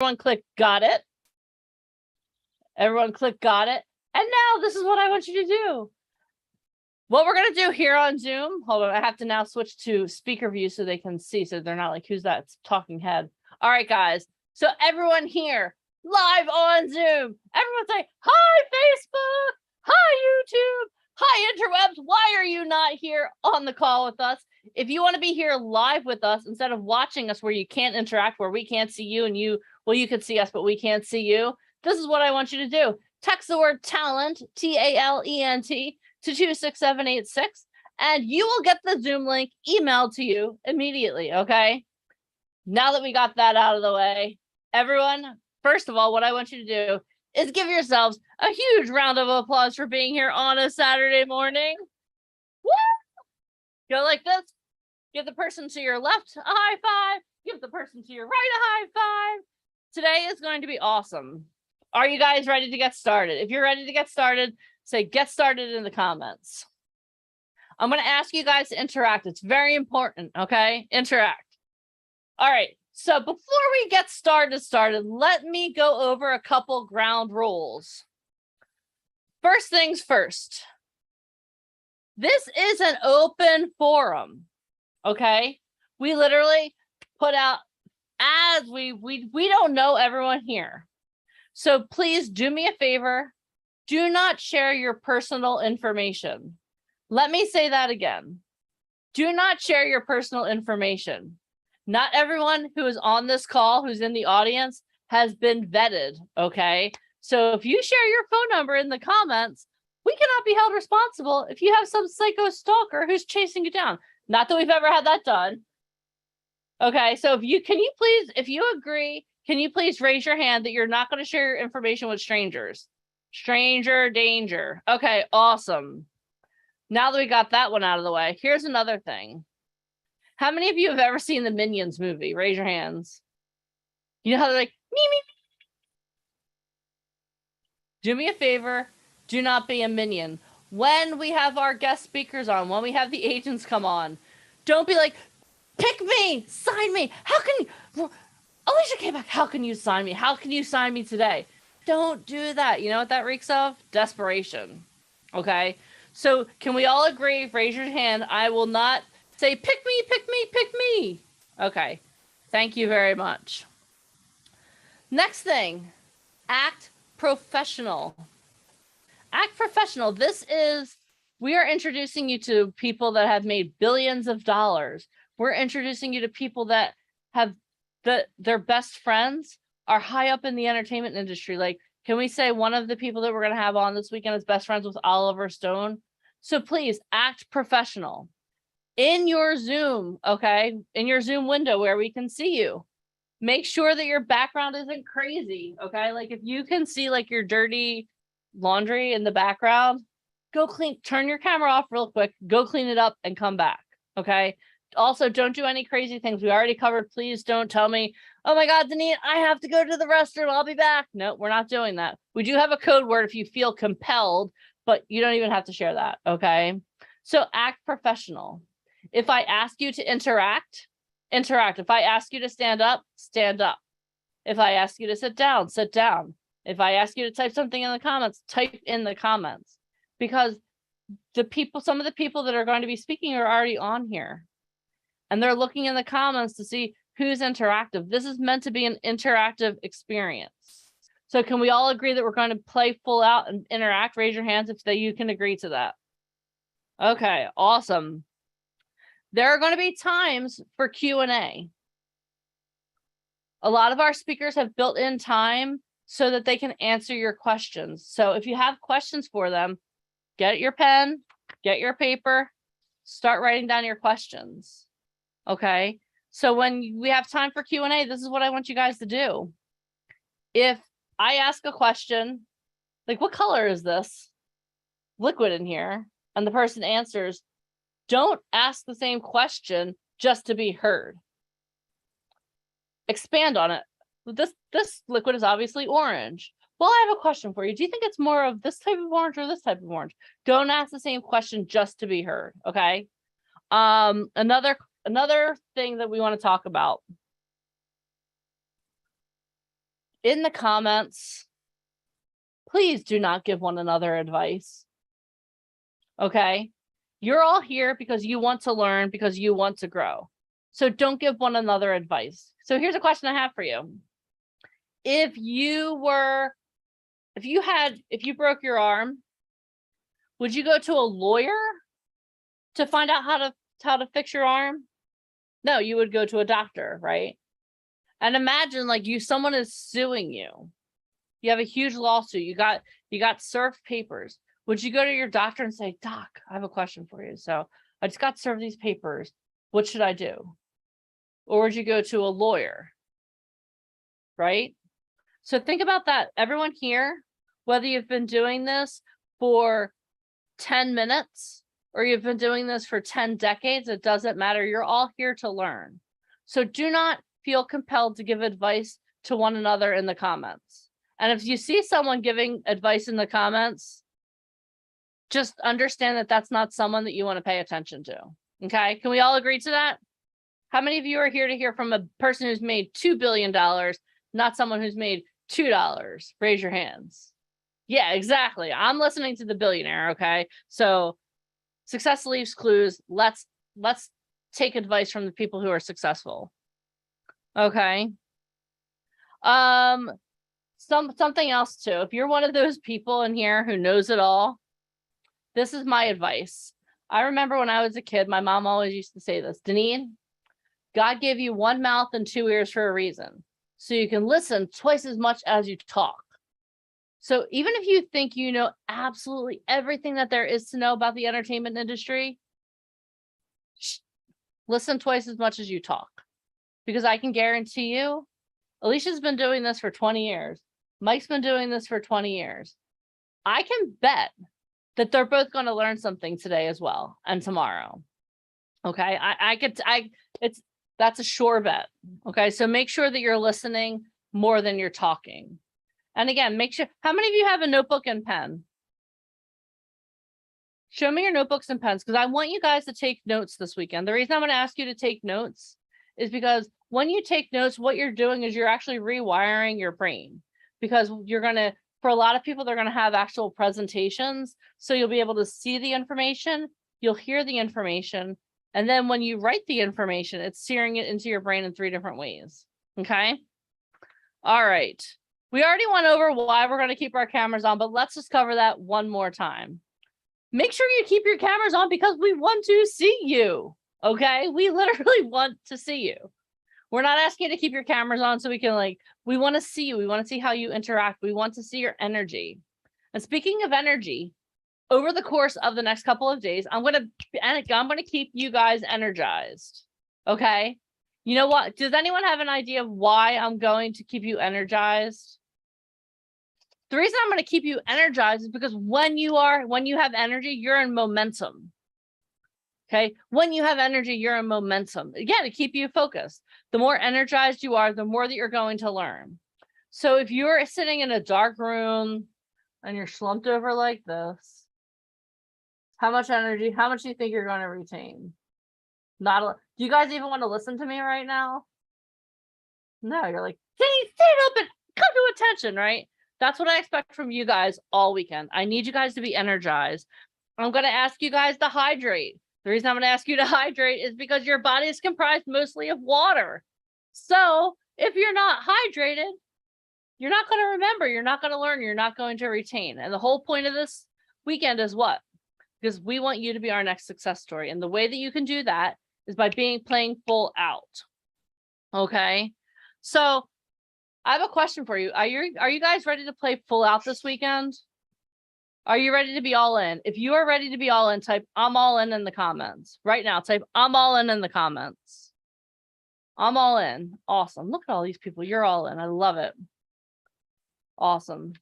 Everyone click got it. Everyone click got it. And now this is what I want you to do. What we're going to do here on Zoom, hold on, I have to now switch to speaker view so they can see, so they're not like, who's that talking head? All right, guys. So everyone here, live on Zoom, everyone say, hi, Facebook, hi, YouTube, hi, interwebs. Why are you not here on the call with us? If you want to be here live with us, instead of watching us where you can't interact, where we can't see you and you, well, you can see us, but we can't see you. This is what I want you to do. Text the word talent, TALENT, to 26786, and you will get the Zoom link emailed to you immediately, okay? Now that we got that out of the way, everyone, first of all, what I want you to do is give yourselves a huge round of applause for being here on a Saturday morning. Woo! Go like this. Give the person to your left a high five. Give the person to your right a high five. Today is going to be awesome. Are you guys ready to get started? If you're ready to get started, say get started in the comments. I'm going to ask you guys to interact. It's very important, okay? Interact. All right. So before we get started, let me go over a couple ground rules. First things first. This is an open forum, okay? We literally put out ads. We don't know everyone here. So please do me a favor. Do not share your personal information. Let me say that again. Do not share your personal information. Not everyone who is on this call, who's in the audience, has been vetted, okay? So if you share your phone number in the comments, we cannot be held responsible if you have some psycho stalker who's chasing you down. Not that we've ever had that done. Okay, so if you agree, can you please raise your hand that you're not going to share your information with strangers? Stranger danger. Okay, awesome. Now that we got that one out of the way, here's another thing. How many of you have ever seen the Minions movie? Raise your hands. You know how they're like, me, me, me. Do me a favor. Do not be a minion. When we have our guest speakers on, when we have the agents come on, don't be like, pick me, sign me. How can you, Alicia came back. How can you sign me? How can you sign me today? Don't do that. You know what that reeks of? Desperation. Okay. So can we all agree? Raise your hand. I will not say, pick me, pick me, pick me. Okay. Thank you very much. Next thing, act professional. Act professional. We are introducing you to people that have made billions of dollars. We're introducing you to people that have their best friends are high up in the entertainment industry. Like, can we say one of the people that we're going to have on this weekend is best friends with Oliver Stone? So please act professional in your Zoom, okay? In your Zoom window where we can see you. Make sure that your background isn't crazy, okay? Like if you can see like your dirty laundry in the background, go turn your camera off real quick, go clean it up and come back, okay? Also, don't do any crazy things. We already covered. Please don't tell me, oh my God, Denise, I have to go to the restroom. I'll be back. No, we're not doing that. We do have a code word if you feel compelled, but you don't even have to share that, okay? So act professional. If I ask you to interact. If I ask you to stand up, stand up. If I ask you to sit down, sit down. If I ask you to type something in the comments, type in the comments. Because some of the people that are going to be speaking are already on here. And they're looking in the comments to see who's interactive. This is meant to be an interactive experience. So can we all agree that we're going to play full out and interact? Raise your hands if you can agree to that. Okay, awesome. There are going to be times for Q&A. A lot of our speakers have built in time so that they can answer your questions. So if you have questions for them, get your pen, get your paper, start writing down your questions. Okay, so when we have time for Q&A, this is what I want you guys to do. If I ask a question, like what color is this liquid in here? And the person answers, don't ask the same question just to be heard. Expand on it. This liquid is obviously orange. Well, I have a question for you. Do you think it's more of this type of orange or this type of orange? Don't ask the same question just to be heard, okay? Another thing that we want to talk about. in the comments, please do not give one another advice. Okay? You're all here because you want to learn, because you want to grow. So don't give one another advice. So here's a question I have for you. If you broke your arm, would you go to a lawyer to find out how to fix your arm? No, you would go to a doctor, right? And imagine like someone is suing you. You have a huge lawsuit. You got served papers. Would you go to your doctor and say, "Doc, I have a question for you. So I just got served these papers. What should I do?" Or would you go to a lawyer? Right? So think about that. Everyone here, whether you've been doing this for 10 minutes or you've been doing this for 10 decades, it doesn't matter. You're all here to learn. So do not feel compelled to give advice to one another in the comments. And if you see someone giving advice in the comments, just understand that that's not someone that you want to pay attention to. Okay? Can we all agree to that? How many of you are here to hear from a person who's made $2 billion, not someone who's made $2? Raise your hands. Yeah, exactly. I'm listening to the billionaire. Okay. So success leaves clues. Let's take advice from the people who are successful. Okay. Something else too. If you're one of those people in here who knows it all, this is my advice. I remember when I was a kid, my mom always used to say this, Deneen, God gave you one mouth and two ears for a reason. So you can listen twice as much as you talk. So even if you think you know absolutely everything that there is to know about the entertainment industry, listen twice as much as you talk. Because I can guarantee you, Alicia's been doing this for 20 years. Mike's been doing this for 20 years. I can bet that they're both going to learn something today as well and tomorrow. Okay, that's a sure bet. Okay, so make sure that you're listening more than you're talking. And again, make sure, how many of you have a notebook and pen? Show me your notebooks and pens, because I want you guys to take notes this weekend. The reason I'm going to ask you to take notes is because when you take notes, what you're doing is you're actually rewiring your brain, because you're going to, for a lot of people, they're going to have actual presentations. So you'll be able to see the information, you'll hear the information, and then when you write the information, it's searing it into your brain in 3 different ways. Okay. All right. We already went over why we're going to keep our cameras on, but let's just cover that one more time. Make sure you keep your cameras on because we want to see you. Okay. We literally want to see you. We're not asking you to keep your cameras on so we can we want to see you. We want to see how you interact. We want to see your energy. And speaking of energy, over the course of the next couple of days, I'm going to keep you guys energized. Okay. You know what? Does anyone have an idea of why I'm going to keep you energized? The reason I'm going to keep you energized is because when you have energy, you're in momentum. Okay. When you have energy, you're in momentum. Again, to keep you focused. The more energized you are, the more that you're going to learn. So if you're sitting in a dark room and you're slumped over like this, how much energy, how much do you think you're going to retain? Not a lot. Do you guys even want to listen to me right now? No, you're like, stand up and come to attention, right? That's what I expect from you guys all weekend. I need you guys to be energized. I'm going to ask you guys to hydrate. The reason I'm going to ask you to hydrate is because your body is comprised mostly of water. So if you're not hydrated, you're not going to remember, you're not going to learn, you're not going to retain. And the whole point of this weekend is what? Because we want you to be our next success story. And the way that you can do that is by playing full out. Okay. So I have a question for you. Are you guys ready to play full out this weekend? Are you ready to be all in? If you are ready to be all in, type I'm all in the comments. Right now, type I'm all in the comments. I'm all in. Awesome. Look at all these people. You're all in. I love it. Awesome.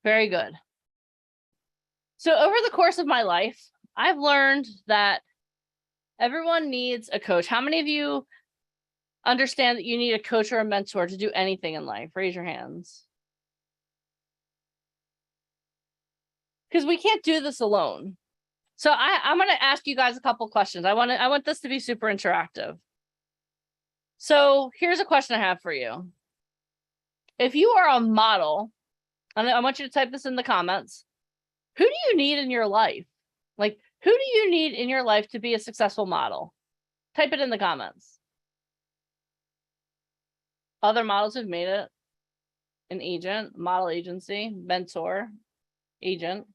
Very good. So over the course of my life, I've learned that everyone needs a coach. How many of you understand that you need a coach or a mentor to do anything in life? Raise your hands. Because we can't do this alone. So I'm going to ask you guys a couple questions. I want this to be super interactive. So here's a question I have for you. if you are a model, and I want you to type this in the comments, who do you need in your life? Like, who do you need in your life to be a successful model? Type it in the comments. Other models who've made it. An agent, model agency, mentor, agent.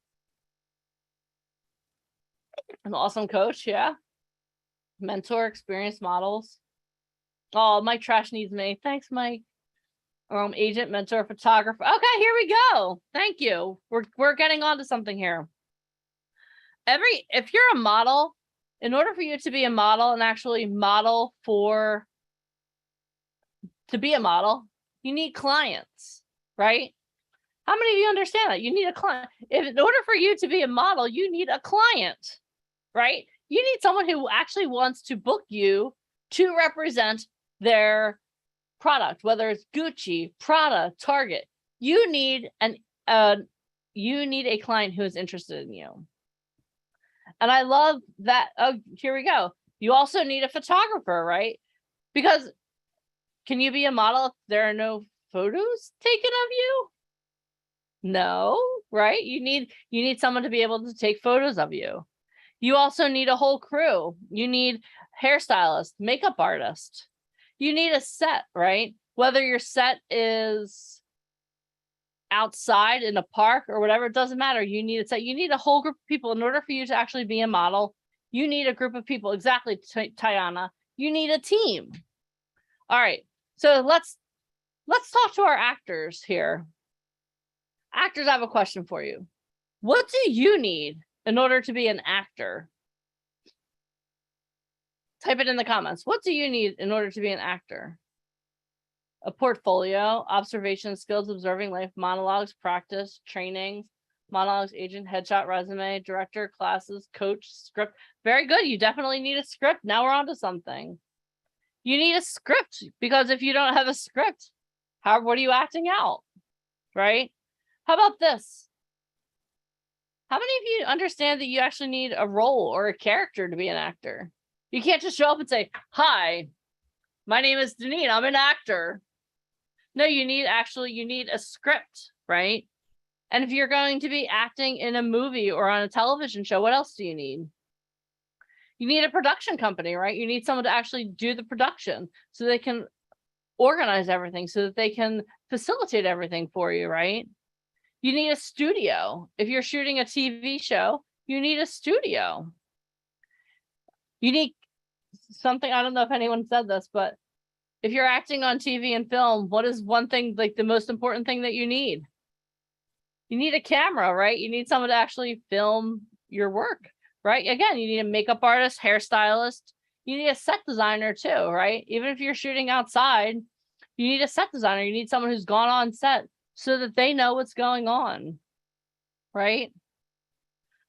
An awesome coach, yeah. Mentor, experienced models. Oh, Mike Trash needs me. Thanks, Mike. Agent, mentor, photographer. Okay, here we go. Thank you. We're getting onto something here. If you're a model, in order for you to be a model and actually model to be a model, you need clients, right? How many of you understand that? You need a client. In order for you to be a model, you need a client, right? You need someone who actually wants to book you to represent their product, whether it's Gucci, Prada, Target. You need a client who is interested in you. And I love that. Oh, here we go. You also need a photographer, right? Because can you be a model if there are no photos taken of you? No, right? You need someone to be able to take photos of you. You also need a whole crew. You need hairstylist, makeup artist. You need a set, right? Whether your set is outside in a park or whatever, it doesn't matter. You need a set. You need a whole group of people. In order for you to actually be a model, you need a group of people. Exactly, Tiana. You need a team. All right. So let's talk to our actors here. Actors, I have a question for you. What do you need in order to be an actor? Type it in the comments. What do you need in order to be an actor? A portfolio, observation skills, observing life, monologues, practice, trainings, monologues, agent, headshot, resume, director, classes, coach, script. Very good. You definitely need a script. Now we're on to something. You need a script, because if you don't have a script, what are you acting out? Right? How about this? How many of you understand that you actually need a role or a character to be an actor? You can't just show up and say, "Hi, my name is Deneen. I'm an actor." No, you need a script, right? And if you're going to be acting in a movie or on a television show, what else do you need? You need a production company, right? You need someone to actually do the production so they can organize everything, so that they can facilitate everything for you, right? You need a studio. If you're shooting a TV show, you need a studio. You need something, I don't know if anyone said this, but if you're acting on TV and film, what is one thing, like the most important thing that you need? You need a camera, right? You need someone to actually film your work, right? Again, you need a makeup artist, hairstylist. You need a set designer too, right? Even if you're shooting outside, you need a set designer. You need someone who's gone on set so that they know what's going on, right?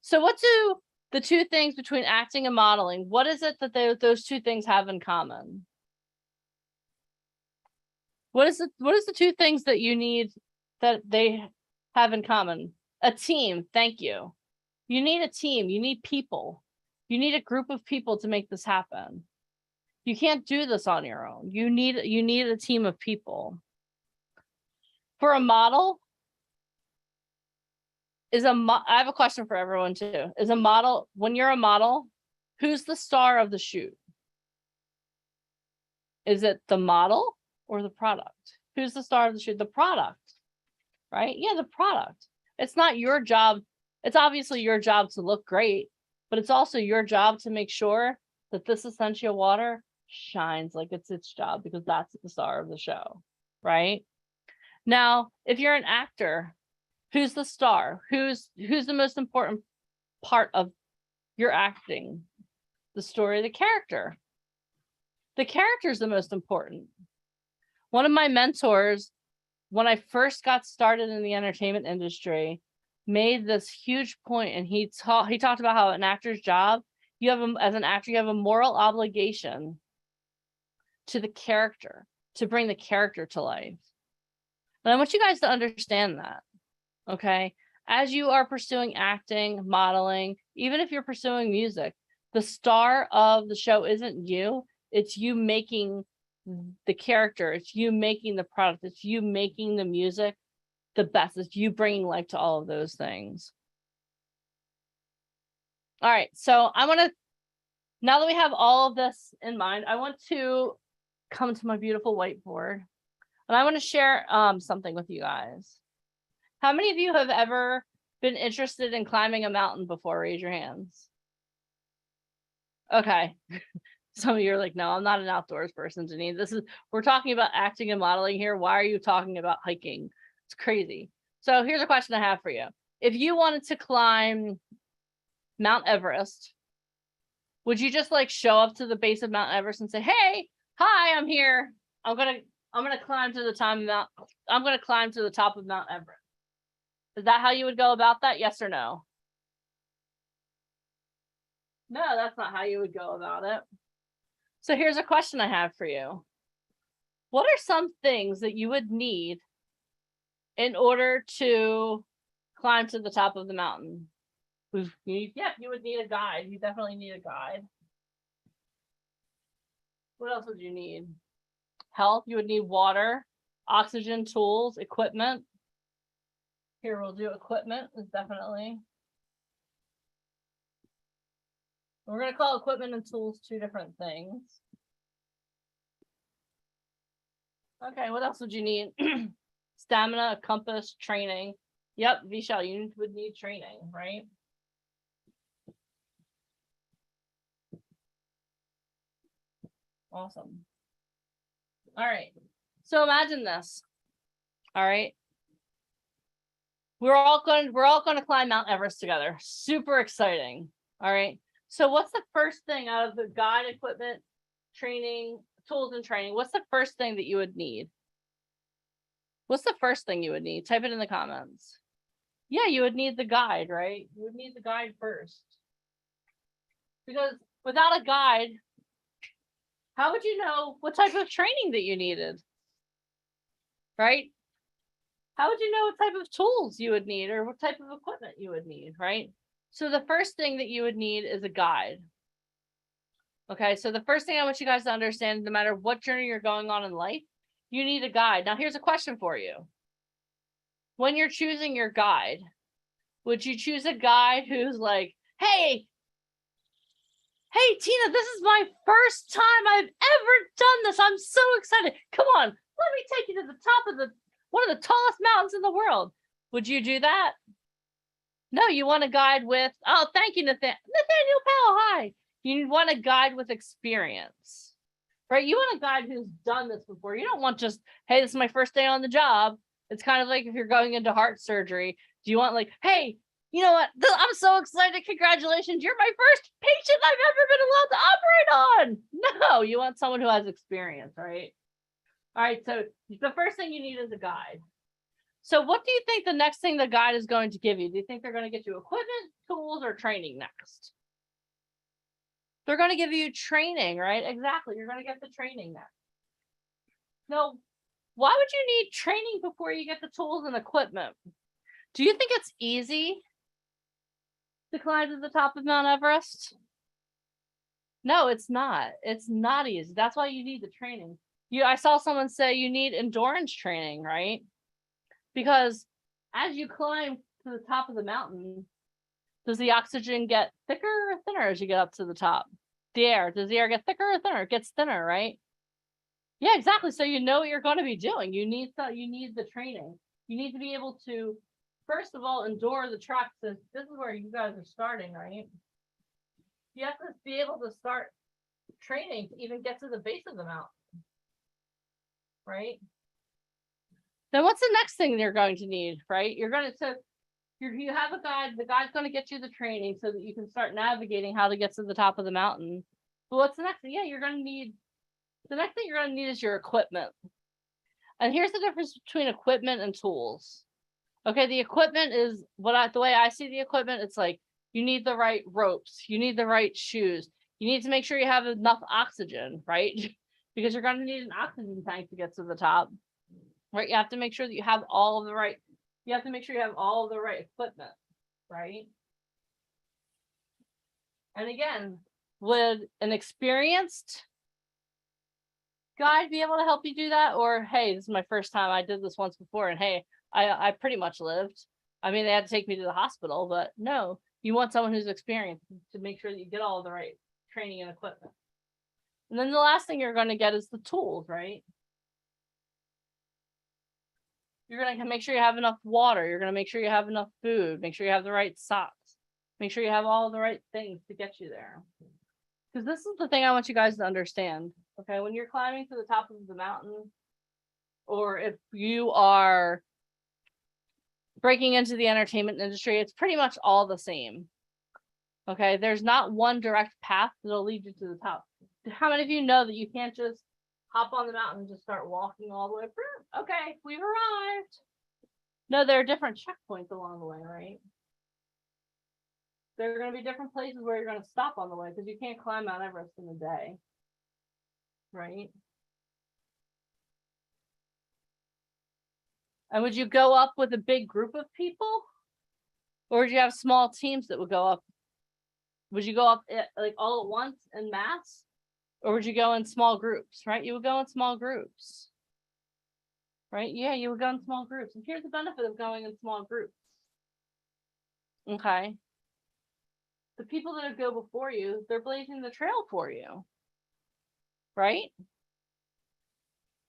So what do the two things between acting and modeling, what is it that those two things have in common? What is the two things that you need that they have in common? A team. Thank you. You need a team. You need people. You need a group of people to make this happen. You can't do this on your own. You need a team of people. For a model, I have a question for everyone too. Is a model, when you're a model, who's the star of the shoot? Is it the model or the product? Who's the star of the shoot? The product, right? Yeah, the product. It's not your job. It's obviously your job to look great, but it's also your job to make sure that this essential water shines like it's its job, because that's the star of the show, right? Now, if you're an actor, who's the star? Who's the most important part of your acting? The story of the character. The character is the most important. One of my mentors, when I first got started in the entertainment industry, made this huge point, and he talked about how an actor's job, as an actor, you have a moral obligation to the character, to bring the character to life. And I want you guys to understand that, okay? As you are pursuing acting, modeling, even if you're pursuing music, the star of the show isn't you, it's you making the character. It's you making the product. It's you making the music the best. It's you bringing life to all of those things. All right. So I want to, now that we have all of this in mind, I want to come to my beautiful whiteboard and I want to share something with you guys. How many of you have ever been interested in climbing a mountain before? Raise your hands. Okay. Some of you are like, no, I'm not an outdoors person, Janine. We're talking about acting and modeling here. Why are you talking about hiking? It's crazy. So here's a question I have for you. If you wanted to climb Mount Everest, would you just like show up to the base of Mount Everest and say, hey, hi, I'm here. I'm gonna climb to the top of Mount Everest. Is that how you would go about that? Yes or no? No, that's not how you would go about it. So here's a question I have for you. What are some things that you would need in order to climb to the top of the mountain? Yeah, you would need a guide. You definitely need a guide. What else would you need? Health, you would need water, oxygen, tools, equipment. Here, we'll do equipment is definitely. We're going to call equipment and tools two different things. Okay, what else would you need? Stamina, a compass, training. Yep, Vishal, you would need training, right? Awesome. All right. So imagine this. All right. We're all going to climb Mount Everest together. Super exciting. All right. So what's the first thing out of the guide, equipment, training, tools and training? What's the first thing that you would need? What's the first thing you would need? Type it in the comments. Yeah, you would need the guide, right? You would need the guide first. Because without a guide, how would you know what type of training that you needed? Right? How would you know what type of tools you would need or what type of equipment you would need, right? So the first thing that you would need is a guide. Okay, so the first thing I want you guys to understand, no matter what journey you're going on in life, you need a guide. Now, here's a question for you. When you're choosing your guide, would you choose a guide who's like, hey, Tina, this is my first time I've ever done this. I'm so excited. Come on, let me take you to the top of one of the tallest mountains in the world. Would you do that? No, you want a guide with, oh, thank you, Nathaniel Powell, hi. You want a guide with experience, right? You want a guide who's done this before. You don't want just, hey, this is my first day on the job. It's kind of like if you're going into heart surgery. Do you want like, hey, you know what? I'm so excited. Congratulations. You're my first patient I've ever been allowed to operate on. No, you want someone who has experience, right? All right. So the first thing you need is a guide. So what do you think the next thing the guide is going to give you? Do you think they're going to get you equipment, tools, or training next? They're going to give you training, right? Exactly. You're going to get the training next. No, why would you need training before you get the tools and equipment? Do you think it's easy to climb to the top of Mount Everest? No, it's not. It's not easy. That's why you need the training. I saw someone say you need endurance training, right? Because as you climb to the top of the mountain, does the oxygen get thicker or thinner as you get up to the top? Does the air get thicker or thinner? It gets thinner, right? Yeah, exactly. So you know what you're going to be doing. You need the training. You need to be able to, first of all, endure the trek. This is where you guys are starting, right? You have to be able to start training to even get to the base of the mountain, right? Then what's the next thing you're going to need, right? You have a guide. The guide's going to get you the training so that you can start navigating how to get to the top of the mountain. But what's the next thing? Yeah, the next thing you're going to need is your equipment. And here's the difference between equipment and tools. Okay, the equipment is the way I see the equipment, it's like you need the right ropes, you need the right shoes, you need to make sure you have enough oxygen, right? Because you're going to need an oxygen tank to get to the top. Right, you have to make sure that you have all of the right. You have to make sure you have all of the right equipment, right? And again, would an experienced guide be able to help you do that? Or, hey, this is my first time. I did this once before, and hey, I pretty much lived. I mean, they had to take me to the hospital, but no, you want someone who's experienced to make sure that you get all the right training and equipment. And then the last thing you're going to get is the tools, right? You're going to make sure you have enough water. You're going to make sure you have enough food. Make sure you have the right socks. Make sure you have all the right things to get you there. Because this is the thing I want you guys to understand. Okay, when you're climbing to the top of the mountain, or if you are breaking into the entertainment industry, it's pretty much all the same. Okay, there's not one direct path that'll lead you to the top. How many of you know that you can't just hop on the mountain and just start walking all the way through? Okay, we've arrived. No, there are different checkpoints along the way, right? There are going to be different places where you're going to stop on the way, because you can't climb Mount Everest in a day, right? And would you go up with a big group of people, or would you have small teams that would go up? Would you go up like all at once en masse, or would you go in small groups? Right, you would go in small groups, right? Yeah, you would go in small groups. And here's the benefit of going in small groups. Okay, the people that go before you, they're blazing the trail for you, right?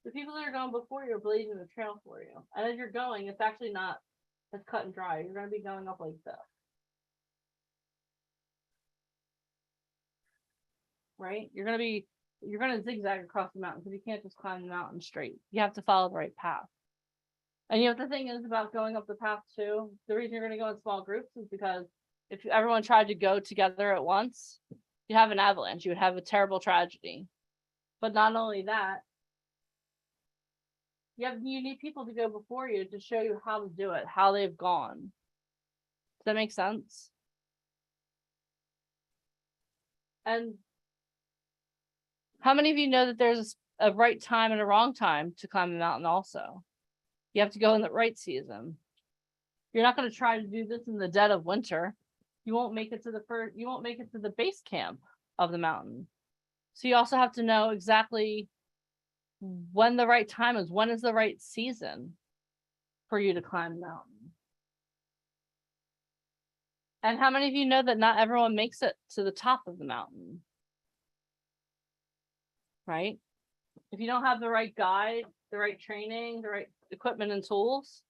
The people that are going before you are blazing the trail for you. And as you're going, it's actually not as cut and dry. You're going to be going up like this. Right? You're going to zigzag across the mountain, because you can't just climb the mountain straight. You have to follow the right path. And you know what the thing is about going up the path too? The reason you're going to go in small groups is because if everyone tried to go together at once, you'd have an avalanche. You would have a terrible tragedy. But not only that, you need people to go before you to show you how to do it, how they've gone. Does that make sense? And how many of you know that there's a right time and a wrong time to climb a mountain also? You have to go in the right season. You're not going to try to do this in the dead of winter. You won't make it to the base camp of the mountain. So you also have to know exactly when the right time is. When is the right season for you to climb the mountain? And how many of you know that not everyone makes it to the top of the mountain? Right? If you don't have the right guide, the right training, the right equipment and tools,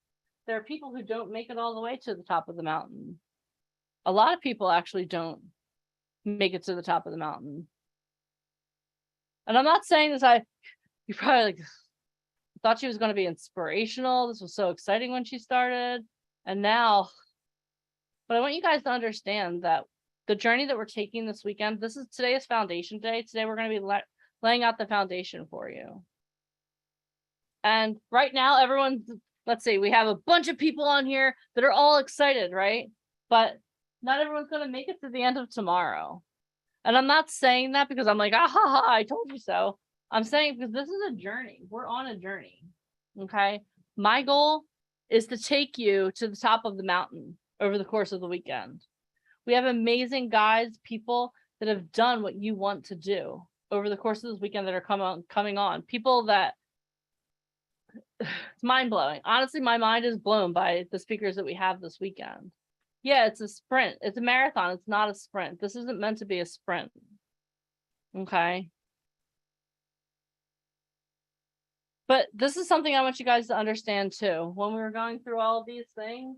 there are people who don't make it all the way to the top of the mountain. A lot of people actually don't make it to the top of the mountain. And I'm not saying this, you probably like thought she was going to be inspirational. This was so exciting when she started. And now, but I want you guys to understand that the journey that we're taking this weekend, today is foundation day. Today we're going to be laying out the foundation for you. And right now, let's see, we have a bunch of people on here that are all excited, right? But not everyone's going to make it to the end of tomorrow. And I'm not saying that because I'm like, ah, ha, ha, I told you so. I'm saying because this is a journey. We're on a journey. Okay. My goal is to take you to the top of the mountain over the course of the weekend. We have amazing guides, people that have done what you want to do over the course of this weekend that are coming on. People that it's mind-blowing. Honestly, my mind is blown by the speakers that we have this weekend. Yeah, it's a sprint. It's a marathon. It's not a sprint. This isn't meant to be a sprint. Okay. But this is something I want you guys to understand too. When we were going through all of these things,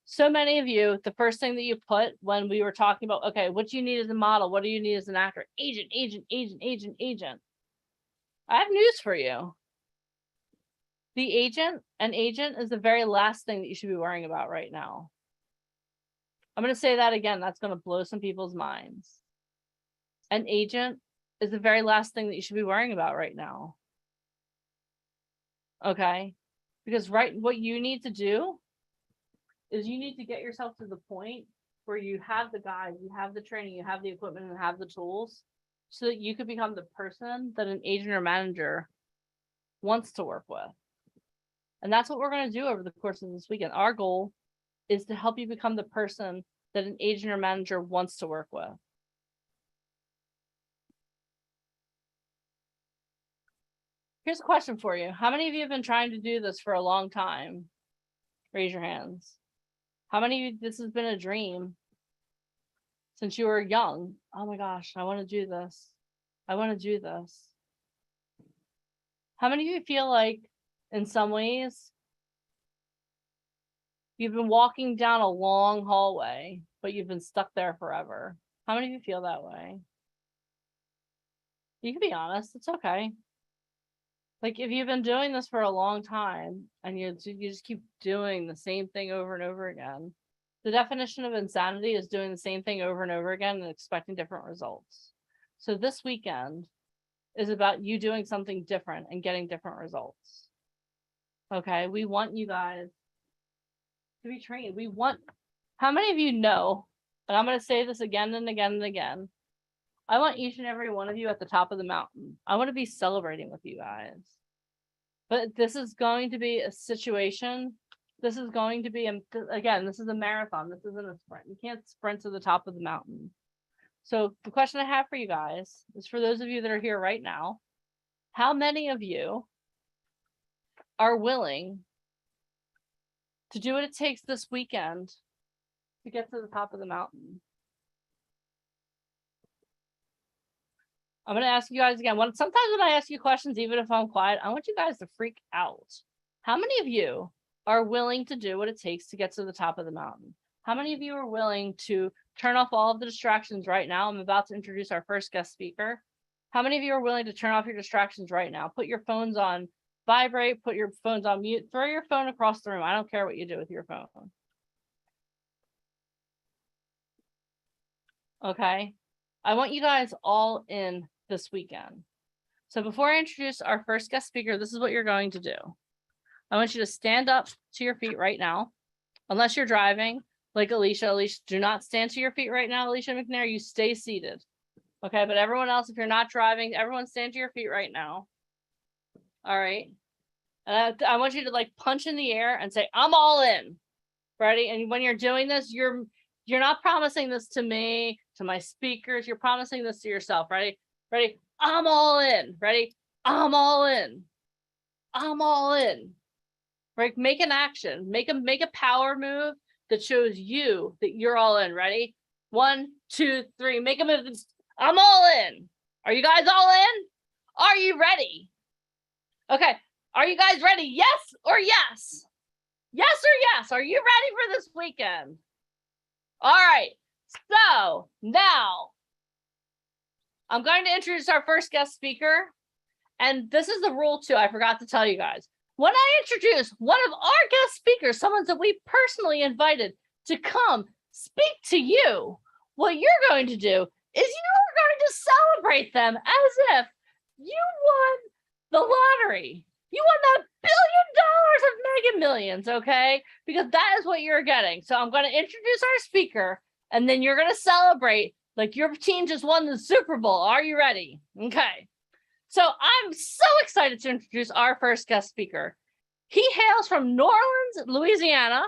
so many of you, the first thing that you put when we were talking about, okay, what do you need as a model? What do you need as an actor? Agent, agent, agent, agent, agent. I have news for you. The agent is the very last thing that you should be worrying about right now. I'm going to say that again. That's going to blow some people's minds. An agent is the very last thing that you should be worrying about right now. Okay? Because what you need to do is you need to get yourself to the point where you have the guide, you have the training, you have the equipment, and have the tools so that you could become the person that an agent or manager wants to work with. And that's what we're going to do over the course of this weekend. Our goal is to help you become the person that an agent or manager wants to work with. Here's a question for you. How many of you have been trying to do this for a long time? Raise your hands. How many of you, this has been a dream since you were young? Oh my gosh, I want to do this. I want to do this. How many of you feel like in some ways you've been walking down a long hallway, but you've been stuck there forever? How many of you feel that way? You can be honest. It's okay. Like if you've been doing this for a long time and you just keep doing the same thing over and over again, the definition of insanity is doing the same thing over and over again and expecting different results. So this weekend is about you doing something different and getting different results. Okay, we want you guys to be trained. We want, how many of you know, and I'm going to say this again and again and again, I want each and every one of you at the top of the mountain. I want to be celebrating with you guys. But this is going to be a situation. This is going to be, again, this is a marathon. This isn't a sprint. You can't sprint to the top of the mountain. So the question I have for you guys is for those of you that are here right now, how many of you are willing to do what it takes this weekend to get to the top of the mountain? I'm going to ask you guys again. Sometimes when I ask you questions, even if I'm quiet, I want you guys to freak out. How many of you are willing to do what it takes to get to the top of the mountain? How many of you are willing to turn off all of the distractions right now? I'm about to introduce our first guest speaker. How many of you are willing to turn off your distractions right now? Put your phones on vibrate, put your phones on mute, throw your phone across the room. I don't care what you do with your phone. Okay. I want you guys all in this weekend. So before I introduce our first guest speaker, this is what you're going to do. I want you to stand up to your feet right now. Unless you're driving, like Alicia. Alicia, do not stand to your feet right now, Alicia McNair. You stay seated. Okay, but everyone else, if you're not driving, everyone stand to your feet right now. All right. And I want you to like punch in the air and say, I'm all in. Ready? And when you're doing this, you're not promising this to me, to my speakers. You're promising this to yourself. Ready? Ready? I'm all in. Ready? I'm all in. I'm all in. Right? Make an action. Make a power move that shows you that you're all in. Ready? 1, 2, 3. Make a move. I'm all in. Are you guys all in? Are you ready? Okay. Are you guys ready? Yes or yes? Yes or yes? Are you ready for this weekend? All right. So now I'm going to introduce our first guest speaker. And this is the rule too. I forgot to tell you guys. When I introduce one of our guest speakers, someone that we personally invited to come speak to you, what you're going to do is you're going to celebrate them as if you won the lottery. You won the $1 billion of Mega Millions, okay? Because that is what you're getting. So I'm going to introduce our speaker, and then you're going to celebrate like your team just won the Super Bowl. Are you ready? Okay. So I'm so excited to introduce our first guest speaker. He hails from New Orleans, Louisiana.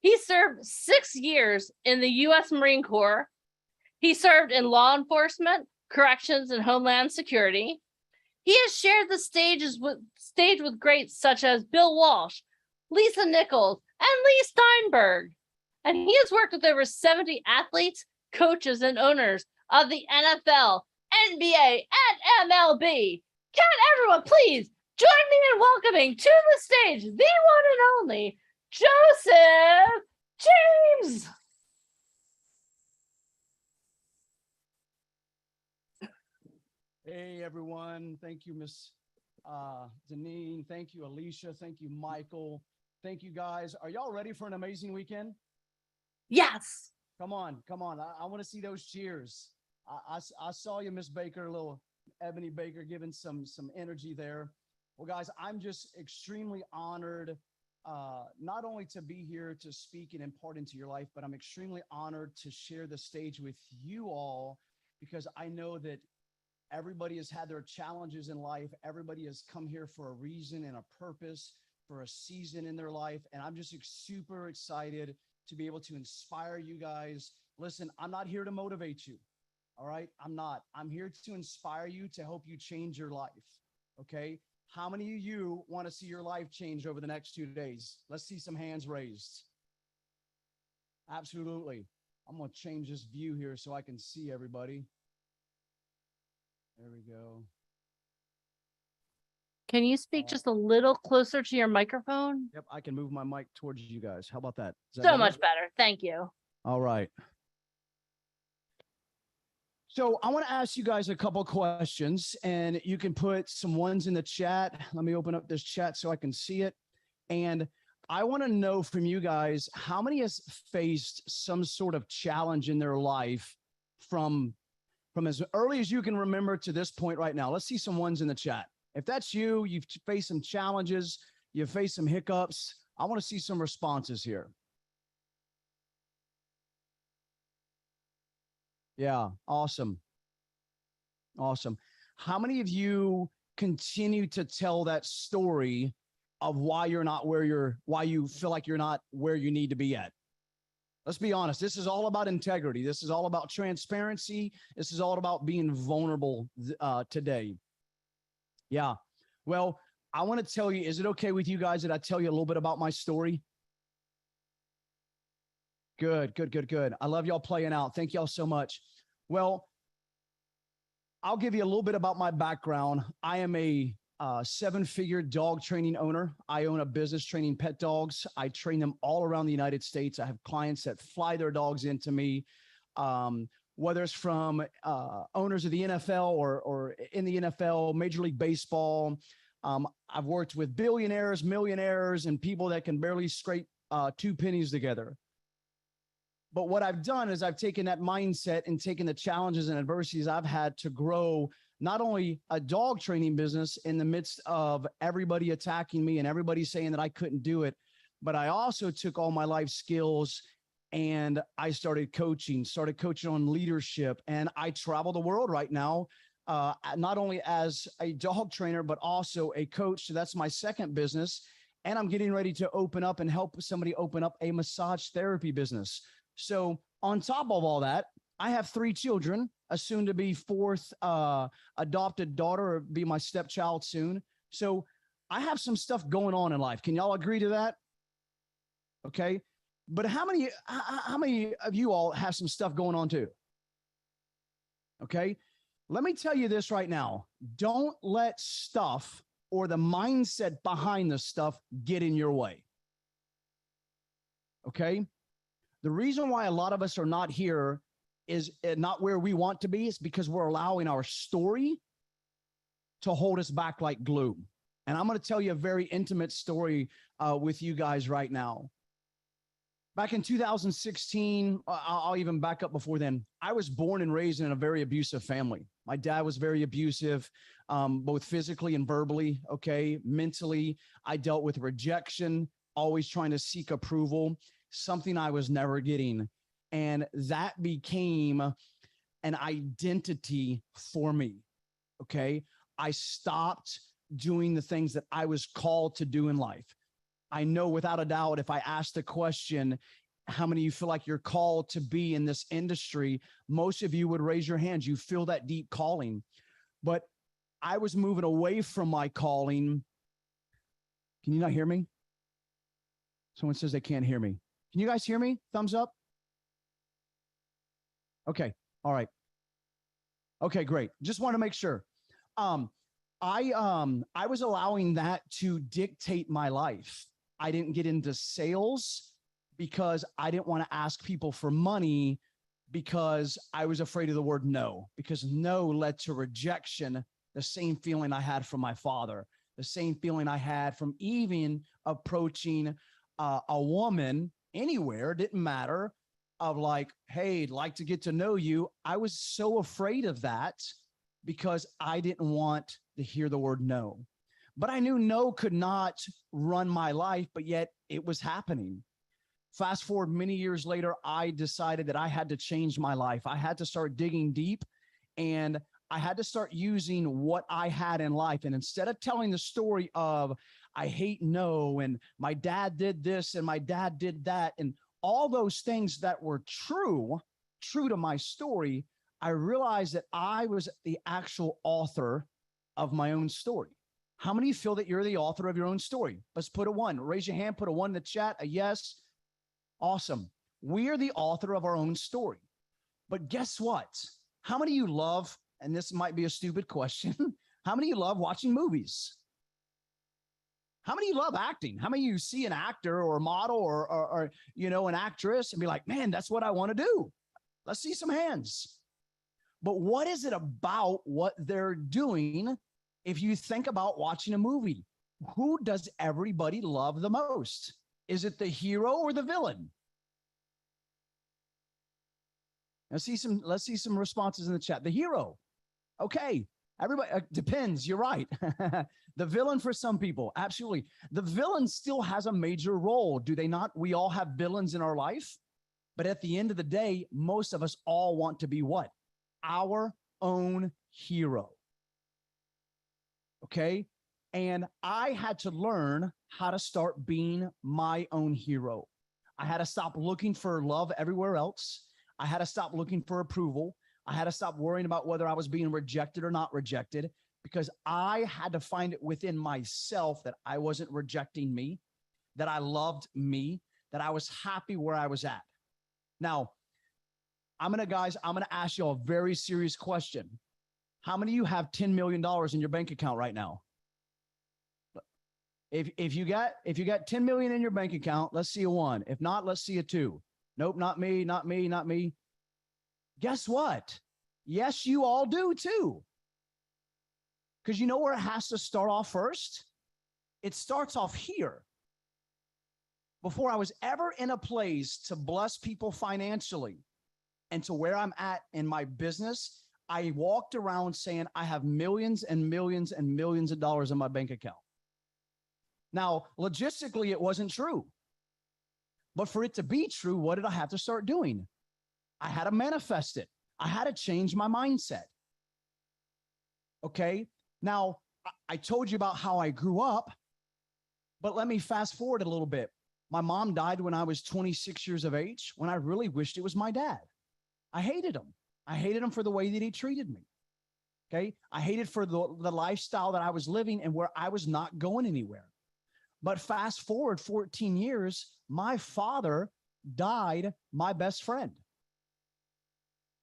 He served 6 years in the U.S. Marine Corps. He served in law enforcement, corrections, and homeland security. He has shared the stage with greats such as Bill Walsh, Lisa Nichols, and Lee Steinberg. And he has worked with over 70 athletes, coaches, and owners of the NFL, NBA, and MLB. Can everyone please join me in welcoming to the stage the one and only Joseph James. Hey everyone, thank you Miss Deneen, thank you Alicia, thank you Michael, thank you guys. Are y'all ready for an amazing weekend? Yes. Come on, I want to see those cheers. I saw you, Miss Baker, a little Ebony Baker giving some energy there. Well guys, I'm just extremely honored not only to be here to speak and impart into your life, but I'm extremely honored to share the stage with you all, because I know that everybody has had their challenges in life. Everybody has come here for a reason and a purpose, for a season in their life. And I'm just super excited to be able to inspire you guys. Listen, I'm not here to motivate you. All right. I'm not. I'm here to inspire you, to help you change your life. Okay. How many of you want to see your life change over the next 2 days? Let's see some hands raised. Absolutely. I'm going to change this view here so I can see everybody. There we go. Can you speak just a little closer to your microphone? Yep, I can move my mic towards you guys. How about that? Is that So better? much better. Thank you. All right. So I want to ask you guys a couple questions, and you can put some ones in the chat. Let me open up this chat so I can see it. And I want to know from you guys, how many has faced some sort of challenge in their life from as early as you can remember to this point right now? Let's see some ones in the chat. If that's you, you've faced some challenges, you've faced some hiccups. I want to see some responses here. Yeah, awesome. Awesome. How many of you continue to tell that story of why you're not why you feel like you're not where you need to be at? Let's be honest. This is all about integrity. This is all about transparency. This is all about being vulnerable today. Yeah. Well, I want to tell you, is it okay with you guys that I tell you a little bit about my story? Good, good, good, good. I love y'all playing out. Thank y'all so much. Well, I'll give you a little bit about my background. I am a seven-figure dog training owner. I own a business training pet dogs. I train them all around the United States. I have clients that fly their dogs into me, whether it's from owners of the NFL or in the NFL, Major League Baseball. I've worked with billionaires, millionaires, and people that can barely scrape 2 pennies together. But what I've done is I've taken that mindset and taken the challenges and adversities I've had to grow not only a dog training business in the midst of everybody attacking me and everybody saying that I couldn't do it, but I also took all my life skills and I started coaching on leadership. And I travel the world right now, not only as a dog trainer, but also a coach. So that's my second business. And I'm getting ready to open up and help somebody open up a massage therapy business. So on top of all that, I have 3 children, a soon to be 4th adopted daughter, or be my stepchild soon. So I have some stuff going on in life. Can y'all agree to that? Okay. But how many of you all have some stuff going on too? Okay. Let me tell you this right now. Don't let stuff or the mindset behind the stuff get in your way. Okay. The reason why a lot of us are not here is not where we want to be is because we're allowing our story to hold us back like glue. And I'm going to tell you a very intimate story with you guys right now. Back in 2016, I'll even back up before then. I was born and raised in a very abusive family. My dad was very abusive, both physically and verbally. Okay. Mentally, I dealt with rejection, always trying to seek approval, something I was never getting. And that became an identity for me. Okay. I stopped doing the things that I was called to do in life. I know without a doubt, if I asked the question, how many of you feel like you're called to be in this industry? Most of you would raise your hands. You feel that deep calling. But I was moving away from my calling. Can you not hear me? Someone says they can't hear me. Can you guys hear me? Thumbs up. Okay. All right. Okay, great. Just want to make sure. I was allowing that to dictate my life. I didn't get into sales because I didn't want to ask people for money because I was afraid of the word no, because no led to rejection, the same feeling I had from my father, the same feeling I had from even approaching a woman anywhere, didn't matter, of like, hey, I'd like to get to know you. I was so afraid of that because I didn't want to hear the word no. But I knew no could not run my life, but yet it was happening. Fast forward many years later, I decided that I had to change my life. I had to start digging deep and I had to start using what I had in life. And instead of telling the story of, I hate no, and my dad did this and my dad did that, and all those things that were true to my story, I realized that I was the actual author of my own story. How many of you feel that you're the author of your own story? Let's put a 1. Raise your hand, put a 1 in the chat, a yes. Awesome. We are the author of our own story. But guess what? How many of you love, and this might be a stupid question, how many of you love watching movies? How many of you love acting? How many of you see an actor or a model or an actress and be like, man, that's what I want to do? Let's see some hands. But what is it about what they're doing? If you think about watching a movie, who does everybody love the most? Is it the hero or the villain? Let's see some responses in the chat. The hero. Okay. Everybody depends. You're right. The villain for some people. Absolutely. The villain still has a major role. Do they not? We all have villains in our life. But at the end of the day, most of us all want to be what? Our own hero. Okay. And I had to learn how to start being my own hero. I had to stop looking for love everywhere else. I had to stop looking for approval. I had to stop worrying about whether I was being rejected or not rejected, because I had to find it within myself that I wasn't rejecting me, that I loved me, that I was happy where I was at. Now, I'm going to ask you a very serious question. How many of you have $10 million in your bank account right now? If you got $10 million in your bank account, let's see a 1. If not, let's see a 2. Nope, not me, not me, not me. Guess what? Yes, you all do too. Because you know where it has to start off first? It starts off here. Before I was ever in a place to bless people financially and to where I'm at in my business, I walked around saying I have millions and millions and millions of dollars in my bank account. Now, logistically, it wasn't true. But for it to be true, what did I have to start doing? I had to manifest it. I had to change my mindset. Okay. Now, I told you about how I grew up, but let me fast forward a little bit. My mom died when I was 26 years of age, when I really wished it was my dad. I hated him. I hated him for the way that he treated me. Okay. I hated for the lifestyle that I was living and where I was not going anywhere. But fast forward 14 years, my father died, my best friend,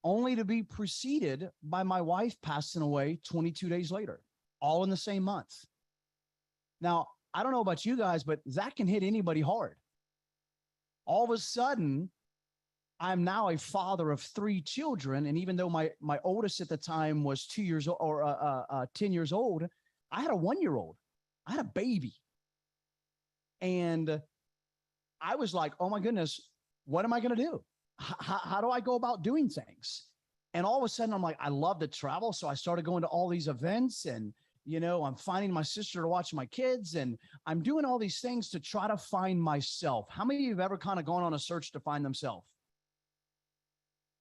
only to be preceded by my wife passing away 22 days later, all in the same month. Now, I don't know about you guys, but that can hit anybody hard. All of a sudden, I'm now a father of 3 children. And even though my oldest at the time was 2 years old or 10 years old, I had a 1-year-old. I had a baby. And I was like, oh my goodness, what am I going to do? How do I go about doing things? And all of a sudden I'm like, I love to travel. So I started going to all these events and, I'm finding my sister to watch my kids and I'm doing all these things to try to find myself. How many of you have ever kind of gone on a search to find themselves?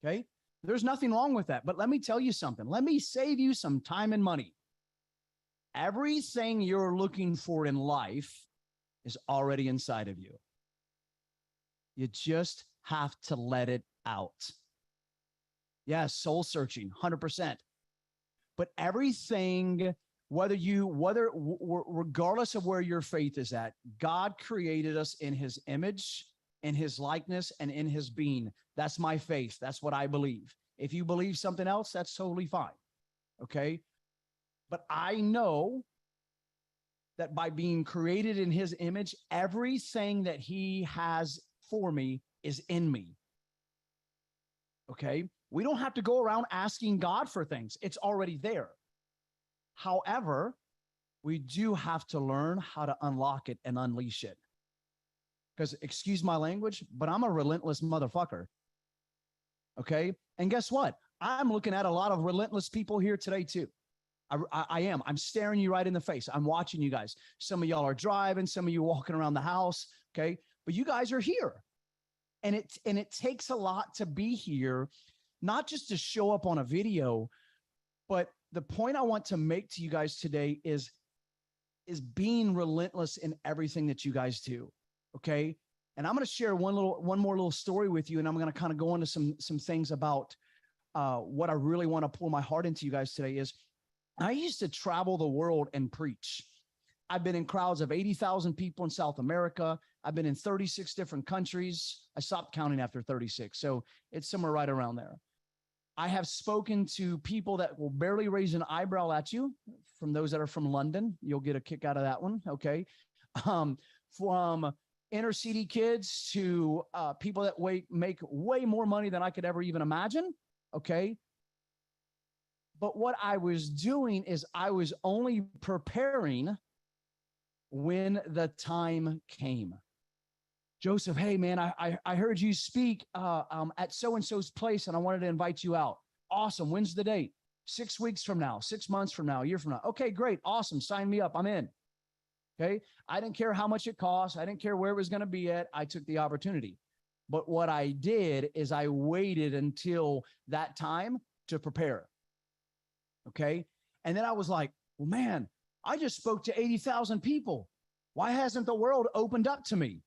Okay. There's nothing wrong with that. But let me tell you something. Let me save you some time and money. Everything you're looking for in life is already inside of you. You just have to let it out. Yes, soul searching, 100%. But everything, regardless of where your faith is at, God created us in his image, in his likeness, and in his being. That's my faith. That's what I believe. If you believe something else, that's totally fine. Okay. But I know that by being created in his image, everything that he has for me is in me. Okay. We don't have to go around asking God for things. It's already there. However, we do have to learn how to unlock it and unleash it. Because, excuse my language, but I'm a relentless motherfucker. Okay. And guess what? I'm looking at a lot of relentless people here today too. I am. I'm staring you right in the face. I'm watching you guys. Some of y'all are driving. Some of you walking around the house. Okay. But you guys are here. And it takes a lot to be here, not just to show up on a video, but the point I want to make to you guys today is being relentless in everything that you guys do. Okay. And I'm going to share one more little story with you. And I'm going to kind of go into some things about what I really want to pour my heart into you guys today is I used to travel the world and preach. I've been in crowds of 80,000 people in South America. I've been in 36 different countries. I stopped counting after 36. So it's somewhere right around there. I have spoken to people that will barely raise an eyebrow at you. From those that are from London, you'll get a kick out of that one. Okay. From inner city kids to people that make way more money than I could ever even imagine. Okay. But what I was doing is I was only preparing when the time came. Joseph, hey man, I heard you speak at so-and-so's place and I wanted to invite you out. Awesome. When's the date? 6 weeks from now, 6 months from now, a year from now. Okay, great. Awesome. Sign me up. I'm in. Okay. I didn't care how much it cost. I didn't care where it was going to be at. I took the opportunity. But what I did is I waited until that time to prepare. Okay. And then I was like, well, man, I just spoke to 80,000 people. Why hasn't the world opened up to me?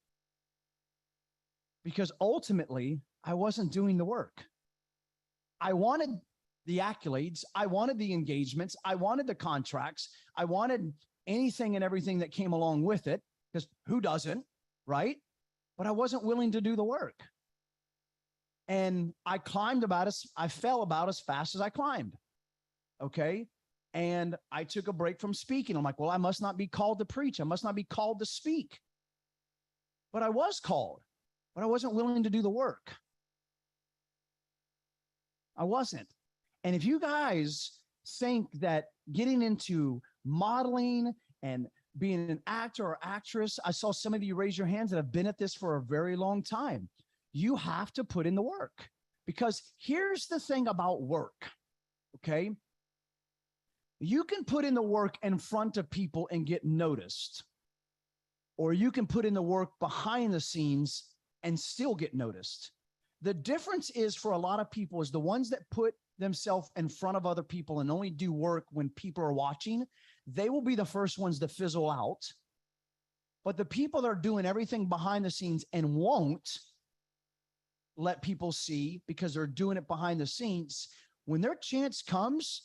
Because ultimately, I wasn't doing the work. I wanted the accolades. I wanted the engagements. I wanted the contracts. I wanted anything and everything that came along with it, because who doesn't, right? But I wasn't willing to do the work. And I fell about as fast as I climbed. Okay. And I took a break from speaking. I'm like, well, I must not be called to preach. I must not be called to speak. But I was called, but I wasn't willing to do the work. I wasn't. And if you guys think that getting into modeling and being an actor or actress, I saw some of you raise your hands that have been at this for a very long time. You have to put in the work, because here's the thing about work. Okay. You can put in the work in front of people and get noticed, or you can put in the work behind the scenes and still get noticed. The difference is, for a lot of people, is the ones that put themselves in front of other people and only do work when people are watching, they will be the first ones to fizzle out. But the people that are doing everything behind the scenes and won't let people see because they're doing it behind the scenes, when their chance comes,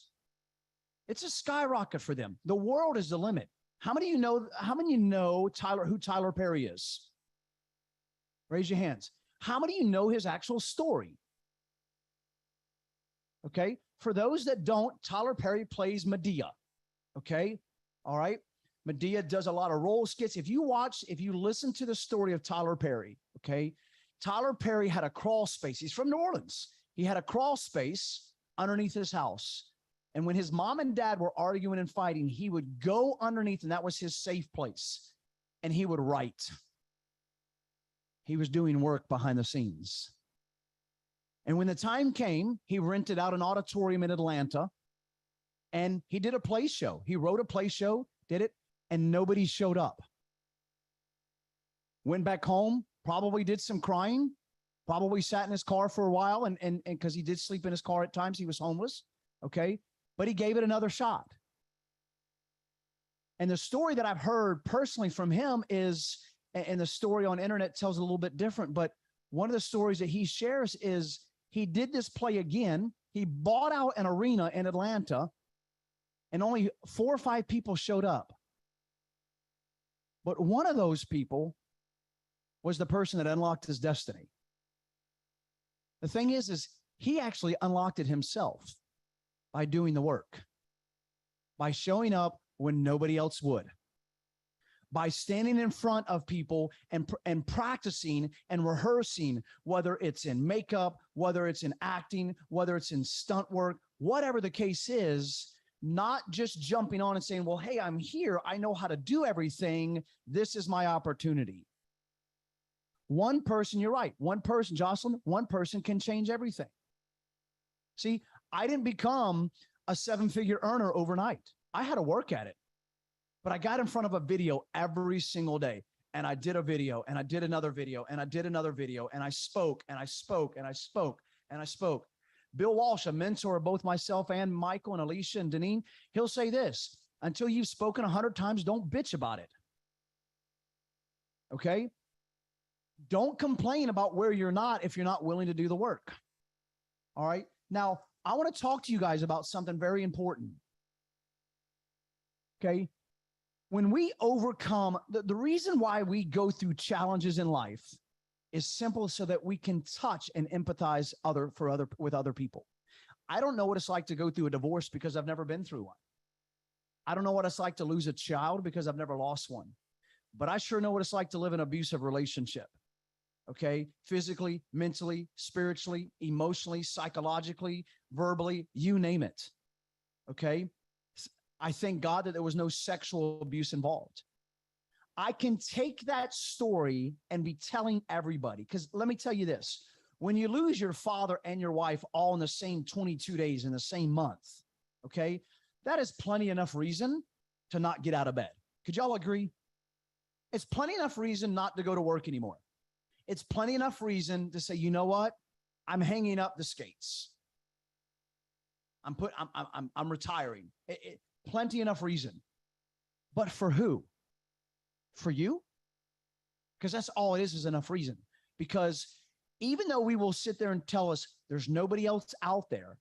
it's a skyrocket for them. The world is the limit. How many of you know who Tyler Perry is? Raise your hands. How many of you know his actual story? Okay. For those that don't, Tyler Perry plays Medea. Okay. All right. Medea does a lot of role skits. If you listen to the story of Tyler Perry, okay, Tyler Perry had a crawl space. He's from New Orleans. He had a crawl space underneath his house. And when his mom and dad were arguing and fighting, he would go underneath, and that was his safe place. And he would write. He was doing work behind the scenes. And when the time came, he rented out an auditorium in Atlanta, and he did a play show. He wrote a play show, did it, and nobody showed up. Went back home, probably did some crying, probably sat in his car for a while, and because he did sleep in his car at times, he was homeless, okay? But he gave it another shot. And the story that I've heard personally from him is, and the story on internet tells a little bit different, but one of the stories that he shares is he did this play again. He bought out an arena in Atlanta, and only 4 or 5 people showed up. But one of those people was the person that unlocked his destiny. The thing is he actually unlocked it himself by doing the work, by showing up when nobody else would, by standing in front of people and practicing and rehearsing, whether it's in makeup, whether it's in acting, whether it's in stunt work, whatever the case is, not just jumping on and saying, well, hey, I'm here. I know how to do everything. This is my opportunity. One person, you're right. One person, Jocelyn, one person can change everything. See, I didn't become a 7-figure earner overnight. I had to work at it. But I got in front of a video every single day, and I did a video, and I did another video, and I did another video, and I spoke, and I spoke, and I spoke, and I spoke. Bill Walsh, a mentor of both myself and Michael and Alicia and Deneen, he'll say this: until you've spoken 100 times, don't bitch about it. Okay? Don't complain about where you're not if you're not willing to do the work. All right? Now, I want to talk to you guys about something very important. Okay? when we overcome, the reason why we go through challenges in life is simple so that we can touch and empathize with other people. I don't know what it's like to go through a divorce because I've never been through one. I don't know what it's like to lose a child because I've never lost one. But I sure know what it's like to live in an abusive relationship. Okay? Physically, mentally, spiritually, emotionally, psychologically, verbally, you name it. Okay? I thank God that there was no sexual abuse involved. I can take that story and be telling everybody, because let me tell you this, when you lose your father and your wife all in the same 22 days in the same month, okay, that is plenty enough reason to not get out of bed. Could y'all agree? It's plenty enough reason not to go to work anymore. It's plenty enough reason to say, you know what? I'm hanging up the skates. I'm retiring. Plenty enough reason. But for who? For you? Because that's all it is enough reason. Because even though we will sit there and tell us there's nobody else out there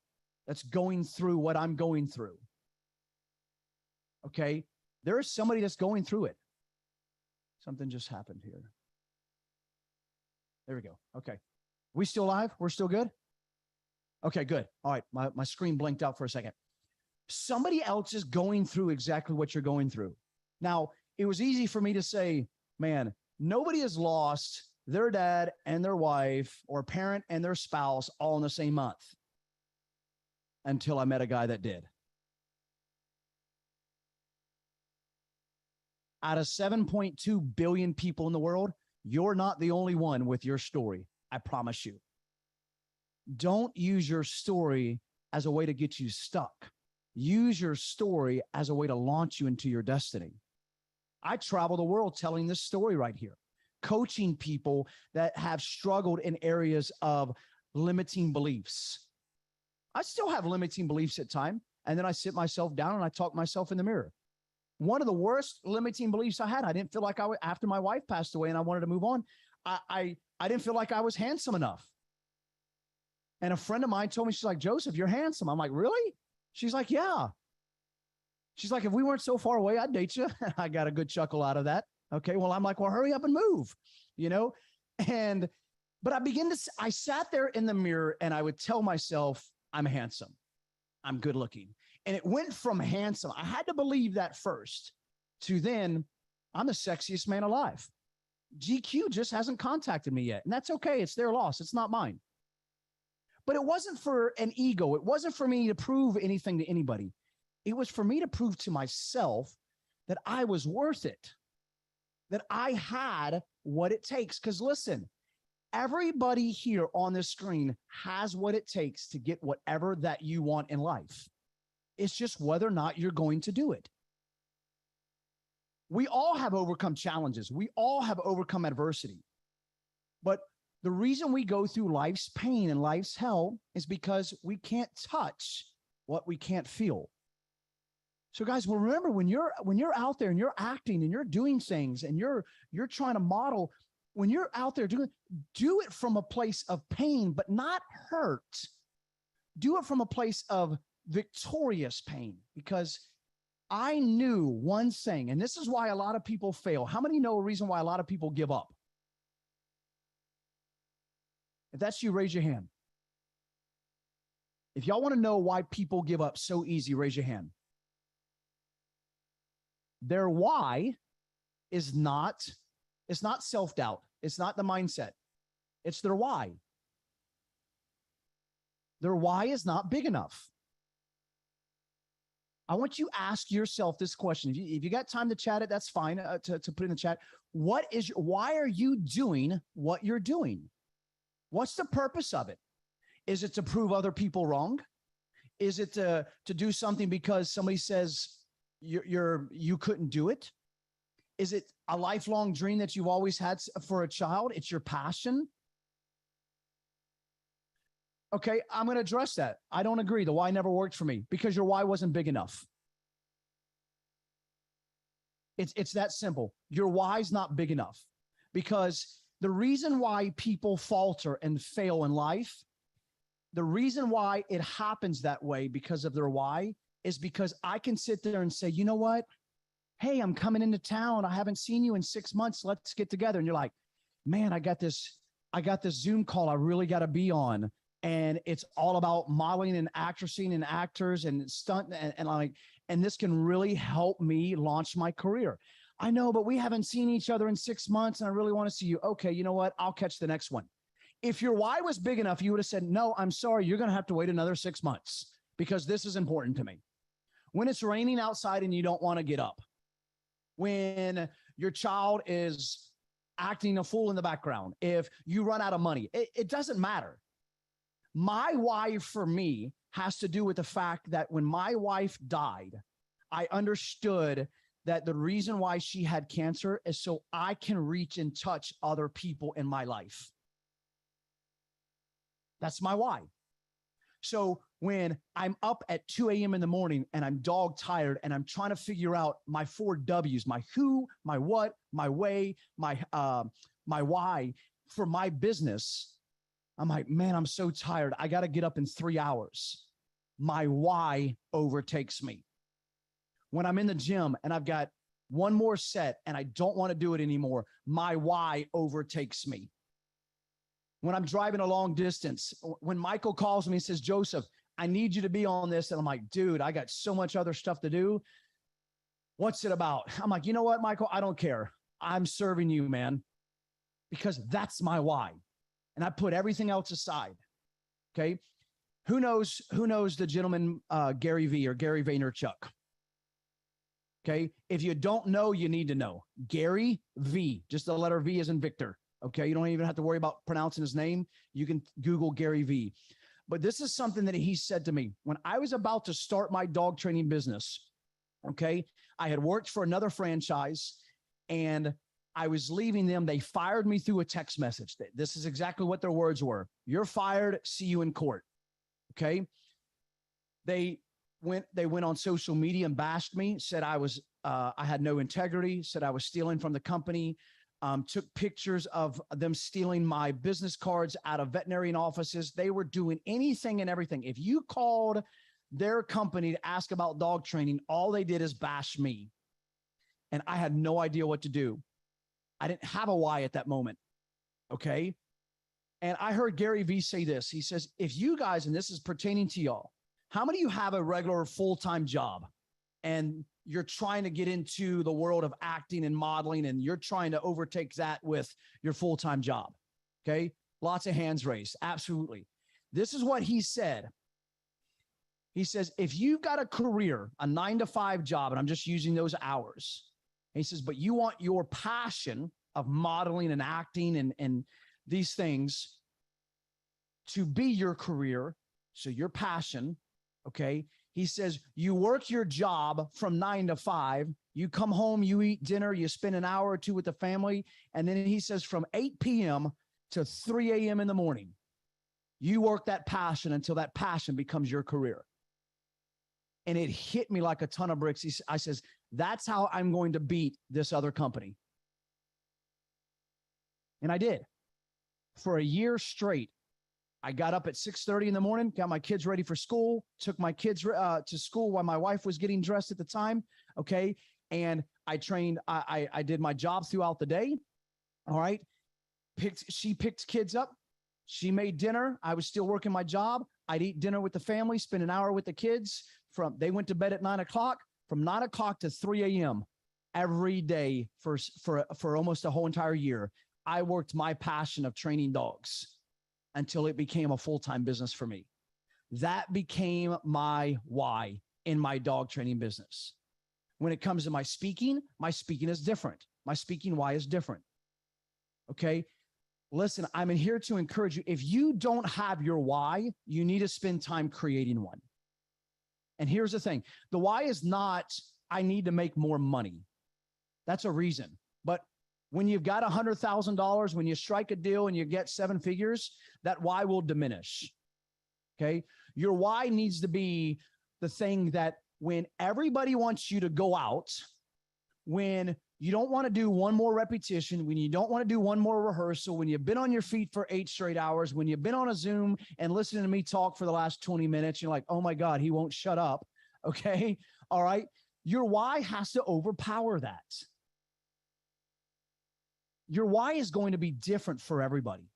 that's going through what I'm going through, okay, there is somebody that's going through it. Something just happened here. There we go. Okay. We still live? We're still good? Okay, good. All right. My screen blinked out for a second. Somebody else is going through exactly what you're going through. Now, it was easy for me to say, man, nobody has lost their dad and their wife or parent and their spouse all in the same month until I met a guy that did. Out of 7.2 billion people in the world, you're not the only one with your story. I promise you. Don't use your story as a way to get you stuck. Use your story as a way to launch you into your destiny. I travel the world telling this story right here, coaching people that have struggled in areas of limiting beliefs. I still have limiting beliefs at times, and then I sit myself down and I talk myself in the mirror. One of the worst limiting beliefs I had, I didn't feel like after my wife passed away and I wanted to move on, I didn't feel like I was handsome enough. And a friend of mine told me, she's like, Joseph, you're handsome. I'm like, really? She's like, yeah. She's like, if we weren't so far away, I'd date you. I got a good chuckle out of that. Okay. Well, I'm like, well, hurry up and move, you know? But I sat there in the mirror and I would tell myself, I'm handsome. I'm good looking. And it went from handsome. I had to believe that first to then I'm the sexiest man alive. GQ just hasn't contacted me yet. And that's okay. It's their loss. It's not mine. But it wasn't for an ego. It wasn't for me to prove anything to anybody. It was for me to prove to myself that I was worth it, that I had what it takes. Because listen, everybody here on this screen has what it takes to get whatever that you want in life. It's just whether or not you're going to do it. We all have overcome challenges. We all have overcome adversity. But the reason we go through life's pain and life's hell is because we can't touch what we can't feel. So guys, well, remember when you're out there and you're acting and you're doing things and you're trying to model, when you're out there do it from a place of pain, but not hurt. Do it from a place of victorious pain, because I knew one thing, and this is why a lot of people fail. How many know a reason why a lot of people give up? If that's you, raise your hand. If y'all want to know why people give up so easy, raise your hand. Their why is not, it's not self-doubt. It's not the mindset. It's their why. Their why is not big enough. I want you to ask yourself this question. If you got time to chat it, that's fine to put in the chat. Why are you doing what you're doing? What's the purpose of it? Is it to prove other people wrong? Is it to do something because somebody says you couldn't do it? Is it a lifelong dream that you've always had for a child? It's your passion? Okay, I'm going to address that. I don't agree. The why never worked for me because your why wasn't big enough. It's that simple. Your why's not big enough, because the reason why people falter and fail in life, the reason why it happens that way because of their why is because I can sit there and say, you know what? hey, I'm coming into town. I haven't seen you in 6 months. Let's get together. And you're like, man, I got this Zoom call I really got to be on. And it's all about modeling and actressing and actors and stunt and this can really help me launch my career. I know, but we haven't seen each other in 6 months and I really want to see you. Okay, you know what? I'll catch the next one. If your why was big enough, you would have said, no, I'm sorry. You're going to have to wait another 6 months because this is important to me. When it's raining outside and you don't want to get up, when your child is acting a fool in the background, if you run out of money, it doesn't matter. My why for me has to do with the fact that when my wife died, I understood that the reason why she had cancer is so I can reach and touch other people in my life. That's my why. So when I'm up at 2 a.m. in the morning and I'm dog tired and I'm trying to figure out my 4 W's, my who, my what, my way, my why for my business, I'm like, man, I'm so tired. I got to get up in 3 hours. My why overtakes me. When I'm in the gym and I've got one more set and I don't want to do it anymore, my why overtakes me. When I'm driving a long distance, when Michael calls me and says, Joseph, I need you to be on this. And I'm like, dude, I got so much other stuff to do. What's it about? I'm like, you know what, Michael, I don't care. I'm serving you, man, because that's my why. And I put everything else aside. Okay. Who knows the gentleman, Gary V or Gary Vaynerchuk? Okay. If you don't know, you need to know. Gary V, just the letter V as in Victor. Okay. You don't even have to worry about pronouncing his name. You can Google Gary V. But this is something that he said to me when I was about to start my dog training business. Okay. I had worked for another franchise and I was leaving them. They fired me through a text message. This is exactly what their words were. You're fired. See you in court. Okay. They went on social media and bashed me, said I had no integrity, said I was stealing from the company, took pictures of them stealing my business cards out of veterinarian offices. They were doing anything and everything. If you called their company to ask about dog training, all they did is bash me. And I had no idea what to do. I didn't have a why at that moment. Okay. And I heard Gary V say this. He says, if you guys, and this is pertaining to y'all, how many of you have a regular full-time job and you're trying to get into the world of acting and modeling and you're trying to overtake that with your full-time job? Okay. Lots of hands raised. Absolutely. This is what he said. He says, if you've got a career, a 9-to-5 job, and I'm just using those hours, he says, but you want your passion of modeling and acting and these things to be your career. So your passion, okay. He says, you work your job from 9 to 5, you come home, you eat dinner, you spend an hour or two with the family. And then he says from 8 p.m. to 3 a.m. in the morning, you work that passion until that passion becomes your career. And it hit me like a ton of bricks. I says, that's how I'm going to beat this other company. And I did. For a year straight, I got up at 6:30 in the morning, got my kids ready for school, took my kids to school while my wife was getting dressed at the time. Okay. And I trained, I did my job throughout the day. All right. She picked kids up. She made dinner. I was still working my job. I'd eat dinner with the family, spend an hour with the kids. They went to bed at 9 o'clock. From 9 o'clock to 3 a.m. every day for almost a whole entire year, I worked my passion of training dogs until it became a full-time business for me. That became my why in my dog training business. When it comes to my speaking is different. My speaking why is different. Okay. Listen, I'm here to encourage you. If you don't have your why, you need to spend time creating one. And here's the thing. The why is not, I need to make more money. That's a reason. But when you've got $100,000, when you strike a deal and you get 7 figures, that why will diminish. Okay. Your why needs to be the thing that when everybody wants you to go out, when you don't want to do one more repetition, when you don't want to do one more rehearsal, when you've been on your feet for 8 straight hours, when you've been on a Zoom and listening to me talk for the last 20 minutes, you're like, oh my God, he won't shut up. Okay. All right. Your why has to overpower that. Your why is going to be different for everybody.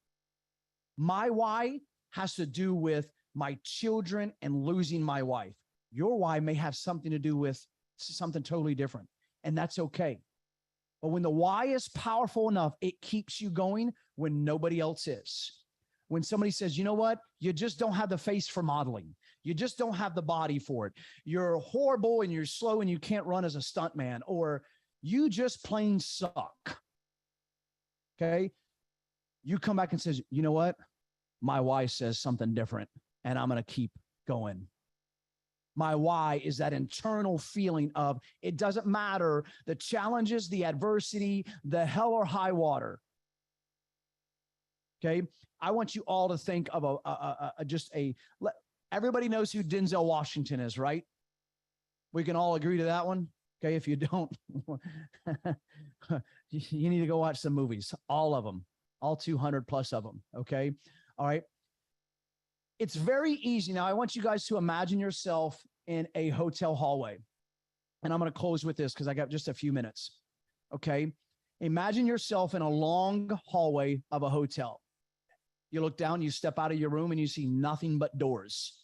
My why has to do with my children and losing my wife. Your why may have something to do with something totally different, and that's okay. But when the why is powerful enough, it keeps you going when nobody else is. When somebody says, you know what, you just don't have the face for modeling. You just don't have the body for it. You're horrible and you're slow and you can't run as a stuntman, or you just plain suck. Okay. You come back and says, you know what? My why says something different, and I'm going to keep going. My why is that internal feeling of it doesn't matter the challenges, the adversity, the hell or high water. Okay. I want you all to think of everybody knows who Denzel Washington is, right? We can all agree to that one. Okay. If you don't, you need to go watch some movies, all of them, all 200 plus of them. Okay. All right. It's very easy. Now, I want you guys to imagine yourself in a hotel hallway. And I'm going to close with this because I got just a few minutes. Okay. Imagine yourself in a long hallway of a hotel. You look down, you step out of your room, and you see nothing but doors.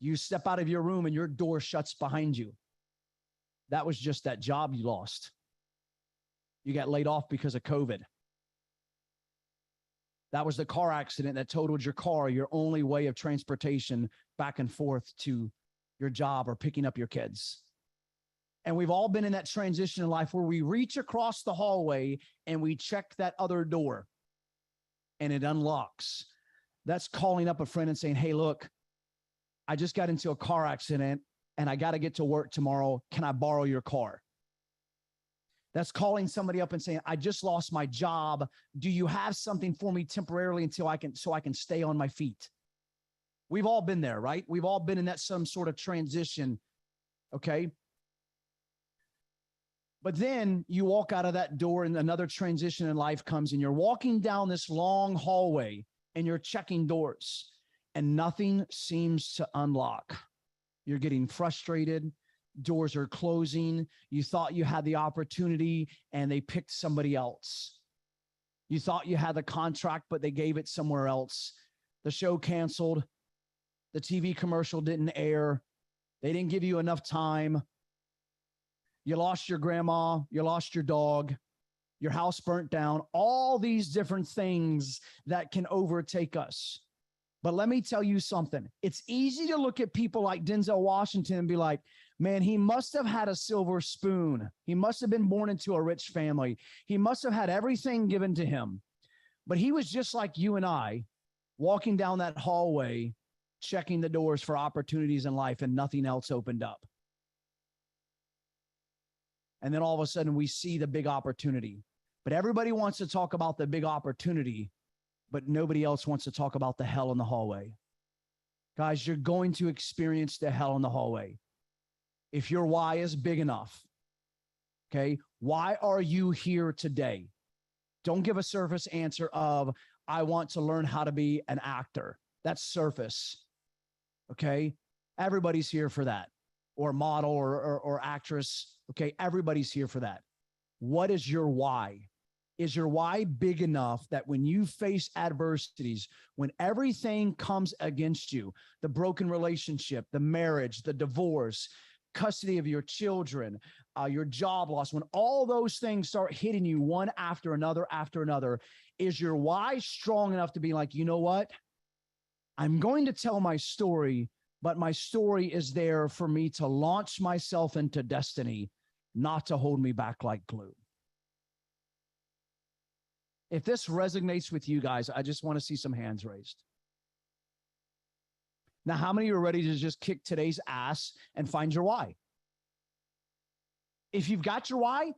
You step out of your room and your door shuts behind you. That was just that job you lost. You got laid off because of COVID. That was the car accident that totaled your car, your only way of transportation back and forth to your job or picking up your kids. And we've all been in that transition in life where we reach across the hallway and we check that other door and it unlocks. That's calling up a friend and saying, hey, look, I just got into a car accident and I got to get to work tomorrow. Can I borrow your car? That's calling somebody up and saying, I just lost my job. Do you have something for me temporarily so I can stay on my feet? We've all been there, right? We've all been in that some sort of transition. Okay. But then you walk out of that door and another transition in life comes, and you're walking down this long hallway and you're checking doors and nothing seems to unlock. You're getting frustrated. Doors are closing. You thought you had the opportunity and they picked somebody else. You thought you had the contract, but they gave it somewhere else. The show canceled. The TV commercial didn't air. They didn't give you enough time. You lost your grandma. You lost your dog. Your house burnt down. All these different things that can overtake us. But let me tell you something. It's easy to look at people like Denzel Washington and be like, man, he must have had a silver spoon. He must have been born into a rich family. He must have had everything given to him. But he was just like you and I, walking down that hallway, checking the doors for opportunities in life, and nothing else opened up. And then all of a sudden we see the big opportunity. But everybody wants to talk about the big opportunity, but nobody else wants to talk about the hell in the hallway. Guys, you're going to experience the hell in the hallway. If your why is big enough, okay, why are you here today? Don't give a surface answer of, I want to learn how to be an actor. That's surface, okay? Everybody's here for that, or model or actress, okay? Everybody's here for that. What is your why? Is your why big enough that when you face adversities, when everything comes against you, the broken relationship, the marriage, the divorce, custody of your children, your job loss, when all those things start hitting you one after another, is your why strong enough to be like, you know what? I'm going to tell my story, but my story is there for me to launch myself into destiny, not to hold me back like glue. If this resonates with you guys, I just want to see some hands raised. Now, how many are ready to just kick today's ass and find your why? If you've got your why,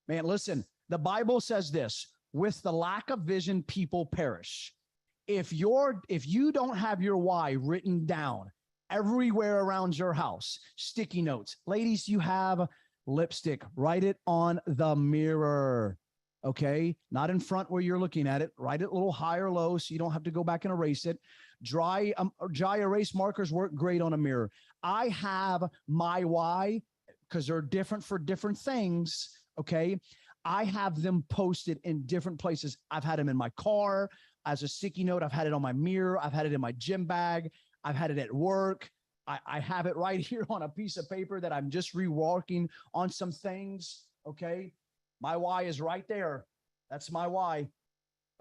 man, listen, the Bible says this, with the lack of vision, people perish. If you don't have your why written down everywhere around your house, sticky notes, ladies, you have lipstick, write it on the mirror. Okay, not in front where you're looking at it. Write it a little high or low so you don't have to go back and erase it. Dry erase markers work great on a mirror. I have my why because they're different for different things. Okay. I have them posted in different places. I've had them in my car as a sticky note. I've had it on my mirror. I've had it in my gym bag. I've had it at work. I have it right here on a piece of paper that I'm just reworking on some things. Okay. My why is right there. That's my why.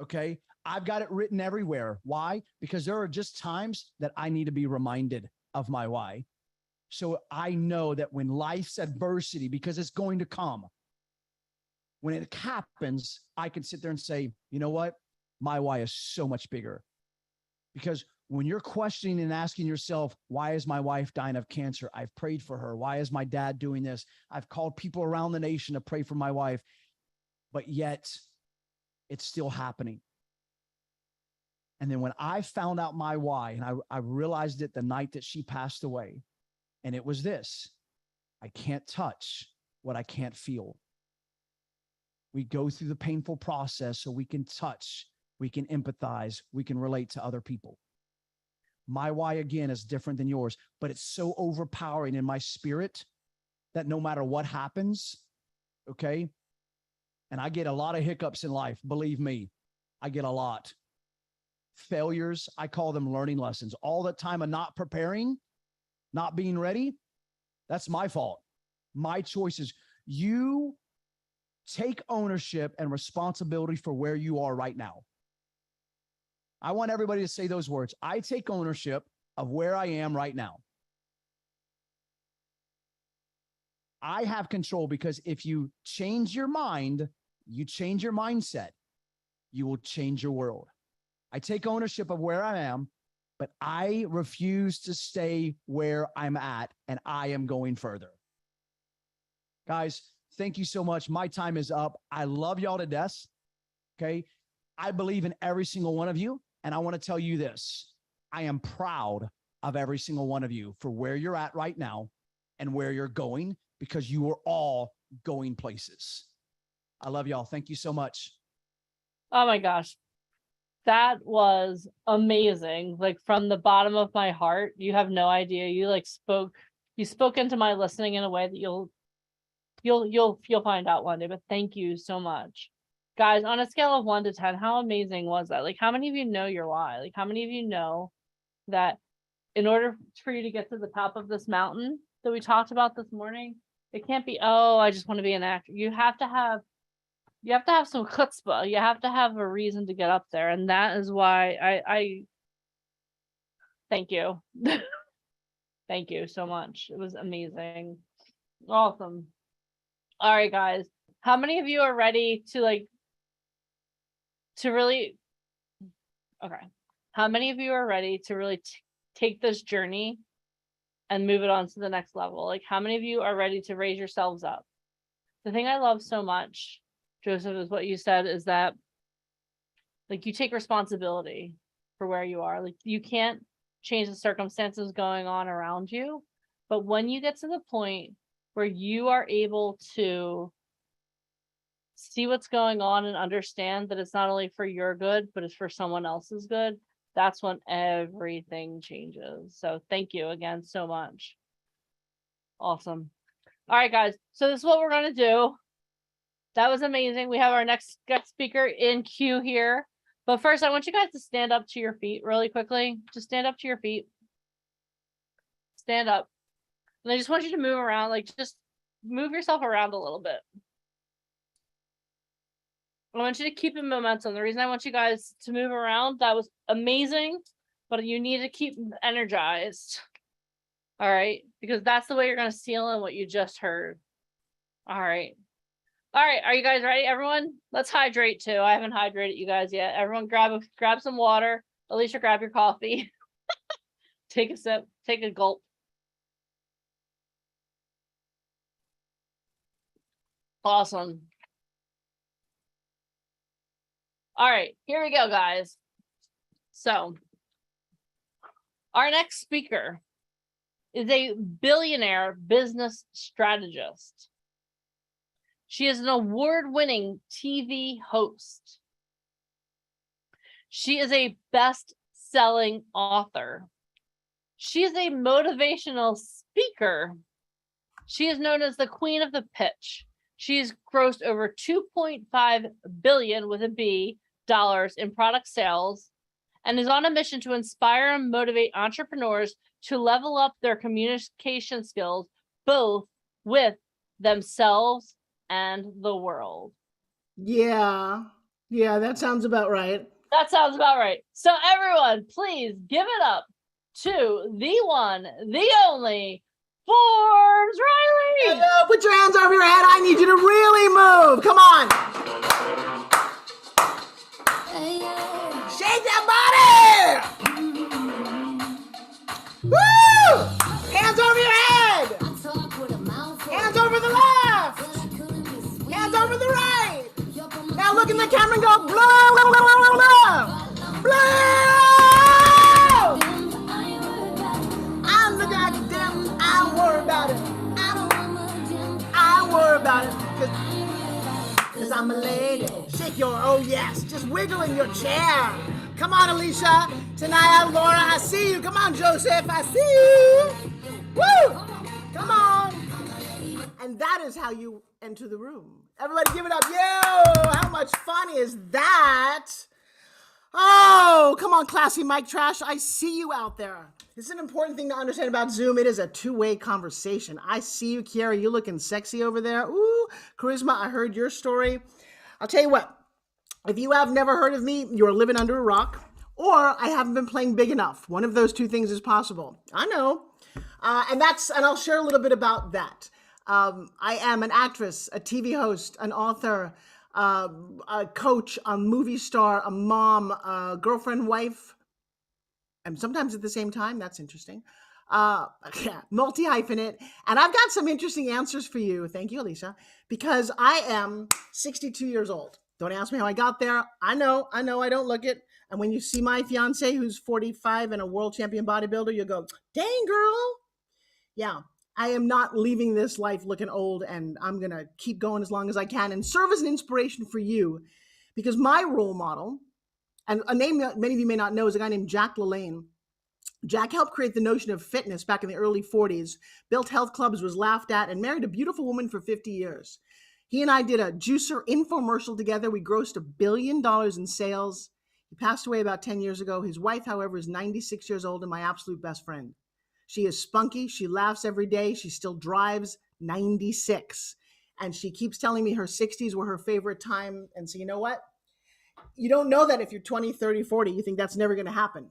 Okay. I've got it written everywhere. Why? Because there are just times that I need to be reminded of my why. So I know that when life's adversity, because it's going to come, when it happens, I can sit there and say, you know what? My why is so much bigger. Because when you're questioning and asking yourself, why is my wife dying of cancer? I've prayed for her. Why is my dad doing this? I've called people around the nation to pray for my wife, but yet it's still happening. And then when I found out my why, and I realized it the night that she passed away, and it was this: I can't touch what I can't feel. We go through the painful process so we can touch, we can empathize, we can relate to other people. My why, again, is different than yours, but it's so overpowering in my spirit that no matter what happens, okay, and I get a lot of hiccups in life, believe me, I get a lot. Failures, I call them learning lessons. All the time of not preparing, not being ready, that's my fault. My choices. You take ownership and responsibility for where you are right now. I want everybody to say those words. I take ownership of where I am right now. I have control, because if you change your mind, you change your mindset, you will change your world. I take ownership of where I am, but I refuse to stay where I'm at, and I am going further. Guys, thank you so much. My time is up. I love y'all to death. Okay. I believe in every single one of you. And I want to tell you this: I am proud of every single one of you for where you're at right now and where you're going, because you are all going places. I love y'all. Thank you so much. Oh my gosh. That was amazing. Like, from the bottom of my heart. You have no idea. You spoke into my listening in a way that you'll find out one day. But thank you so much. Guys, on a scale of 1 to 10, how amazing was that? Like, how many of you know your why? Like, how many of you know that in order for you to get to the top of this mountain that we talked about this morning, it can't be, oh, I just want to be an actor. You have to have some chutzpah. You have to have a reason to get up there. And that is why I thank you. Thank you so much. It was amazing. Awesome. All right, guys. How many of you are ready to really, okay. How many of you are ready to really take this journey and move it on to the next level? Like, how many of you are ready to raise yourselves up? The thing I love so much, Joseph, is what you said, is that, like, you take responsibility for where you are. Like, you can't change the circumstances going on around you, but when you get to the point where you are able to see what's going on and understand that it's not only for your good, but it's for someone else's good, that's when everything changes. So thank you again so much. Awesome. All right, guys. So this is what we're going to do. That was amazing. We have our next guest speaker in queue here. But first, I want you guys to stand up to your feet really quickly. Just stand up to your feet. Stand up. And I just want you to move around. Like, just move yourself around a little bit. I want you to keep in momentum. The reason I want you guys to move around, that was amazing, but you need to keep energized. All right? Because that's the way you're going to seal in what you just heard. All right. All right. Are you guys ready, everyone? Let's hydrate too. I haven't hydrated you guys yet. Everyone grab some water. Alicia, grab your coffee. Take a sip. Take a gulp. Awesome. All right, here we go, guys. So, our next speaker is a billionaire business strategist. She is an award-winning TV host. She is a best-selling author. She is a motivational speaker. She is known as the queen of the pitch. She's grossed over $2.5 billion with a B dollars in product sales and is on a mission to inspire and motivate entrepreneurs to level up their communication skills both with themselves and the world. Yeah, that sounds about right. That sounds about right. So everyone, please give it up to the one, the only Forbes Riley. Hello, put your hands over your head. I need you to really move. Come on. Shake that body. Woo! Hands over your head. Hands over the left. Hands over the right. Now look in the camera and go, blow, blow, blow, blow, blow, blow. I'm the goddamn, I worry about it. I worry about it. Cause I'm a lady. Shake your, oh yes, just wiggle in your chair. Come on, Alicia. Tonight, Laura, I see you. Come on, Joseph, I see you. Woo! Come on. And that is how you enter the room. Everybody give it up. Yo, how much fun is that? Oh, come on, classy Mike Trash. I see you out there. This is an important thing to understand about Zoom. It is a two-way conversation. I see you, Kiara. You looking sexy over there. Ooh, Charisma, I heard your story. I'll tell you what. If you have never heard of me, you're living under a rock, or I haven't been playing big enough. One of those two things is possible. I know. And I'll share a little bit about that. I am an actress, a TV host, an author, a coach, a movie star, a mom, a girlfriend, wife, and sometimes at the same time. That's interesting. Multi-hyphenate. And I've got some interesting answers for you. Thank you, Alicia, because I am 62 years old. Don't ask me how I got there. I know, I don't look it. And when you see my fiance, who's 45 and a world champion bodybuilder, you'll go, dang, girl. Yeah. I am not leaving this life looking old, and I'm going to keep going as long as I can and serve as an inspiration for you, because my role model, and a name that many of you may not know, is a guy named Jack LaLanne. Jack helped create the notion of fitness back in the early 40s, built health clubs, was laughed at, and married a beautiful woman for 50 years. He and I did a juicer infomercial together. We grossed $1 billion in sales. He passed away about 10 years ago. His wife, however, is 96 years old and my absolute best friend. She is spunky. She laughs every day. She still drives 96. And she keeps telling me her 60s were her favorite time. And so you know what? You don't know that if you're 20, 30, 40. You think that's never going to happen.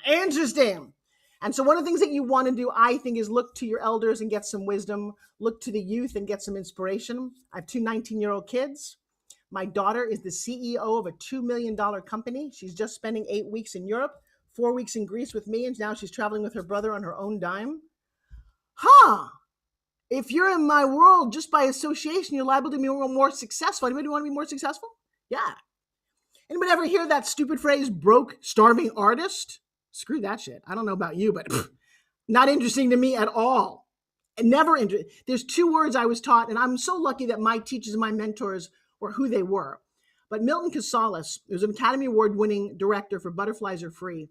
Interesting. And so one of the things that you want to do, I think, is look to your elders and get some wisdom. Look to the youth and get some inspiration. I have two 19-year-old kids. My daughter is the CEO of a $2 million company. She's just spending 8 weeks in Europe, 4 weeks in Greece with me, and now she's traveling with her brother on her own dime. If you're in my world, just by association, you're liable to be more successful. Anybody want to be more successful? Yeah. Anybody ever hear that stupid phrase, broke, starving artist? Screw that shit. I don't know about you, but not interesting to me at all. And never interesting. There's two words I was taught, and I'm so lucky that my teachers and my mentors were who they were. But Milton Casales, who's an Academy Award-winning director for Butterflies Are Free,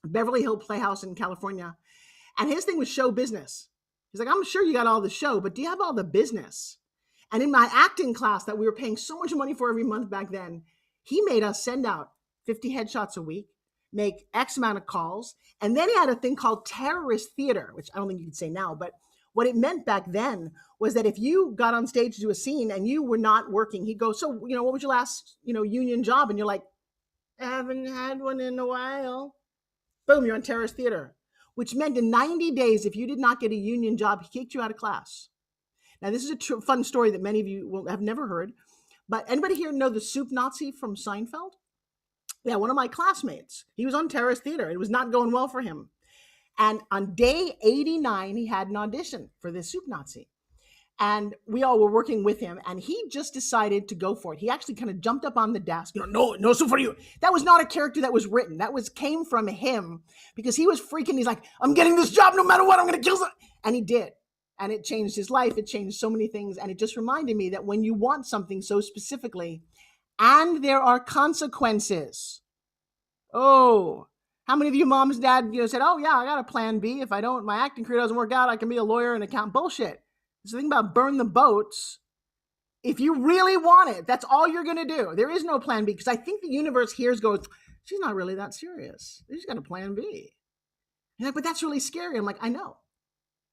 Beverly Hill Playhouse in California. And his thing was show business. He's like, I'm sure you got all the show, but do you have all the business? And in my acting class that we were paying so much money for every month back then, he made us send out 50 headshots a week, make X amount of calls. And then he had a thing called terrorist theater, which I don't think you could say now, but what it meant back then was that if you got on stage to do a scene and you were not working, he'd go, so, what was your last, union job? And you're like, I haven't had one in a while. Boom, you're on terrorist theater, which meant in 90 days, if you did not get a union job, he kicked you out of class. Now, this is a fun story that many of you will have never heard, but anybody here know the soup Nazi from Seinfeld? Yeah, one of my classmates. He was on terrorist theater. It was not going well for him. And on day 89, he had an audition for this soup Nazi. And we all were working with him, and he just decided to go for it. He actually kind of jumped up on the desk. No soup for you. That was not a character that was written. That came from him because he was freaking. He's like, I'm getting this job no matter what. I'm going to kill someone. And he did. And it changed his life. It changed so many things. And it just reminded me that when you want something so specifically, and there are consequences. Oh, How many of you moms and dad, said, oh yeah, I got a plan B. If my acting career doesn't work out, I can be a lawyer and accountant. Bullshit. It's the thing about burn the boats. If you really want it, that's all you're going to do. There is no plan B, because I think the universe goes, she's not really that serious. She's got a plan B. You're like, but that's really scary. I'm like, I know.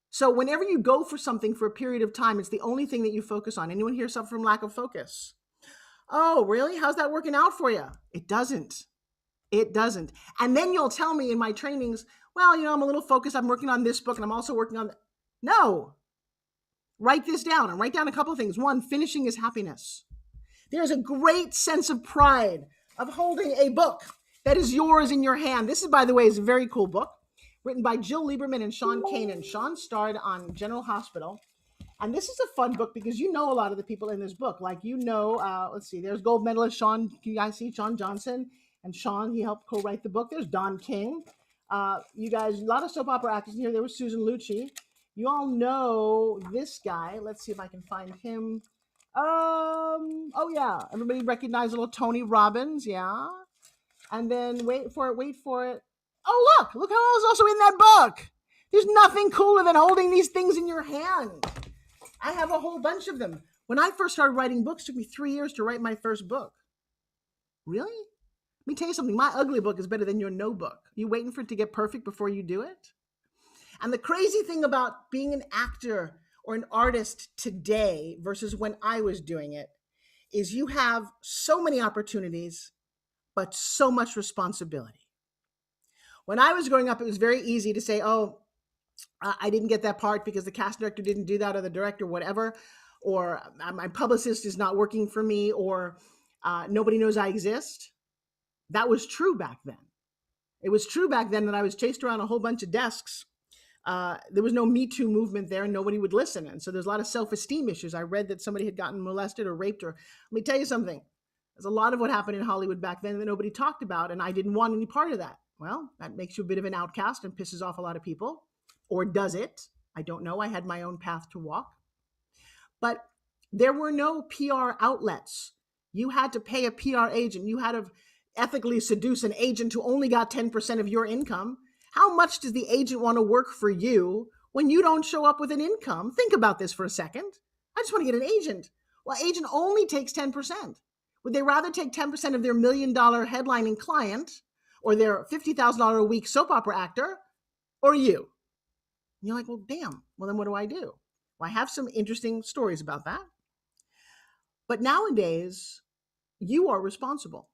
So whenever you go for something for a period of time, it's the only thing that you focus on. Anyone here suffer from lack of focus? Oh, really? How's that working out for you? It doesn't. It doesn't. And then you'll tell me in my trainings, well, I'm a little focused. I'm working on this book and I'm also working on No. Write this down and write down a couple of things. One, finishing is happiness. There's a great sense of pride of holding a book that is yours in your hand. This is, by the way, is a very cool book written by Jill Lieberman and Sean Kanan. Sean starred on General Hospital. And this is a fun book because a lot of the people in this book. Like, let's see, there's gold medalist Sean, can you guys see Sean Johnson? And Sean, he helped co-write the book. There's Don King. You guys, a lot of soap opera actors in here. There was Susan Lucci. You all know this guy. Let's see if I can find him. Oh yeah, everybody recognize little Tony Robbins, yeah. And then wait for it. Oh look how else also in that book. There's nothing cooler than holding these things in your hand. I have a whole bunch of them. When I first started writing books, it took me 3 years to write my first book. Really? Let me tell you something. My ugly book is better than your no book. You waiting for it to get perfect before you do it? And the crazy thing about being an actor or an artist today versus when I was doing it is you have so many opportunities, but so much responsibility. When I was growing up, it was very easy to say, oh, I didn't get that part because the cast director didn't do that, or the director, whatever, or my publicist is not working for me, or nobody knows I exist. That was true back then. It was true back then that I was chased around a whole bunch of desks. There was no Me Too movement there, and nobody would listen. And so there's a lot of self-esteem issues. I read that somebody had gotten molested or raped, or let me tell you something. There's a lot of what happened in Hollywood back then that nobody talked about, and I didn't want any part of that. Well, that makes you a bit of an outcast and pisses off a lot of people. Or does it? I don't know. I had my own path to walk. But there were no PR outlets. You had to pay a PR agent. You had to ethically seduce an agent who only got 10% of your income. How much does the agent want to work for you when you don't show up with an income? Think about this for a second. I just want to get an agent. Well, agent only takes 10%. Would they rather take 10% of their $1 million headlining client or their $50,000 a week soap opera actor or you? And you're like, well, damn. Well, then what do I do? Well, I have some interesting stories about that. But nowadays, you are responsible.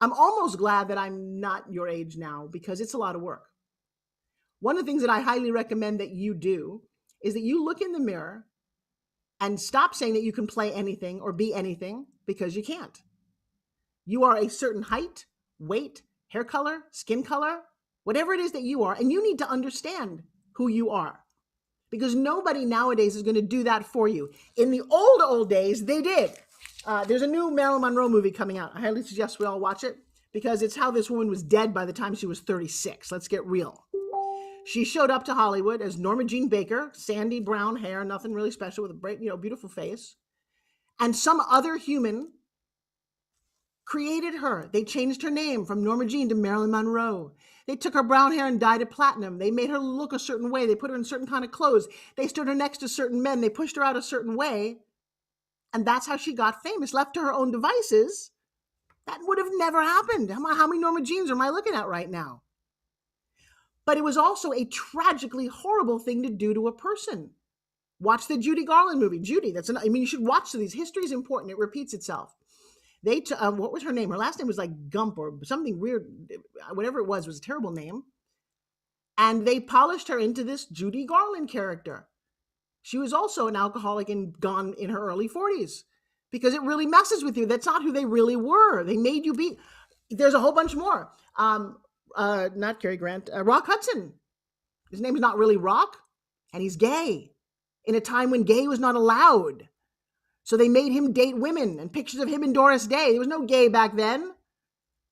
I'm almost glad that I'm not your age now because it's a lot of work. One of the things that I highly recommend that you do is that you look in the mirror and stop saying that you can play anything or be anything, because you can't. You are a certain height, weight, hair color, skin color, whatever it is that you are, and you need to understand who you are, because nobody nowadays is going to do that for you. In the old days, they did. There's a new Marilyn Monroe movie coming out. I highly suggest we all watch it, because it's how this woman was dead by the time she was 36. Let's get real. She showed up to Hollywood as Norma Jean Baker, sandy brown hair, nothing really special, with a bright, beautiful face. And some other human created her. They changed her name from Norma Jean to Marilyn Monroe. They took her brown hair and dyed it platinum. They made her look a certain way. They put her in certain kind of clothes. They stood her next to certain men. They pushed her out a certain way. And that's how she got famous. Left to her own devices, that would have never happened. How many Norma Jeans am I looking at right now? But it was also a tragically horrible thing to do to a person. Watch the Judy Garland movie. Judy, you should watch these. History is important. It repeats itself. What was her name? Her last name was like Gump or something weird. Whatever it was a terrible name. And they polished her into this Judy Garland character. She was also an alcoholic and gone in her early 40s, because it really messes with you. That's not who they really were. They made you be. There's a whole bunch more. Not Cary Grant, Rock Hudson. His name's not really Rock, and he's gay in a time when gay was not allowed. So they made him date women, and pictures of him and Doris Day. There was no gay back then.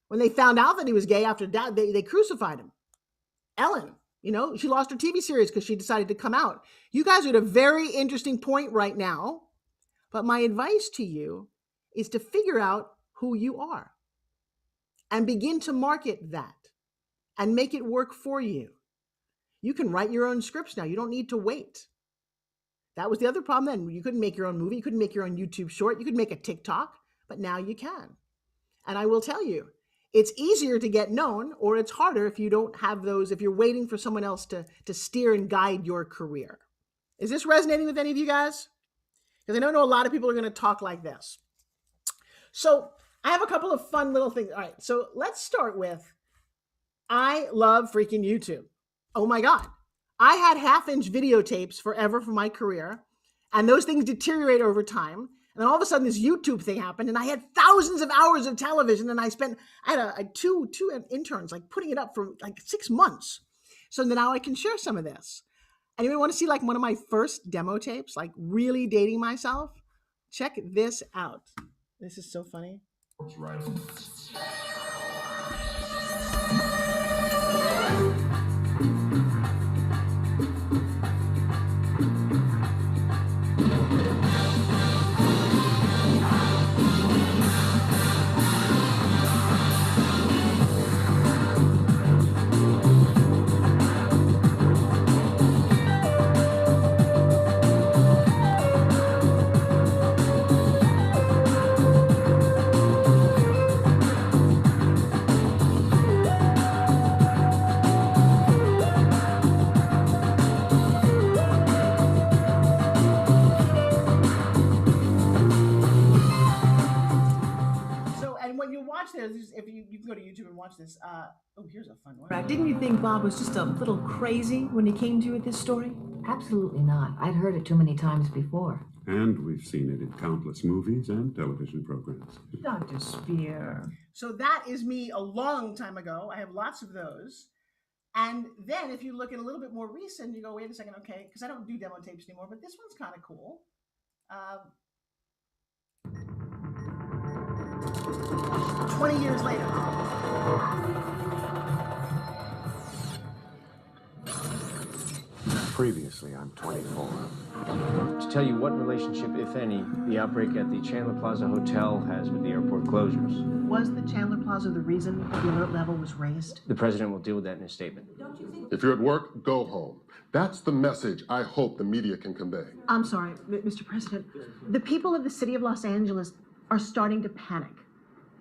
When they found out that he was gay after that, they crucified him. Ellen, she lost her TV series because she decided to come out. You guys are at a very interesting point right now. But my advice to you is to figure out who you are and begin to market that. and make it work for you. You can write your own scripts now. You don't need to wait. That was the other problem then. You couldn't make your own movie. You couldn't make your own YouTube short. You could make a TikTok, but now you can. And I will tell you, it's easier to get known, or it's harder if you don't have those, if you're waiting for someone else to steer and guide your career. Is this resonating with any of you guys? Because I know a lot of people are going to talk like this. So I have a couple of fun little things. All right, so let's start with, I love freaking YouTube. Oh my God. I had half-inch videotapes forever for my career, and those things deteriorate over time. And then all of a sudden this YouTube thing happened, and I had thousands of hours of television, and I had two interns like putting it up for like 6 months. So now I can share some of this. Anyone want to see like one of my first demo tapes, like really dating myself? Check this out. This is so funny. Right. If you can go to YouTube and watch this. Oh, here's a fun one. Didn't you think Bob was just a little crazy when he came to you with this story? Absolutely not. I'd heard it too many times before. And we've seen it in countless movies and television programs. Dr. Spear. So that is me a long time ago. I have lots of those. And then if you look at a little bit more recent, you go, wait a second, okay, because I don't do demo tapes anymore, but this one's kind of cool. 20 years later. Previously, I'm 24. To tell you what relationship, if any, the outbreak at the Chandler Plaza Hotel has with the airport closures. Was the Chandler Plaza the reason the alert level was raised? The president will deal with that in his statement. If you're at work, go home. That's the message I hope the media can convey. I'm sorry, Mr. President. The people of the city of Los Angeles are starting to panic.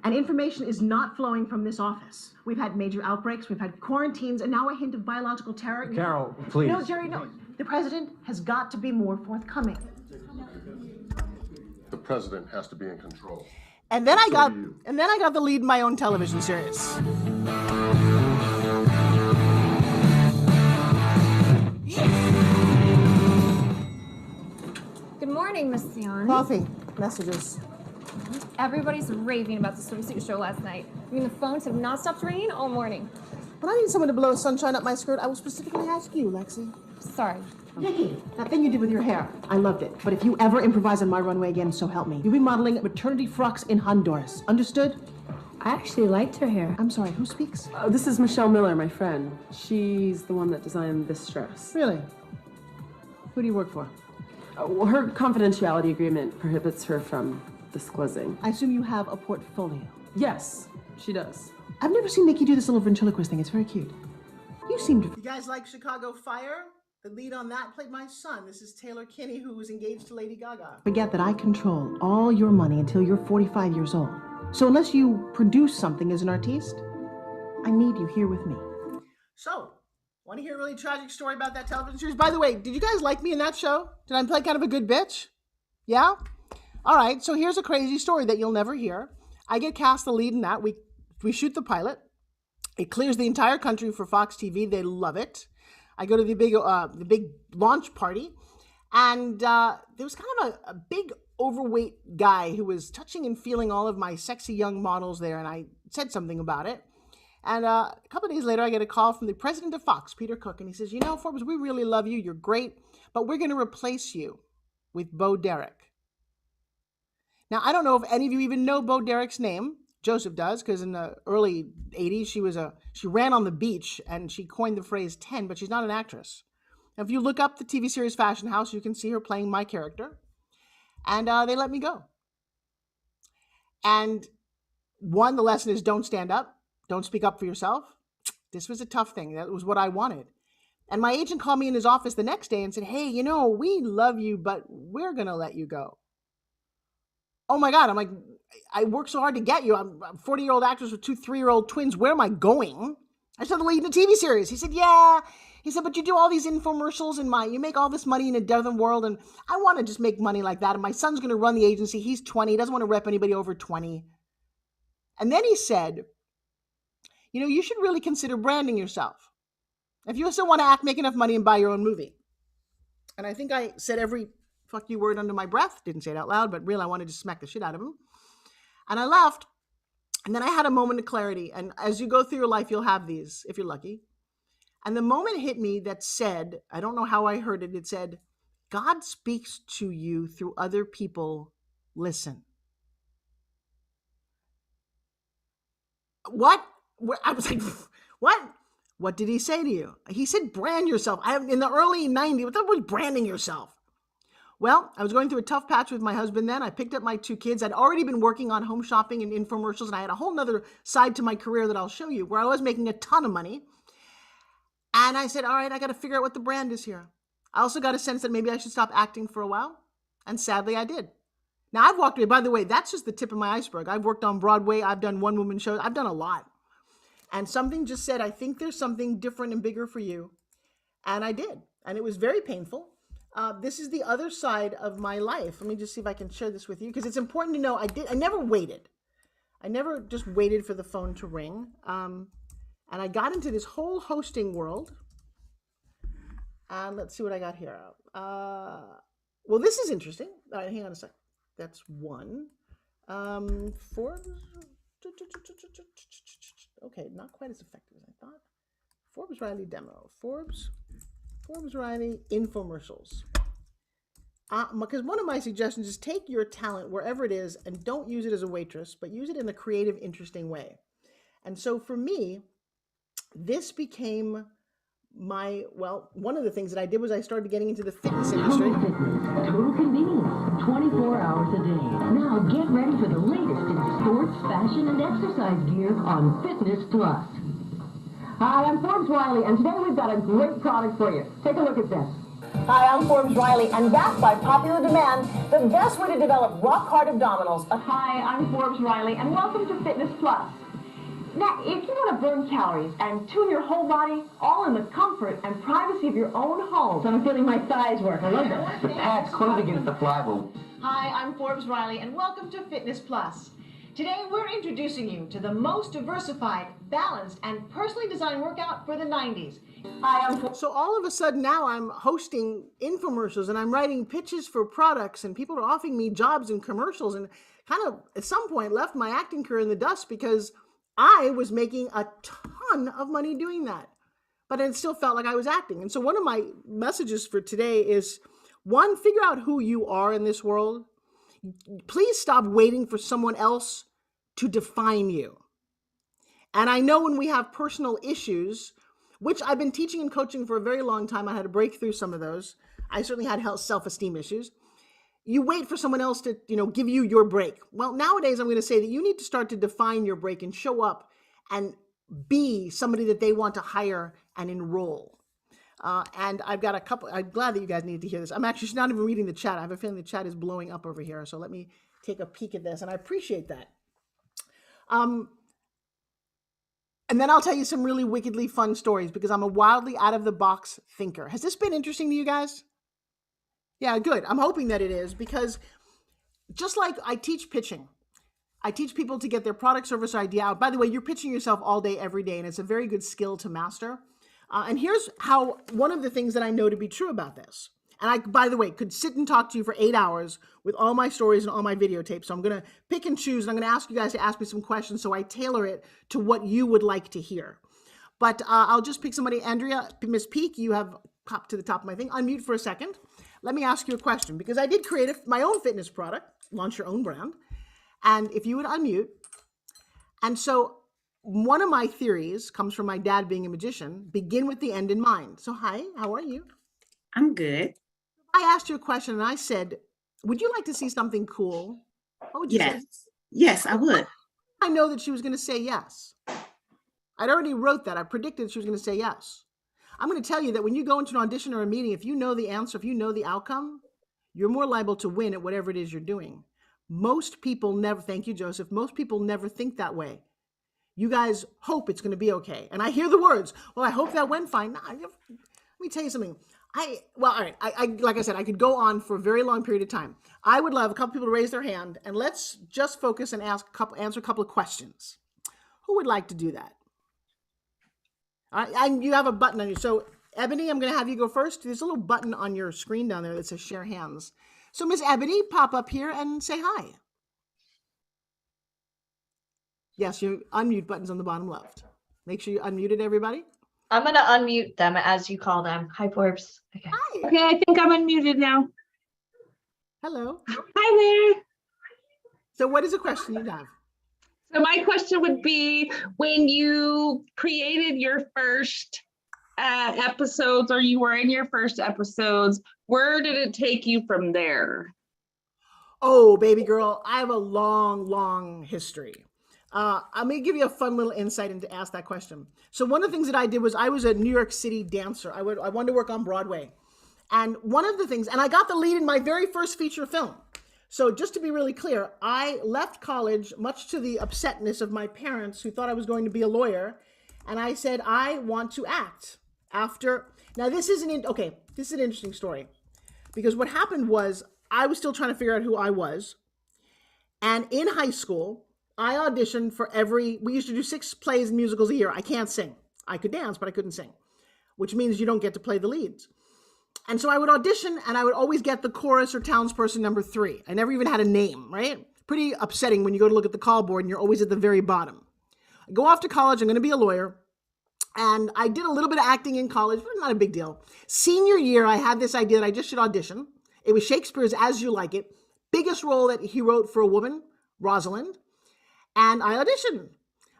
And information is not flowing from this office. We've had major outbreaks, we've had quarantines, and now a hint of biological terror. Carol, please. No, Jerry, no. The president has got to be more forthcoming. The president has to be in control. And then I got the lead in my own television series. Good morning, Miss Sion. Coffee, messages. Everybody's raving about the swimsuit show last night. I mean, the phones have not stopped ringing all morning. When I need someone to blow sunshine up my skirt, I will specifically ask you, Lexi. Sorry. Nikki, that thing you did with your hair, I loved it. But if you ever improvise on my runway again, so help me. You'll be modeling maternity frocks in Honduras. Understood? I actually liked her hair. I'm sorry, who speaks? This is Michelle Miller, my friend. She's the one that designed this dress. Really? Who do you work for? Well, her confidentiality agreement prohibits her from disclosing. I assume you have a portfolio. Yes, she does. I've never seen Nikki do this little ventriloquist thing. It's very cute. You seem to... You guys like Chicago Fire? The lead on that played my son. This is Taylor Kinney, who was engaged to Lady Gaga. Forget that I control all your money until you're 45 years old. So unless you produce something as an artiste, I need you here with me. So, want to hear a really tragic story about that television series? By the way, did you guys like me in that show? Did I play kind of a good bitch? Yeah? All right, so here's a crazy story that you'll never hear. I get cast the lead in that. We shoot the pilot. It clears the entire country for Fox TV. They love it. I go to the big launch party, and there was kind of a big overweight guy who was touching and feeling all of my sexy young models there, and I said something about it. And a couple of days later, I get a call from the president of Fox, Peter Cook, and he says, you know, Forbes, we really love you. You're great, but we're going to replace you with Bo Derek. Now, I don't know if any of you even know Bo Derek's name. Joseph does, because in the early 80s, she ran on the beach, and she coined the phrase 10, but she's not an actress. Now, if you look up the TV series Fashion House, you can see her playing my character. And they let me go. And one, the lesson is don't stand up. Don't speak up for yourself. This was a tough thing. That was what I wanted. And my agent called me in his office the next day and said, hey, you know, we love you, but we're going to let you go. Oh my God. I'm like, I worked so hard to get you. I'm a 40-year-old actress with 2 3-year-old twins. Where am I going? I started leading a TV series. He said, yeah. He said, but you do all these infomercials and you make all this money in a different world. And I want to just make money like that. And my son's going to run the agency. He's 20. He doesn't want to rep anybody over 20. And then he said, you know, you should really consider branding yourself. If you still want to act, make enough money and buy your own movie. And I think I said every fuck you word under my breath. Didn't say it out loud, but really I wanted to smack the shit out of him. And I left. And then I had a moment of clarity. And as you go through your life, you'll have these, if you're lucky. And the moment hit me that said, I don't know how I heard it. It said, God speaks to you through other people. Listen. What? I was like, what? What did he say to you? He said, brand yourself. In the early 90s, what was branding yourself? Well, I was going through a tough patch with my husband then. I picked up my 2 kids. I'd already been working on home shopping and infomercials, and I had a whole nother side to my career that I'll show you, where I was making a ton of money. And I said, all right, I got to figure out what the brand is here. I also got a sense that maybe I should stop acting for a while. And sadly, I did. Now, I've walked away. By the way, that's just the tip of my iceberg. I've worked on Broadway. I've done one-woman shows. I've done a lot. And something just said, I think there's something different and bigger for you. And I did. And it was very painful. This is the other side of my life. Let me just see if I can share this with you, because it's important to know I never waited. I never just waited for the phone to ring. And I got into this whole hosting world. And let's see what I got here. Well, this is interesting. All right, hang on a sec. That's one. Forbes. Okay, not quite as effective as I thought. Forbes Riley demo. Forbes Riley infomercials. Because one of my suggestions is take your talent wherever it is and don't use it as a waitress, but use it in a creative, interesting way. And so for me, this became one of the things that I did was I started getting into the fitness industry. Total convenience, 24 hours a day. Now get ready for the latest in sports, fashion, and exercise gear on Fitness Plus. Hi, I'm Forbes Riley, and today we've got a great product for you. Take a look at this. Hi, I'm Forbes Riley, and backed by popular demand, the best way to develop rock-hard abdominals. Hi, I'm Forbes Riley, and welcome to Fitness Plus. Now, if you want to burn calories and tune your whole body, all in the comfort and privacy of your own home. So I'm feeling my thighs work. I love that. The pads close against the flywheel. Hi, I'm Forbes Riley, and welcome to Fitness Plus. Today, we're introducing you to the most diversified, balanced, and personally designed workout for the 90s. Hi, I'm So all of a sudden now I'm hosting infomercials and I'm writing pitches for products and people are offering me jobs in commercials, and kind of at some point left my acting career in the dust because I was making a ton of money doing that, but it still felt like I was acting. And so one of my messages for today is, one, figure out who you are in this world. Please stop waiting for someone else to define you. And I know when we have personal issues, which I've been teaching and coaching for a very long time, I had to break through some of those. I certainly had self-esteem issues. You wait for someone else to, give you your break. Well, nowadays I'm going to say that you need to start to define your break and show up and be somebody that they want to hire and enroll. And I've got a couple, I'm glad that you guys need to hear this. I'm actually not even reading the chat. I have a feeling the chat is blowing up over here. So let me take a peek at this, and I appreciate that. And then I'll tell you some really wickedly fun stories because I'm a wildly out of the box thinker. Has this been interesting to you guys? Yeah, good. I'm hoping that it is, because just like I teach pitching, I teach people to get their product, service, or idea out. By the way, you're pitching yourself all day, every day, and it's a very good skill to master. And here's how one of the things that I know to be true about this. And I, by the way, could sit and talk to you for 8 hours with all my stories and all my videotapes. So I'm going to pick and choose, and I'm going to ask you guys to ask me some questions so I tailor it to what you would like to hear. But I'll just pick somebody. Andrea, Miss Peak, you have popped to the top of my thing. Unmute for a second. Let me ask you a question, because I did create my own fitness product, launch your own brand. And if you would unmute. And so one of my theories comes from my dad being a magician, begin with the end in mind. So hi, how are you? I'm good. I asked you a question and I said, would you like to see something cool? What would you say? Yes, I would. I know that she was going to say yes. I'd already wrote that. I predicted she was going to say yes. I'm going to tell you that when you go into an audition or a meeting, if you know the answer, if you know the outcome, you're more liable to win at whatever it is you're doing. Most people never, thank you, Joseph, most people never think that way. You guys hope it's going to be okay. And I hear the words, well, I hope that went fine. Let me tell you something. All right. Like I said, I could go on for a very long period of time. I would love a couple people to raise their hand, and let's just focus and answer a couple of questions. Who would like to do that? All right, you have a button on you. So, Ebony, I'm going to have you go first. There's a little button on your screen down there that says share hands. So, Miss Ebony, pop up here and say hi. Yes, your unmute button's on the bottom left. Make sure you unmuted everybody. I'm going to unmute them as you call them. Hi, Forbes. Okay. Hi. Okay, I think I'm unmuted now. Hello. Hi there. So what is the question you have? So my question would be, when you created your first episodes, or you were in your first episodes, where did it take you from there? Oh, baby girl, I have a long history. I'm going to give you a fun little insight into ask that question. So one of the things that I did was I was a New York City dancer. I wanted to work on Broadway. And one of the things, and I got the lead in my very first feature film. So just to be really clear, I left college, much to the upsetness of my parents who thought I was going to be a lawyer. And I said, I want to act after. Now this is an interesting story, because what happened was I was still trying to figure out who I was. And in high school, I auditioned for we used to do 6 plays and musicals a year. I can't sing. I could dance, but I couldn't sing, which means you don't get to play the leads. And so I would audition, and I would always get the chorus or townsperson number 3. I never even had a name, right? Pretty upsetting when you go to look at the call board and you're always at the very bottom. I go off to college. I'm going to be a lawyer. And I did a little bit of acting in college, but not a big deal. Senior year, I had this idea that I just should audition. It was Shakespeare's As You Like It. Biggest role that he wrote for a woman, Rosalind. And I auditioned.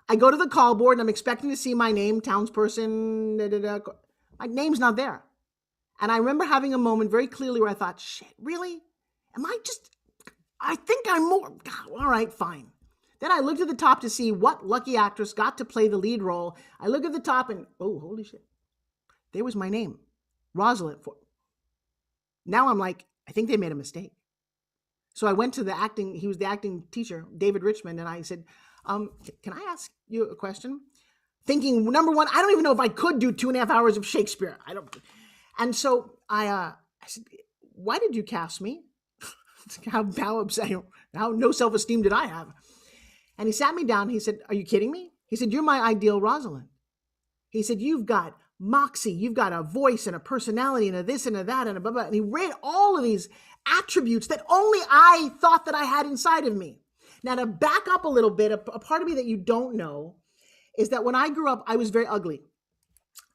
I go to the call board and I'm expecting to see my name, townsperson, My name's not there. And I remember having a moment very clearly where I thought, shit, really? I think I'm more, God, all right, fine. Then I looked at the top to see what lucky actress got to play the lead role. I look at the top and, oh, holy shit. There was my name, Rosalind. Now I'm like, I think they made a mistake. So I went to he was the acting teacher, David Richmond, and I said, can I ask you a question? Thinking, number one, I don't even know if I could do 2.5 hours of Shakespeare. And so I said, why did you cast me? How no self-esteem did I have? And he sat me down. He said, are you kidding me? He said, you're my ideal Rosalind. He said, you've got moxie. You've got a voice and a personality and a this and a that and a blah, blah. And he read all of these attributes that only I thought that I had inside of me. Now, to back up a little bit, a part of me that you don't know is that when I grew up, I was very ugly.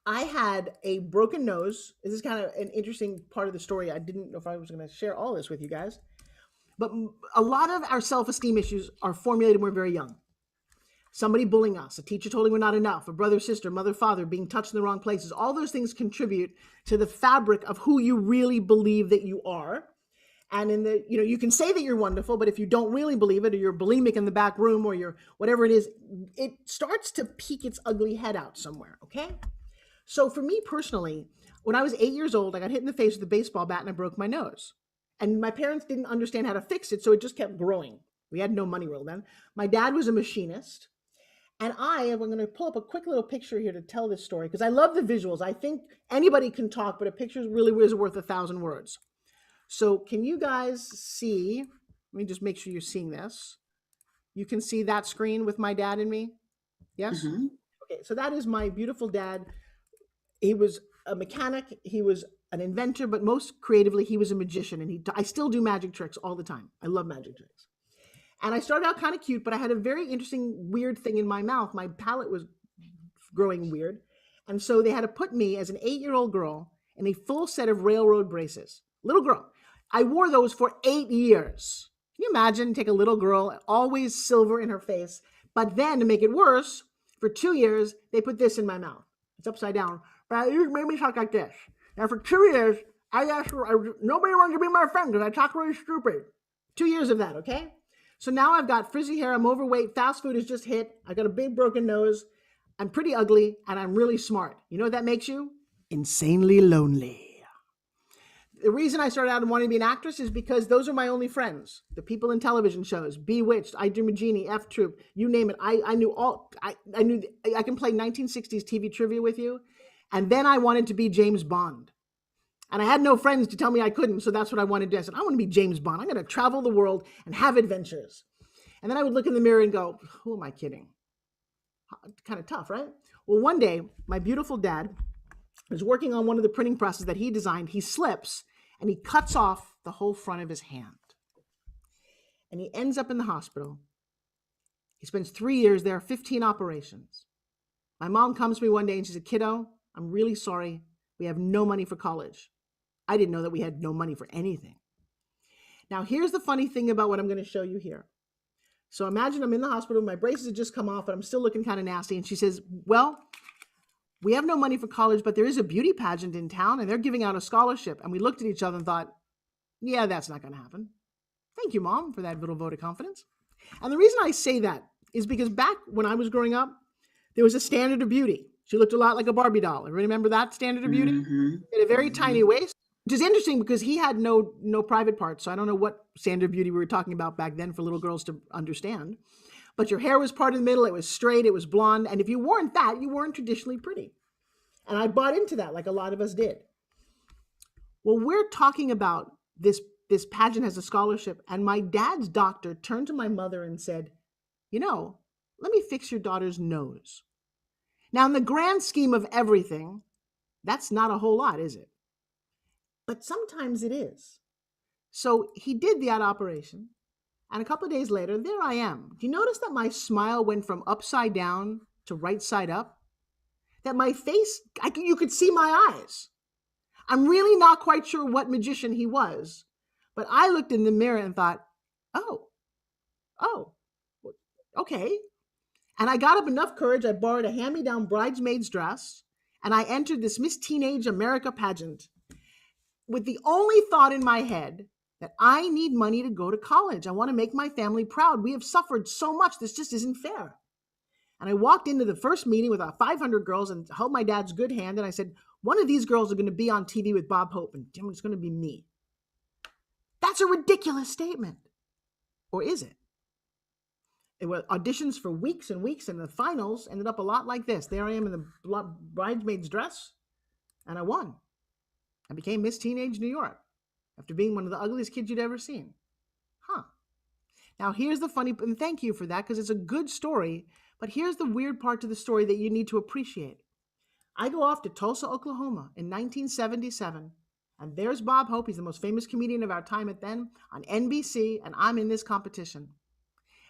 I had a broken nose. This is kind of an interesting part of the story. I didn't know if I was going to share all this with you guys. But a lot of our self-esteem issues are formulated when we're very young. Somebody bullying us, a teacher told me we're not enough, a brother, sister, mother, father, being touched in the wrong places. All those things contribute to the fabric of who you really believe that you are. And you can say that you're wonderful, but if you don't really believe it, or you're bulimic in the back room, or you're whatever it is, it starts to peek its ugly head out somewhere, okay? So for me personally, when I was 8 years old, I got hit in the face with a baseball bat and I broke my nose. And my parents didn't understand how to fix it, so it just kept growing. We had no money real then. My dad was a machinist. And I'm going to pull up a quick little picture here to tell this story, because I love the visuals. I think anybody can talk, but a picture really is worth 1,000 words. So can you guys see, let me just make sure you're seeing this. You can see that screen with my dad and me? Yes? Mm-hmm. Okay, so that is my beautiful dad. He was a mechanic, he was an inventor, but most creatively, he was a magician. And I still do magic tricks all the time. I love magic tricks. And I started out kind of cute, but I had a very interesting, weird thing in my mouth. My palate was growing weird. And so they had to put me as an 8-year-old girl in a full set of railroad braces. Little girl. I wore those for 8 years. Can you imagine? Take a little girl, always silver in her face. But then to make it worse, for 2 years, they put this in my mouth. It's upside down. But you made me talk like this. And for 2 years, nobody wanted to be my friend because I talk really stupid. 2 years of that, okay? So now I've got frizzy hair. I'm overweight. Fast food has just hit. I got a big broken nose. I'm pretty ugly, and I'm really smart. You know what that makes you? Insanely lonely. The reason I started out wanting to be an actress is because those are my only friends. The people in television shows, Bewitched, I Dream of Jeannie, F Troop, you name it. I knew all, I knew, I can play 1960s TV trivia with you. And then I wanted to be James Bond. And I had no friends to tell me I couldn't, so that's what I wanted to do. I said, I want to be James Bond. I'm going to travel the world and have adventures. And then I would look in the mirror and go, who am I kidding? Kind of tough, right? Well, one day, my beautiful dad was working on one of the printing presses that he designed. He slips and he cuts off the whole front of his hand. And he ends up in the hospital. He spends 3 years there, 15 operations. My mom comes to me one day and she said, kiddo, I'm really sorry. We have no money for college. I didn't know that we had no money for anything. Now, here's the funny thing about what I'm going to show you here. So imagine I'm in the hospital, my braces had just come off, and I'm still looking kind of nasty. And she says, well, we have no money for college, but there is a beauty pageant in town, and they're giving out a scholarship. And we looked at each other and thought, yeah, that's not going to happen. Thank you, Mom, for that little vote of confidence. And the reason I say that is because back when I was growing up, there was a standard of beauty. She looked a lot like a Barbie doll. Remember that standard of beauty? She had a very tiny waist, which is interesting because he had no private parts. So I don't know what standard of beauty we were talking about back then for little girls to understand. But your hair was part in the middle. It was straight. It was blonde. And if you weren't that, you weren't traditionally pretty. And I bought into that like a lot of us did. Well, we're talking about this pageant as a scholarship. And my dad's doctor turned to my mother and said, you know, let me fix your daughter's nose. Now, in the grand scheme of everything, that's not a whole lot, is it? But sometimes it is. So he did that operation. And a couple of days later, there I am. Do you notice that my smile went from upside down to right side up? That my face, you could see my eyes. I'm really not quite sure what magician he was. But I looked in the mirror and thought, oh, okay. And I got up enough courage, I borrowed a hand-me-down bridesmaid's dress, and I entered this Miss Teenage America pageant with the only thought in my head that I need money to go to college. I want to make my family proud. We have suffered so much. This just isn't fair. And I walked into the first meeting with 500 girls and held my dad's good hand, and I said, one of these girls are going to be on TV with Bob Hope, and it's going to be me. That's a ridiculous statement. Or is it? It was auditions for weeks and weeks, and the finals ended up a lot like this. There I am in the bridesmaid's dress, and I won. I became Miss Teenage New York after being one of the ugliest kids you'd ever seen. Now, here's the funny, and thank you for that, because it's a good story, but here's the weird part to the story that you need to appreciate. I go off to Tulsa, Oklahoma in 1977, and there's Bob Hope. He's the most famous comedian of our time at then on NBC, and I'm in this competition.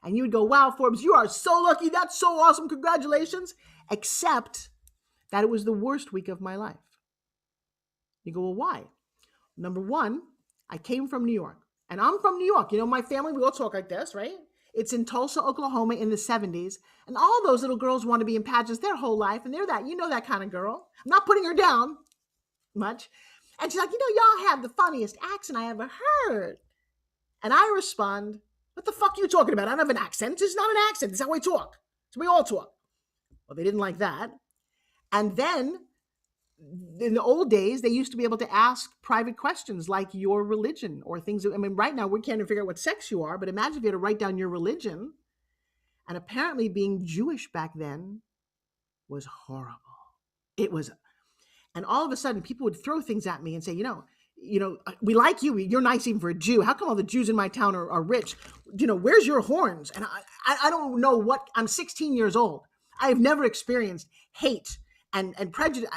And you would go, wow, Forbes, you are so lucky. That's so awesome. Congratulations. Except that it was the worst week of my life. You go, well, why? Number one, I came from New York. And I'm from New York. You know, my family, we all talk like this, right? It's in Tulsa, Oklahoma in the 70s. And all those little girls want to be in pageants their whole life. And they're that, you know, that kind of girl. I'm not putting her down much. And she's like, you know, y'all have the funniest accent I ever heard. And I respond, what the fuck are you talking about? I don't have an accent. This is not an accent. This is how I talk. So we all talk. Well, they didn't like that. And then in the old days, they used to be able to ask private questions like your religion or things. I mean, right now we can't even figure out what sex you are, but imagine if you had to write down your religion. And apparently being Jewish back then was horrible. It was. And all of a sudden people would throw things at me and say, you know, we like you. You're nice even for a Jew. How come all the Jews in my town are rich? You know, where's your horns? And I don't know what, I'm 16 years old. I have never experienced hate and prejudice.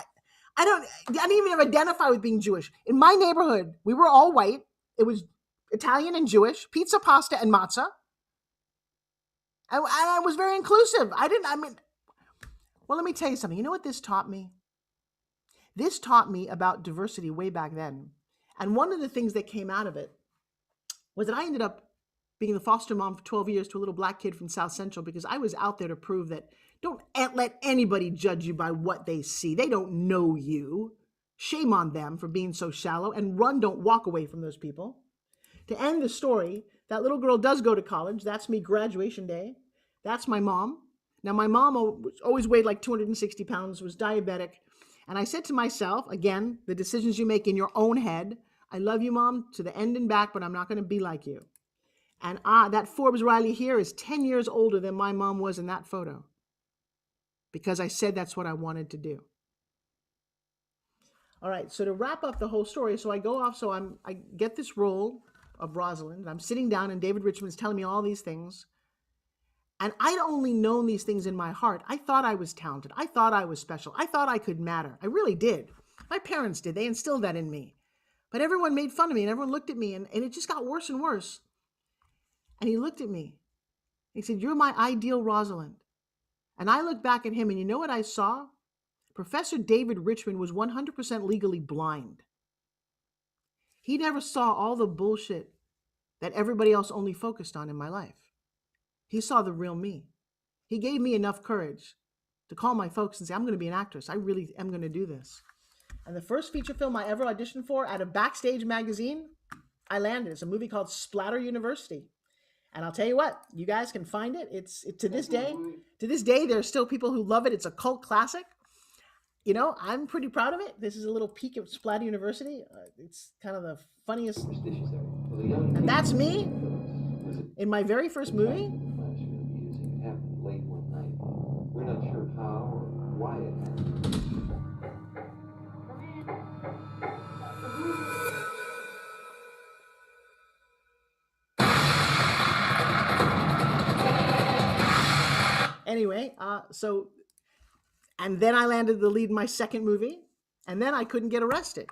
I didn't even identify with being Jewish. In my neighborhood, we were all white. It was Italian and Jewish, pizza, pasta, and matzah. And I was very inclusive. Well, let me tell you something. You know what this taught me? This taught me about diversity way back then. And one of the things that came out of it was that I ended up being the foster mom for 12 years to a little black kid from South Central because I was out there to prove that don't let anybody judge you by what they see. They don't know you. Shame on them for being so shallow, and don't walk away from those people. To end the story, that little girl does go to college. That's me graduation day. That's my mom. Now, my mom always weighed like 260 pounds, was diabetic. And I said to myself, again, the decisions you make in your own head, I love you, Mom, to the end and back, but I'm not going to be like you. And that Forbes Riley here is 10 years older than my mom was in that photo, because I said that's what I wanted to do. All right, so to wrap up the whole story, so I go off, so I get this role of Rosalind. I'm sitting down and David Richman's telling me all these things. And I'd only known these things in my heart. I thought I was talented. I thought I was special. I thought I could matter. I really did. My parents did. They instilled that in me. But everyone made fun of me and everyone looked at me and it just got worse and worse. And he looked at me. He said, "You're my ideal Rosalind." And I looked back at him and you know what I saw? Professor David Richman was 100% legally blind. He never saw all the bullshit that everybody else only focused on in my life. He saw the real me. He gave me enough courage to call my folks and say, I'm going to be an actress. I really am going to do this. And the first feature film I ever auditioned for at a Backstage magazine, I landed. It's a movie called Splatter University. And I'll tell you what, you guys can find it. It's to this day, there are still people who love it. It's a cult classic. You know, I'm pretty proud of it. This is a little peek of Splatter University. It's kind of the funniest. And that's me in my very first movie. Late one night. We're not sure how or why it happened. Anyway, and then I landed the lead in my second movie, and then I couldn't get arrested.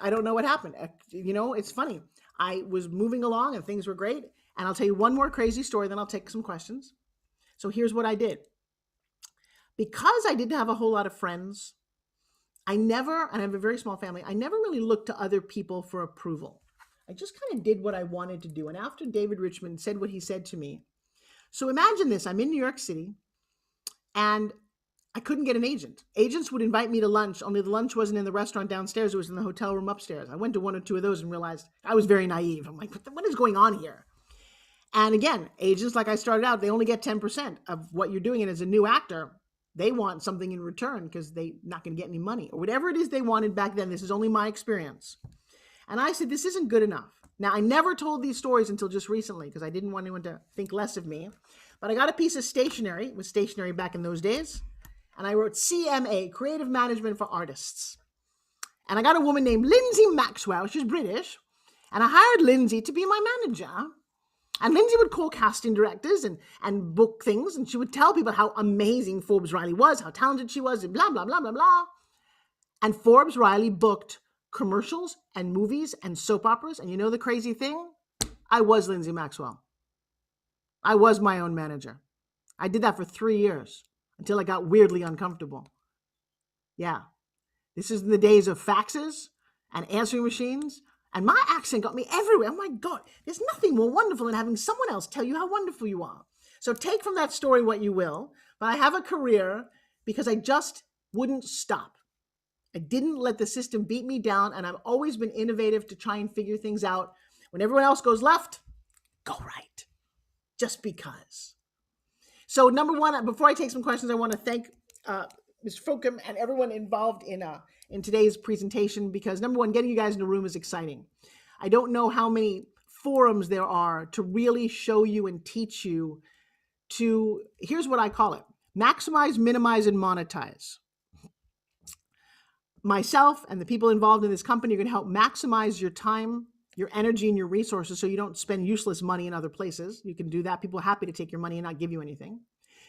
I don't know what happened. You know, it's funny. I was moving along and things were great. And I'll tell you one more crazy story, then I'll take some questions. So here's what I did. Because I didn't have a whole lot of friends, and I have a very small family, I never really looked to other people for approval. I just kind of did what I wanted to do. And after David Richman said what he said to me, so imagine this, I'm in New York City and I couldn't get an agent. Agents would invite me to lunch, only the lunch wasn't in the restaurant downstairs, it was in the hotel room upstairs. I went to one or two of those and realized I was very naive. I'm like, what is going on here? And again, agents, like I started out, they only get 10% of what you're doing. And as a new actor, they want something in return because they're not going to get any money or whatever it is they wanted back then. This is only my experience. And I said, this isn't good enough. Now, I never told these stories until just recently because I didn't want anyone to think less of me. But I got a piece of stationery. It was stationery back in those days. And I wrote CMA, Creative Management for Artists. And I got a woman named Lindsay Maxwell. She's British. And I hired Lindsay to be my manager. And Lindsay would call casting directors and book things. And she would tell people how amazing Forbes Riley was, how talented she was, and blah, blah, blah, blah, blah. And Forbes Riley booked commercials and movies and soap operas. And you know the crazy thing? I was Lindsay Maxwell. I was my own manager. I did that for 3 years until I got weirdly uncomfortable. Yeah. This is in the days of faxes and answering machines. And my accent got me everywhere. Oh my God, there's nothing more wonderful than having someone else tell you how wonderful you are. So take from that story what you will, but I have a career because I just wouldn't stop. I didn't let the system beat me down, and I've always been innovative to try and figure things out. When everyone else goes left, go right, just because. So number one, before I take some questions, I want to thank Mr. Fokum and everyone involved in today's presentation, because number one, getting you guys in the room is exciting. I don't know how many forums there are to really show you and teach you to, here's what I call it, maximize, minimize, and monetize. Myself and the people involved in this company are going to help maximize your time, your energy, and your resources so you don't spend useless money in other places. You can do that. People are happy to take your money and not give you anything.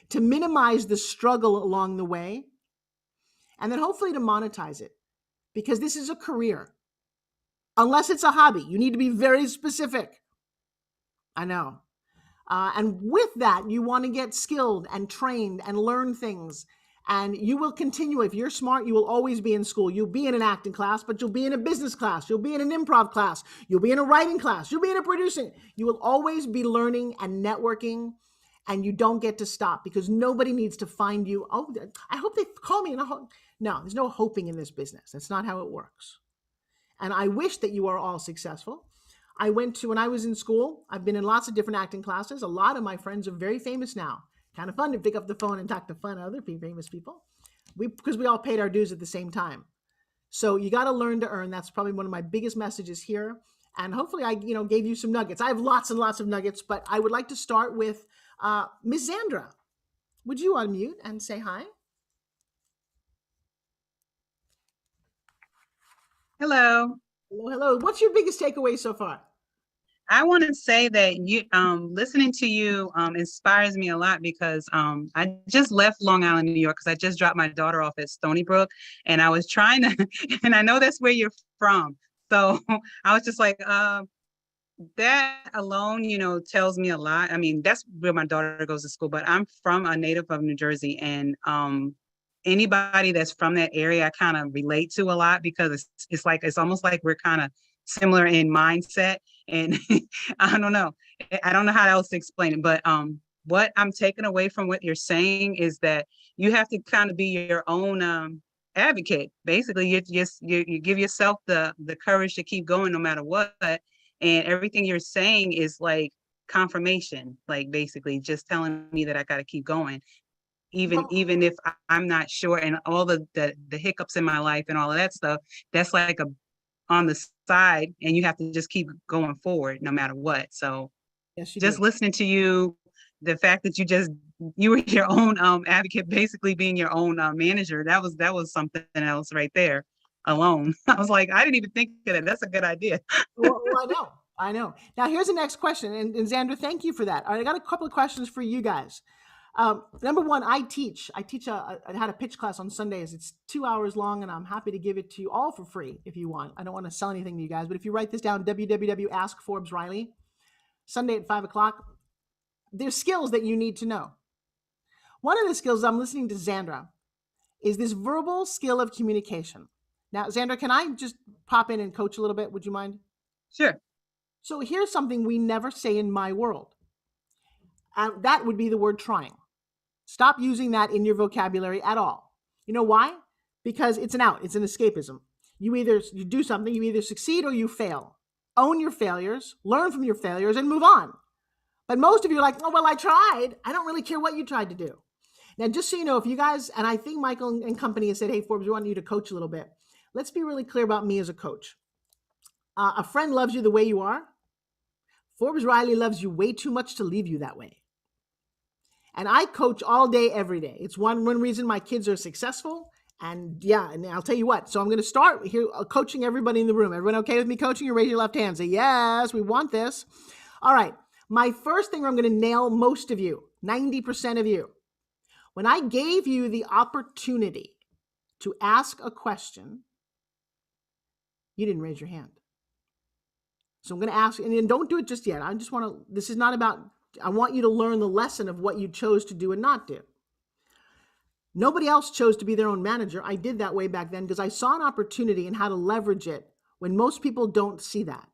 To minimize the struggle along the way, and then hopefully to monetize it, because this is a career. Unless it's a hobby, you need to be very specific. I know. And with that, you want to get skilled and trained and learn things. And you will continue. If you're smart, you will always be in school. You'll be in an acting class, but you'll be in a business class. You'll be in an improv class. You'll be in a writing class. You'll be in a producing. You will always be learning and networking, and you don't get to stop because nobody needs to find you. Oh, I hope they call me. No, there's no hoping in this business. That's not how it works. And I wish that you are all successful. When I was in school, I've been in lots of different acting classes. A lot of my friends are very famous now. Kind of fun to pick up the phone and talk to other famous people. Because we all paid our dues at the same time. So you got to learn to earn. That's probably one of my biggest messages here. And hopefully I, gave you some nuggets. I have lots and lots of nuggets, but I would like to start with Miss Zandra. Would you unmute and say hi? Hello. Hello. What's your biggest takeaway so far? I want to say that listening to you inspires me a lot because I just left Long Island, New York, because I just dropped my daughter off at Stony Brook, and I was trying to, and I know that's where you're from. So I was just like, that alone, tells me a lot. I mean, that's where my daughter goes to school, but I'm from a native of New Jersey, and anybody that's from that area, I kind of relate to a lot because it's almost like we're kind of similar in mindset. And I don't know how else to explain it, but what I'm taking away from what you're saying is that you have to kind of be your own advocate. Basically, you give yourself the courage to keep going no matter what, and everything you're saying is like confirmation, like basically just telling me that I got to keep going, even if I'm not sure, and all the hiccups in my life and all of that stuff. That's like on the side, and you have to just keep going forward no matter what. So yes, just listening to you, the fact that you were your own advocate, basically being your own manager, that was something else right there alone. I was like, I didn't even think of that. That's a good idea. well, I know. Now here's the next question, and Zandra, thank you for that. All right, I got a couple of questions for you guys. Number one, I teach I had a pitch class on Sundays. It's 2 hours long, and I'm happy to give it to you all for free if you want. I don't want to sell anything to you guys, but if you write this down, www.ask Forbes Riley, Sunday at 5:00, there's skills that you need to know. One of the skills I'm listening to Zandra is this verbal skill of communication. Now, Zandra, can I just pop in and coach a little bit? Would you mind? Sure. So here's something we never say in my world. That would be the word trying. Stop using that in your vocabulary at all. You know why? Because it's an out. It's an escapism. You do something, you either succeed or you fail. Own your failures, learn from your failures, and move on. But most of you are like, oh, well, I tried. I don't really care what you tried to do. Now, just so you know, if you guys, and I think Michael and company has said, hey, Forbes, we want you to coach a little bit. Let's be really clear about me as a coach. A friend loves you the way you are. Forbes Riley loves you way too much to leave you that way. And I coach all day, every day. It's one reason my kids are successful. And yeah, and I'll tell you what. So I'm going to start here coaching everybody in the room. Everyone okay with me coaching? You raise your left hand. Say, yes, we want this. All right. My first thing, I'm going to nail most of you, 90% of you. When I gave you the opportunity to ask a question, you didn't raise your hand. So I'm going to ask, and don't do it just yet. This is not about, I want you to learn the lesson of what you chose to do and not do. Nobody else chose to be their own manager. I did that way back then because I saw an opportunity and how to leverage it when most people don't see that.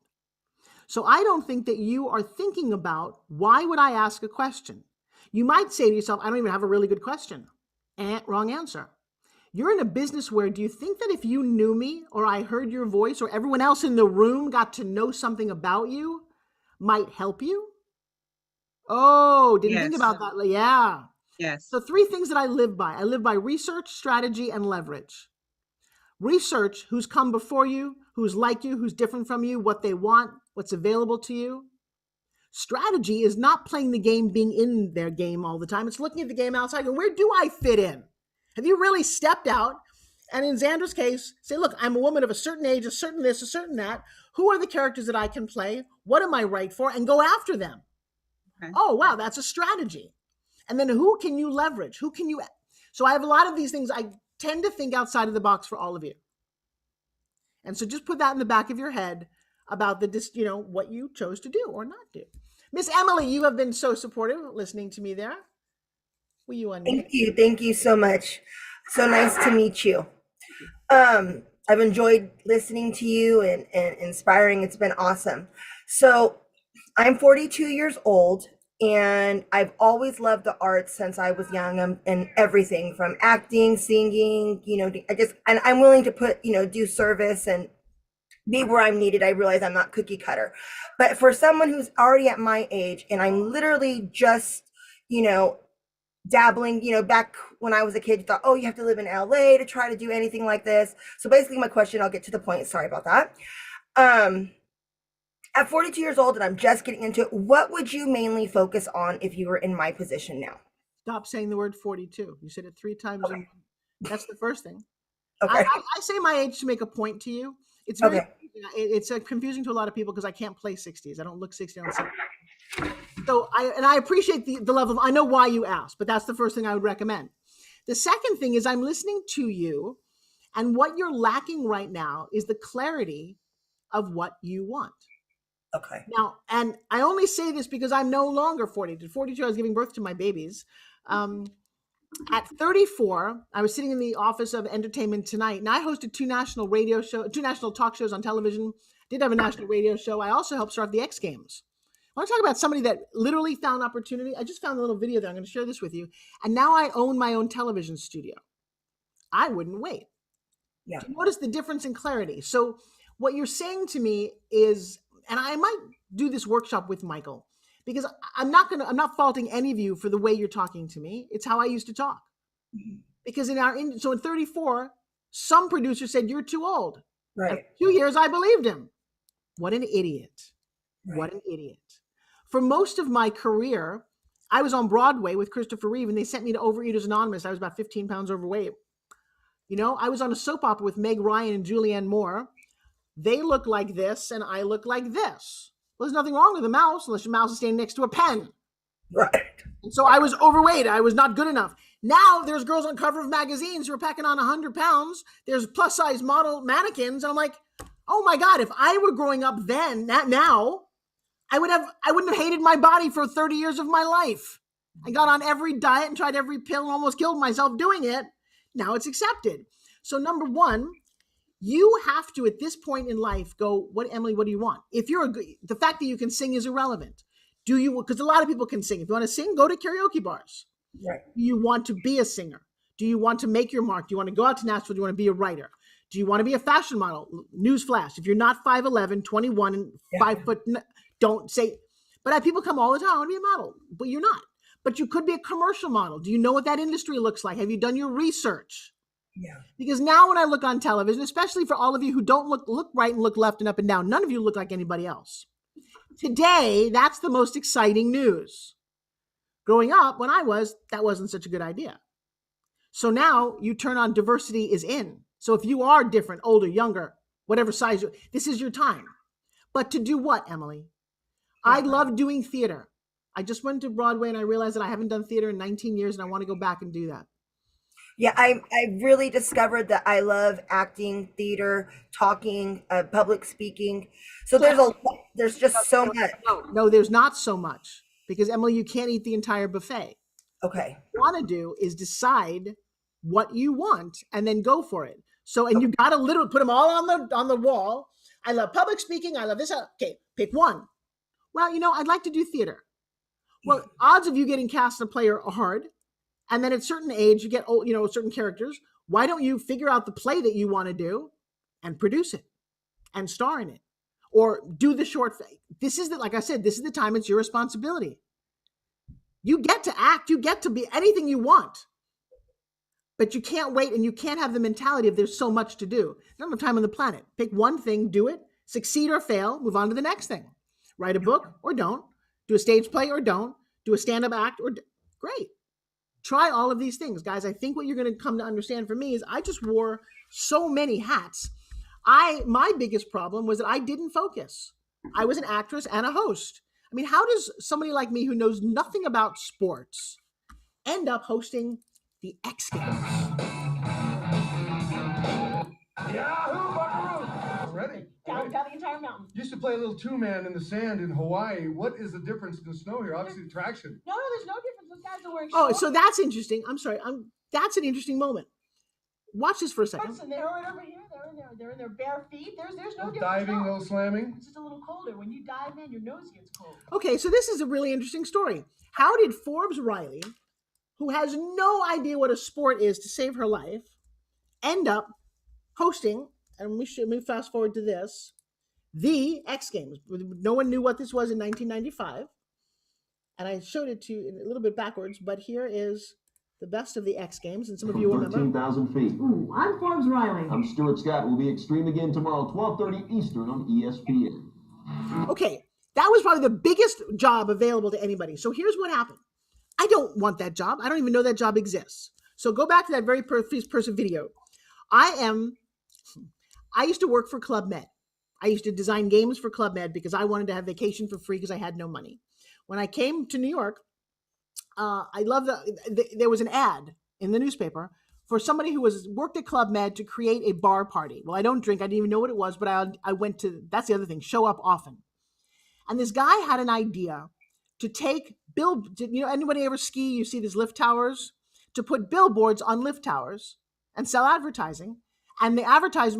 So I don't think that you are thinking about, why would I ask a question? You might say to yourself, I don't even have a really good question. Wrong answer. You're in a business where, do you think that if you knew me or I heard your voice or everyone else in the room got to know something about you might help you? Oh, didn't think about that. Yeah. Yes. So 3 things that I live by. I live by research, strategy, and leverage. Research, who's come before you, who's like you, who's different from you, what they want, what's available to you. Strategy is not playing the game, being in their game all the time. It's looking at the game outside and where do I fit in? Have you really stepped out? And in Zandra's case, say, look, I'm a woman of a certain age, a certain this, a certain that. Who are the characters that I can play? What am I right for? And go after them. Okay. Oh, wow, that's a strategy. And then who can you leverage? Who can you? So I have a lot of these things. I tend to think outside of the box for all of you. And so just put that in the back of your head about what you chose to do or not do. Miss Emily, you have been so supportive listening to me there. Will you unmute? Thank you so much. So nice to meet you. I've enjoyed listening to you and inspiring. It's been awesome. So I'm 42 years old. And I've always loved the arts since I was young, and everything from acting, singing, and I'm willing to do service and be where I'm needed. I realize I'm not cookie cutter, but for someone who's already at my age and I'm literally just, dabbling, back when I was a kid, you thought, oh, you have to live in LA to try to do anything like this. So basically my question, I'll get to the point. Sorry about that. At 42 years old, and I'm just getting into it, what would you mainly focus on if you were in my position now? Stop saying the word 42. You said it 3 times. Okay. That's the first thing. Okay. I say my age to make a point to you. It's very it's confusing to a lot of people because I can't play 60s. I don't look 60 on 60. So I appreciate the level of, I know why you asked, but that's the first thing I would recommend. The second thing is I'm listening to you, and what you're lacking right now is the clarity of what you want. Okay. Now, and I only say this because I'm no longer 42. At 42, I was giving birth to my babies. At 34, I was sitting in the office of Entertainment Tonight, and I hosted 2 national talk shows on television. Did have a national radio show. I also helped start the X Games. I want to talk about somebody that literally found opportunity. I just found a little video there. I'm going to share this with you. And now I own my own television studio. I wouldn't wait. Yeah. Notice the difference in clarity. So what you're saying to me is, and I might do this workshop with Michael, because I'm not faulting any of you for the way you're talking to me. It's how I used to talk. Mm-hmm. Because in 34, some producer said, you're too old. Right. After 2 years, I believed him. What an idiot. Right. What an idiot. For most of my career, I was on Broadway with Christopher Reeve, and they sent me to Overeaters Anonymous. I was about 15 pounds overweight. I was on a soap opera with Meg Ryan and Julianne Moore. They look like this, and I look like this. Well, there's nothing wrong with a mouse unless your mouse is standing next to a pen. Right. And so I was overweight. I was not good enough. Now there's girls on cover of magazines who are packing on 100 pounds. There's plus size model mannequins. And I'm like, oh my God, if I were growing up then, not now, I wouldn't have hated my body for 30 years of my life. I got on every diet and tried every pill and almost killed myself doing it. Now it's accepted. So number one, you have to, at this point in life, go, Emily, what do you want? The fact that you can sing is irrelevant. Because a lot of people can sing. If you want to sing, go to karaoke bars. Right. Do you want to be a singer? Do you want to make your mark? Do you want to go out to Nashville? Do you want to be a writer? Do you want to be a fashion model? Newsflash. If you're not 5'11", 21, and 5 foot, don't say, but people come all the time, I want to be a model, but you're not. But you could be a commercial model. Do you know what that industry looks like? Have you done your research? Yeah. Because now when I look on television, especially for all of you who don't look right and look left and up and down, none of you look like anybody else. Today, that's the most exciting news. Growing up, when that wasn't such a good idea. So now you turn on diversity is in. So if you are different, older, younger, whatever size, this is your time. But to do what, Emily? I love doing theater. I just went to Broadway and I realized that I haven't done theater in 19 years and I want to go back and do that. Yeah, I really discovered that I love acting, theater, talking, public speaking. So there's just so much. No, there's not so much, because Emily, you can't eat the entire buffet. Okay. What you want to do is decide what you want and then go for it. So, and you got to literally put them all on the wall. I love public speaking. I love this. Okay, pick one. Well, I'd like to do theater. Well, odds of you getting cast in a play are hard. And then at a certain age, you get old, certain characters. Why don't you figure out the play that you want to do and produce it and star in it, or do the short? Like I said, this is the time. It's your responsibility. You get to act. You get to be anything you want, but you can't wait, and you can't have the mentality of there's so much to do. You don't have time on the planet. Pick one thing, do it, succeed or fail, move on to the next thing. Write a book or don't. Do a stage play or don't. Do a stand-up act great. Try all of these things, guys. I think what you're going to come to understand from me is I just wore so many hats. My biggest problem was that I didn't focus. I was an actress and a host. I mean, how does somebody like me who knows nothing about sports end up hosting the X Games? Yahoo, buckaroo! Ready? Down the entire mountain. Used to play a little two-man in the sand in Hawaii. What is the difference in the snow here? Obviously, the traction. No, there's no difference. Those guys are wearing shorts. So that's interesting. I'm sorry. That's an interesting moment. Watch this for a second. And they're right over here. They're in their bare feet. There's no difference. Diving, no slamming. It's just a little colder. When you dive in, your nose gets cold. Okay, so this is a really interesting story. How did Forbes Riley, who has no idea what a sport is to save her life, end up hosting, and we fast forward to this, the X Games? No one knew what this was in 1995. and I showed it to you a little bit backwards, but here is the best of the X Games, and some of you will remember. 13,000 feet. Ooh, I'm Forbes Riley. I'm Stuart Scott. We'll be Extreme again tomorrow, 12:30 Eastern on ESPN. Okay, that was probably the biggest job available to anybody. So here's what happened. I don't want that job. I don't even know that job exists. So go back to that very first person video. I used to work for Club Med. I used to design games for Club Med because I wanted to have vacation for free because I had no money. When I came to New York, I love there was an ad in the newspaper for somebody who worked at Club Med to create a bar party. Well, I don't drink. I didn't even know what it was, but I went to, that's the other thing, show up often. And this guy had an idea to take anybody ever ski? You see these lift towers? To put billboards on lift towers and sell advertising. And they advertise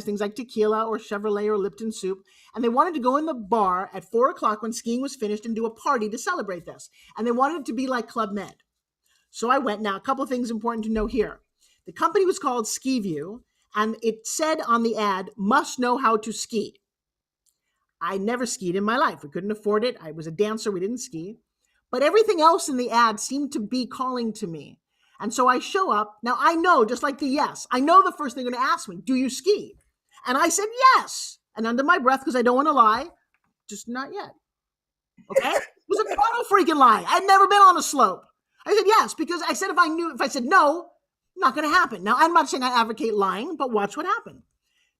things like tequila or Chevrolet or Lipton soup. And they wanted to go in the bar at 4:00 when skiing was finished and do a party to celebrate this. And they wanted it to be like Club Med. So I went. Now, a couple of things important to know here. The company was called Ski View, and it said on the ad, must know how to ski. I never skied in my life. We couldn't afford it. I was a dancer. We didn't ski. But everything else in the ad seemed to be calling to me. And so I show up. Now, I know, just like the yes, I know the first thing they're going to ask me, do you ski? And I said yes. And under my breath, because I don't want to lie, just not yet. Okay? It was a total freaking lie. I'd never been on a slope. I said yes, because I said if I said no, not going to happen. Now, I'm not saying I advocate lying, but watch what happened.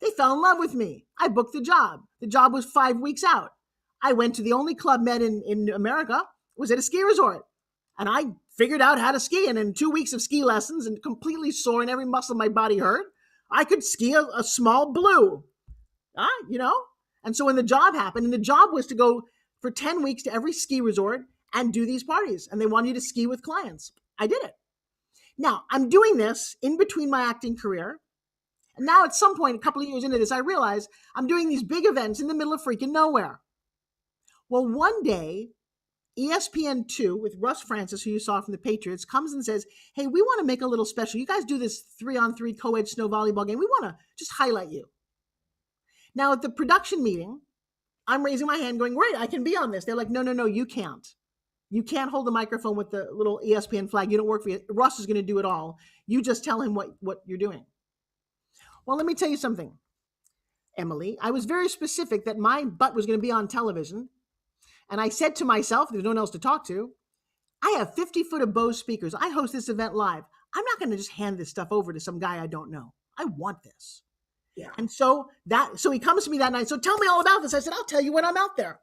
They fell in love with me. I booked the job. The job was 5 weeks out. I went to the only Club Med in America. It was at a ski resort. And I figured out how to ski. And in 2 weeks of ski lessons and completely sore and every muscle in my body hurt, I could ski a small blue. And so when the job happened, and the job was to go for 10 weeks to every ski resort and do these parties. And they wanted you to ski with clients. I did it. Now, I'm doing this in between my acting career. And now at some point, a couple of years into this, I realize I'm doing these big events in the middle of freaking nowhere. Well, one day, ESPN2 with Russ Francis, who you saw from the Patriots, comes and says, hey, we want to make a little special. You guys do this 3-on-3 co-ed snow volleyball game. We want to just highlight you. Now, at the production meeting, I'm raising my hand going, great, I can be on this. They're like, no, you can't. You can't hold the microphone with the little ESPN flag. You don't work for you. Russ is going to do it all. You just tell him what you're doing. Well, let me tell you something, Emily. I was very specific that my butt was going to be on television. And I said to myself, there's no one else to talk to, I have 50 foot of Bose speakers. I host this event live. I'm not going to just hand this stuff over to some guy I don't know. I want this. Yeah. And so he comes to me that night. So tell me all about this. I said, I'll tell you when I'm out there.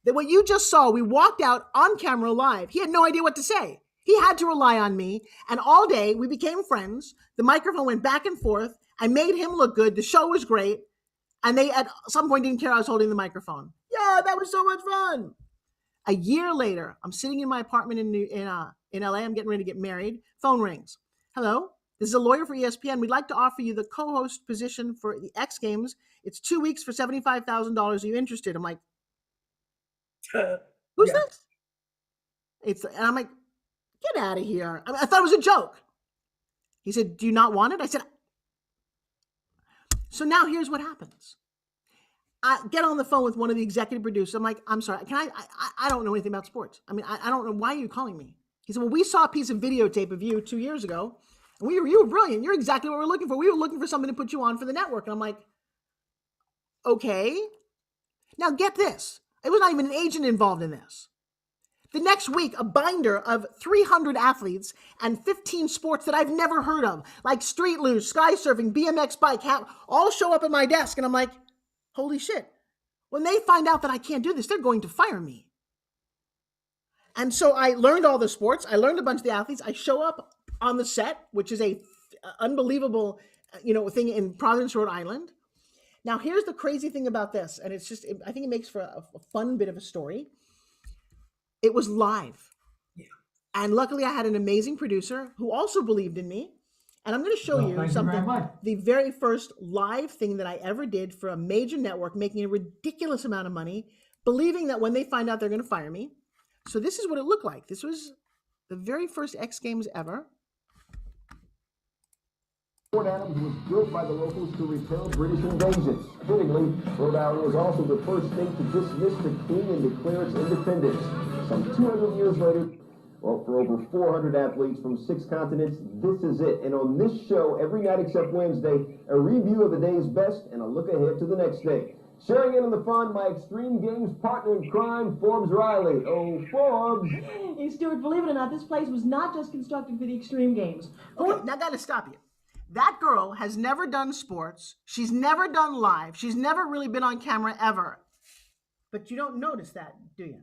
That what you just saw, we walked out on camera live. He had no idea what to say. He had to rely on me. And all day we became friends. The microphone went back and forth. I made him look good. The show was great. And they at some point didn't care I was holding the microphone. Yeah, that was so much fun. A year later, I'm sitting in my apartment in LA. I'm getting ready to get married. Phone rings. Hello, this is a lawyer for ESPN. We'd like to offer you the co-host position for the X Games. It's 2 weeks for $75,000. Are you interested? I'm like, who's this? And I'm like, get out of here. I thought it was a joke. He said, do you not want it? I said, so now here's what happens. I get on the phone with one of the executive producers. I'm like, I'm sorry, I don't know anything about sports. I mean, I don't know, why are you calling me? He said, well, we saw a piece of videotape of you 2 years ago, and you were brilliant. You're exactly what we're looking for. We were looking for something to put you on for the network. And I'm like, okay. Now get this. It was not even an agent involved in this. The next week, a binder of 300 athletes and 15 sports that I've never heard of, like street luge, sky surfing, BMX bike, all show up at my desk. And I'm like, holy shit. When they find out that I can't do this, they're going to fire me. And so I learned all the sports. I learned a bunch of the athletes. I show up on the set, which is a unbelievable, thing in Providence, Rhode Island. Now, here's the crazy thing about this. And it's just, I think it makes for a fun bit of a story. It was live. Yeah. And luckily I had an amazing producer who also believed in me. And I'm going to show you something. The very first live thing that I ever did for a major network, making a ridiculous amount of money, believing that when they find out they're going to fire me. So this is what it looked like. This was the very first X Games ever. Port Adams was built by the locals to repel British invasions. Fittingly, Rhode Island was also the first state to dismiss the king and declare its independence. Some 200 years later, well, for over 400 athletes from 6 continents, this is it. And on this show, every night except Wednesday, a review of the day's best and a look ahead to the next day. Sharing in on the fun, my Extreme Games partner in crime, Forbes Riley. Oh, Forbes. Hey, Stuart, believe it or not, this place was not just constructed for the Extreme Games. Okay, now I gotta stop you. That girl has never done sports. She's never done live. She's never really been on camera ever. But you don't notice that, do you?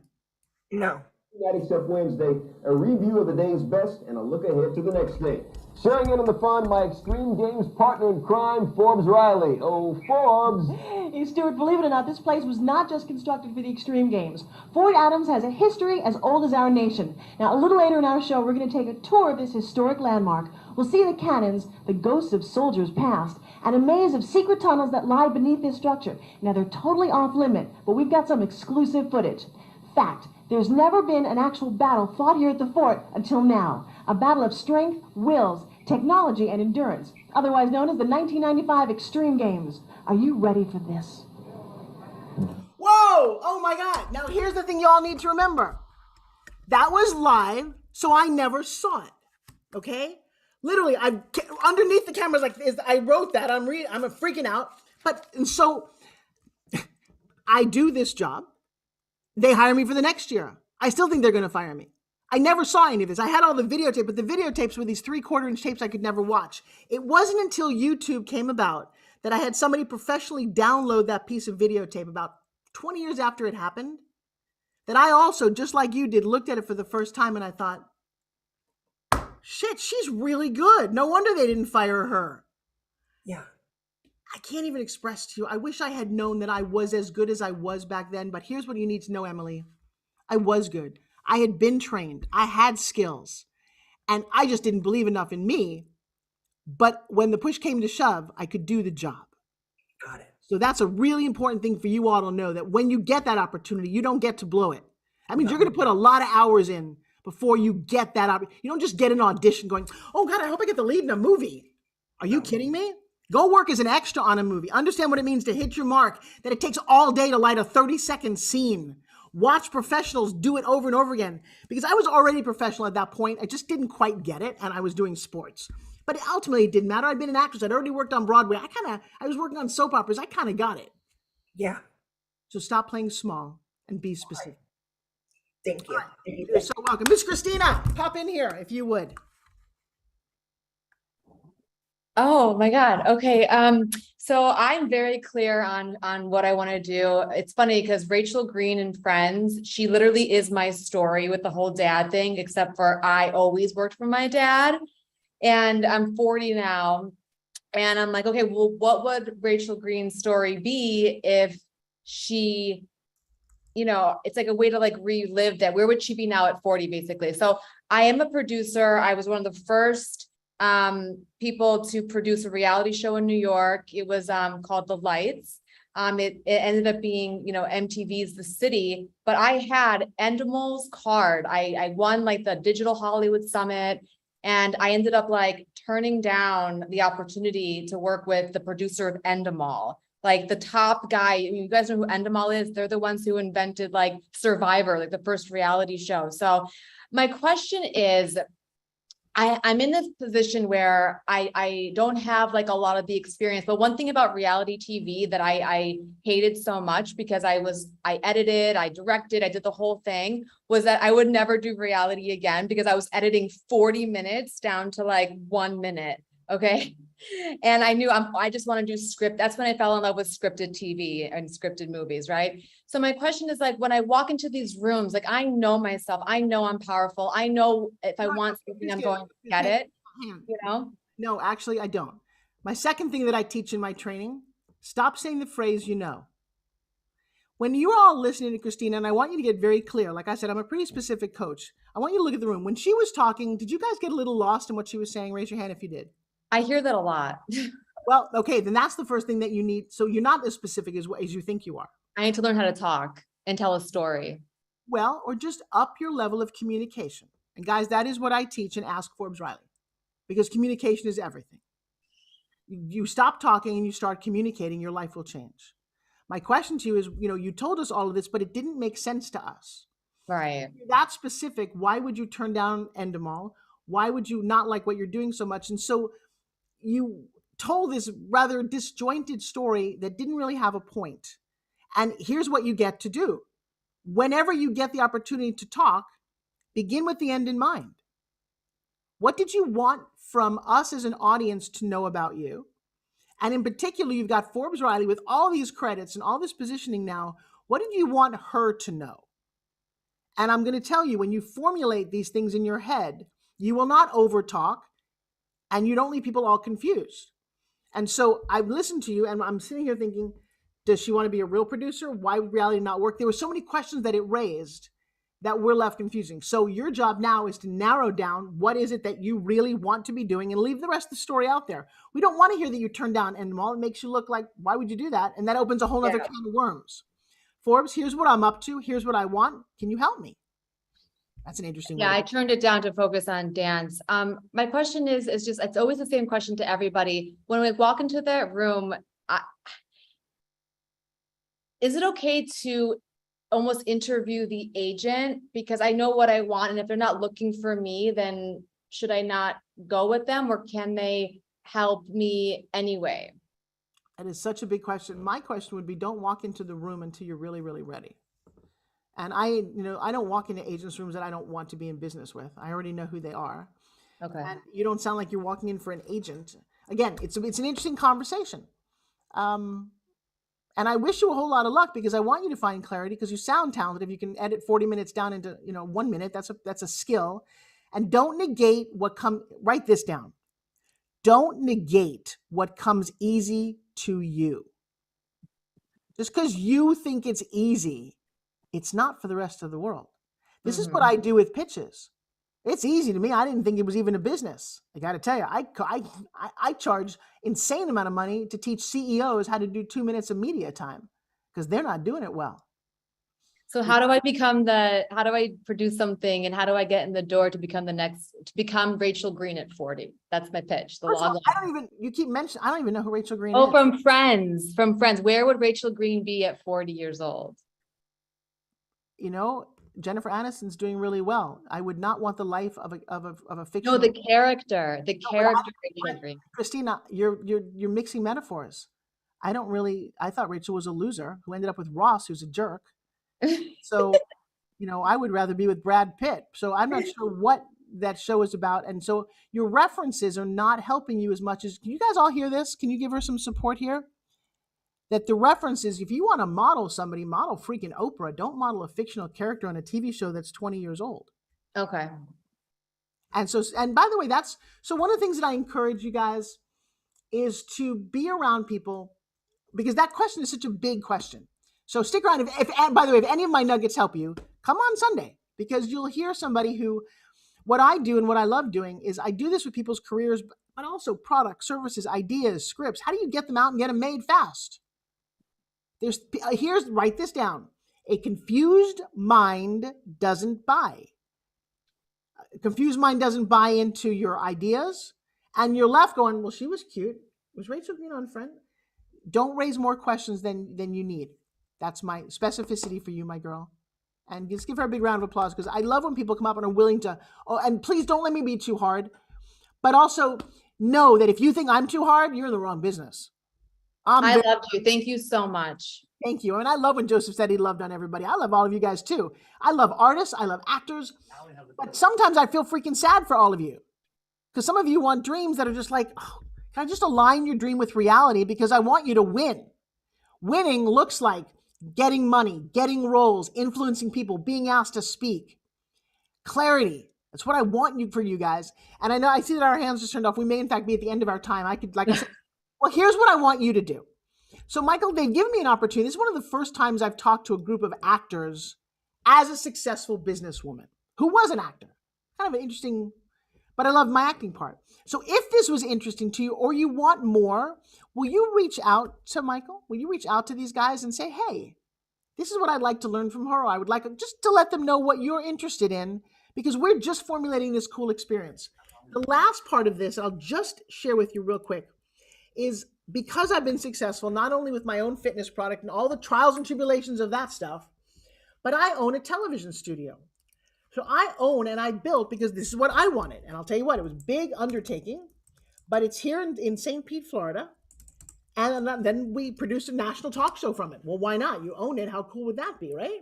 No. Night except Wednesday, a review of the day's best and a look ahead to the next day. Sharing in on the fun, my Extreme Games partner in crime, Forbes Riley. Oh, Forbes. Hey, Stuart, believe it or not, this place was not just constructed for the Extreme Games. Fort Adams has a history as old as our nation. Now, a little later in our show, we're going to take a tour of this historic landmark. We'll see the cannons, the ghosts of soldiers past, and a maze of secret tunnels that lie beneath this structure. Now, they're totally off limit, but we've got some exclusive footage. Fact, there's never been an actual battle fought here at the fort until now. A battle of strength, wills, technology, and endurance, otherwise known as the 1995 Extreme Games. Are you ready for this? Whoa! Oh my God. Now here's the thing y'all need to remember. That was live, so I never saw it. Okay? Literally, underneath the cameras like this, I wrote that. I'm freaking out. And so I do this job. They hire me for the next year. I still think they're going to fire me. I never saw any of this. I had all the videotape, but the videotapes were these 3/4-inch tapes I could never watch. It wasn't until YouTube came about that I had somebody professionally download that piece of videotape about 20 years after it happened, that I also, just like you did, looked at it for the first time and I thought, shit, she's really good. No wonder they didn't fire her. Yeah. I can't even express to you. I wish I had known that I was as good as I was back then, but here's what you need to know, Emily. I was good. I had been trained. I had skills. And I just didn't believe enough in me. But when the push came to shove, I could do the job. Got it. So that's a really important thing for you all to know, that when you get that opportunity, you don't get to blow it. That means you're going to put a lot of hours in before you get that opportunity. You don't just get an audition going, oh God, I hope I get the lead in a movie. Are you kidding me? Go work as an extra on a movie. Understand what it means to hit your mark, that it takes all day to light a 30-second scene. Watch professionals do it over and over again. Because I was already professional at that point. I just didn't quite get it, and I was doing sports. But ultimately, it didn't matter. I'd been an actress. I'd already worked on Broadway. I was working on soap operas. I kind of got it. Yeah. So stop playing small and be specific. Thank you. Right. You're so welcome. Miss Christina, pop in here if you would. Oh my God. Okay. So I'm very clear on what I want to do. It's funny because Rachel Green in Friends, she literally is my story with the whole dad thing, except for I always worked for my dad. And I'm 40 now. And I'm like, okay, well, what would Rachel Green's story be if she, it's like a way to like relive that. Where would she be now at 40, basically? So I am a producer. I was one of the first people to produce a reality show in New York. It was called The Lights. It ended up being, MTV's The City, but I had Endemol's card. I won like the Digital Hollywood Summit, and I ended up like turning down the opportunity to work with the producer of Endemol, like the top guy. You guys know who Endemol is? They're the ones who invented like Survivor, like the first reality show. So my question is, I'm in this position where I don't have like a lot of the experience, but one thing about reality TV that I hated so much, because I edited, I directed, I did the whole thing, was that I would never do reality again because I was editing 40 minutes down to like 1 minute. Okay. And I knew I just want to do script. That's when I fell in love with scripted TV and scripted movies. Right. So my question is like, when I walk into these rooms, like I know myself, I know I'm powerful. I know if I want something, I'm going to get it, No, actually I don't. My second thing that I teach in my training, stop saying the phrase, When you're all listening to Christina, and I want you to get very clear, like I said, I'm a pretty specific coach. I want you to look at the room. When she was talking, did you guys get a little lost in what she was saying? Raise your hand if you did. I hear that a lot. Well, okay, then that's the first thing that you need. So you're not as specific as you think you are. I need to learn how to talk and tell a story. Well, or just up your level of communication. And guys, that is what I teach and Ask Forbes Riley, because communication is everything. You stop talking and you start communicating, your life will change. My question to you is, you told us all of this, but it didn't make sense to us. Right. If you're that specific, why would you turn down Endemol? Why would you not like what you're doing so much? And so you told this rather disjointed story that didn't really have a point. And here's what you get to do. Whenever you get the opportunity to talk, begin with the end in mind. What did you want from us as an audience to know about you? And in particular, you've got Forbes Riley with all these credits and all this positioning now. What did you want her to know? And I'm going to tell you, when you formulate these things in your head, you will not overtalk and you don't leave people all confused. And so I've listened to you and I'm sitting here thinking, does she want to be a real producer? Why would reality not work? There were so many questions that it raised that were left confusing. So your job now is to narrow down what is it that you really want to be doing and leave the rest of the story out there. We don't want to hear that you turned down Endemol. It makes you look like, why would you do that? And that opens a whole other can of worms. Forbes, here's what I'm up to. Here's what I want. Can you help me? That's an interesting Yeah, way. I turned it down to focus on dance. My question is just, it's always the same question to everybody. When we walk into that room, is it okay to almost interview the agent? Because I know what I want, and if they're not looking for me, then should I not go with them, or can they help me anyway? That is such a big question. My question would be, don't walk into the room until you're really, really ready. And I don't walk into agents' rooms that I don't want to be in business with. I already know who they are. Okay. And you don't sound like you're walking in for an agent. Again, it's an interesting conversation. And I wish you a whole lot of luck, because I want you to find clarity, because you sound talented. If you can edit 40 minutes down into 1 minute, that's a skill. And don't negate write this down. Don't negate what comes easy to you. Just because you think it's easy, it's not for the rest of the world. This is what I do with pitches. It's easy to me. I didn't think it was even a business. I got to tell you, I charge insane amount of money to teach CEOs how to do 2 minutes of media time, because they're not doing it well. So how do I produce something, and how do I get in the door to become Rachel Green at 40? That's my pitch. First of all, I don't even know who Rachel Green is. Oh, from Friends. Where would Rachel Green be at 40 years old? Jennifer Aniston's doing really well. I would not want the life of a fictional. No, the character Rachel Green. Christina, you're mixing metaphors. I thought Rachel was a loser who ended up with Ross, who's a jerk. So, I would rather be with Brad Pitt. So I'm not sure what that show is about. And so your references are not helping you as much as, can you guys all hear this? Can you give her some support here? That the references, if you want to model somebody, model freaking Oprah. Don't model a fictional character on a TV show that's 20 years old. Okay. And by the way, one of the things that I encourage you guys is to be around people, because that question is such a big question. So stick around. By the way, if any of my nuggets help you, come on Sunday, because you'll hear somebody who, what I do and what I love doing is I do this with people's careers, but also products, services, ideas, scripts. How do you get them out and get them made fast? Write this down. A confused mind doesn't buy. A confused mind doesn't buy into your ideas, and you're left going, well, she was cute. Was Rachel Green on Friends? Don't raise more questions than you need. That's my specificity for you, my girl. And just give her a big round of applause, because I love when people come up and are willing to, and please don't let me be too hard, but also know that if you think I'm too hard, you're in the wrong business. I loved you. Thank you so much. Thank you. And I love when Joseph said he loved on everybody. I love all of you guys too. I love artists. I love actors. But sometimes I feel freaking sad for all of you, because some of you want dreams that are just like, oh, can I just align your dream with reality? Because I want you to win. Winning looks like getting money, getting roles, influencing people, being asked to speak. Clarity. That's what I want for you guys. And I know I see that our hands just turned off. We may in fact be at the end of our time. I said, well, here's what I want you to do. So Michael, they've given me an opportunity. This is one of the first times I've talked to a group of actors as a successful businesswoman who was an actor. Kind of an interesting, but I love my acting part. So if this was interesting to you, or you want more, will you reach out to Michael? Will you reach out to these guys and say, hey, this is what I'd like to learn from her. Or I would like just to let them know what you're interested in, because we're just formulating this cool experience. The last part of this, I'll just share with you real quick, is because I've been successful, not only with my own fitness product and all the trials and tribulations of that stuff, but I own a television studio. So I own and I built because this is what I wanted. And I'll tell you what, it was a big undertaking, but it's here in St. Pete, Florida. And then we produced a national talk show from it. Well, why not? You own it. How cool would that be, right?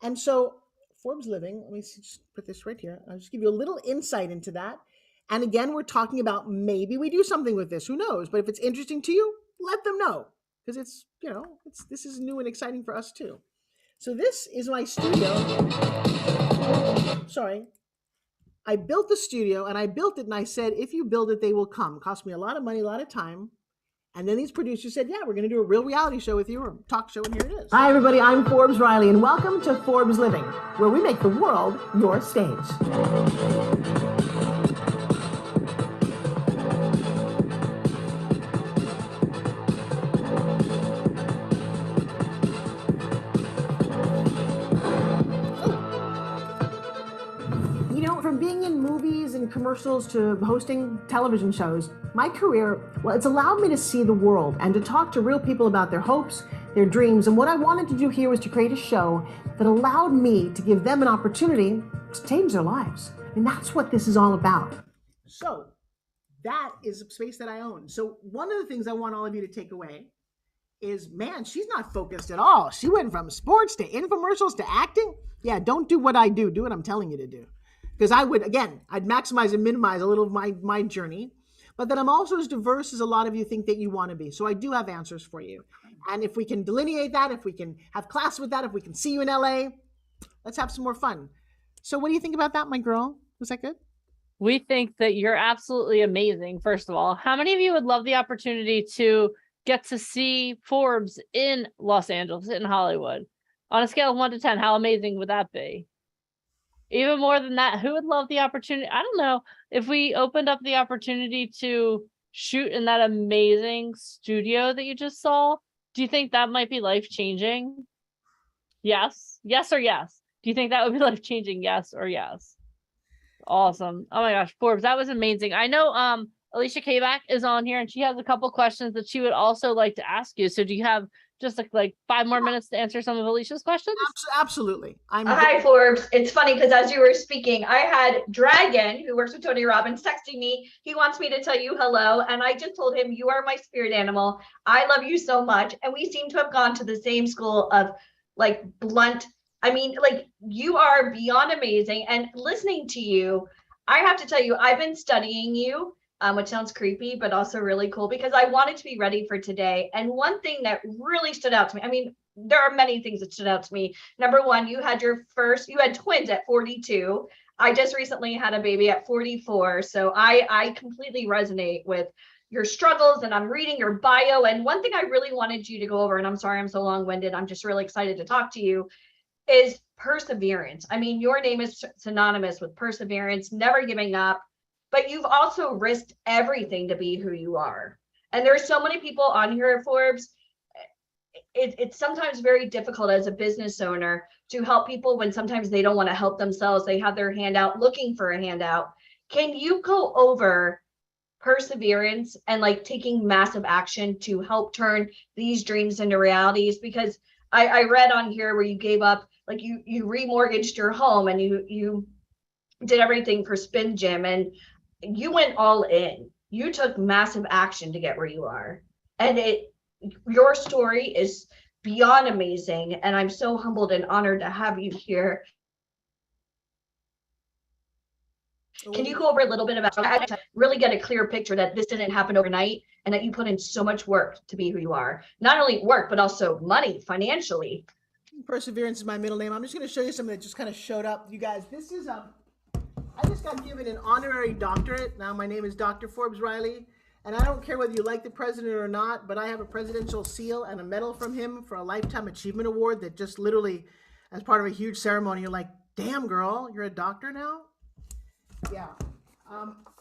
And so Forbes Living, let me just put this right here. I'll just give you a little insight into that. And again, we're talking about maybe we do something with this. Who knows? But if it's interesting to you, let them know. Because it's, this is new and exciting for us too. So this is my studio. Sorry. I built the studio and I built it and I said, if you build it, they will come. It cost me a lot of money, a lot of time. And then these producers said, yeah, we're going to do a real reality show with you, or talk show, and here it is. Hi, everybody. I'm Forbes Riley, and welcome to Forbes Living, where we make the world your stage. From being in movies and commercials to hosting television shows, my career, well, it's allowed me to see the world and to talk to real people about their hopes, their dreams. And what I wanted to do here was to create a show that allowed me to give them an opportunity to change their lives. And that's what this is all about. So that is a space that I own. So one of the things I want all of you to take away is, man, she's not focused at all. She went from sports to infomercials to acting. Yeah, don't do what I do. Do what I'm telling you to do. Because I'd maximize and minimize a little of my journey, but that I'm also as diverse as a lot of you think that you want to be. So I do have answers for you. And if we can delineate that, if we can have class with that, if we can see you in LA, let's have some more fun. So what do you think about that, my girl? Was that good? We think that you're absolutely amazing, first of all. How many of you would love the opportunity to get to see Forbes in Los Angeles, in Hollywood? On a scale of 1 to 10, how amazing would that be? Even more than that, who would love the opportunity? I don't know. If we opened up the opportunity to shoot in that amazing studio that you just saw, do you think that might be life-changing? Yes? Yes or yes? Do you think that would be life-changing? Yes or yes? Awesome. Oh my gosh, Forbes, that was amazing. I know Alicia Kabak is on here and she has a couple questions that she would also like to ask you. So do you have just like 5 more minutes to answer some of Alicia's questions? Absolutely. Hi, Forbes. It's funny because as you were speaking, I had Dragon, who works with Tony Robbins, texting me. He wants me to tell you hello. And I just told him, you are my spirit animal. I love you so much. And we seem to have gone to the same school of like blunt. I mean, like you are beyond amazing. And listening to you, I have to tell you, I've been studying you. Which sounds creepy, but also really cool because I wanted to be ready for today. And one thing that really stood out to me, I mean, there are many things that stood out to me. Number one, you had twins at 42. I just recently had a baby at 44. So I completely resonate with your struggles and I'm reading your bio. And one thing I really wanted you to go over, and I'm sorry I'm so long-winded, I'm just really excited to talk to you, is perseverance. I mean, your name is synonymous with perseverance, never giving up. But you've also risked everything to be who you are. And there's so many people on here at Forbes. It's sometimes very difficult as a business owner to help people when sometimes they don't want to help themselves. They have their hand out looking for a handout. Can you go over perseverance and like taking massive action to help turn these dreams into realities? Because I read on here where you gave up, like you remortgaged your home and you did everything for Spin Gym and you went all in. You took massive action to get where you are. And your story is beyond amazing. And I'm so humbled and honored to have you here. Can you go over a little bit about to really get a clear picture that this didn't happen overnight and that you put in so much work to be who you are? Not only work, but also money, financially. Perseverance is my middle name. I'm just going to show you something that just kind of showed up. You guys, this is I just got given an honorary doctorate. Now my name is Dr. Forbes Riley, and I don't care whether you like the president or not, but I have a presidential seal and a medal from him for a Lifetime Achievement Award that just literally, as part of a huge ceremony, you're like, damn girl, you're a doctor now? Yeah.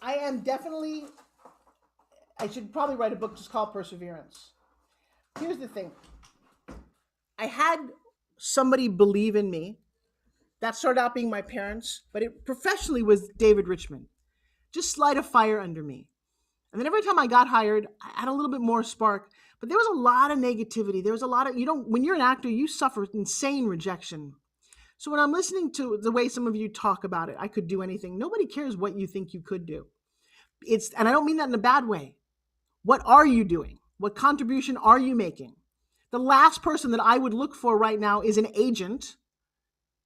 I am definitely, I should probably write a book just called Perseverance. Here's the thing. I had somebody believe in me. That started out being my parents, but it professionally was David Richmond. Just light a fire under me. And then every time I got hired, I had a little bit more spark, but there was a lot of negativity. There was a lot of, when you're an actor, you suffer insane rejection So when I'm listening to the way some of you talk about it, I could do anything. Nobody cares what you think you could do. And I don't mean that in a bad way. What are you doing? What contribution are you making? The last person that I would look for right now is an agent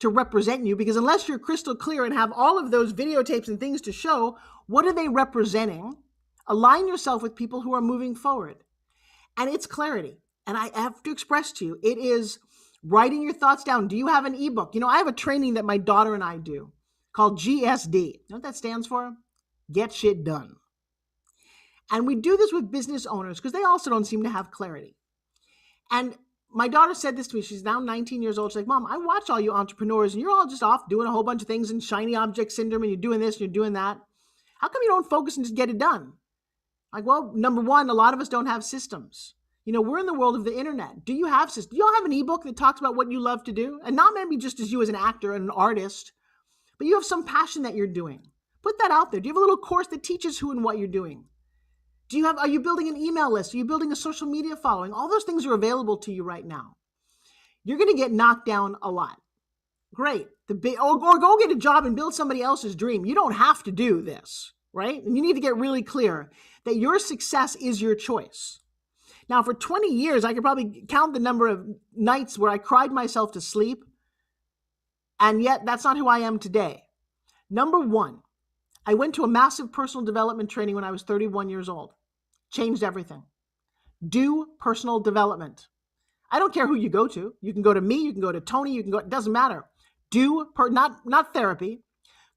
to represent you, because unless you're crystal clear and have all of those videotapes and things to show, what are they representing? Align yourself with people who are moving forward. And it's clarity. And I have to express to you, it is writing your thoughts down. Do you have an ebook? You know, I have a training that my daughter and I do called GSD. You know what that stands for? Get shit done. And we do this with business owners because they also don't seem to have clarity. And my daughter said this to me. She's now 19 years old. She's like, Mom, I watch all you entrepreneurs and you're all just off doing a whole bunch of things in shiny object syndrome and you're doing this and you're doing that. How come you don't focus and just get it done? Like, well, number one, a lot of us don't have systems. You know, we're in the world of the internet. Do you have systems? Do you all have an ebook that talks about what you love to do? And not maybe just as you as an actor and an artist, but you have some passion that you're doing. Put that out there. Do you have a little course that teaches who and what you're doing? Are you building an email list? Are you building a social media following? All those things are available to you right now. You're going to get knocked down a lot. Great. Or go get a job and build somebody else's dream. You don't have to do this, right? And you need to get really clear that your success is your choice. Now, for 20 years, I could probably count the number of nights where I cried myself to sleep. And yet, that's not who I am today. Number one, I went to a massive personal development training when I was 31 years old. Changed everything. Do personal development. I don't care who you go to. You can go to me, you can go to Tony, you can go, it doesn't matter. Not therapy.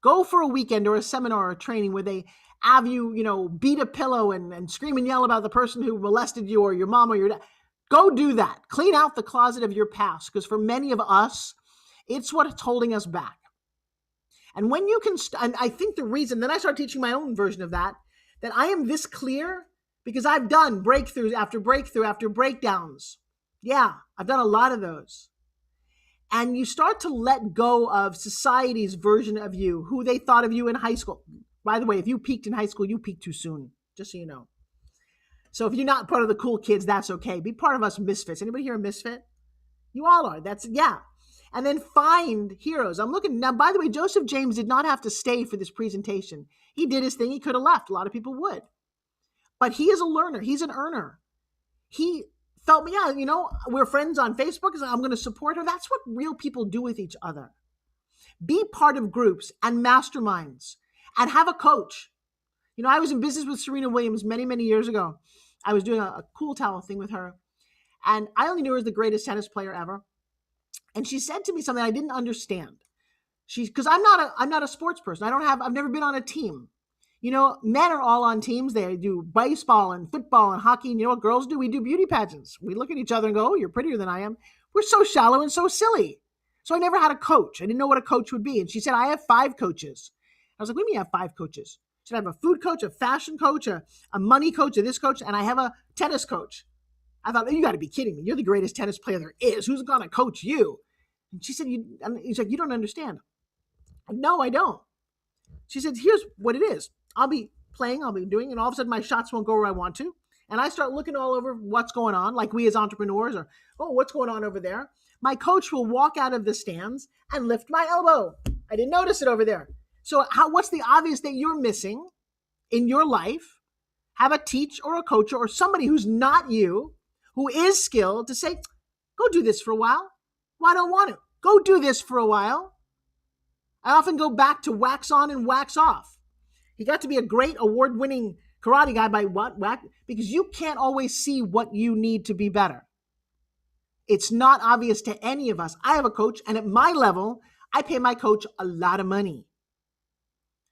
Go for a weekend or a seminar or a training where they have you, beat a pillow and scream and yell about the person who molested you or your mom or your dad. Go do that. Clean out the closet of your past, because for many of us, it's what's holding us back. And when you can, and I think the reason, then I started teaching my own version of that I am this clear because I've done breakthroughs after breakthrough after breakdowns. Yeah, I've done a lot of those. And you start to let go of society's version of you, who they thought of you in high school. By the way, if you peaked in high school, you peaked too soon, just so you know. So if you're not part of the cool kids, that's okay. Be part of us misfits. Anybody here a misfit? You all are. Yeah. And then find heroes. I'm looking now, by the way, Joseph James did not have to stay for this presentation. He did his thing. He could have left. A lot of people would. But he is a learner. He's an earner. He felt me out. We're friends on Facebook. So I'm going to support her. That's what real people do with each other. Be part of groups and masterminds and have a coach. I was in business with Serena Williams many, many years ago. I was doing a cool towel thing with her. And I only knew her as the greatest tennis player ever. And she said to me something I didn't understand. Because I'm not a sports person. I've never been on a team. Men are all on teams. They do baseball and football and hockey. And you know what girls do? We do beauty pageants. We look at each other and go, oh, you're prettier than I am. We're so shallow and so silly. So I never had a coach. I didn't know what a coach would be. And she said, I have 5 coaches. I was like, what do you mean you have 5 coaches? She said, I have a food coach, a fashion coach, a money coach, a this coach, and I have a tennis coach. I thought, you got to be kidding me. You're the greatest tennis player there is. Who's going to coach you? And she said, he's like, you don't understand. No, I don't. She said, here's what it is. I'll be playing, I'll be doing, and all of a sudden my shots won't go where I want to. And I start looking all over what's going on, like we as entrepreneurs, or, what's going on over there? My coach will walk out of the stands and lift my elbow. I didn't notice it over there. So what's the obvious that you're missing in your life? Have a teach or a coach or somebody who's not you, who is skilled, to say, go do this for a while. Well, I don't want to. Go do this for a while. I often go back to wax on and wax off. He got to be a great award-winning karate guy by what? Because you can't always see what you need to be better. It's not obvious to any of us. I have a coach, and at my level, I pay my coach a lot of money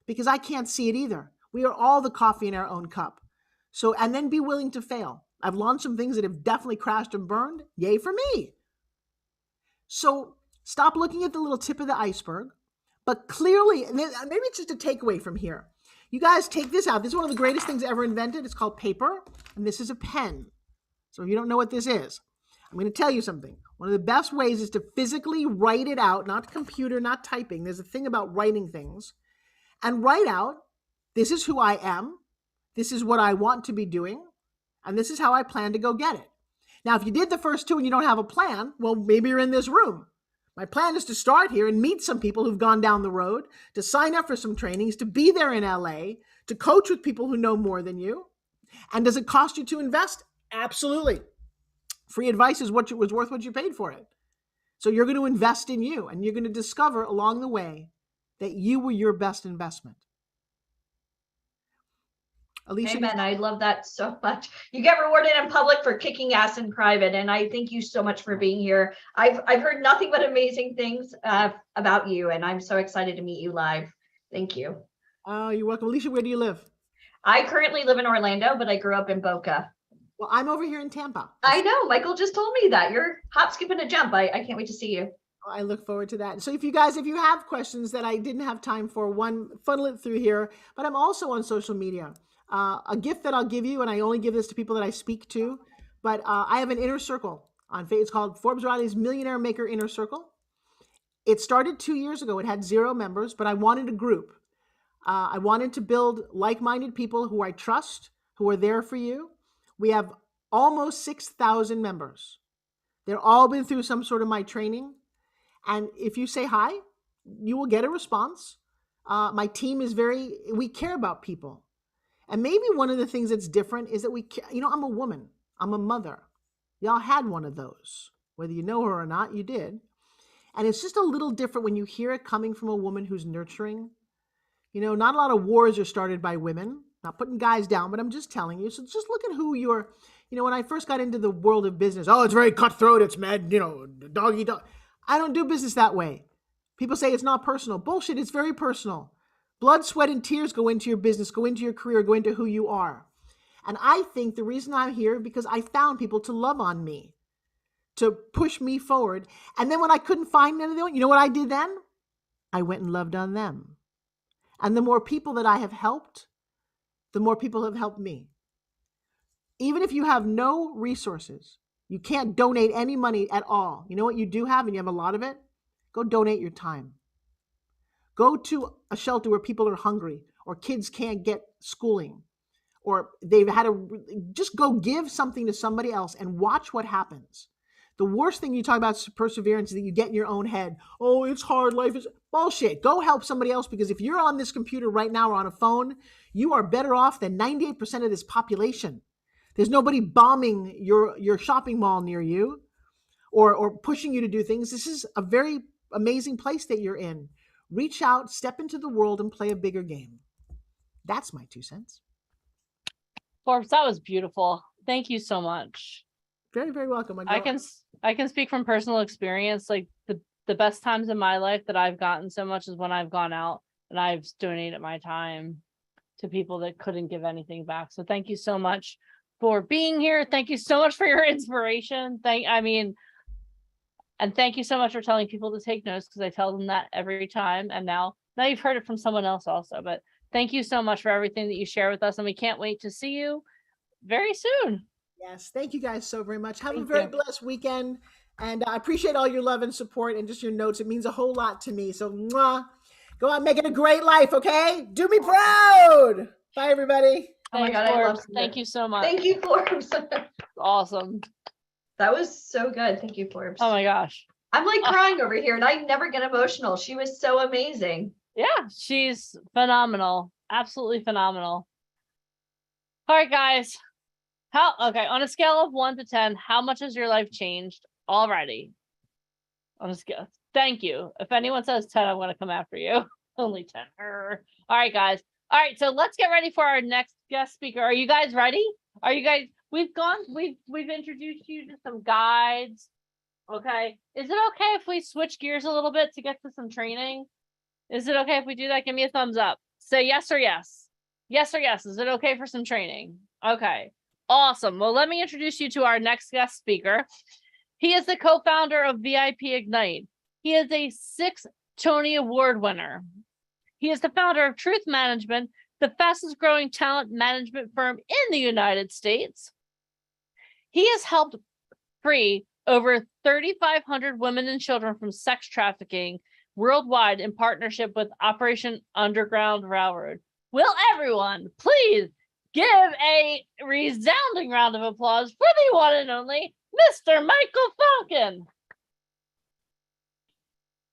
because I can't see it either. We are all the coffee in our own cup. So, and then be willing to fail. I've launched some things that have definitely crashed and burned. Yay for me. So stop looking at the little tip of the iceberg, but clearly, maybe it's just a takeaway from here. You guys take this out. This is one of the greatest things ever invented. It's called paper, and this is a pen. So if you don't know what this is, I'm going to tell you something. One of the best ways is to physically write it out, not computer, not typing. There's a thing about writing things. And write out, this is who I am, this is what I want to be doing, and this is how I plan to go get it. Now, if you did the first 2 and you don't have a plan, well, maybe you're in this room. My plan is to start here and meet some people who've gone down the road, to sign up for some trainings, to be there in LA, to coach with people who know more than you. And does it cost you to invest? Absolutely. Free advice is what was worth what you paid for it. So you're going to invest in you, and you're going to discover along the way that you were your best investment. Alicia, amen. I love that so much. You get rewarded in public for kicking ass in private, and I thank you so much for being here. I've heard nothing but amazing things about you, and I'm so excited to meet you live. Thank you. Oh, you're welcome. Alicia, where do you live? I currently live in Orlando, but I grew up in Boca. Well, I'm over here in Tampa. I know. Michael just told me that. You're hop, skip, and a jump. I can't wait to see you. I look forward to that. So if you have questions that I didn't have time for, funnel it through here. But I'm also on social media. A gift that I'll give you, and I only give this to people that I speak to, but I have an inner circle on Facebook. It's called Forbes Riley's Millionaire Maker Inner Circle. It started 2 years ago. It had 0 members, but I wanted a group. I wanted to build like-minded people who I trust, who are there for you. We have almost 6,000 members. They've all been through some sort of my training. And if you say hi, you will get a response. My team is we care about people. And maybe one of the things that's different is that I'm a woman. I'm a mother. Y'all had one of those. Whether you know her or not, you did. And it's just a little different when you hear it coming from a woman who's nurturing. Not a lot of wars are started by women. Not putting guys down, but I'm just telling you. So just look at who you're, when I first got into the world of business, it's very cutthroat. It's mad, dog eat dog. I don't do business that way. People say it's not personal. Bullshit. It's very personal. Blood, sweat, and tears go into your business, go into your career, go into who you are. And I think the reason I'm here is because I found people to love on me, to push me forward. And then when I couldn't find anyone, you know what I did then? I went and loved on them. And the more people that I have helped, the more people have helped me. Even if you have no resources, you can't donate any money at all. You know what you do have, and you have a lot of it? Go donate your time. Go to a shelter where people are hungry, or kids can't get schooling, or they've had just go give something to somebody else and watch what happens. The worst thing you talk about is perseverance, is that you get in your own head. Oh, it's hard. Life is bullshit. Go help somebody else, because if you're on this computer right now or on a phone, you are better off than 98% of this population. There's nobody bombing your shopping mall near you or pushing you to do things. This is a very amazing place that you're in. Reach out, step into the world, and play a bigger game. That's my 2 cents. Forbes, that was beautiful. Thank you so much. Very, very welcome. I can speak from personal experience. Like the best times in my life that I've gotten so much is when I've gone out and I've donated my time to people that couldn't give anything back. So thank you so much for being here. Thank you so much for your inspiration. And thank you so much for telling people to take notes, because I tell them that every time. And now you've heard it from someone else also. But thank you so much for everything that you share with us. And we can't wait to see you very soon. Yes. Thank you guys so very much. Have a very blessed weekend. And I appreciate all your love and support and just your notes. It means a whole lot to me. So mwah, go out, make it a great life. Okay. Do me proud. Bye, everybody. Oh my God. I love it. Thank you so much. Thank you, Forbes. Awesome. That was so good. Thank you, Forbes. Oh my gosh. I'm like crying over here, and I never get emotional. She was so amazing. Yeah, she's phenomenal. Absolutely phenomenal. All right, guys. On a scale of 1 to 10, how much has your life changed already? On a scale. Thank you. If anyone says 10, I'm going to come after you. Only 10. All right, guys. All right, so let's get ready for our next guest speaker. Are you guys ready? We've introduced you to some guides. Okay. Is it okay if we switch gears a little bit to get to some training? Is it okay if we do that? Give me a thumbs up. Say yes or yes. Yes or yes. Is it okay for some training? Okay. Awesome. Well, let me introduce you to our next guest speaker. He is the co-founder of VIP Ignite. He is a 6 Tony Award winner. He is the founder of Truth Management, the fastest growing talent management firm in the United States. He has helped free over 3,500 women and children from sex trafficking worldwide in partnership with Operation Underground Railroad. Will everyone please give a resounding round of applause for the one and only Mr. Michael Falcon.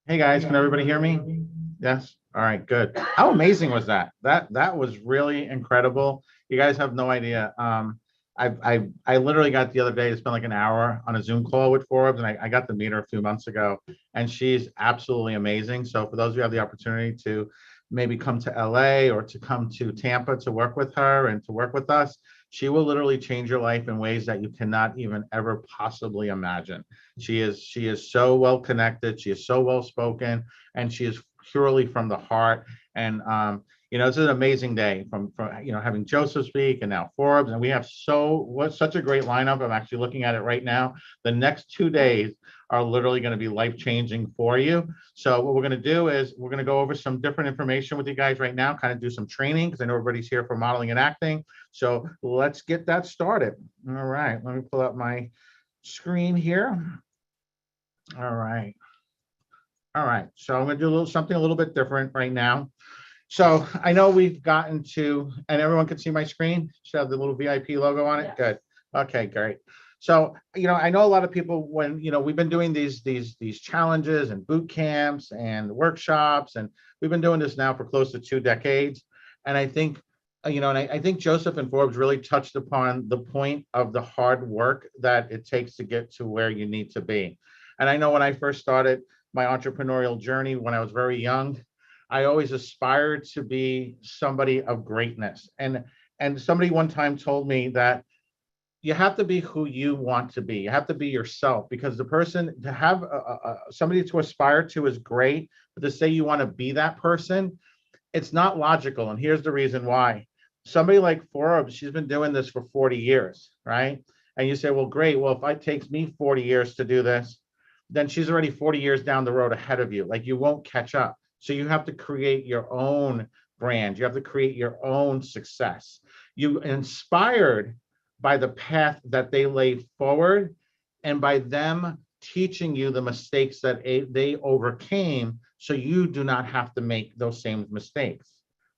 Hey guys, can everybody hear me? Yes? All right, good. How amazing was that? That was really incredible. You guys have no idea. I literally got the other day to spend like an hour on a Zoom call with Forbes, and I got to meet her a few months ago, and she's absolutely amazing. So for those of you who have the opportunity to maybe come to LA or to come to Tampa to work with her and to work with us, she will literally change your life in ways that you cannot even ever possibly imagine. She is so well connected, she is so well spoken, and she is purely from the heart. And it's an amazing day from having Joseph speak and now Forbes, and we have such a great lineup. I'm actually looking at it right now. The next 2 days are literally going to be life-changing for you. So what we're going to do is we're going to go over some different information with you guys right now, kind of do some training, because I know everybody's here for modeling and acting. So let's get that started. All right, let me pull up my screen here. All right. So I'm going to do something a little bit different right now. So I know we've gotten to, and everyone can see my screen. Should have the little VIP logo on it. Yes. Good. Okay, great. So, I know a lot of people when, we've been doing these challenges and boot camps and workshops, and we've been doing this now for close to 2 decades. And I think, I think Joseph and Forbes really touched upon the point of the hard work that it takes to get to where you need to be. And I know when I first started my entrepreneurial journey when I was very young, I always aspired to be somebody of greatness. And somebody one time told me that you have to be who you want to be. You have to be yourself, because the person to have somebody to aspire to is great, but to say you want to be that person, it's not logical. And here's the reason why. Somebody like Forbes, she's been doing this for 40 years, right? And you say, well, great. Well, if it takes me 40 years to do this, then she's already 40 years down the road ahead of you. Like, you won't catch up. So you have to create your own brand. You have to create your own success. You inspired by the path that they laid forward, and by them teaching you the mistakes that they overcame, so you do not have to make those same mistakes,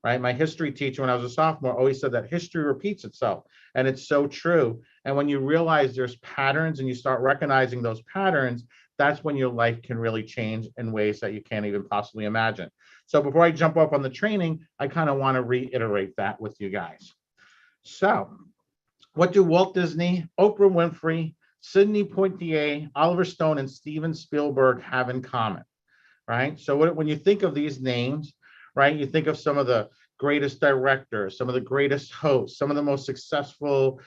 right? My history teacher when I was a sophomore always said that history repeats itself, and it's so true. And when you realize there's patterns and you start recognizing those patterns, that's when your life can really change in ways that you can't even possibly imagine. So before I jump up on the training, I kind of want to reiterate that with you guys. So what do Walt Disney, Oprah Winfrey, Sidney Poitier, Oliver Stone, and Steven Spielberg have in common, right? So when you think of these names, right, you think of some of the greatest directors, some of the greatest hosts, some of the most successful,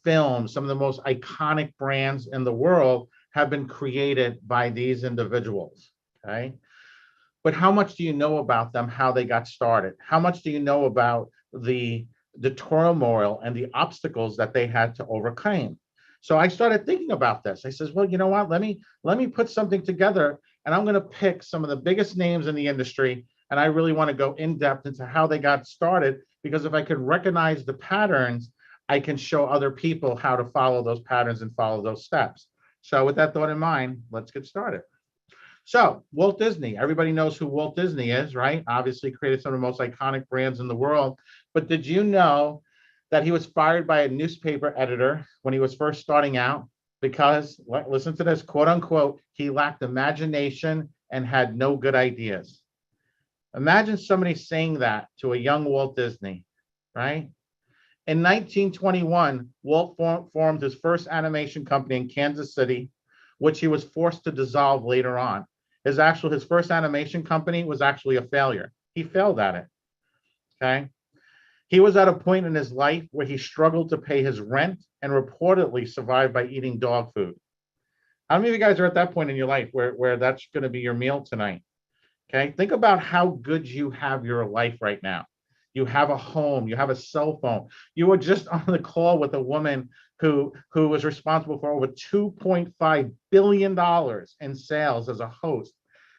films, some of the most iconic brands in the world have been created by these individuals, okay? But how much do you know about them, how they got started? How much do you know about the turmoil and the obstacles that they had to overcome? So I started thinking about this. I says, well, you know what? Let me put something together, and I'm going to pick some of the biggest names in the industry, and I really want to go in depth into how they got started, because if I could recognize the patterns, I can show other people how to follow those patterns and follow those steps. So with that thought in mind, let's get started. So Walt Disney, everybody knows who Walt Disney is, right? Obviously created some of the most iconic brands in the world. But did you know that he was fired by a newspaper editor when he was first starting out? Because, listen to this, quote unquote, he lacked imagination and had no good ideas. Imagine somebody saying that to a young Walt Disney, right? In 1921, Walt formed his first animation company in Kansas City, which he was forced to dissolve later on. His first animation company was actually a failure. He failed at it, okay? He was at a point in his life where he struggled to pay his rent and reportedly survived by eating dog food. How many of you guys are at that point in your life where that's going to be your meal tonight? Okay, think about how good you have your life right now. You have a home, you have a cell phone. You were just on the call with a woman who was responsible for over $2.5 billion in sales as a host,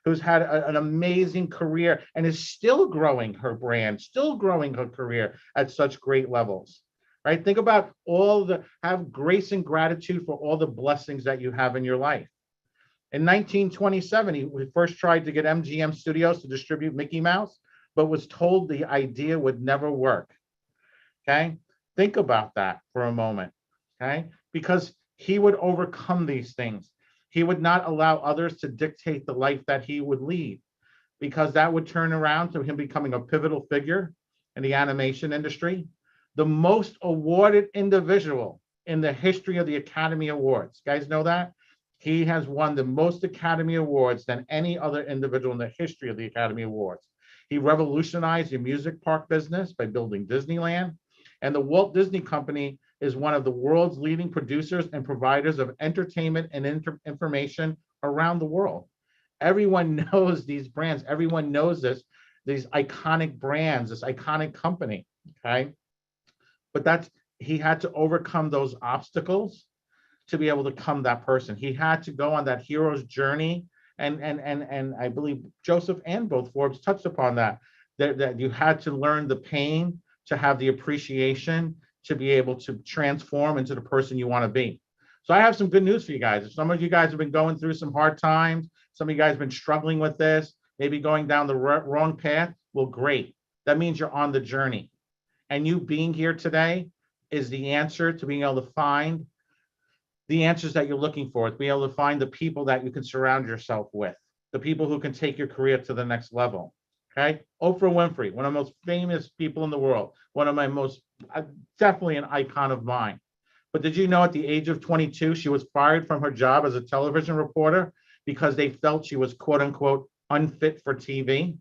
who's had an amazing career and is still growing her brand, still growing her career at such great levels, right? Think about have grace and gratitude for all the blessings that you have in your life. In 1927, he first tried to get MGM Studios to distribute Mickey Mouse, but was told the idea would never work, okay? Think about that for a moment, okay? Because he would overcome these things. He would not allow others to dictate the life that he would lead, because that would turn around to him becoming a pivotal figure in the animation industry, the most awarded individual in the history of the Academy Awards. You guys know that? He has won the most Academy Awards than any other individual in the history of the Academy Awards. He revolutionized the amusement park business by building Disneyland, and the Walt Disney Company is one of the world's leading producers and providers of entertainment and information around the world. Everyone knows these brands. Everyone knows these iconic brands, this iconic company, okay? But he had to overcome those obstacles to be able to become that person. He had to go on that hero's journey. And I believe Joseph and both Forbes touched upon that you had to learn the pain to have the appreciation to be able to transform into the person you want to be. So I have some good news for you guys. If some of you guys have been going through some hard times, some of you guys have been struggling with this, maybe going down the wrong path, well, great. That means you're on the journey. And you being here today is the answer to being able to find the answers that you're looking for, to be able to find the people that you can surround yourself with, the people who can take your career to the next level. Okay, Oprah Winfrey, one of the most famous people in the world, one of my most, definitely an icon of mine. But did you know at the age of 22, she was fired from her job as a television reporter because they felt she was quote unquote unfit for TV?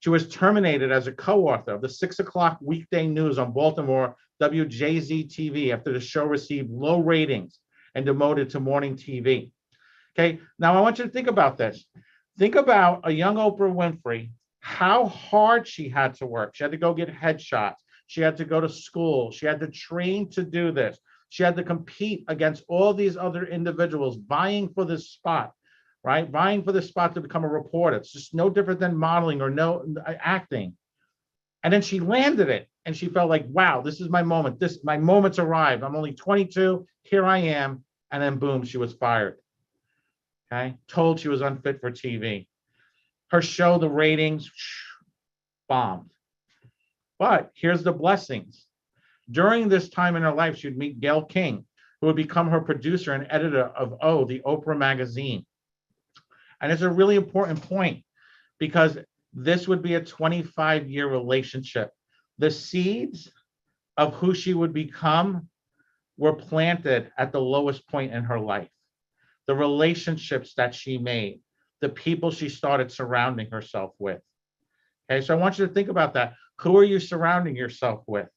She was terminated as a co-author of the 6 o'clock weekday news on Baltimore WJZ TV after the show received low ratings and demoted to morning TV. Okay, now I want you to think about this. Think about a young Oprah Winfrey, how hard she had to work. She had to go get headshots. She had to go to school. She had to train to do this. She had to compete against all these other individuals vying for this spot, right? Vying for this spot to become a reporter. It's just no different than modeling or acting. And then she landed it and she felt like, wow, this is my moment. My moment's arrived. I'm only 22. Here I am. And then boom, she was fired. Okay, told she was unfit for TV. Her show, the ratings, bombed. But here's the blessings. During this time in her life, she would meet Gayle King, who would become her producer and editor of O, the Oprah magazine. And it's a really important point because this would be a 25-year relationship. The seeds of who she would become were planted at the lowest point in her life. The relationships that she made, the people she started surrounding herself with. Okay, so I want you to think about that. Who are you surrounding yourself with?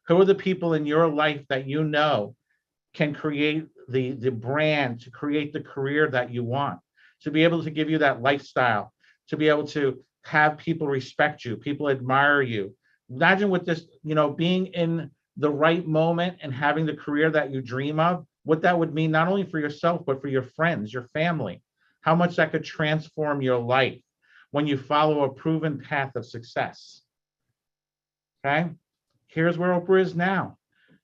Who are the people in your life that you know can create the brand, to create the career that you want, to be able to give you that lifestyle, to be able to have people respect you, people admire you. Imagine with this, being in the right moment and having the career that you dream of, what that would mean not only for yourself, but for your friends, your family, how much that could transform your life when you follow a proven path of success. Okay, here's where Oprah is now.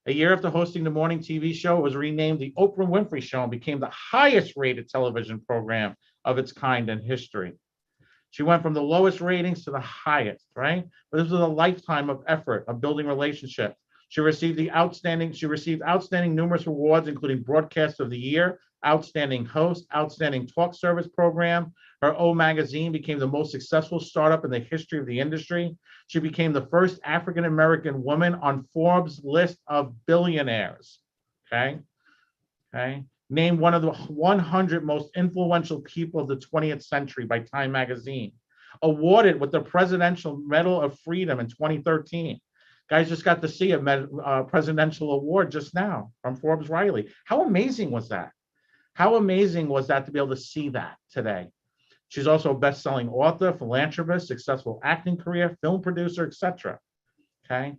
A year after hosting the morning TV show, it was renamed the Oprah Winfrey Show and became the highest rated television program of its kind in history. She went from the lowest ratings to the highest, right? But this was a lifetime of effort, of building relationships. She received outstanding numerous awards, including Broadcast of the Year, Outstanding Host, Outstanding Talk Service Program. Her O magazine became the most successful startup in the history of the industry. She became the first African-American woman on Forbes' list of billionaires, okay? Named one of the 100 most influential people of the 20th century by Time magazine. Awarded with the Presidential Medal of Freedom in 2013. Guys just got to see a presidential award just now from Forbes Riley. How amazing was that? How amazing was that to be able to see that today? She's also a best-selling author, philanthropist, successful acting career, film producer, etc. Okay.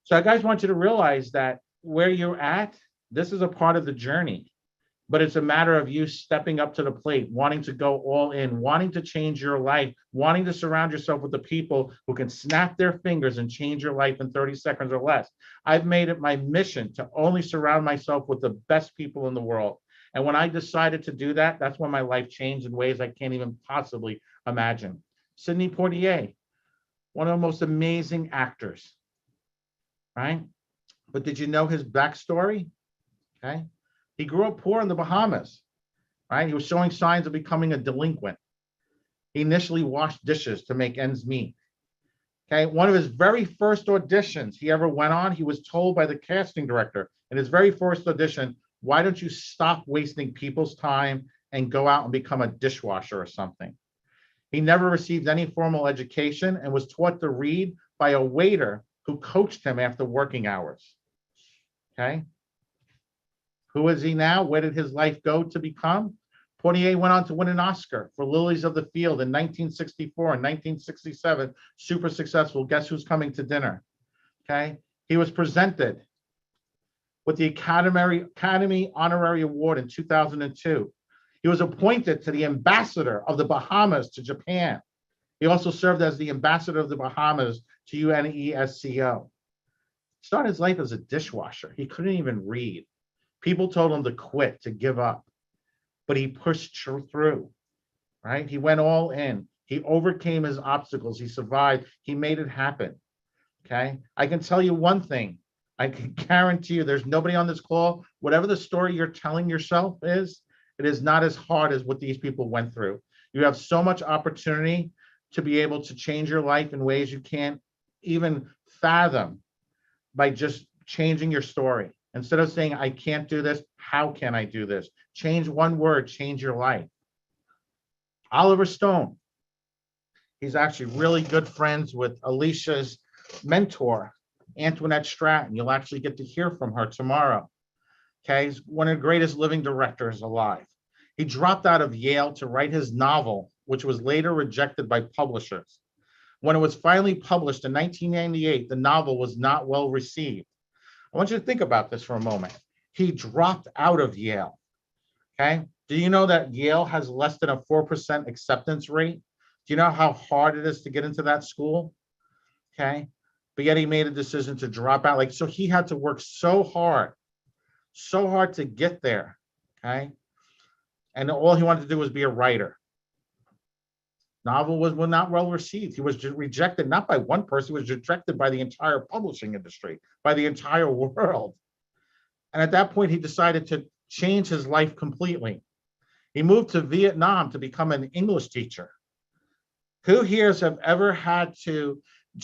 So I guys want you to realize that where you're at, this is a part of the journey, but it's a matter of you stepping up to the plate, wanting to go all in, wanting to change your life, wanting to surround yourself with the people who can snap their fingers and change your life in 30 seconds or less. I've made it my mission to only surround myself with the best people in the world. And when I decided to do that, that's when my life changed in ways I can't even possibly imagine. Sidney Poitier, one of the most amazing actors, right? But did you know his backstory? Okay. He grew up poor in the Bahamas. right? He was showing signs of becoming a delinquent. He initially washed dishes to make ends meet. Okay, one of his very first auditions he ever went on, he was told by the casting director in his very first audition, why don't you stop wasting people's time and go out and become a dishwasher or something? He never received any formal education and was taught to read by a waiter who coached him after working hours. Okay. Who is he now? Where did his life go to become? Poitier went on to win an Oscar for Lilies of the Field in 1964 and 1967. Super successful. Guess who's coming to dinner? Okay. He was presented with the Academy Honorary Award in 2002. He was appointed to the ambassador of the Bahamas to Japan. He also served as the ambassador of the Bahamas to UNESCO. Started his life as a dishwasher. He couldn't even read. People told him to quit, to give up, but he pushed through, right? He went all in. He overcame his obstacles. He survived. He made it happen, okay? I can tell you one thing. I can guarantee you there's nobody on this call, whatever the story you're telling yourself is, it is not as hard as what these people went through. You have so much opportunity to be able to change your life in ways you can't even fathom by just changing your story. Instead of saying, I can't do this, how can I do this? Change one word, change your life. Oliver Stone. He's actually really good friends with Alicia's mentor, Antoinette Stratton. You'll actually get to hear from her tomorrow. Okay, he's one of the greatest living directors alive. He dropped out of Yale to write his novel, which was later rejected by publishers. When it was finally published in 1998, the novel was not well received. I want you to think about this for a moment. He dropped out of Yale, okay? Do you know that Yale has less than a 4% acceptance rate? Do you know how hard it is to get into that school? Okay, but yet he made a decision to drop out. So he had to work so hard to get there, okay? And all he wanted to do was be a writer. Novel was not well received. He was rejected, not by one person, he was rejected by the entire publishing industry, by the entire world. And at that point, he decided to change his life completely. He moved to Vietnam to become an English teacher. Who here have ever had to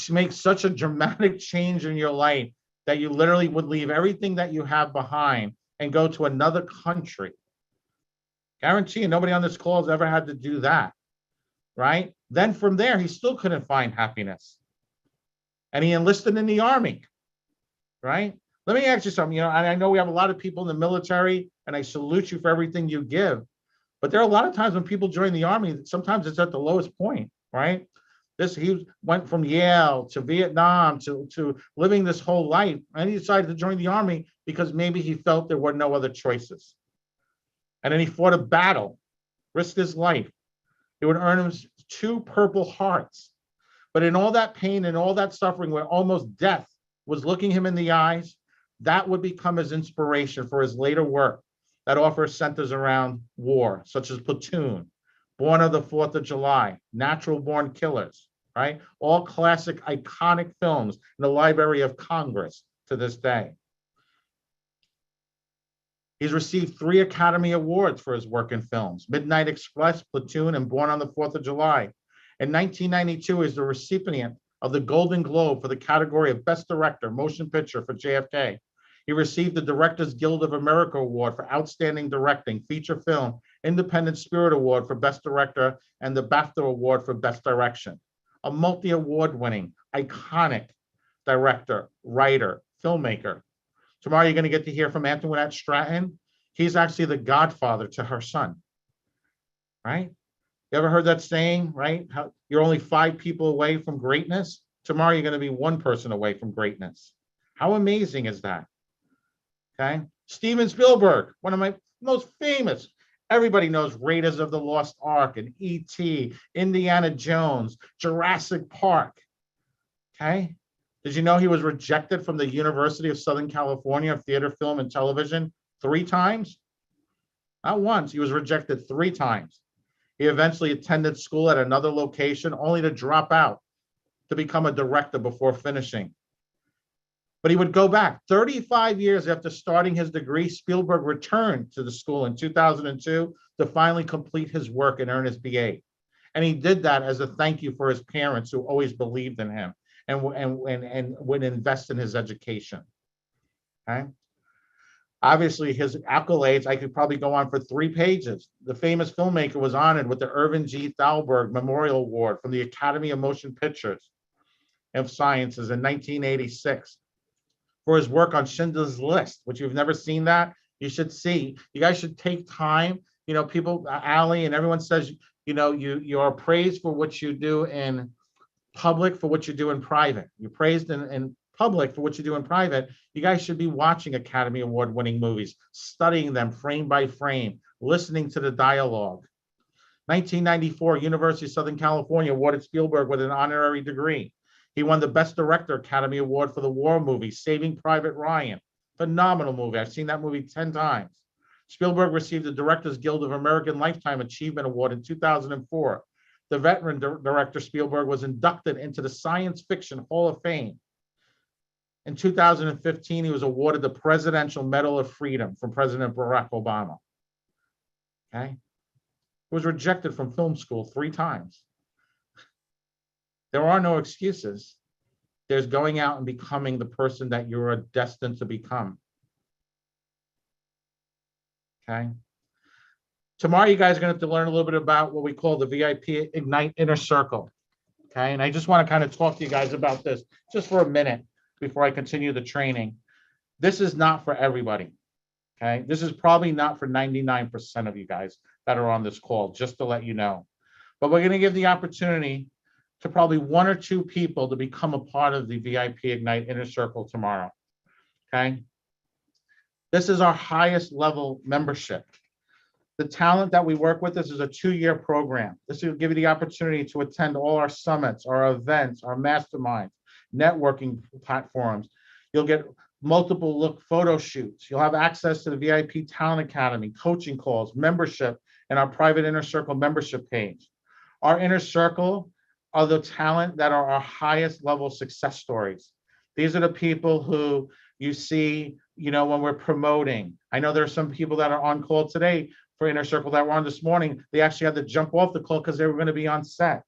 make such a dramatic change in your life that you literally would leave everything that you have behind and go to another country? Guarantee you, nobody on this call has ever had to do that, right? Then from there, he still couldn't find happiness. And he enlisted in the Army, right? Let me ask you something. I know we have a lot of people in the military, and I salute you for everything you give. But there are a lot of times when people join the Army, sometimes it's at the lowest point, right? He went from Yale to Vietnam to living this whole life, and he decided to join the Army because maybe he felt there were no other choices. And then he fought a battle, risked his life. It would earn him 2 Purple Hearts. But in all that pain and all that suffering, where almost death was looking him in the eyes, that would become his inspiration for his later work that offers centers around war, such as Platoon, Born of the 4th of July, Natural Born Killers, right? All classic, iconic films in the Library of Congress to this day. He's received 3 Academy Awards for his work in films: Midnight Express, Platoon, and Born on the 4th of July. In 1992, he's the recipient of the Golden Globe for the category of Best Director, Motion Picture for JFK. He received the Directors Guild of America Award for Outstanding Directing, Feature Film, Independent Spirit Award for Best Director, and the BAFTA Award for Best Direction. A multi-award winning, iconic director, writer, filmmaker. Tomorrow you're going to get to hear from Antoinette Stratton. He's actually the godfather to her son, right? You ever heard that saying, right? How you're only 5 people away from greatness? Tomorrow you're going to be 1 person away from greatness. How amazing is that? Okay. Steven Spielberg, one of my most famous, everybody knows Raiders of the Lost Ark and E.T., Indiana Jones, Jurassic Park. Okay. Did you know he was rejected from the University of Southern California of Theater, Film, and Television 3 times? Not once, he was rejected 3 times. He eventually attended school at another location only to drop out to become a director before finishing. But he would go back. 35 years after starting his degree, Spielberg returned to the school in 2002 to finally complete his work and earn his BA. And he did that as a thank you for his parents who always believed in him and would invest in his education. Okay. Obviously, his accolades, I could probably go on for 3 pages. The famous filmmaker was honored with the Irvin G. Thalberg Memorial Award from the Academy of Motion Pictures of Sciences in 1986 for his work on Schindler's List, which you've never seen that, you should see. You guys should take time. You know, people, Ali and everyone says, you know, you are praised for what you do in public, for what you do in private. You're praised in public for what you do in private. You guys should be watching Academy Award winning movies, studying them frame by frame, listening to the dialogue. 1994, University of Southern California awarded Spielberg with an honorary degree. He won the Best Director Academy Award for the war movie, Saving Private Ryan. Phenomenal movie. I've seen that movie 10 times. Spielberg received the Directors Guild of American Lifetime Achievement Award in 2004. The veteran director Spielberg was inducted into the Science Fiction Hall of Fame. In 2015, he was awarded the Presidential Medal of Freedom from President Barack Obama. Okay. He was rejected from film school 3 times. There are no excuses. There's going out and becoming the person that you're destined to become. Okay. Tomorrow, you guys are going to have to learn a little bit about what we call the VIP Ignite Inner Circle. Okay. And I just want to kind of talk to you guys about this just for a minute before I continue the training. This is not for everybody. Okay. This is probably not for 99% of you guys that are on this call, just to let you know. But we're going to give the opportunity to probably 1 or 2 people to become a part of the VIP Ignite Inner Circle tomorrow. Okay. This is our highest level membership. The talent that we work with, this is a 2-year program. This will give you the opportunity to attend all our summits, our events, our masterminds, networking platforms. You'll get multiple look photo shoots. You'll have access to the VIP Talent Academy, coaching calls, membership, and our private Inner Circle membership page. Our Inner Circle are the talent that are our highest level success stories. These are the people who you see, you know, when we're promoting. I know there are some people that are on call today for Inner Circle that were on this morning. They actually had to jump off the call because they were going to be on set.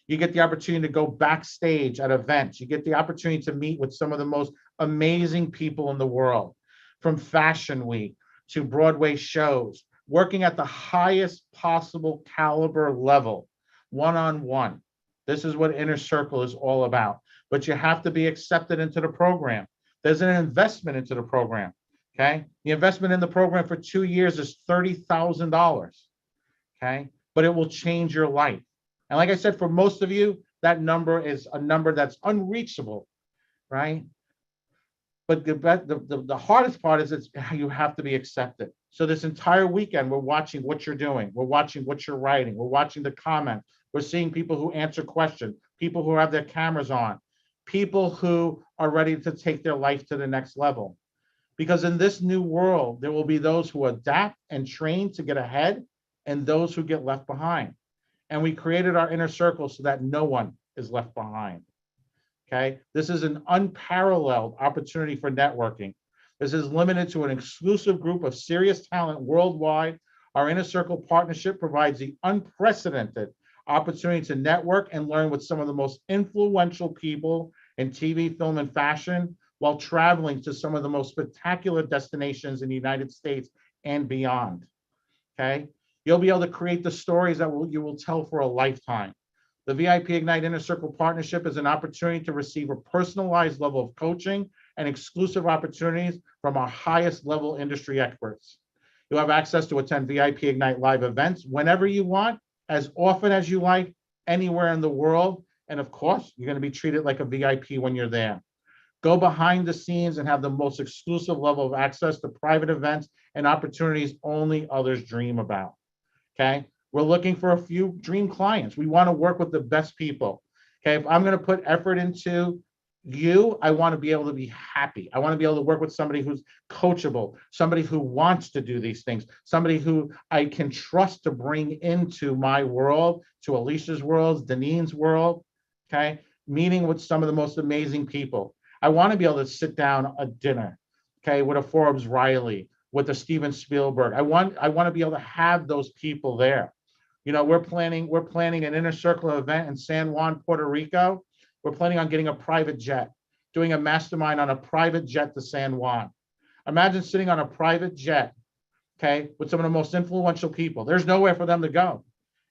You get the opportunity to go backstage at events. You get the opportunity to meet with some of the most amazing people in the world, from Fashion Week to Broadway shows, working at the highest possible caliber level, one-on-one. This is what Inner Circle is all about. But you have to be accepted into the program. There's an investment into the program, okay? The investment in the program for 2 years is $30,000, okay? But it will change your life. And like I said, for most of you, that number is a number that's unreachable, right? But the hardest part is you have to be accepted. So this entire weekend, we're watching what you're doing. We're watching what you're writing. We're watching the comments. We're seeing people who answer questions, people who have their cameras on, people who are ready to take their life to the next level. Because in this new world, there will be those who adapt and train to get ahead and those who get left behind. And we created our Inner Circle so that no one is left behind. Okay, this is an unparalleled opportunity for networking. This is limited to an exclusive group of serious talent worldwide. Our Inner Circle partnership provides the unprecedented opportunity to network and learn with some of the most influential people in TV, film, and fashion while traveling to some of the most spectacular destinations in the United States and beyond. Okay, you'll be able to create the stories that you will tell for a lifetime. The VIP Ignite Inner Circle partnership is an opportunity to receive a personalized level of coaching and exclusive opportunities from our highest level industry experts. You'll have access to attend VIP Ignite live events whenever you want, as often as you like, anywhere in the world. And of course, you're going to be treated like a VIP when you're there. Go behind the scenes and have the most exclusive level of access to private events and opportunities only others dream about. Okay. We're looking for a few dream clients. We want to work with the best people. Okay. If I'm going to put effort into you, I want to be able to be happy. I want to be able to work with somebody who's coachable, somebody who wants to do these things, somebody who I can trust to bring into my world, to Alicia's world, Denine's world. Okay. Meeting with some of the most amazing people. I want to be able to sit down at dinner, okay, with a Forbes Riley, with a Steven Spielberg. I want to be able to have those people there. You know, we're planning an Inner Circle event in San Juan, Puerto Rico. We're planning on getting a private jet, doing a mastermind on a private jet to San Juan. Imagine sitting on a private jet, okay, with some of the most influential people. There's nowhere for them to go,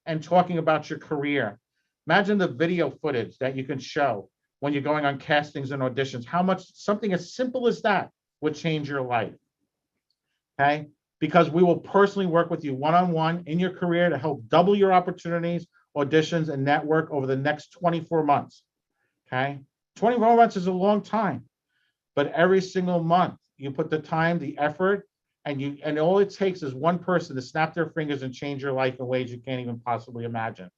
and talking about your career. Imagine the video footage that you can show when you're going on castings and auditions, how much something as simple as that would change your life, okay? Because we will personally work with you one-on-one in your career to help double your opportunities, auditions, and network over the next 24 months, okay? 24 months is a long time, but every single month you put the time, the effort, and all it takes is one person to snap their fingers and change your life in ways you can't even possibly imagine.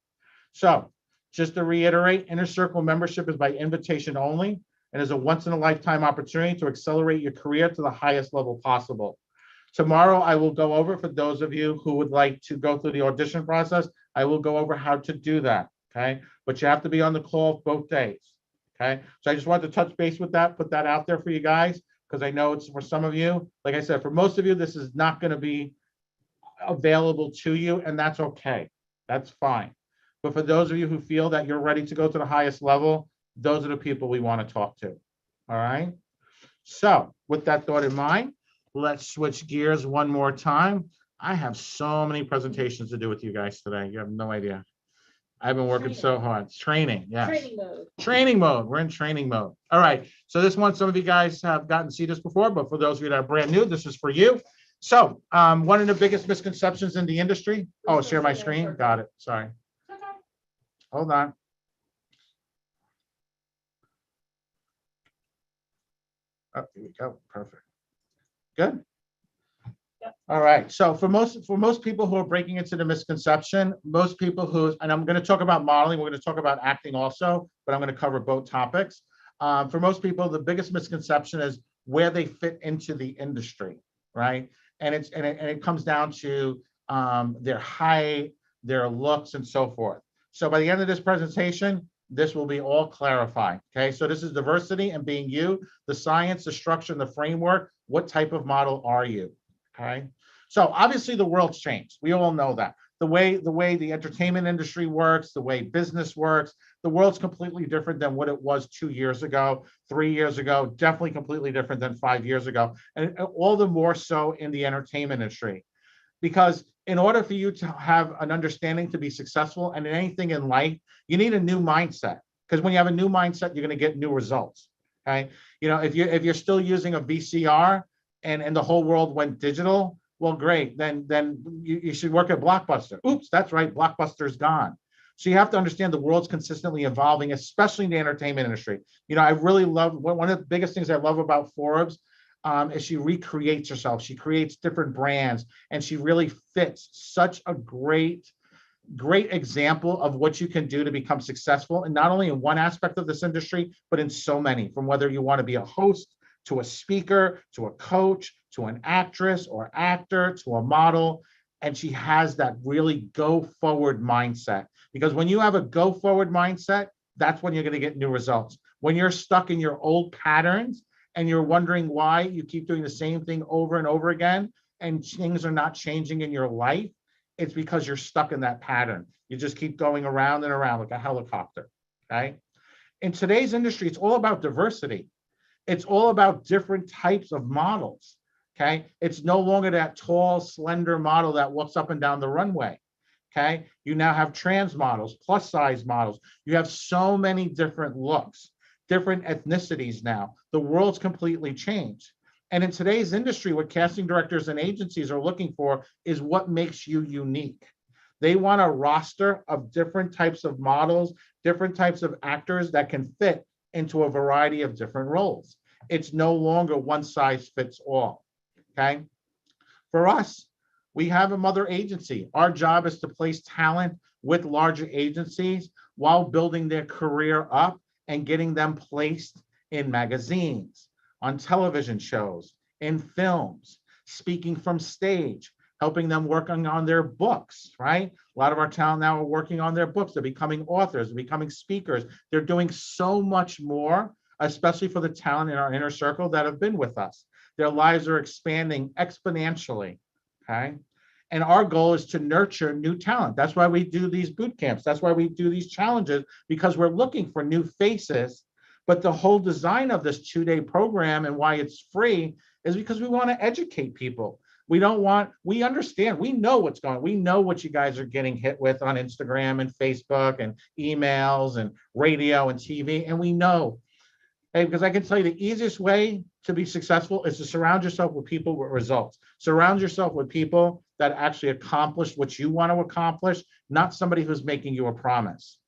So just to reiterate, Inner Circle membership is by invitation only and is a once-in-a-lifetime opportunity to accelerate your career to the highest level possible. Tomorrow, I will go over, for those of you who would like to go through the audition process, I will go over how to do that, okay? But you have to be on the call both days, okay? So I just wanted to touch base with that, put that out there for you guys, because I know it's for some of you. Like I said, for most of you, this is not going to be available to you, and that's okay. That's fine. But for those of you who feel that you're ready to go to the highest level, those are the people we want to talk to, all right? So with that thought in mind, let's switch gears one more time. I have so many presentations to do with you guys today. You have no idea. I've been working so hard. Training, yes. Training mode. Training mode. We're in training mode. All right. So this one, some of you guys have gotten to see this before, but for those of you that are brand new, this is for you. So one of the biggest misconceptions in the industry. Oh, share my screen. Got it. Sorry. Hold on. Oh, here we go. Perfect. Good. All right. So for most people who are breaking into the misconception, most people who, and I'm going to talk about modeling, we're going to talk about acting also, but I'm going to cover both topics. For most people, the biggest misconception is where they fit into the industry, right? And it comes down to their height, their looks, and so forth. So by the end of this presentation, this will be all clarified, okay? So this is diversity and being you, the science, the structure, and the framework. What type of model are you, okay? So obviously the world's changed. We all know that. The way the entertainment industry works, the way business works, the world's completely different than what it was 2 years ago, 3 years ago, definitely completely different than 5 years ago, and all the more so in the entertainment industry. Because in order for you to have an understanding to be successful and in anything in life, you need a new mindset. Because when you have a new mindset, you're going to get new results. Okay, you know, if you're still using a VCR and the whole world went digital, well, great. Then you should work at Blockbuster. Oops, that's right, Blockbuster's gone. So you have to understand the world's consistently evolving, especially in the entertainment industry. You know, I really love one of the biggest things I love about Forbes. Is she recreates herself. She creates different brands, and she really fits such a great example of what you can do to become successful, and not only in one aspect of this industry, but in so many, from whether you want to be a host, to a speaker, to a coach, to an actress or actor, to a model. And she has that really go forward mindset, because when you have a go forward mindset, that's when you're going to get new results. When you're stuck in your old patterns, and you're wondering why you keep doing the same thing over and over again, and things are not changing in your life, it's because you're stuck in that pattern. You just keep going around and around like a helicopter, okay? In today's industry, it's all about diversity. It's all about different types of models, okay? It's no longer that tall, slender model that walks up and down the runway, okay? You now have trans models, plus size models. You have so many different looks, different ethnicities now. The world's completely changed. And in today's industry, what casting directors and agencies are looking for is what makes you unique. They want a roster of different types of models, different types of actors that can fit into a variety of different roles. It's no longer one size fits all, okay? For us, we have a mother agency. Our job is to place talent with larger agencies while building their career up and getting them placed in magazines, on television shows, in films, speaking from stage, helping them working on their books, right? A lot of our talent now are working on their books. They're becoming authors, they're becoming speakers. They're doing so much more especially for the talent in our inner circle that have been with us. Their lives are expanding exponentially, okay? And our goal is to nurture new talent. That's why we do these boot camps. That's why we do these challenges, because we're looking for new faces. But the whole design of this 2-day program and why it's free is because we want to educate people. We understand, we know what's going on. We know what you guys are getting hit with on Instagram and Facebook and emails and radio and TV. And we know, because I can tell you the easiest way to be successful is to surround yourself with people with results. Surround yourself with people that actually accomplish what you want to accomplish, not somebody who's making you a promise,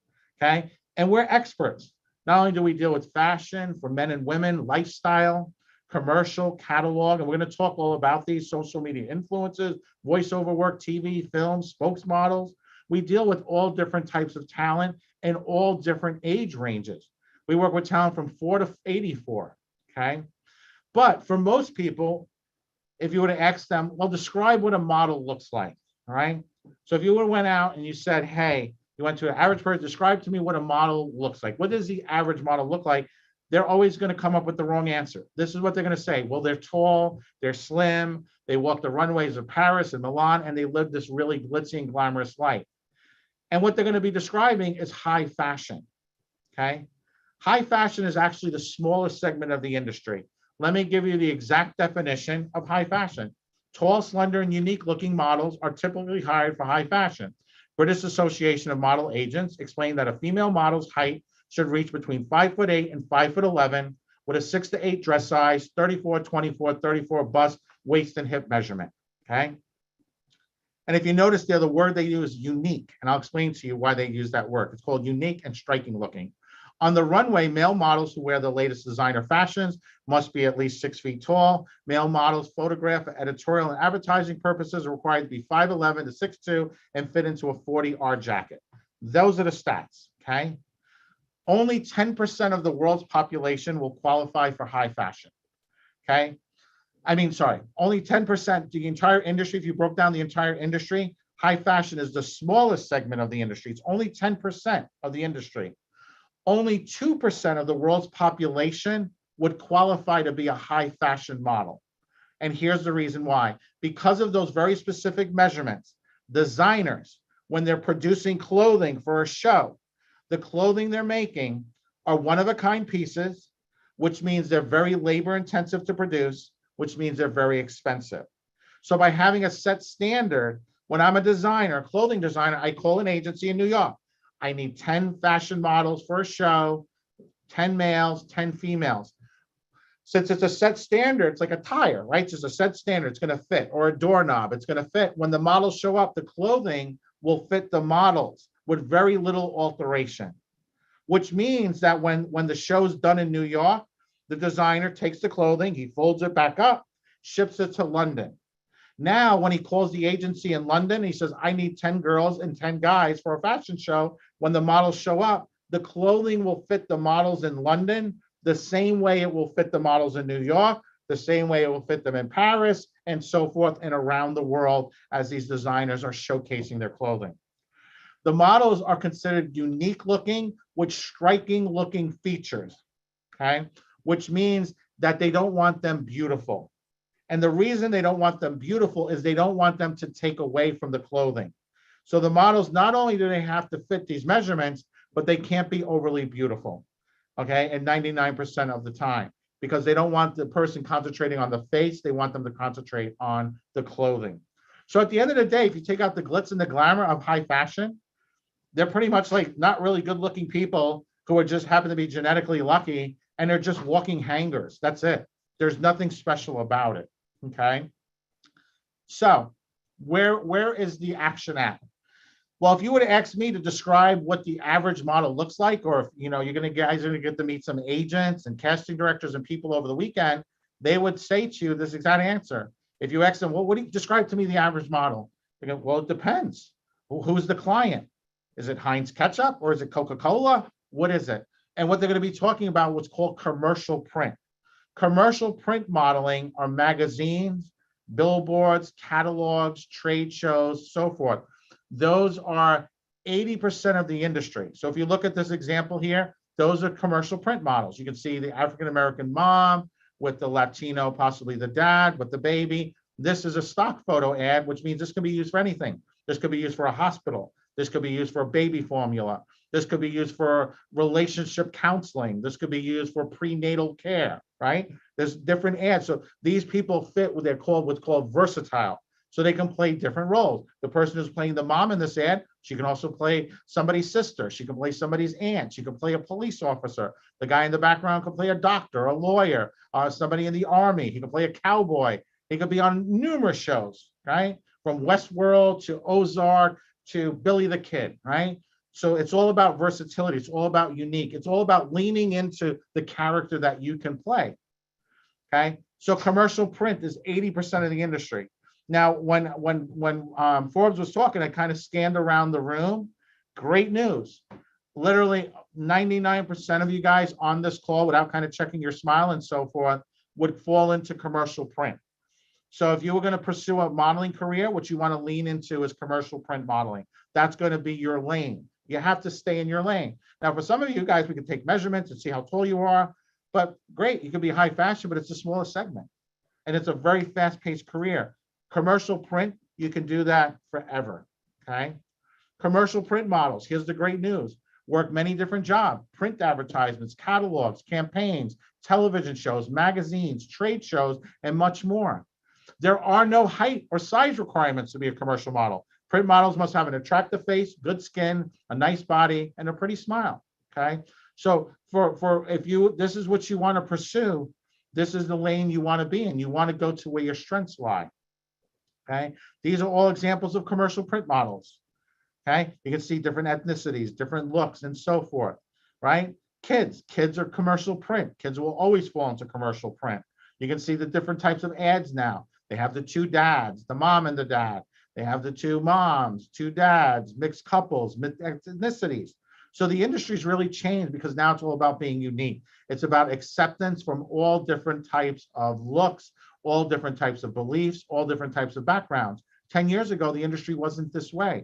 okay? And we're experts. Not only do we deal with fashion for men and women, lifestyle, commercial, catalog, and we're going to talk all about these social media influencers, voiceover work, TV, films, spokesmodels. We deal with all different types of talent and all different age ranges. We work with talent from 4 to 84, okay? But for most people, if you were to ask them, well, describe what a model looks like, all right? So if you would have went out and you said, hey, you went to an average person, describe to me what a model looks like. What does the average model look like? They're always going to come up with the wrong answer. This is what they're going to say. Well, they're tall, they're slim, they walk the runways of Paris and Milan, and they live this really glitzy and glamorous life. And what they're going to be describing is high fashion, okay? High fashion is actually the smallest segment of the industry. Let me give you the exact definition of high fashion. Tall, slender, and unique-looking models are typically hired for high fashion. British Association of Model Agents explained that a female model's height should reach between 5'8" and 5'11", with a 6 to 8 dress size, 34, 24, 34 bust, waist, and hip measurement, okay? And if you notice there, the word they use is unique, and I'll explain to you why they use that word. It's called unique and striking looking. On the runway, male models who wear the latest designer fashions must be at least 6 feet tall. Male models photographed for editorial and advertising purposes are required to be 5'11" to 6'2" and fit into a 40R jacket. Those are the stats, okay? Only 10% of the world's population will qualify for high fashion, okay? Only 10%, the entire industry, if you broke down the entire industry, high fashion is the smallest segment of the industry. It's only 10% of the industry. Only 2% of the world's population would qualify to be a high fashion model. And here's the reason why. Because of those very specific measurements, designers, when they're producing clothing for a show, the clothing they're making are one-of-a-kind pieces, which means they're very labor-intensive to produce, which means they're very expensive. So by having a set standard, when I'm a designer, clothing designer, I call an agency in New York. I need 10 fashion models for a show, 10 males, 10 females. Since it's a set standard, it's like a tire, right? It's just a set standard, it's gonna fit, or a doorknob, it's gonna fit. When the models show up, the clothing will fit the models with very little alteration, which means that when the show's done in New York, the designer takes the clothing, he folds it back up, ships it to London. Now, when he calls the agency in London, he says, I need 10 girls and 10 guys for a fashion show. When the models show up, the clothing will fit the models in London the same way it will fit the models in New York, the same way it will fit them in Paris, and so forth, and around the world as these designers are showcasing their clothing. The models are considered unique looking with striking looking features, okay? Which means that they don't want them beautiful. And the reason they don't want them beautiful is they don't want them to take away from the clothing. So the models, not only do they have to fit these measurements, but they can't be overly beautiful, okay? And 99% of the time, because they don't want the person concentrating on the face, they want them to concentrate on the clothing. So at the end of the day, if you take out the glitz and the glamour of high fashion, they're pretty much like not really good looking people who are just happen to be genetically lucky, and they're just walking hangers. That's it. There's nothing special about it, okay? So where is the action at? Well, if you were to ask me to describe what the average model looks like, or if you're guys are gonna get to meet some agents and casting directors and people over the weekend, they would say to you this exact answer. If you ask them, well, what do you describe to me the average model? They go, well, it depends. Well, who's the client? Is it Heinz ketchup or is it Coca-Cola? What is it? And what they're going to be talking about what's called commercial print. Commercial print modeling are magazines, billboards, catalogs, trade shows, so forth. Those are 80% of the industry. So if you look at this example here, Those are commercial print models. You can see the African-American mom with the Latino, possibly the dad with the baby. This is a stock photo ad, which means this can be used for anything. This could be used for a hospital. This could be used for a baby formula. This could be used for relationship counseling. This could be used for prenatal care, right? There's different ads. So these people fit what they're called, what's called versatile. So they can play different roles. The person who's playing the mom in this ad, she can also play somebody's sister. She can play somebody's aunt. She can play a police officer. The guy in the background can play a doctor, a lawyer, somebody in the army. He can play a cowboy. He could be on numerous shows, right? From Westworld to Ozark to Billy the Kid, right? So it's all about versatility. It's all about unique. It's all about leaning into the character that you can play, okay? So commercial print is 80% of the industry. Now, when Forbes was talking, I kind of scanned around the room. Great news. Literally 99% of you guys on this call, without kind of checking your smile and so forth, would fall into commercial print. So if you were going to pursue a modeling career, what you want to lean into is commercial print modeling. That's going to be your lane. You have to stay in your lane. Now, for some of you guys, we can take measurements and see how tall you are, but great, you could be high fashion, but it's a smaller segment. And it's a very fast-paced career. Commercial print, you can do that forever, okay? Commercial print models, here's the great news. Work many different jobs, print advertisements, catalogs, campaigns, television shows, magazines, trade shows, and much more. There are no height or size requirements to be a commercial model. Print models must have an attractive face, good skin, a nice body, and a pretty smile, okay? So this is what you want to pursue, this is the lane you want to be in. You want to go to where your strengths lie. Okay, these are all examples of commercial print models. Okay, you can see different ethnicities, different looks, and so forth, right? Kids are commercial print. Kids will always fall into commercial print. You can see the different types of ads now. They have the two dads, the mom and the dad. They have the two moms, two dads, mixed couples, mixed ethnicities. So the industry's really changed because now it's all about being unique. It's about acceptance from all different types of looks, all different types of beliefs, all different types of backgrounds. 10 years ago, the industry wasn't this way,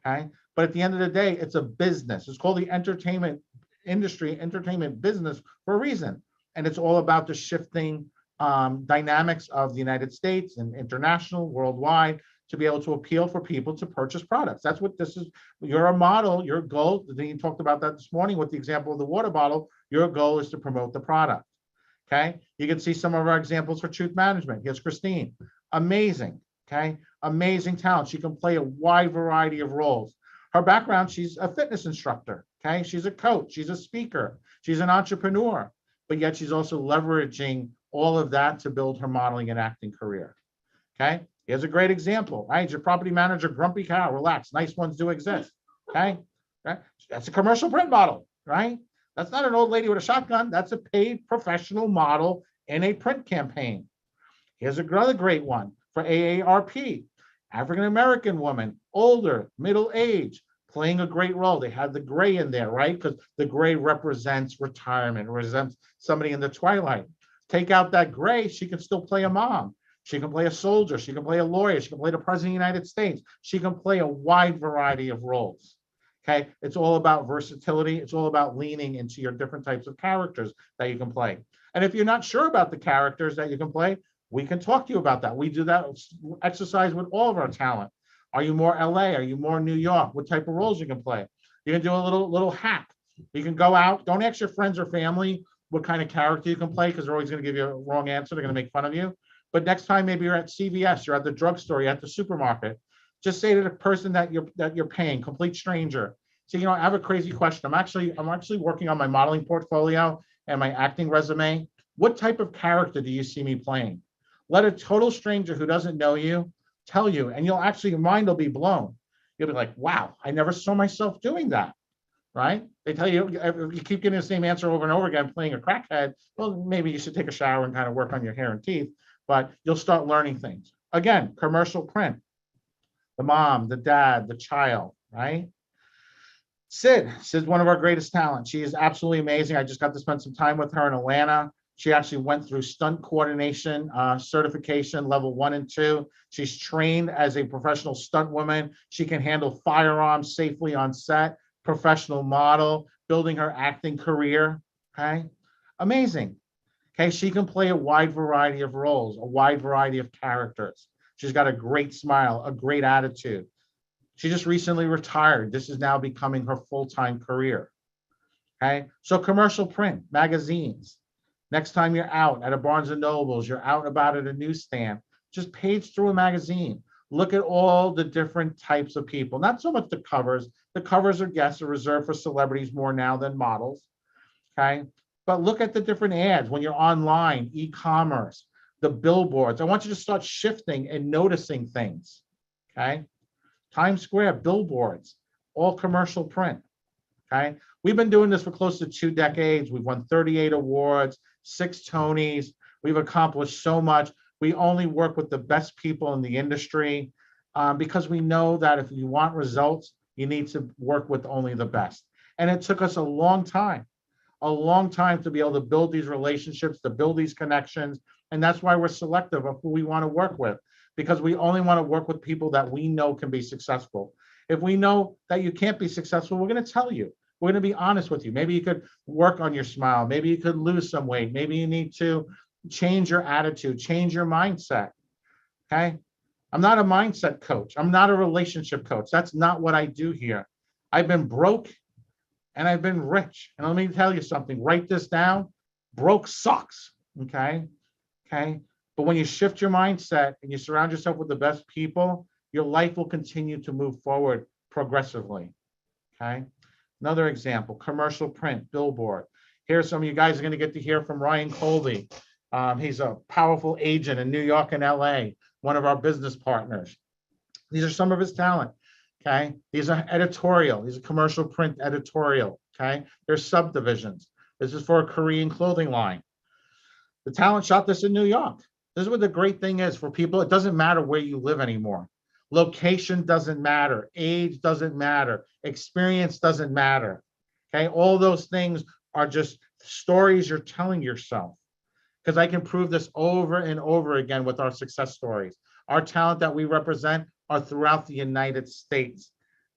okay? But at the end of the day, it's a business. It's called the entertainment industry, entertainment business for a reason. And it's all about the shifting dynamics of the United States and international, worldwide, to be able to appeal for people to purchase products. That's what this is. You're a model, your goal, you talked about that this morning with the example of the water bottle, your goal is to promote the product. Okay, you can see some of our examples for Truth Management. Here's Christine, amazing, okay, amazing talent. She can play a wide variety of roles. Her background, she's a fitness instructor, okay, she's a coach, she's a speaker, she's an entrepreneur, but yet she's also leveraging all of that to build her modeling and acting career, okay. Here's a great example, right? Your property manager, grumpy cow, relax, nice ones do exist, okay? That's a commercial print model, right? That's not an old lady with a shotgun. That's a paid professional model in a print campaign. Here's another great one for AARP. African-American woman, older, middle age, playing a great role. They had the gray in there, right? Because the gray represents retirement, represents somebody in the twilight. Take out that gray, she can still play a mom. She can play a soldier. She can play a lawyer. She can play the president of the United States. She can play a wide variety of roles. Okay, it's all about versatility. It's all about leaning into your different types of characters that you can play. And if you're not sure about the characters that you can play, we can talk to you about that. We do that exercise with all of our talent. Are you more LA? Are you more New York? What type of roles you can play? You can do a little hack. You can go out. Don't ask your friends or family what kind of character you can play because they're always going to give you a wrong answer. They're going to make fun of you. But next time, maybe you're at CVS, you're at the drugstore, you're at the supermarket. Just say to the person that you're paying, complete stranger. So, I have a crazy question. I'm actually working on my modeling portfolio and my acting resume. What type of character do you see me playing? Let a total stranger who doesn't know you tell you, and your mind will be blown. You'll be like, wow, I never saw myself doing that, right? They tell you, if you keep getting the same answer over and over again, playing a crackhead, well, maybe you should take a shower and kind of work on your hair and teeth, but you'll start learning things. Again, commercial print, the mom, the dad, the child, right? Sid's one of our greatest talents. She is absolutely amazing. I just got to spend some time with her in Atlanta. She actually went through stunt coordination certification, level 1 and 2. She's trained as a professional stunt woman. She can handle firearms safely on set, professional model, building her acting career. Okay, amazing. Okay, she can play a wide variety of roles, a wide variety of characters. She's got a great smile, a great attitude. She just recently retired. This is now becoming her full-time career. Okay, so commercial print, magazines. Next time you're out at a Barnes and Nobles, you're out and about at a newsstand, just page through a magazine. Look at all the different types of people. Not so much the covers. The covers are guests are reserved for celebrities more now than models. Okay, but look at the different ads when you're online, e-commerce, the billboards. I want you to start shifting and noticing things. Okay, Times Square, billboards, all commercial print. Okay, we've been doing this for close to 2 decades. We've won 38 awards, 6 Tonys. We've accomplished so much. We only work with the best people in the industry because we know that if you want results, you need to work with only the best. And it took us a long time to be able to build these relationships, to build these connections. And that's why we're selective of who we want to work with, because we only want to work with people that we know can be successful. If we know that you can't be successful, we're going to tell you. We're going to be honest with you. Maybe you could work on your smile. Maybe you could lose some weight. Maybe you need to change your attitude, change your mindset. Okay? I'm not a mindset coach. I'm not a relationship coach. That's not what I do here. I've been broke and I've been rich. And let me tell you something. Write this down. Broke sucks. Okay? Okay? But when you shift your mindset and you surround yourself with the best people, your life will continue to move forward progressively. Okay? Another example, commercial print, billboard. Here's some of you guys are going to get to hear from Ryan Colby. He's a powerful agent in New York and LA, one of our business partners. These are some of his talent. Okay. These are editorial. These are commercial print editorial. Okay. There's subdivisions. This is for a Korean clothing line. The talent shot this in New York. This is what the great thing is for people. It doesn't matter where you live anymore. Location doesn't matter. Age doesn't matter. Experience doesn't matter. Okay. All those things are just stories you're telling yourself. Because I can prove this over and over again with our success stories. Our talent that we represent are throughout the United States.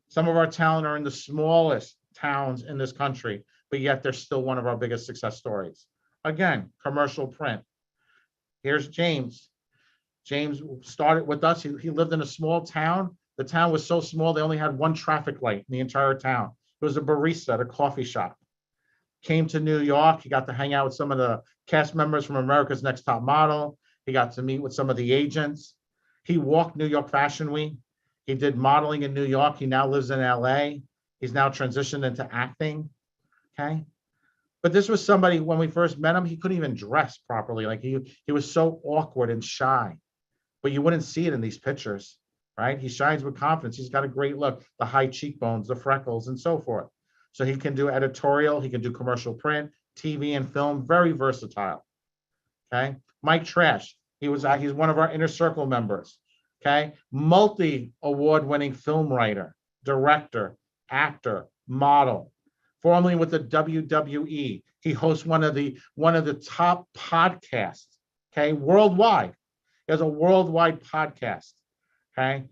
Some of our talent are in the smallest towns in this country, but yet they're still one of our biggest success stories. Again, commercial print. Here's James. James started with us. He lived in a small town. The town was so small, they only had one traffic light in the entire town. It was a barista at a coffee shop. Came to New York. He got to hang out with some of the cast members from America's Next Top Model. He got to meet with some of the agents. He walked New York Fashion Week. He did modeling in New York. He now lives in LA. He's now transitioned into acting. Okay. But this was somebody, when we first met him, he couldn't even dress properly. Like he was so awkward and shy, but you wouldn't see it in these pictures, right? He shines with confidence. He's got a great look, the high cheekbones, the freckles, and so forth. So he can do editorial, he can do commercial print, TV and film, very versatile. Okay. Mike Trash, he's one of our Inner Circle members. Okay. Multi-award-winning film writer, director, actor, model, formerly with the WWE. He hosts one of the top podcasts, okay, worldwide. He has a worldwide podcast, okay?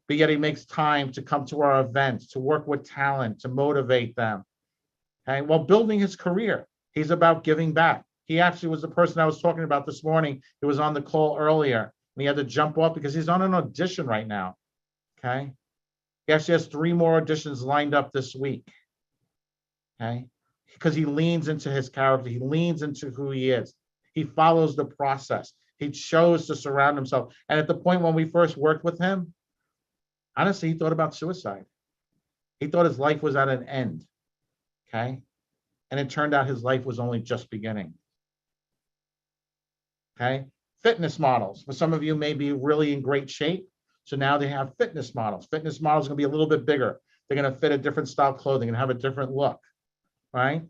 But yet he makes time to come to our events, to work with talent, to motivate them. Okay, while building his career, he's about giving back. He actually was the person I was talking about this morning. He was on the call earlier, and he had to jump off because he's on an audition right now. Okay, he actually has 3 more auditions lined up this week. Okay, because he leans into his character, he leans into who he is. He follows the process. He chose to surround himself. And at the point when we first worked with him, honestly, he thought about suicide. He thought his life was at an end. Okay. And it turned out his life was only just beginning. Okay. Fitness models. For some of you may be really in great shape. So now they have fitness models. Fitness models are going to be a little bit bigger. They're going to fit a different style clothing and have a different look. Right.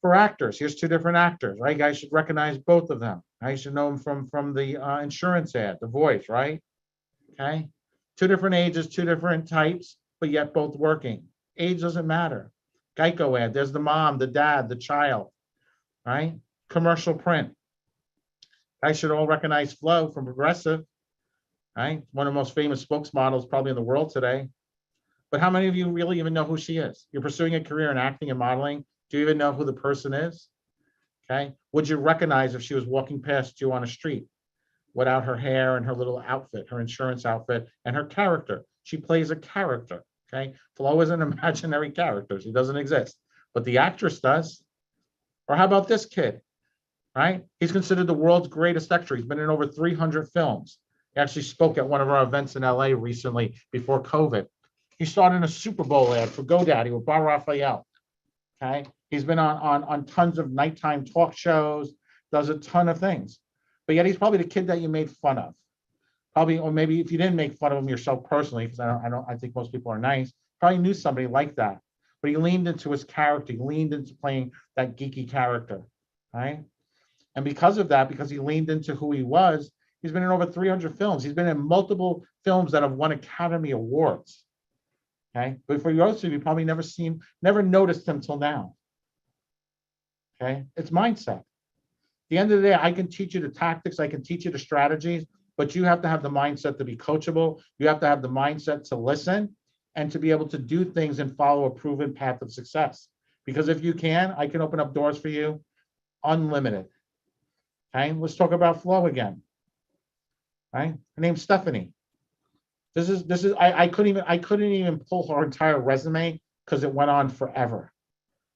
For actors, here's 2 different actors, right? You guys should recognize both of them. You should know them from the insurance ad, The Voice, right? Okay. 2 different ages, 2 different types, but yet both working. Age doesn't matter. Geico ad, there's the mom, the dad, the child, right? Commercial print. I should all recognize Flo from Progressive, right? One of the most famous spokesmodels probably in the world today. But how many of you really even know who she is? You're pursuing a career in acting and modeling. Do you even know who the person is? Okay. Would you recognize if she was walking past you on a street without her hair and her little outfit, her insurance outfit, and her character? She plays a character. Okay. Flo is an imaginary character. She doesn't exist, but the actress does. Or how about this kid? Right? He's considered the world's greatest actor. He's been in over 300 films. He actually spoke at one of our events in LA recently before COVID. He starred in a Super Bowl ad for GoDaddy with Bar Raphael. Okay. He's been on tons of nighttime talk shows, does a ton of things. But yet he's probably the kid that you made fun of. Probably, or maybe if you didn't make fun of him yourself personally, because I think most people are nice, probably knew somebody like that. But he leaned into his character, he leaned into playing that geeky character. Right? And because of that, because he leaned into who he was, he's been in over 300 films. He's been in multiple films that have won Academy Awards. Okay, but for most of you, probably never noticed him till now. Okay, it's mindset. At the end of the day, I can teach you the tactics, I can teach you the strategies, but you have to have the mindset to be coachable. You have to have the mindset to listen and to be able to do things and follow a proven path of success. Because if you can, I can open up doors for you unlimited. Okay, let's talk about Flo again. Right, her name's Stephanie. This is I couldn't even pull her entire resume because it went on forever.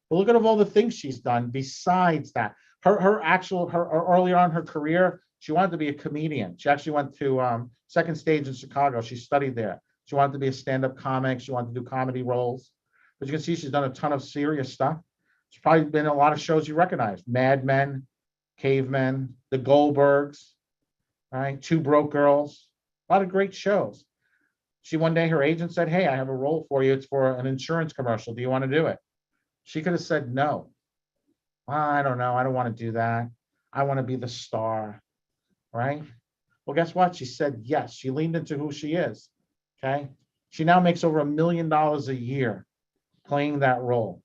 But look at all the things she's done besides that. Her earlier on in her career, she wanted to be a comedian. She actually went to Second Stage in Chicago. She studied there. She wanted to be a stand-up comic. She wanted to do comedy roles. But you can see she's done a ton of serious stuff. She's probably been in a lot of shows you recognize: Mad Men, Cavemen, The Goldbergs, right? Two Broke Girls, a lot of great shows. One day her agent said, "Hey, I have a role for you. It's for an insurance commercial. Do you want to do it?" She could have said no. I don't know. I don't want to do that. I want to be the star, right? Well, guess what? She said yes. She leaned into who she is, okay? She now makes over $1 million a year playing that role.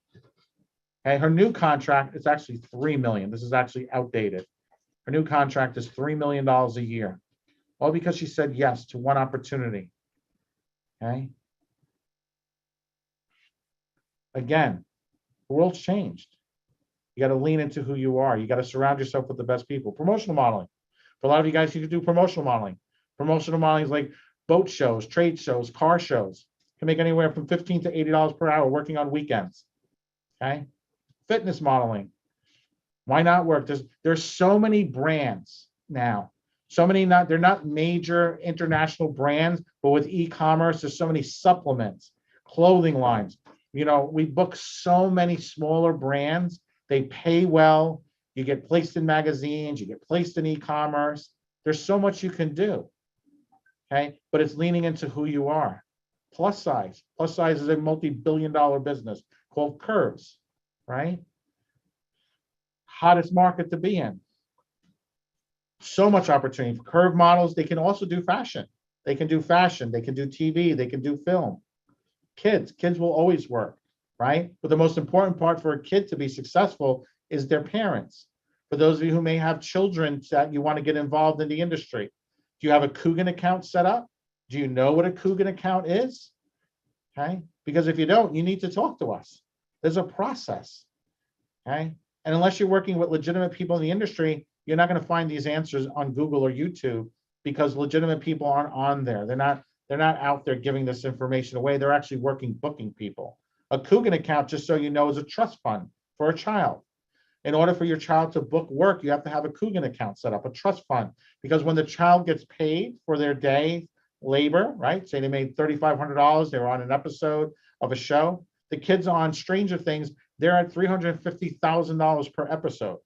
Okay, her new contract is actually $3 million. This is actually outdated. Her new contract is $3 million a year, all because she said yes to one opportunity. Okay. Again, the world's changed. You got to lean into who you are. You got to surround yourself with the best people. Promotional modeling. For a lot of you guys, you can do promotional modeling. Promotional modeling is like boat shows, trade shows, car shows. You can make anywhere from $15 to $80 per hour working on weekends. Okay. Fitness modeling. Why not work? There's so many brands now. So many they're not major international brands, but with e-commerce, there's so many supplements, clothing lines. You know, we book so many smaller brands. They pay well. You get placed in magazines, you get placed in e-commerce. There's so much you can do. Okay, but it's leaning into who you are. Plus size. Plus size is a multi-billion-dollar business called Curves, right? Hottest market to be in. So much opportunity for curve models. They can also do fashion. They can do fashion. They can do TV. They can do film. Kids will always work, right? But the most important part for a kid to be successful is their parents. For those of you who may have children that you want to get involved in the industry, do you have a Coogan account set up? Do you know what a Coogan account is? Okay, because if you don't, you need to talk to us. There's a process, okay? And unless you're working with legitimate people in the industry, you're not going to find these answers on Google or YouTube because legitimate people aren't on there. They're not out there giving this information away. They're actually booking people. A Coogan account, just so you know, is a trust fund for a child. In order for your child to book work, you have to have a Coogan account set up, a trust fund, because when the child gets paid for their day labor, right? Say they made $3,500, they were on an episode of a show. The kids on Stranger Things, they're at $350,000 per episode.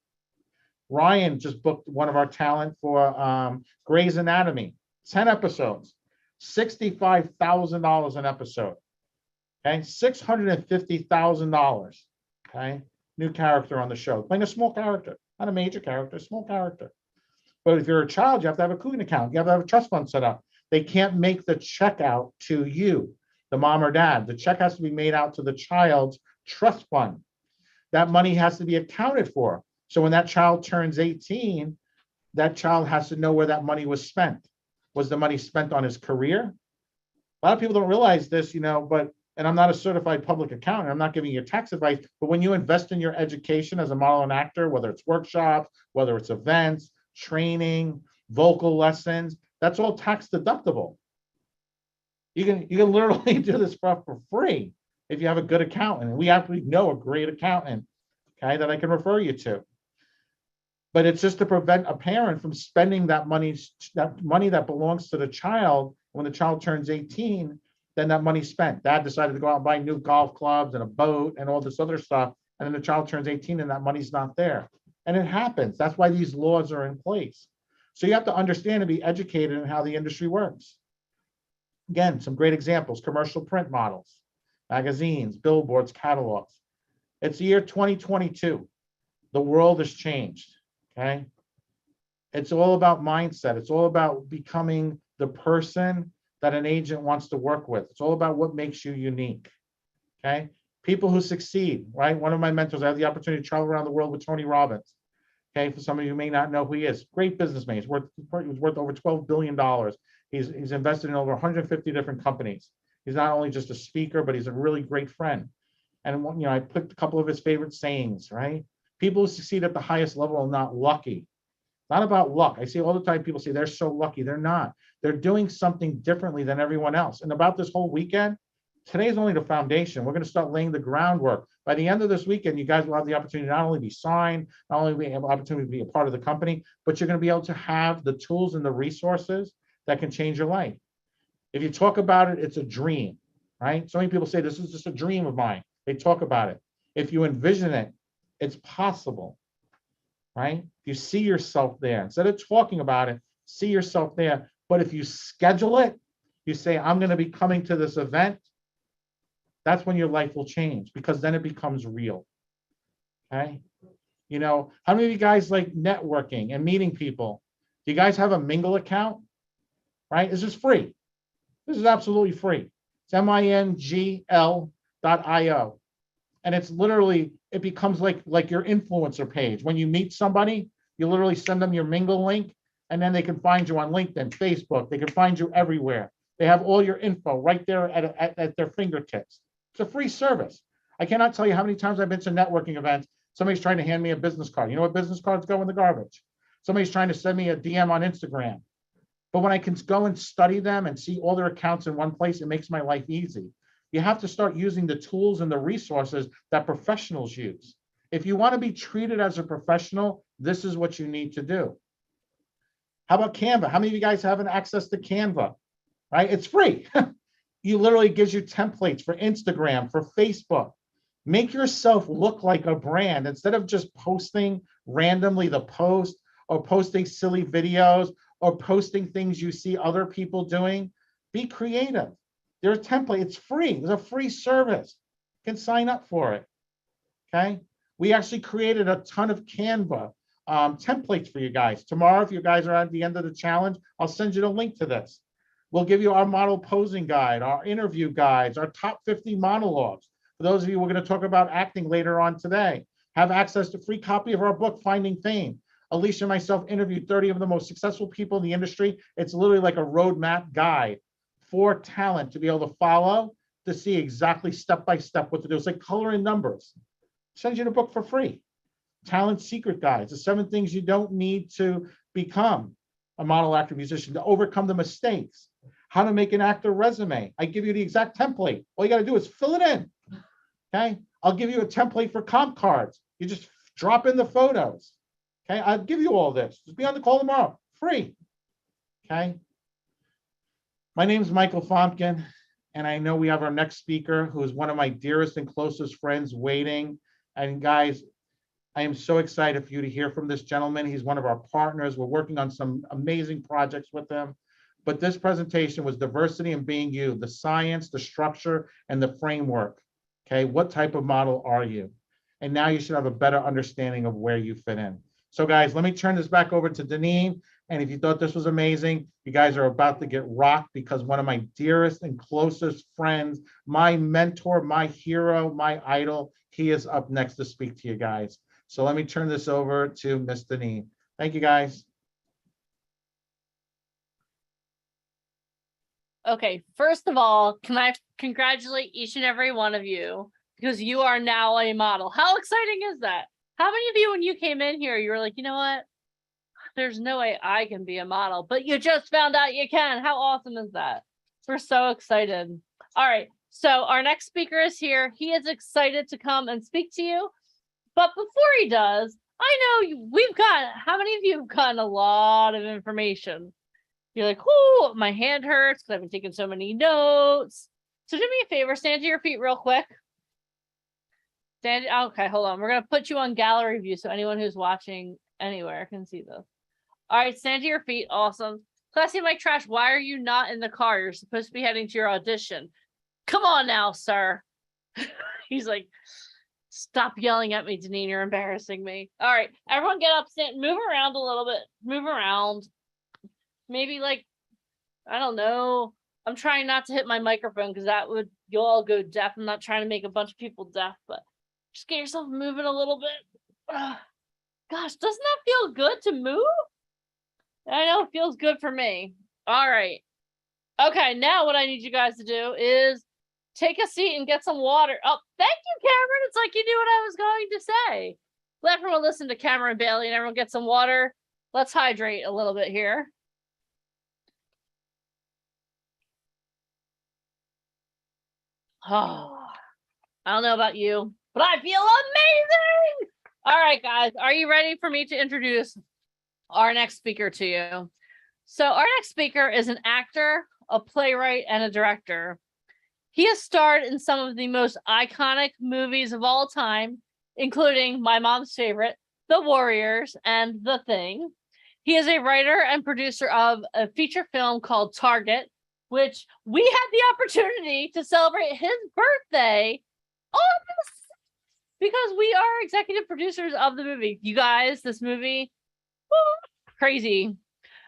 Ryan just booked one of our talent for Grey's Anatomy, 10 episodes, $65,000 an episode. Okay, $650,000. Okay, new character on the show, playing a small character, not a major character, small character. But if you're a child, you have to have a Coogan account. You have to have a trust fund set up. They can't make the check out to you, the mom or dad. The check has to be made out to the child's trust fund. That money has to be accounted for. So when that child turns 18, that child has to know where that money was spent. Was the money spent on his career? A lot of people don't realize this, but and I'm not a certified public accountant, I'm not giving you tax advice, but when you invest in your education as a model and actor, whether it's workshops, whether it's events, training, vocal lessons, that's all tax deductible. You can literally do this stuff for free if you have a good accountant. We actually know a great accountant, okay, that I can refer you to. But it's just to prevent a parent from spending that money that belongs to the child. When the child turns 18, then that money's spent. Dad decided to go out and buy new golf clubs and a boat and all this other stuff, and then the child turns 18 and that money's not there. And it happens. That's why these laws are in place. So you have to understand and be educated in how the industry works. Again, some great examples: commercial print models, magazines, billboards, catalogs. It's the year 2022. The world has changed, okay? It's all about mindset. It's all about becoming the person that an agent wants to work with. It's all about what makes you unique, okay? People who succeed, right? One of my mentors, I had the opportunity to travel around the world with Tony Robbins, okay? For some of you who may not know who he is, great businessman. He was worth over $12 billion. He's invested in over 150 different companies. He's not only just a speaker, but he's a really great friend. And I picked a couple of his favorite sayings, right? People who succeed at the highest level are not lucky. Not about luck. I see all the time people say they're so lucky. They're not. They're doing something differently than everyone else. And about this whole weekend, today is only the foundation. We're going to start laying the groundwork. By the end of this weekend, you guys will have the opportunity to not only be signed, not only have the opportunity to be a part of the company, but you're going to be able to have the tools and the resources that can change your life. If you talk about it, it's a dream, right? So many people say, this is just a dream of mine. They talk about it. If you envision it, it's possible, right? You see yourself there. Instead of talking about it, see yourself there. But if you schedule it, you say, I'm going to be coming to this event, that's when your life will change, because then it becomes real, okay? How many of you guys like networking and meeting people? Do you guys have a Mingle account, right? This is free. This is absolutely free. It's mingl.io. And it's literally, it becomes like your influencer page. When you meet somebody, you literally send them your Mingle link, and then they can find you on LinkedIn, Facebook. They can find you everywhere. They have all your info right there at their fingertips. It's a free service. I cannot tell you how many times I've been to networking events. Somebody's trying to hand me a business card. You know what business cards go in the garbage? Somebody's trying to send me a DM on Instagram. But when I can go and study them and see all their accounts in one place, it makes my life easy. You have to start using the tools and the resources that professionals use. If you want to be treated as a professional, this is what you need to do. How about Canva? How many of you guys have access to Canva? Right? It's free. You literally gives you templates for Instagram, for Facebook. Make yourself look like a brand instead of just posting randomly the post or posting silly videos or posting things you see other people doing. Be creative. There's a template. It's free. There's a free service. You can sign up for it. Okay. We actually created a ton of Canva templates for you guys. Tomorrow, if you guys are at the end of the challenge, I'll send you the link to this. We'll give you our model posing guide, our interview guides, our top 50 monologues. For those of you, we're going to talk about acting later on today. Have access to a free copy of our book, Finding Fame. Alicia and myself interviewed 30 of the most successful people in the industry. It's literally like a roadmap guide for talent to be able to follow, to see exactly step-by-step what to do. It's like color and numbers. Send you the book for free. Talent secret guides, the 7 things you don't need to become a model, actor, musician, to overcome the mistakes. How to make an actor resume. I give you the exact template. All you got to do is fill it in. Okay. I'll give you a template for comp cards. You just drop in the photos. Okay. I'll give you all this. Just be on the call tomorrow. Free. Okay. My name is Michael Fompkin, and I know we have our next speaker, who is one of my dearest and closest friends, waiting. And guys, I am so excited for you to hear from this gentleman. He's one of our partners. We're working on some amazing projects with him. But this presentation was diversity and being you, the science, the structure, and the framework. Okay, what type of model are you? And now you should have a better understanding of where you fit in. So guys, let me turn this back over to Deneen. And if you thought this was amazing, you guys are about to get rocked, because one of my dearest and closest friends, my mentor, my hero, my idol, he is up next to speak to you guys. So let me turn this over to Miss Deneen. Thank you, guys. Okay, first of all, can I congratulate each and every one of you because you are now a model. How exciting is that? How many of you, when you came in here, you were like, you know what? There's no way I can be a model, but you just found out you can. How awesome is that? We're so excited. All right, so our next speaker is here. He is excited to come and speak to you. But before he does, I know how many of you have gotten a lot of information? You're like, oh, my hand hurts because I've been taking so many notes. So do me a favor, stand to your feet real quick. Okay, hold on. We're going to put you on gallery view so anyone who's watching anywhere can see this. All right, stand to your feet. Awesome. Classy Mike Trash, why are you not in the car? You're supposed to be heading to your audition. Come on now, sir. He's like, stop yelling at me, Deneen. You're embarrassing me. All right, everyone get up, stand, move around a little bit. Move around. Maybe like, I don't know. I'm trying not to hit my microphone because you'll all go deaf. I'm not trying to make a bunch of people deaf, but just get yourself moving a little bit. Gosh, doesn't that feel good to move? I know it feels good for me. All right. Okay, now what I need you guys to do is take a seat and get some water. Oh, thank you, Cameron. It's like you knew what I was going to say. Let everyone listen to Cameron Bailey and everyone get some water. Let's hydrate a little bit here. Oh, I don't know about you, but I feel amazing. All right, guys, are you ready for me to introduce our next speaker to you? So our next speaker is an actor, a playwright, and a director. He has starred in some of the most iconic movies of all time, including my mom's favorite, The Warriors and The Thing. He is a writer and producer of a feature film called Target, which we had the opportunity to celebrate his birthday on this because we are executive producers of the movie. You guys, this movie, crazy.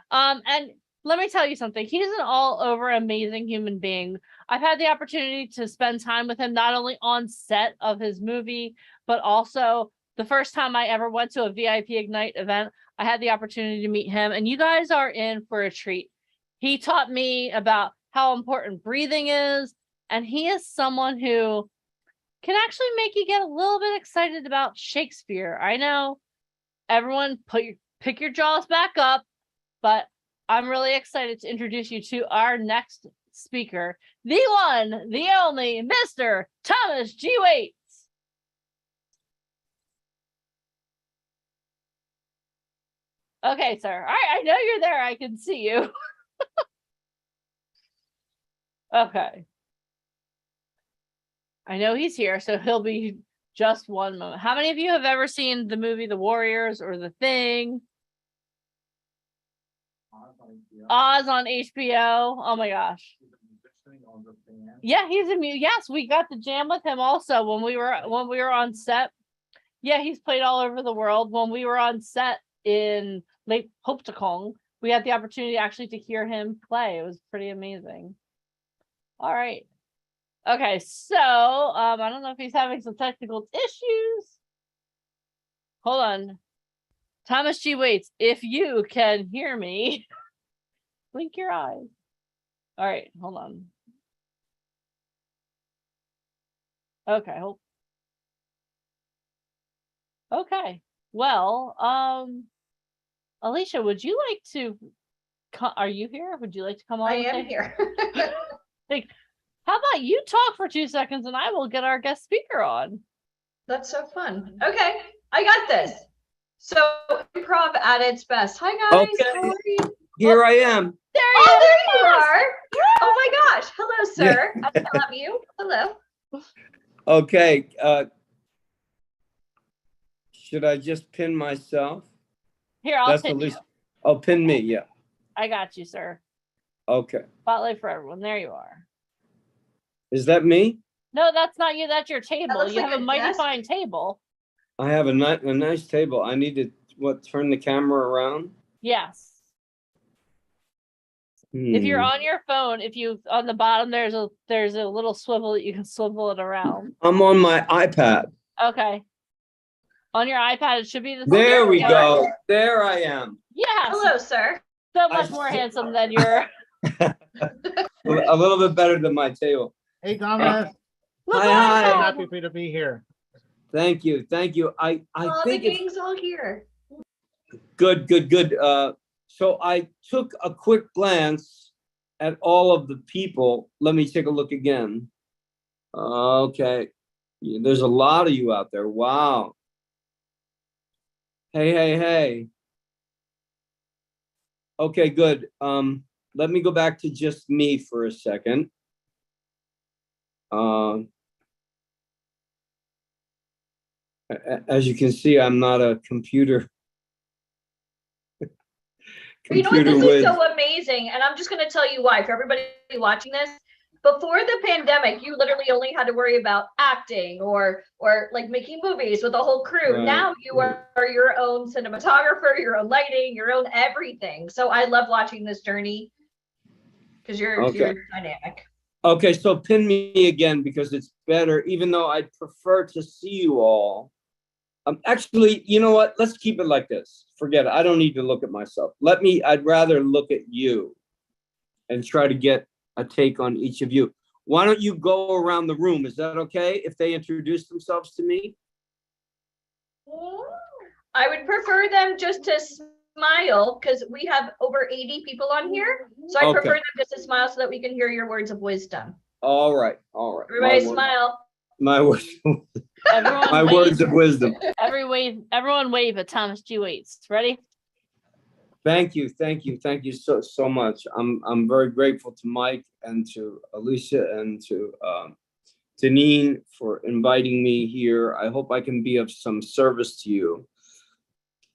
And let me tell you something. He's an all over amazing human being. I've had the opportunity to spend time with him, not only on set of his movie, but also the first time I ever went to a VIP Ignite event, I had the opportunity to meet him, and you guys are in for a treat. He taught me about how important breathing is, and he is someone who can actually make you get a little bit excited about Shakespeare. I know everyone pick your jaws back up, but I'm really excited to introduce you to our next speaker, the one, the only, Mr. Thomas G. Waits. Okay, sir. All right, I know you're there. I can see you. Okay. I know he's here, so he'll be just one moment. How many of you have ever seen the movie The Warriors or The Thing? Oz on HBO. Oh my gosh. Yeah, he's a mute. Yes, we got to jam with him also when we were on set. Yeah, he's played all over the world. When we were on set in Lake Hopetacong, we had the opportunity actually to hear him play. It was pretty amazing. All right. Okay, so I don't know if he's having some technical issues. Hold on. Thomas G. Waits, if you can hear me, blink your eyes. All right, hold on. Okay, hold. Okay, well, Alicia, would you like to, are you here? Would you like to come on? I am here. Like, how about you talk for 2 seconds and I will get our guest speaker on. That's so fun. Okay, I got this. So improv at its best. Hi guys. Okay. How are you? Here I am. There you are. Oh my gosh. Hello, sir. I love you. Hello. Okay. Should I just pin myself? Here, I'll pin you. Oh, pin me. Yeah. I got you, sir. Okay. Spotlight for everyone. There you are. Is that me? No, that's not you. That's your table. You have a mighty desk. fine table. I have a nice table. I need to turn the camera around. Yes. If you're on your phone, on the bottom there's a little swivel that you can swivel it around. I'm on my iPad. Okay. On your iPad, it should be the There we go. There I am. Yes. Hello, sir. So much more handsome than your A little bit better than my table. Hey, Gomez. Hi. Happy for you to be here. Thank you. I Oh, think the it's gang's all here. good. So I took a quick glance at all of the people. Let me take a look again. Okay. Yeah, there's a lot of you out there. Wow. Hey. Okay, good. Let me go back to just me for a second. As you can see, I'm not a computer. You know what? This is so amazing. And I'm just going to tell you why. For everybody watching this, before the pandemic, you literally only had to worry about acting or like making movies with a whole crew. Right. Now you are your own cinematographer, your own lighting, your own everything. So I love watching this journey because you're dynamic. Okay, so pin me again because it's better, even though I'd prefer to see you all. Actually, you know what? Let's keep it like this. Forget it. I don't need to look at myself. I'd rather look at you and try to get a take on each of you. Why don't you go around the room? Is that okay if they introduce themselves to me? I would prefer them just to smile because we have over 80 people on here. So I prefer them just to smile so that we can hear your words of wisdom. All right. Everybody smile. My words. Everyone My wave. words of wisdom. Everyone wave at Thomas G. Waits. Ready? Thank you so much. I'm very grateful to Mike and to Alicia and to Deneen for inviting me here. I hope I can be of some service to you.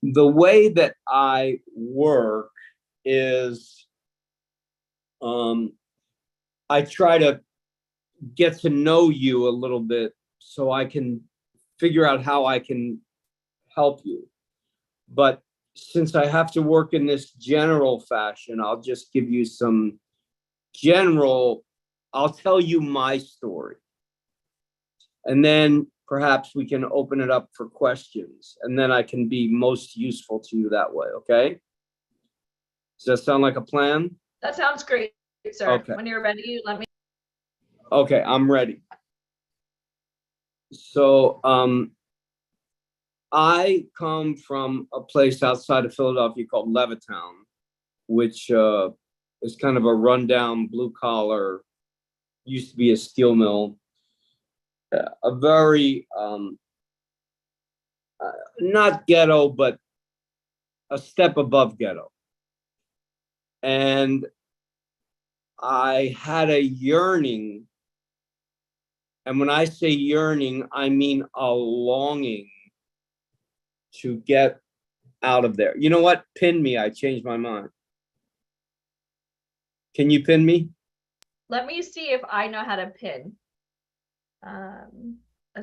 The way that I work is I try to get to know you a little bit so I can figure out how I can help you. But since I have to work in this general fashion, I'll just give you some I'll tell you my story. And then perhaps we can open it up for questions, and then I can be most useful to you that way, okay? Does that sound like a plan? That sounds great, sir. Okay. When you're ready, let me. Okay, I'm ready. So, I come from a place outside of Philadelphia called Levittown, which is kind of a rundown blue collar, used to be a steel mill, a very, not ghetto, but a step above ghetto. And I had a yearning, and when I say yearning, I mean a longing to get out of there. You know what? Pin me. I changed my mind. Can you pin me? Let me see if I know how to pin.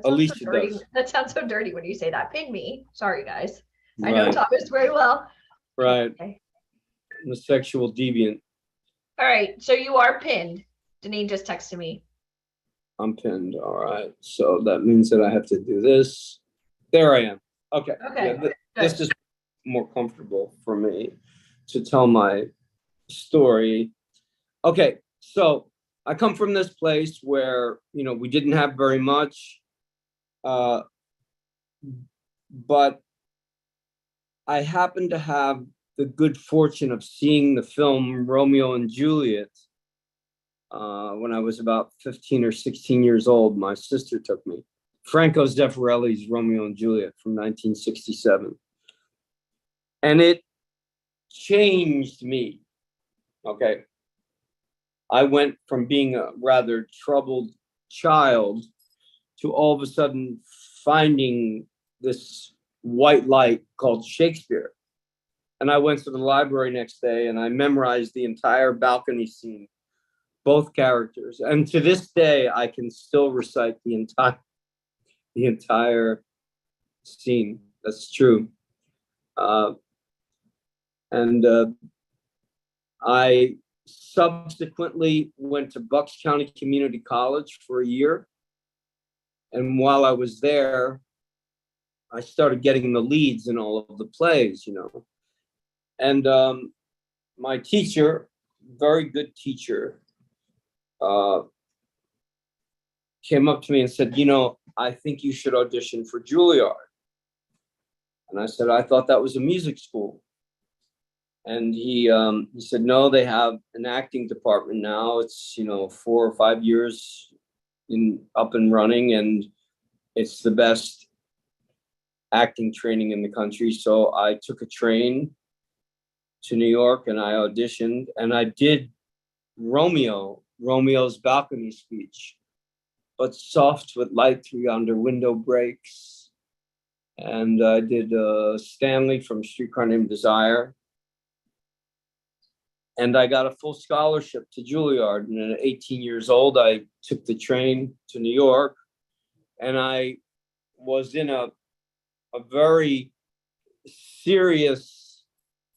Alicia does. That sounds so dirty when you say that. Pin me. Sorry, guys. I know Right. Thomas very well. Right. Okay. I'm a sexual deviant. All right. So you are pinned. Deneen just texted me. I'm pinned. All right. So that means that I have to do this. There I am. Okay. Okay, Yeah, this is more comfortable for me to tell my story. Okay. So I come from this place where, we didn't have very much, but I happened to have the good fortune of seeing the film Romeo and Juliet when I was about 15 or 16 years old. My sister took me. Franco Zeffirelli's Romeo and Juliet from 1967. And it changed me. Okay. I went from being a rather troubled child to all of a sudden finding this white light called Shakespeare. And I went to the library next day and I memorized the entire balcony scene, both characters. And to this day, I can still recite the entire scene. That's true. I subsequently went to Bucks County Community College for a year. And while I was there, I started getting the leads in all of the plays, And my teacher, very good teacher, came up to me and said, you know, I think you should audition for Juilliard. And I said, I thought that was a music school. And he said, no, they have an acting department now. It's, you know, 4 or 5 years up and running, and it's the best acting training in the country. So I took a train to New York and I auditioned, and I did Romeo's balcony speech, but soft with light through yonder window breaks. And I did Stanley from Streetcar Named Desire. And I got a full scholarship to Juilliard. And at 18 years old, I took the train to New York, and I was in a very serious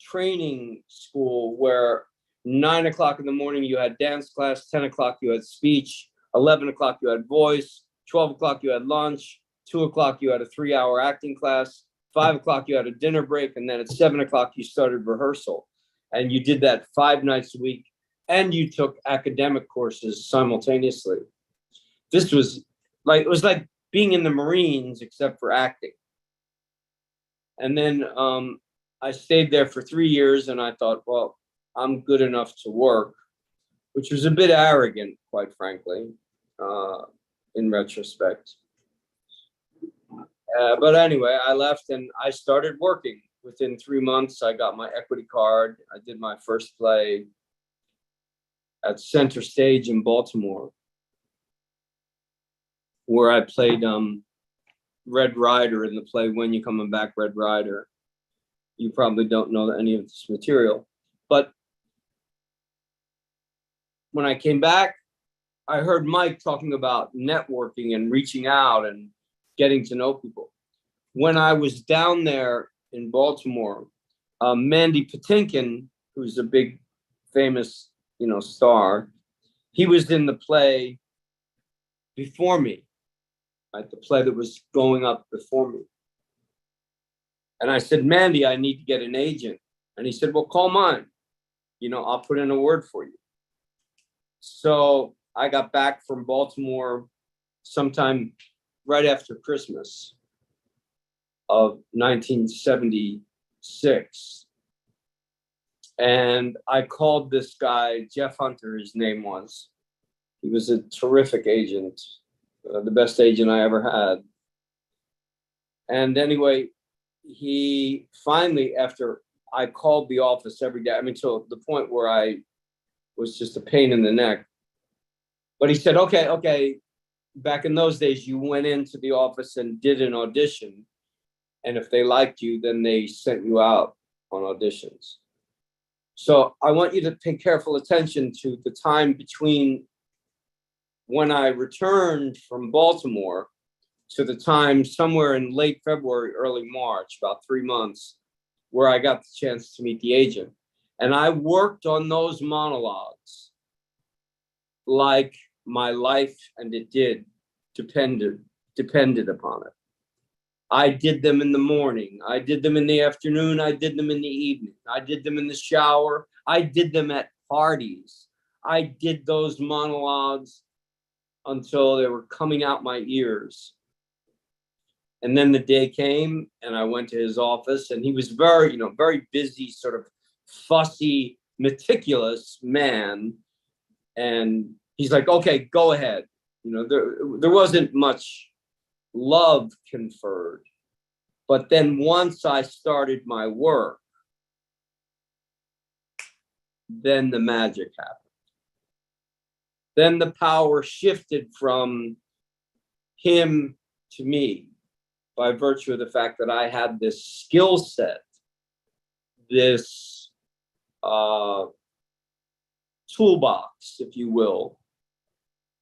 training school where 9 o'clock in the morning you had dance class, 10 o'clock you had speech, 11 o'clock you had voice, 12 o'clock you had lunch, 2 o'clock you had a 3-hour acting class, 5 o'clock you had a dinner break, and then at 7 o'clock you started rehearsal. And you did that 5 nights a week, and you took academic courses simultaneously. This was like, it was like being in the Marines except for acting. And then I stayed there for 3 years, and I thought, well, I'm good enough to work, which was a bit arrogant, quite frankly, in retrospect. But anyway, I left and I started working. Within 3 months, I got my equity card. I did my first play at Center Stage in Baltimore, where I played Red Ryder in the play When You Coming Back, Red Ryder. You probably don't know any of this material. But when I came back, I heard Mike talking about networking and reaching out and getting to know people. When I was down there in Baltimore, Mandy Patinkin, who's a big, famous, you know, star, he was in the play before me, right? The play that was going up before me. And I said, Mandy, I need to get an agent. And he said, well, call mine. You know, I'll put in a word for you. So I got back from Baltimore sometime right after Christmas of 1976. And I called this guy, Jeff Hunter, his name was. He was a terrific agent, the best agent I ever had. And anyway, he finally, after I called the office every day, I mean, to the point where I was just a pain in the neck. But he said, okay, back in those days, you went into the office and did an audition. And if they liked you, then they sent you out on auditions. So I want you to pay careful attention to the time between when I returned from Baltimore to the time somewhere in late February, early March, about 3 months, where I got the chance to meet the agent. And I worked on those monologues like my life, and it depended upon it. I did them in the morning. I did them in the afternoon. I did them in the evening. I did them in the shower. I did them at parties. I did those monologues until they were coming out my ears. And then the day came and I went to his office, and he was very busy, sort of fussy, meticulous man. And he's like, okay, go ahead. You know, there wasn't much love conferred. But then once I started my work, then the magic happened. Then the power shifted from him to me by virtue of the fact that I had this skill set, this toolbox, if you will,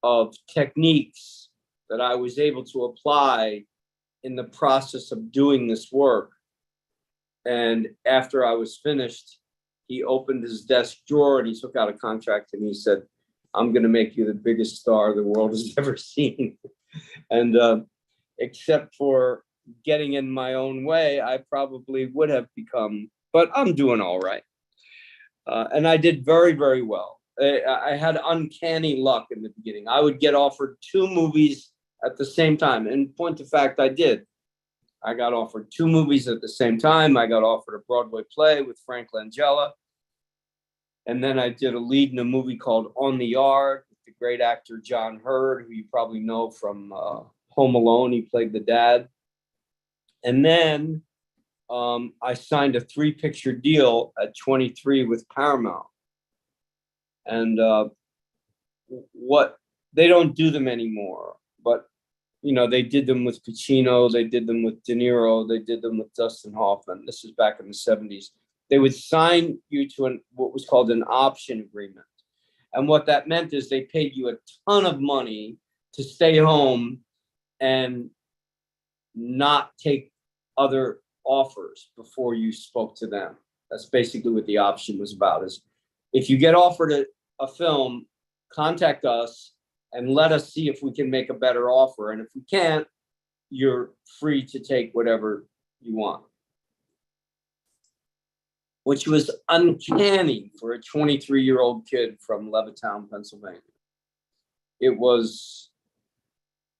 of techniques that I was able to apply in the process of doing this work. And after I was finished, he opened his desk drawer and he took out a contract and he said, I'm going to make you the biggest star the world has ever seen. And except for getting in my own way, I probably would have become, but I'm doing all right. And I did very, very well. I had uncanny luck in the beginning. I would get offered 2 movies at the same time. And point of fact, I did. I got offered 2 movies at the same time. I got offered a Broadway play with Frank Langella. And then I did a lead in a movie called On the Yard with the great actor John Hurd, who you probably know from Home Alone. He played the dad. And then I signed a 3-picture deal at 23 with Paramount. And what they don't do them anymore, but they did them with Pacino, they did them with De Niro, they did them with Dustin Hoffman. This was back in the 70s. They would sign you to what was called an option agreement. And what that meant is they paid you a ton of money to stay home and not take other offers before you spoke to them. That's basically what the option was about. Is if you get offered a film, contact us and let us see if we can make a better offer. And if we can't, you're free to take whatever you want. Which was uncanny for a 23-year-old kid from Levittown, Pennsylvania. It was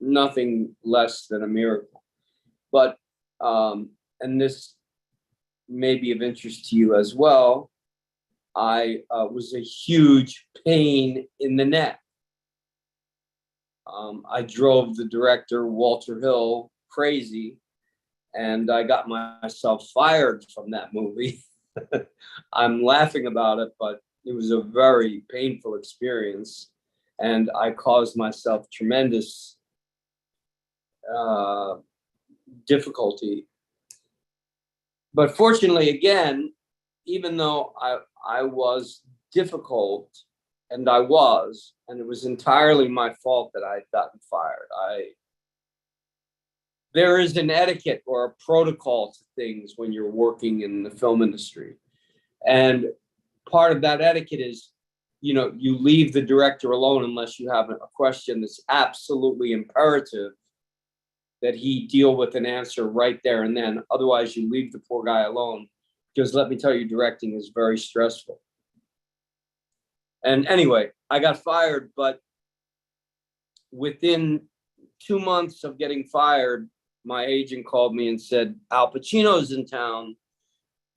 nothing less than a miracle. But, and this may be of interest to you as well, I was a huge pain in the neck. I drove the director, Walter Hill, crazy, and I got myself fired from that movie. I'm laughing about it, but it was a very painful experience, and I caused myself tremendous difficulty. But fortunately, again, even though I was difficult, and I was, and it was entirely my fault that I had gotten fired. There is an etiquette or a protocol to things when you're working in the film industry. And part of that etiquette is, you leave the director alone unless you have a question that's absolutely imperative that he deal with an answer right there and then. Otherwise, you leave the poor guy alone, because let me tell you, directing is very stressful. And anyway, I got fired, but within 2 months of getting fired, my agent called me and said, Al Pacino's in town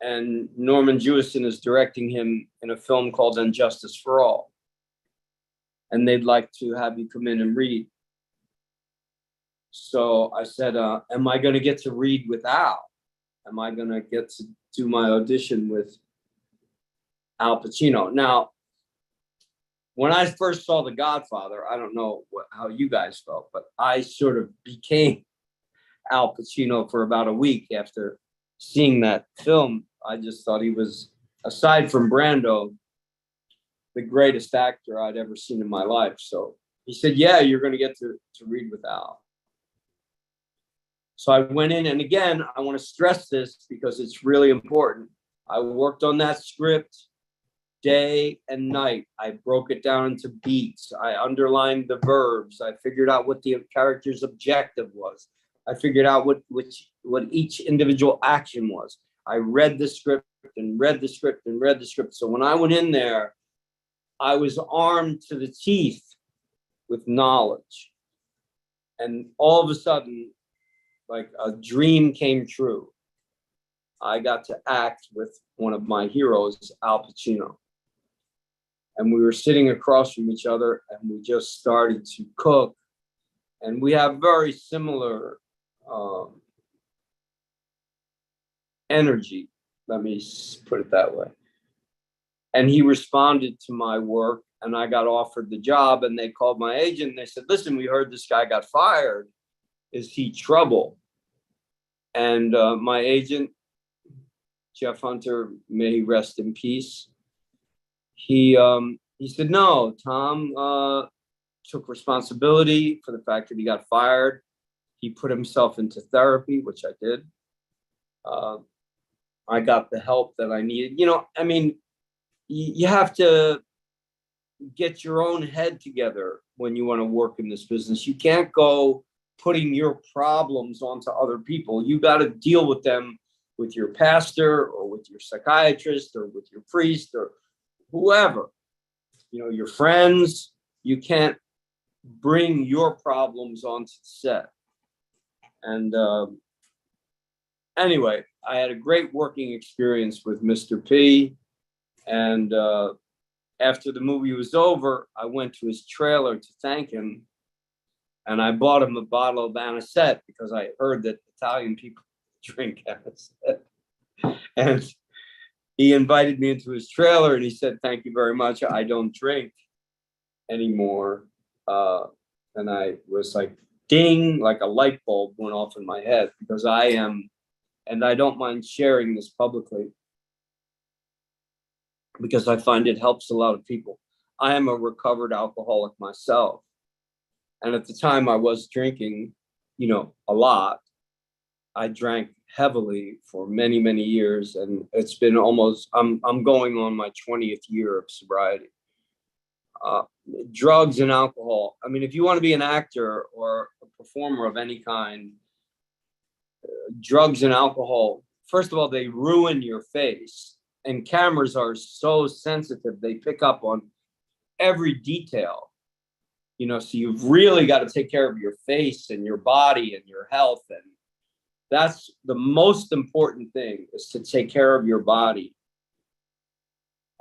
and Norman Jewison is directing him in a film called And Justice for All. And they'd like to have you come in and read. So I said, am I going to get to read with Al? Am I going to get to do my audition with Al Pacino? Now, when I first saw The Godfather, I don't know how you guys felt, but I sort of became Al Pacino for about a week after seeing that film. I just thought he was, aside from Brando, the greatest actor I'd ever seen in my life. So he said, yeah, you're going to get to read with Al. So I went in, and again, I want to stress this because it's really important. I worked on that script day and night. I broke it down into beats. I underlined the verbs. I figured out what the character's objective was. I figured out what each individual action was. I read the script and read the script and read the script. So when I went in there, I was armed to the teeth with knowledge. And all of a sudden, like a dream came true. I got to act with one of my heroes, Al Pacino. And we were sitting across from each other, and we just started to cook. And we have very similar energy, let me put it that way. And he responded to my work, and I got offered the job, and they called my agent, and they said, listen, we heard this guy got fired. Is he trouble? And my agent, Jeff Hunter, may he rest in peace, he said, no, Tom took responsibility for the fact that he got fired. He put himself into therapy, which I did. I got the help that I needed. I mean, you have to get your own head together when you want to work in this business. You can't go putting your problems onto other people. You got to deal with them with your pastor or with your psychiatrist or with your priest or whoever. your friends. You can't bring your problems onto the set. And anyway, I had a great working experience with Mr. P. And after the movie was over, I went to his trailer to thank him. And I bought him a bottle of anisette because I heard that Italian people drink anisette. And he invited me into his trailer and he said, "Thank you very much. I don't drink anymore." And I was like, ding, like a light bulb went off in my head, because I am, and I don't mind sharing this publicly, because I find it helps a lot of people. I am a recovered alcoholic myself. And at the time I was drinking, a lot. I drank heavily for many, many years. And it's been almost, I'm going on my 20th year of sobriety. Drugs and alcohol. I mean, if you want to be an actor or a performer of any kind, drugs and alcohol, first of all, they ruin your face. And cameras are so sensitive. They pick up on every detail, so you've really got to take care of your face and your body and your health. And that's the most important thing, is to take care of your body.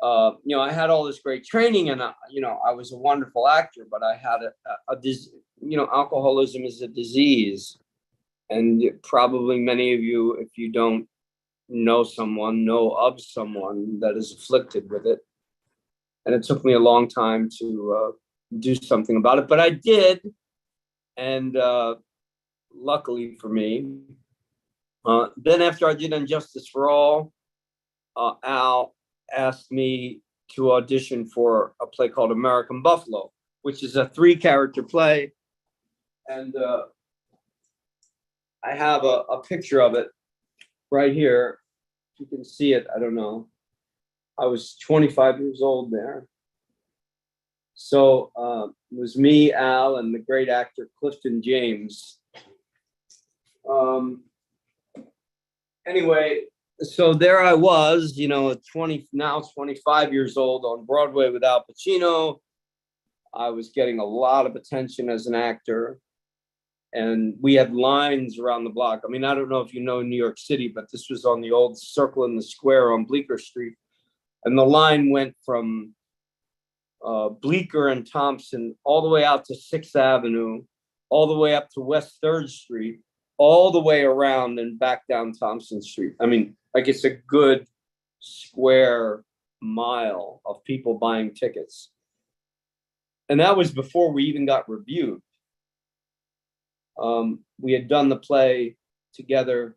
I had all this great training, and I was a wonderful actor, but I had alcoholism is a disease. And probably many of you, if you don't know of someone that is afflicted with it. And it took me a long time to do something about it, but I did. And luckily for me, then after I did Injustice for All, Al asked me to audition for a play called American Buffalo, which is a 3-character play. And I have a picture of it right here. You can see it. I don't know. I was 25 years old there. So it was me, Al, and the great actor Clifton James. Anyway, so there I was, 25 years old on Broadway with Al Pacino. I was getting a lot of attention as an actor. And we had lines around the block. I mean, I don't know if you know New York City, but this was on the old Circle in the Square on Bleecker Street. And the line went from Bleecker and Thompson all the way out to 6th Avenue, all the way up to West 3rd Street, all the way around and back down Thompson Street. I mean, like, it's a good square mile of people buying tickets. And that was before we even got reviewed. We had done the play together,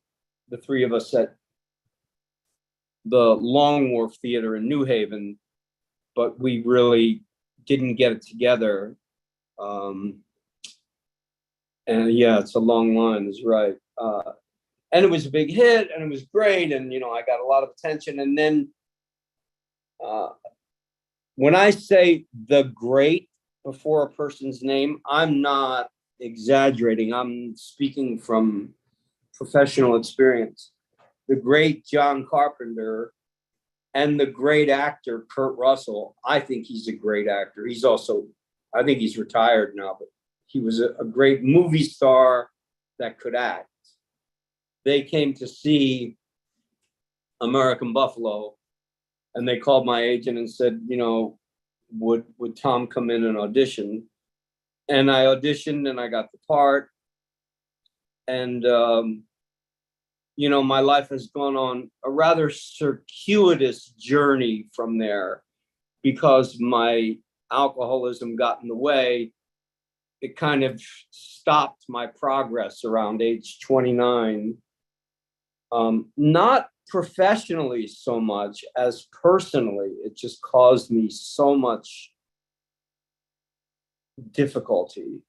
the three of us, at the Long Wharf Theater in New Haven, but we really didn't get it together. And yeah, it's a long line, is right. And it was a big hit, and it was great, and I got a lot of attention. And then when I say the great before a person's name, I'm not exaggerating. I'm speaking from professional experience. The great John Carpenter and the great actor Kurt Russell. I think he's a great actor. He's also, I think he's retired now, but he was a great movie star that could act. They came to see American Buffalo, and they called my agent and said, would Tom come in and audition? And I auditioned and I got the part. And, my life has gone on a rather circuitous journey from there, because my alcoholism got in the way. It kind of stopped my progress around age 29. Not professionally so much as personally. It just caused me so much difficulty.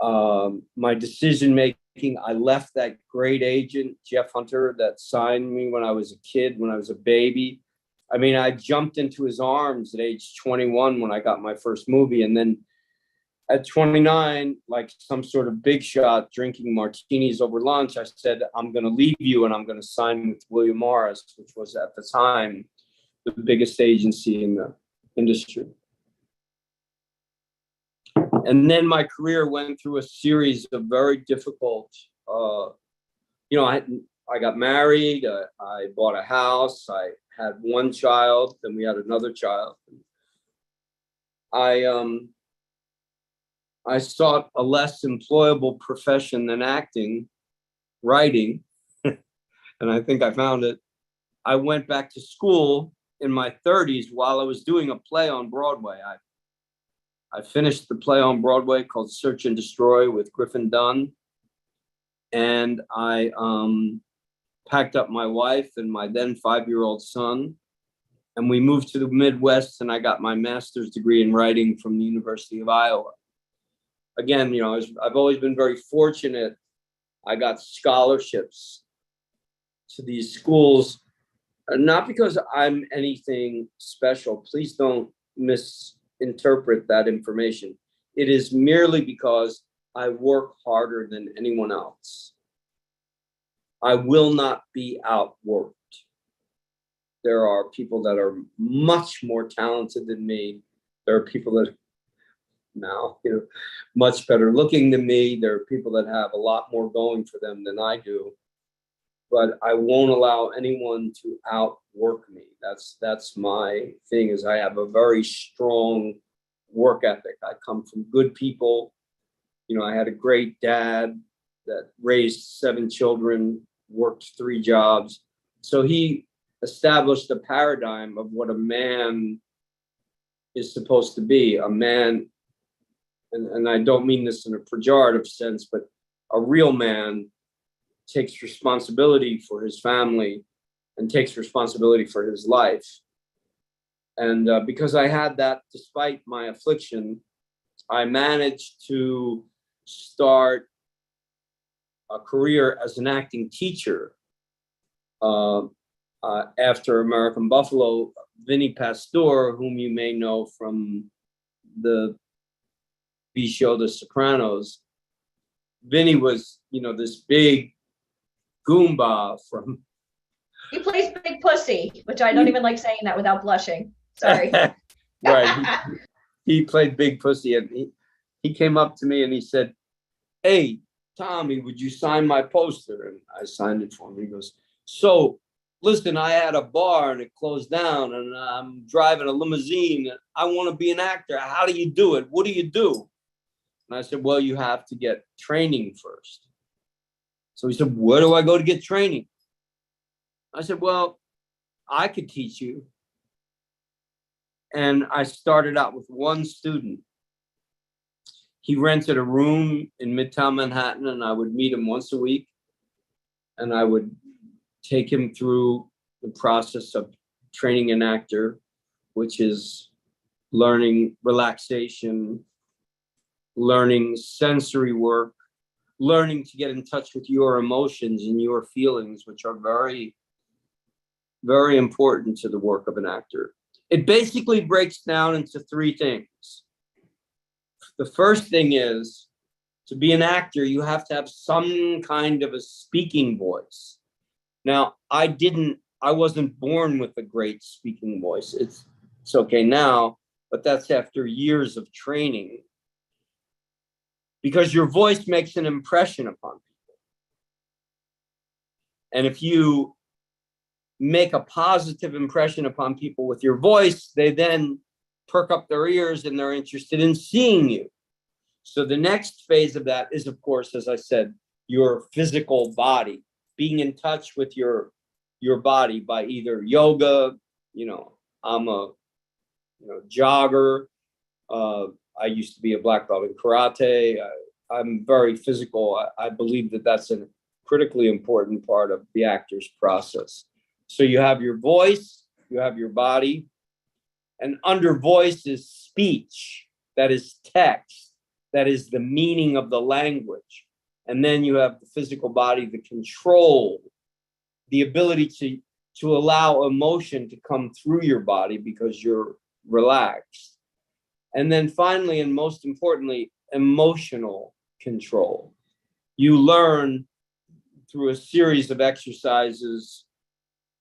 My decision making, I left that great agent, Jeff Hunter, that signed me when I was a kid, when I was a baby. I mean, I jumped into his arms at age 21 when I got my first movie. And then at 29, like some sort of big shot, drinking martinis over lunch, I said, I'm going to leave you and I'm going to sign with William Morris, which was at the time the biggest agency in the industry. And then my career went through a series of very difficult, I got married, I bought a house, I had one child, then we had another child. I sought a less employable profession than acting, writing, and I think I found it. I went back to school in my 30s while I was doing a play on Broadway. I finished the play on Broadway called Search and Destroy with Griffin Dunn. And I packed up my wife and my then 5-year-old son, and we moved to the Midwest, and I got my master's degree in writing from the University of Iowa. Again, I've always been very fortunate. I got scholarships to these schools, not because I'm anything special. Please don't misinterpret that information. It is merely because I work harder than anyone else. I will not be outworked. There are people that are much more talented than me. There are people that now, much better looking than me. There are people that have a lot more going for them than I do. But I won't allow anyone to outwork me. That's my thing, is I have a very strong work ethic. I come from good people. I had a great dad that raised 7 children, worked 3 jobs. So he established a paradigm of what a man is supposed to be. A man, and I don't mean this in a pejorative sense, but a real man takes responsibility for his family and takes responsibility for his life. And because I had that, despite my affliction, I managed to start a career as an acting teacher. After American Buffalo, Vinnie Pastore, whom you may know from the B show The Sopranos, Vinnie was, this big Goomba from. He plays Big Pussy, which I don't even like saying that without blushing. Sorry. Right. He played Big Pussy, and he came up to me and he said, "Hey, Tommy, would you sign my poster?" And I signed it for him. He goes, "So, listen, I had a bar and it closed down, and I'm driving a limousine. And I want to be an actor. How do you do it? What do you do?" And I said, "Well, you have to get training first." So he said, "Where do I go to get training?" I said, "Well, I could teach you." And I started out with one student. He rented a room in Midtown Manhattan, and I would meet him once a week. And I would take him through the process of training an actor, which is learning relaxation, learning sensory work, learning to get in touch with your emotions and your feelings, which are very, very important to the work of an actor. It basically breaks down into 3 things. The first thing is, to be an actor, you have to have some kind of a speaking voice. Now, I wasn't born with a great speaking voice. It's okay now, but that's after years of training. Because your voice makes an impression upon people. And if you make a positive impression upon people with your voice, they then perk up their ears and they're interested in seeing you. So the next phase of that is, of course, as I said, your physical body, being in touch with your body by either yoga, I'm a jogger. I used to be a black belt in karate. I'm very physical. I believe that that's a critically important part of the actor's process. So you have your voice, you have your body, and under voice is speech, that is text, that is the meaning of the language. And then you have the physical body, the control, the ability to allow emotion to come through your body because you're relaxed. And then finally, and most importantly, emotional control. You learn through a series of exercises,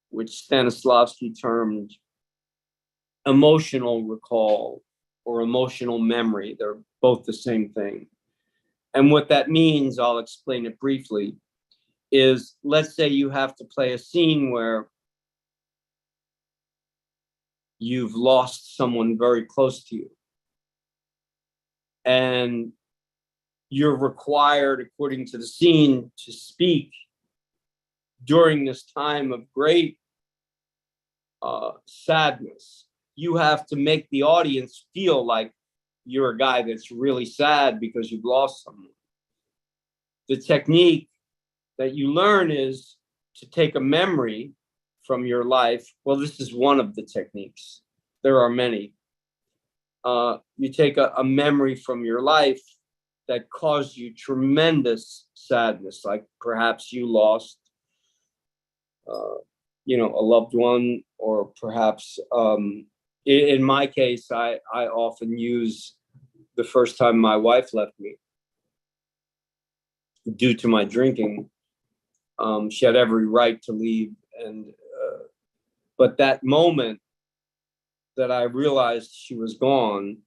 which Stanislavski termed emotional recall or emotional memory. They're both the same thing. And what that means, I'll explain it briefly, is let's say you have to play a scene where you've lost someone very close to you. And you're required, according to the scene, to speak during this time of great sadness. You have to make the audience feel like you're a guy that's really sad because you've lost someone. The technique that you learn is to take a memory from your life. Well, this is one of the techniques. There are many. You take a memory from your life that caused you tremendous sadness, like perhaps you lost, a loved one, or perhaps, in my case, I often use the first time my wife left me due to my drinking. She had every right to leave, but that moment that I realized she was gone,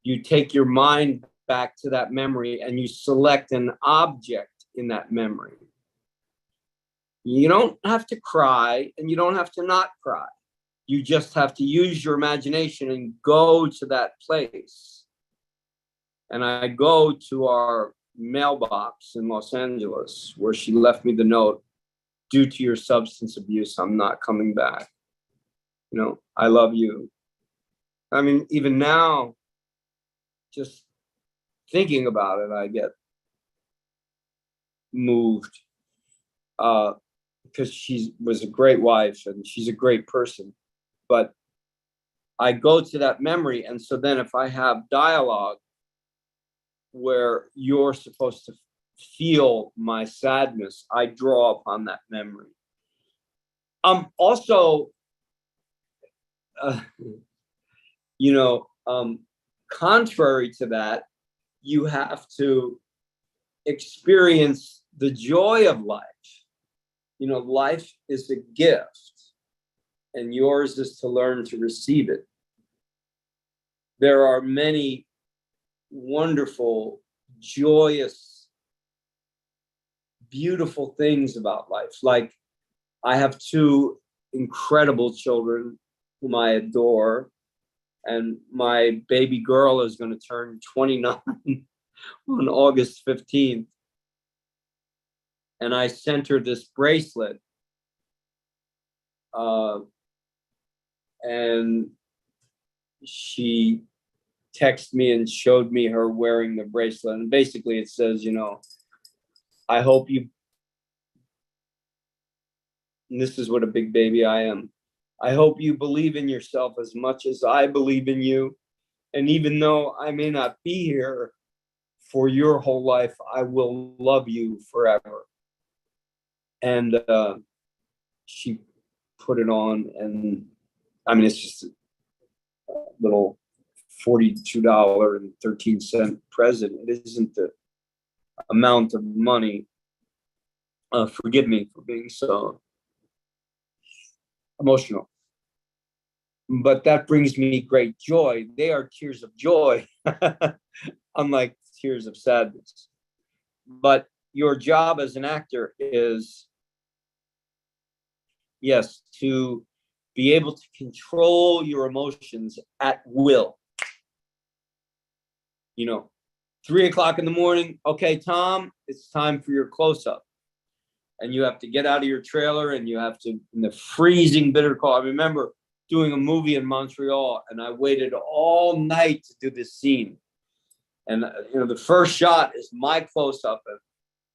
you take your mind back to that memory and you select an object in that memory. You don't have to cry and you don't have to not cry. You just have to use your imagination and go to that place. And I go to our mailbox in Los Angeles where she left me the note, due to your substance abuse, I'm not coming back. I love you. I mean, even now, just thinking about it, I get moved because she was a great wife and she's a great person. But I go to that memory. And so then if I have dialogue where you're supposed to feel my sadness, I draw upon that memory. Also, contrary to that, you have to experience the joy of life. Life is a gift, and yours is to learn to receive it. There are many wonderful, joyous, beautiful things about life. Like, I have two incredible children whom I adore, and my baby girl is going to turn 29 on August 15th. And I sent her this bracelet. And she texted me and showed me her wearing the bracelet. And basically it says, I hope you, and this is what a big baby I am, I hope you believe in yourself as much as I believe in you. And even though I may not be here for your whole life, I will love you forever. And she put it on, and I mean, it's just a little $42.13 present. It isn't the amount of money. Forgive me for being so emotional, but that brings me great joy. They are tears of joy, unlike tears of sadness. But your job as an actor is, yes, to be able to control your emotions at will. 3 o'clock in the morning, okay, Tom, it's time for your close-up. And you have to get out of your trailer and you have to, in the freezing bitter cold. I remember doing a movie in Montreal and I waited all night to do this scene. And, the first shot is my close-up, and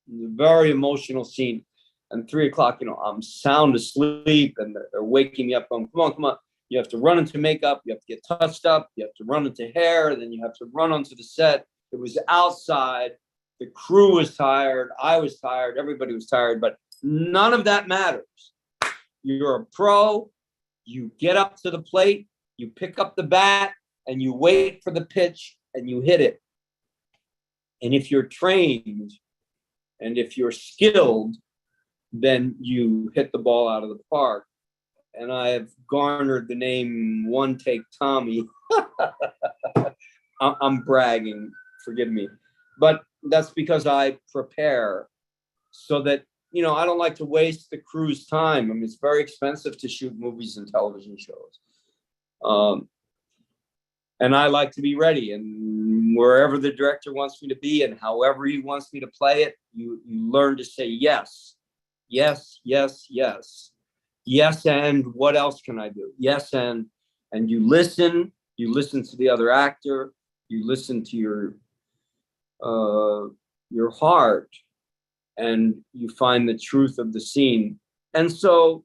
it's a very emotional scene. And 3 o'clock, I'm sound asleep and they're waking me up going, come on. You have to run into makeup. You have to get touched up. You have to run into hair. Then you have to run onto the set. It was outside. The crew was tired. I was tired. Everybody was tired, but none of that matters. You're a pro. You get up to the plate, you pick up the bat, and you wait for the pitch, and you hit it. And if you're trained and if you're skilled, then you hit the ball out of the park. And I have garnered the name One Take Tommy. I'm bragging forgive me. But that's because I prepare so that, I don't like to waste the crew's time. I mean, it's very expensive to shoot movies and television shows. And I like to be ready, and wherever the director wants me to be and however he wants me to play it, you learn to say yes, yes, yes, yes, yes, and what else can I do? Yes, and you listen to the other actor, you listen to your heart, and you find the truth of the scene. And so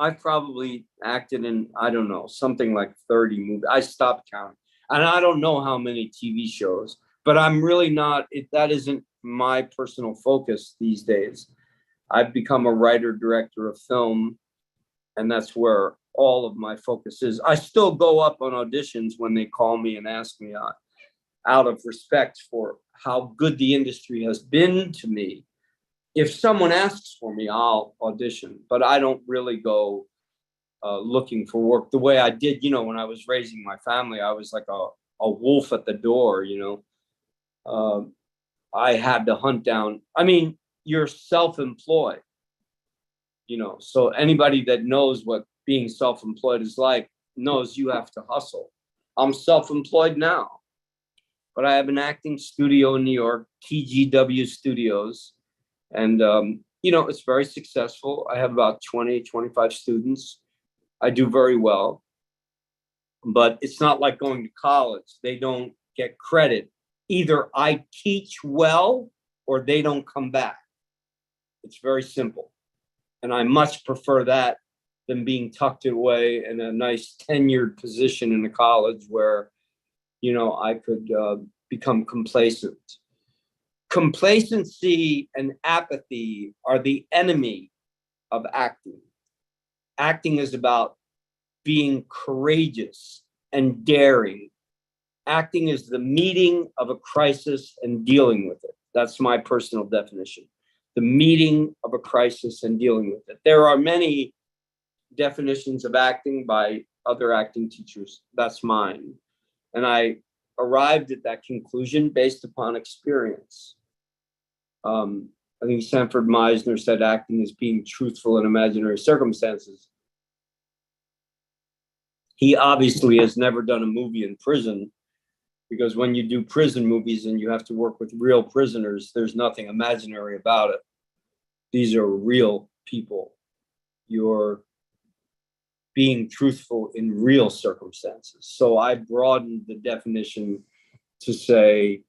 I probably acted in, I don't know, something like 30 movies. I stopped counting. And I don't know how many TV shows, but I'm really not, that isn't my personal focus these days. I've become a writer, director of film, and that's where all of my focus is. I still go up on auditions when they call me and ask me out of respect for how good the industry has been to me. If someone asks for me, I'll audition, but I don't really go looking for work the way I did, when I was raising my family. I was like a wolf at the door, I had to hunt down. I mean, you're self-employed, so anybody that knows what being self-employed is like knows you have to hustle. I'm self-employed now, but I have an acting studio in New York, TGW Studios. And, it's very successful. I have about 20, 25 students. I do very well, but it's not like going to college. They don't get credit. Either I teach well or they don't come back. It's very simple. And I much prefer that than being tucked away in a nice tenured position in a college where, I could become complacent. Complacency and apathy are the enemy of acting. Acting is about being courageous and daring. Acting is the meeting of a crisis and dealing with it. That's my personal definition. The meeting of a crisis and dealing with it. There are many definitions of acting by other acting teachers. That's mine. And I arrived at that conclusion based upon experience. I think Sanford Meisner said acting is being truthful in imaginary circumstances. He obviously has never done a movie in prison, because when you do prison movies and you have to work with real prisoners, there's nothing imaginary about it. These are real people. You're being truthful in real circumstances. So I broadened the definition to say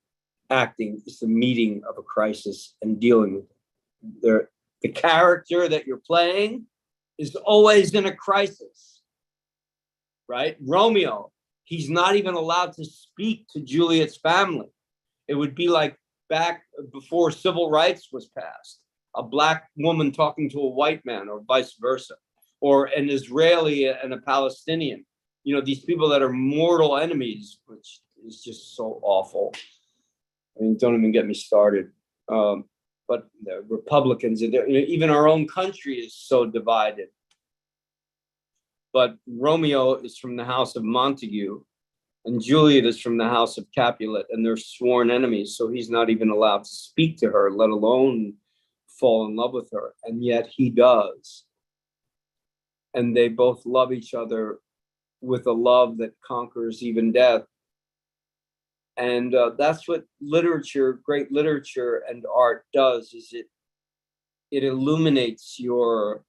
acting is the meeting of a crisis and dealing with it. The character that you're playing is always in a crisis, right? Romeo, he's not even allowed to speak to Juliet's family. It would be like back before civil rights was passed, a black woman talking to a white man, or vice versa, or an Israeli and a Palestinian. These people that are mortal enemies, which is just so awful. I mean, don't even get me started. But the Republicans, even our own country is so divided. But Romeo is from the house of Montague, and Juliet is from the house of Capulet, and they're sworn enemies. So he's not even allowed to speak to her, let alone fall in love with her. And yet he does. And they both love each other with a love that conquers even death. And that's what literature, great literature and art does, is it illuminates your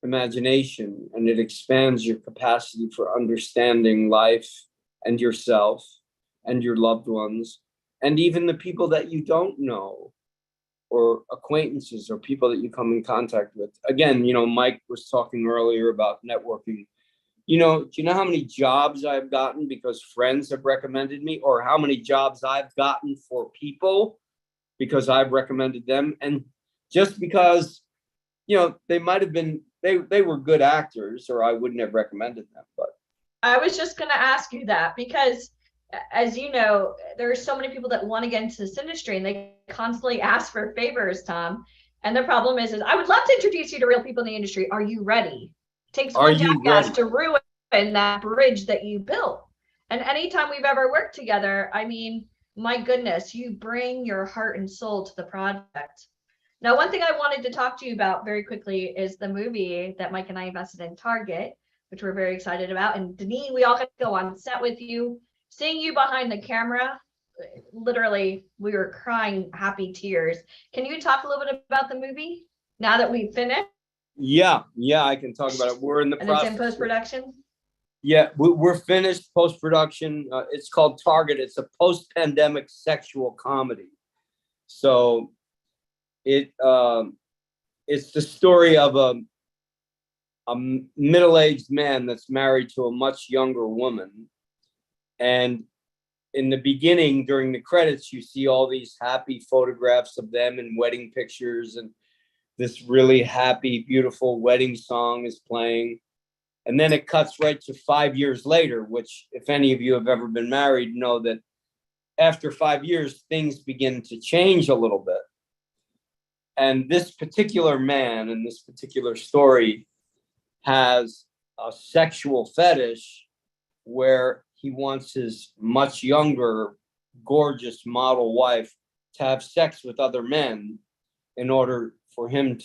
imagination, and it expands your capacity for understanding life and yourself and your loved ones, and even the people that you don't know, or acquaintances, or people that you come in contact with. Again, Mike was talking earlier about networking. Do you know how many jobs I've gotten because friends have recommended me, or how many jobs I've gotten for people because I've recommended them? And just because, they might have been, they were good actors, or I wouldn't have recommended them. But I was just going to ask you that, because as you know, there are so many people that want to get into this industry, and they constantly ask for favors, Tom. And the problem is I would love to introduce you to real people in the industry. Are you ready? Takes one jackass to ruin that bridge that you built. And anytime we've ever worked together, I mean, my goodness, you bring your heart and soul to the project. Now, one thing I wanted to talk to you about very quickly is the movie that Mike and I invested in, Target, which we're very excited about. And Deneen, we all got to go on set with you. Seeing you behind the camera, literally, we were crying happy tears. Can you talk a little bit about the movie now that we've finished? Yeah, I can talk about it. We're in the And process. it's in post-production? Yeah, we're finished post-production. It's called Target. It's a post-pandemic sexual comedy. So it's the story of a middle-aged man that's married to a much younger woman. And in the beginning, during the credits, you see all these happy photographs of them in wedding pictures, and this really happy, beautiful wedding song is playing. And then it cuts right to 5 years later, which, if any of you have ever been married, know that after 5 years, things begin to change a little bit. And this particular man in this particular story has a sexual fetish where he wants his much younger, gorgeous model wife to have sex with other men in order for him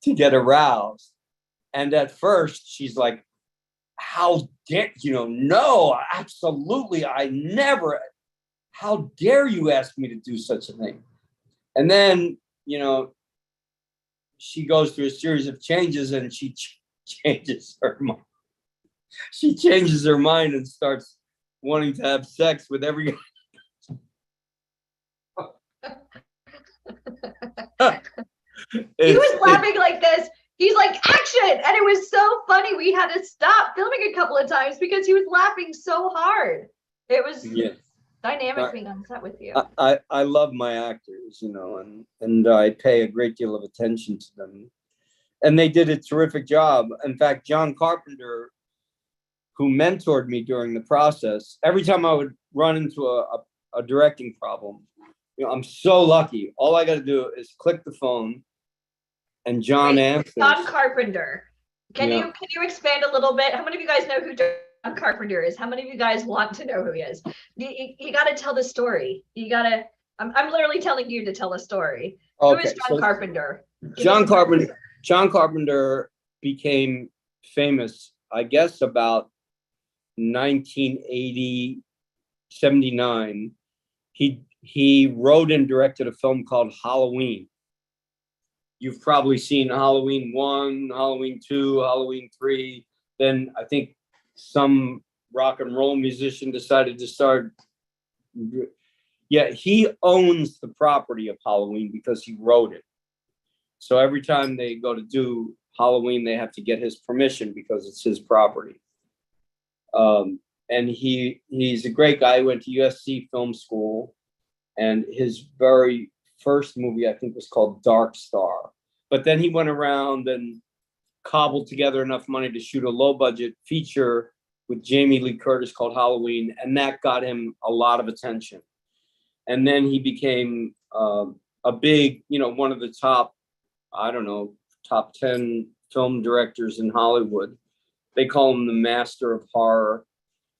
to get aroused. And at first she's like, how dare, no, absolutely, I never, how dare you ask me to do such a thing? And then, she goes through a series of changes and she changes her mind. She changes her mind and starts wanting to have sex with every He was laughing like this. He's like, action! And it was so funny. We had to stop filming a couple of times because he was laughing so hard. It was dynamic being on set with you. I love my actors, and I pay a great deal of attention to them. And they did a terrific job. In fact, John Carpenter, who mentored me during the process, every time I would run into a directing problem, I'm so lucky. All I got to do is click the phone and John answers. John Carpenter. Can you expand a little bit? How many of you guys know who John Carpenter is? How many of you guys want to know who he is? You got to tell the story. You got to. I'm literally telling you to tell a story. Okay, who is John Carpenter? John Carpenter became famous, I guess, about 1980, 79. He wrote and directed a film called Halloween. You've probably seen Halloween 1, Halloween 2, Halloween 3. Then I think some rock and roll musician decided to start. Yeah, he owns the property of Halloween because he wrote it. So every time they go to do Halloween, they have to get his permission because it's his property. And he's a great guy. He went to USC Film School, and his very first movie, I think, was called Dark Star. But then he went around and cobbled together enough money to shoot a low-budget feature with Jamie Lee Curtis called Halloween, and that got him a lot of attention. And then he became a big, one of the top 10 film directors in Hollywood. They call him the master of horror.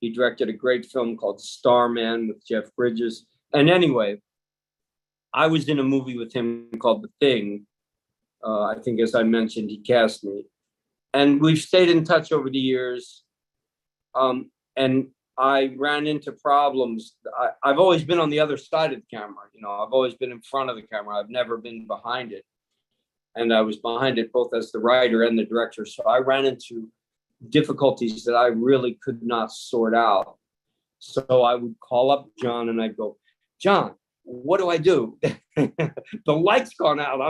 He directed a great film called Starman with Jeff Bridges. And anyway, I was in a movie with him called The Thing. I think, as I mentioned, he cast me. And we've stayed in touch over the years. And I ran into problems. I've always been on the other side of the camera. I've always been in front of the camera. I've never been behind it. And I was behind it both as the writer and the director. So I ran into difficulties that I really could not sort out. So I would call up John and I'd go, John, what do I do? The light's gone out.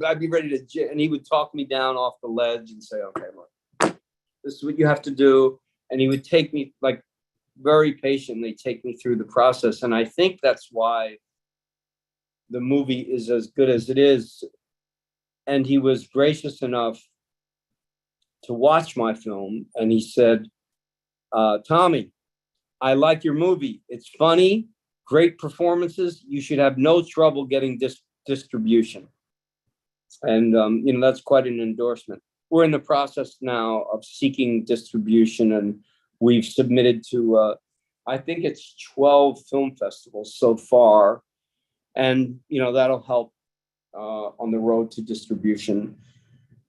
I'd be ready to, and he would talk me down off the ledge and say, okay, look, this is what you have to do. And he would take me, like, very patiently take me through the process. And I think that's why the movie is as good as it is. And he was gracious enough to watch my film. And he said, Tommy, I like your movie. It's funny, great performances. You should have no trouble getting distribution. And, that's quite an endorsement. We're in the process now of seeking distribution, and We've submitted to, I think it's 12 film festivals so far. And, that'll help on the road to distribution,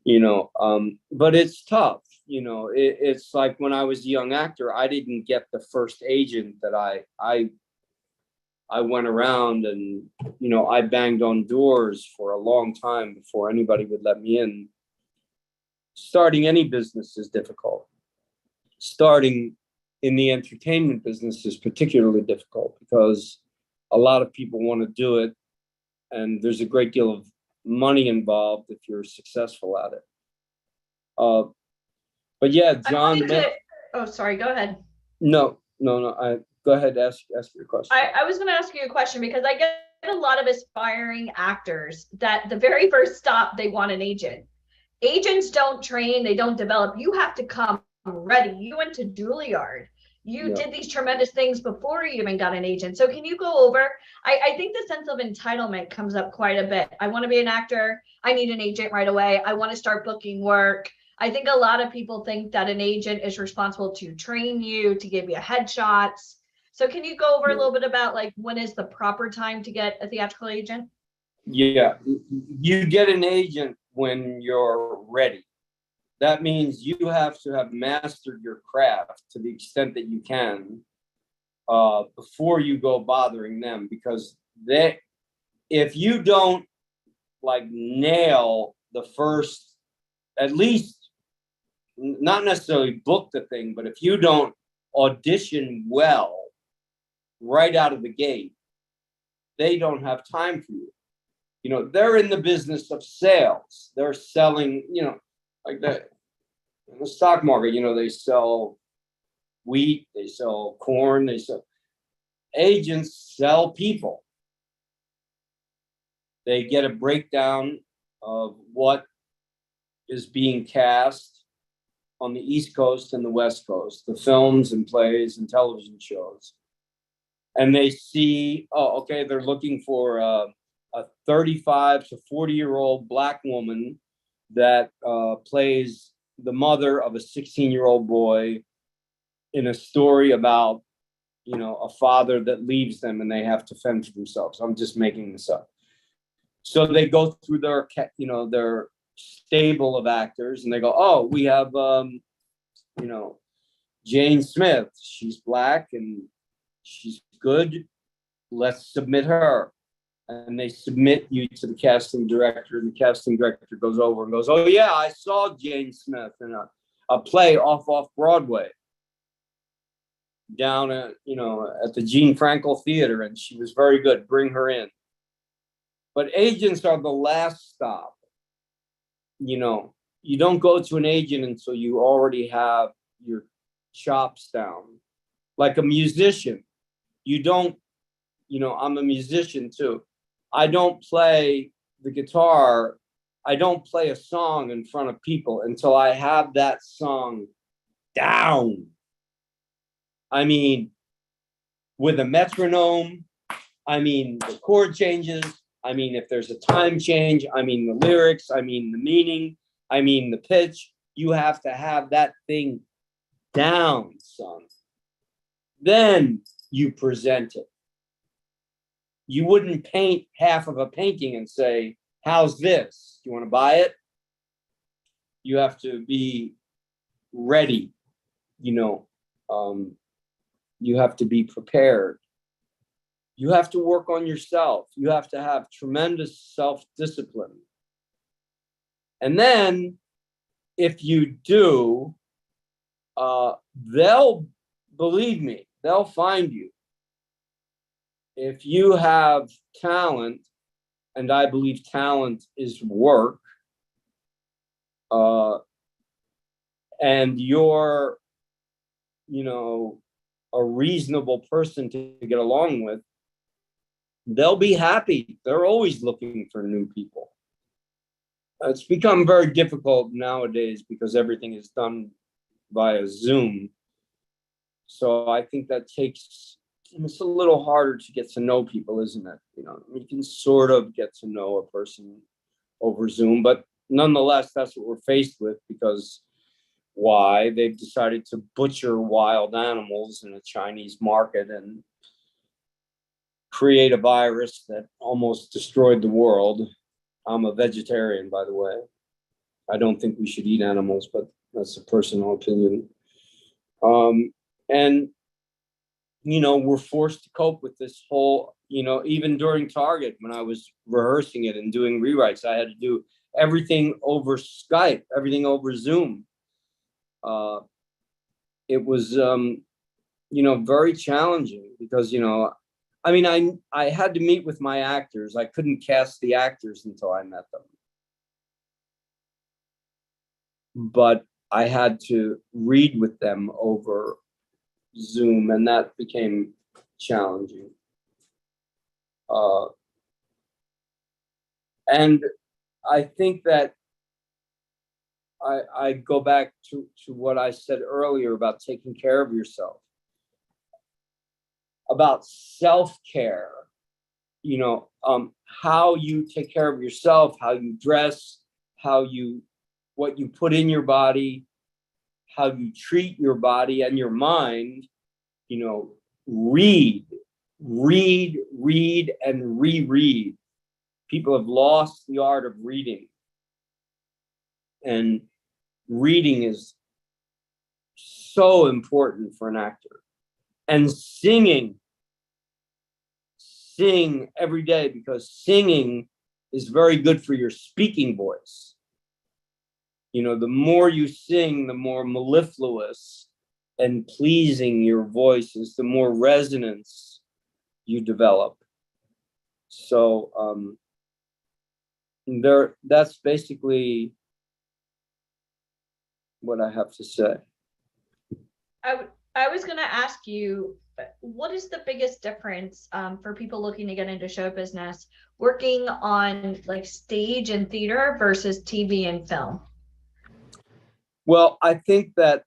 but it's tough. It's like when I was a young actor, I didn't get the first agent that I went around and, I banged on doors for a long time before anybody would let me in. Starting any business is difficult. Starting in the entertainment business is particularly difficult because a lot of people want to do it, and there's a great deal of money involved if you're successful at it. But yeah, John. Oh, sorry. Go ahead. No. Go ahead. Ask your question. I was going to ask you a question because I get a lot of aspiring actors that the very first stop, they want an agent. Agents don't train. They don't develop. You have to come ready. You went to Juilliard. You did these tremendous things before you even got an agent. So can you go over, I think the sense of entitlement comes up quite a bit. I want to be an actor. I need an agent right away. I want to start booking work. I think a lot of people think that an agent is responsible to train you, to give you headshots. So can you go over a little bit about like, when is the proper time to get a theatrical agent? Yeah, you get an agent when you're ready. That means you have to have mastered your craft to the extent that you can before you go bothering them, because if you don't like nail the first, at least not necessarily book the thing, but if you don't audition well right out of the gate, they don't have time for you. They're in the business of sales. They're selling, like that. In the stock market, they sell wheat, they sell corn, agents sell people. They get a breakdown of what is being cast on the East Coast and the West Coast, the films and plays and television shows. And they see, they're looking for a 35 to 40-year-old Black woman that plays the mother of a 16-year-old boy in a story about, a father that leaves them and they have to fend for themselves. I'm just making this up. So they go through their stable of actors and they go, we have, Jane Smith. She's Black and she's good. Let's submit her. And they submit you to the casting director, and the casting director goes over and goes, oh yeah, I saw Jane Smith in a play off Broadway down at the Gene Frankel Theater, and she was very good. Bring her in. But agents are the last stop. You don't go to an agent until you already have your chops down. Like a musician, you don't, I'm a musician too. I don't play the guitar. I don't play a song in front of people until I have that song down. I mean, with a metronome, the chord changes. If there's a time change, the lyrics, the meaning, the pitch. You have to have that thing down, son. Then you present it. You wouldn't paint half of a painting and say, how's this? Do you want to buy it? You have to be ready. You have to be prepared. You have to work on yourself. You have to have tremendous self-discipline. And then if you do, believe me, they'll find you. If you have talent, and I believe talent is work, and you're, a reasonable person to get along with, they'll be happy. They're always looking for new people. It's become very difficult nowadays because everything is done via Zoom. So I think that it's a little harder to get to know people, isn't it? You can sort of get to know a person over Zoom, but nonetheless, that's what we're faced with because why they've decided to butcher wild animals in a Chinese market and create a virus that almost destroyed the world. I'm a vegetarian, by the way. I don't think we should eat animals, but that's a personal opinion. And, you know, we're forced to cope with this whole, you know, even during Target, when I was rehearsing it and doing rewrites, I had to do everything over Skype, everything over Zoom. It was, you know, very challenging because, you know, I mean, I had to meet with my actors. I couldn't cast the actors until I met them. But I had to read with them over Zoom, and that became challenging. And I think that I go back to what I said earlier about taking care of yourself, about self-care, you know, how you take care of yourself, how you dress, what you put in your body, how you treat your body and your mind, you know, read, and reread. People have lost the art of reading. And reading is so important for an actor. And singing. Sing every day, because singing is very good for your speaking voice. You know, the more you sing, the more mellifluous and pleasing your voice is, the more resonance you develop. So that's basically what I have to say. I was going to ask you, what is the biggest difference for people looking to get into show business, working on like stage and theater versus TV and film? Well, I think that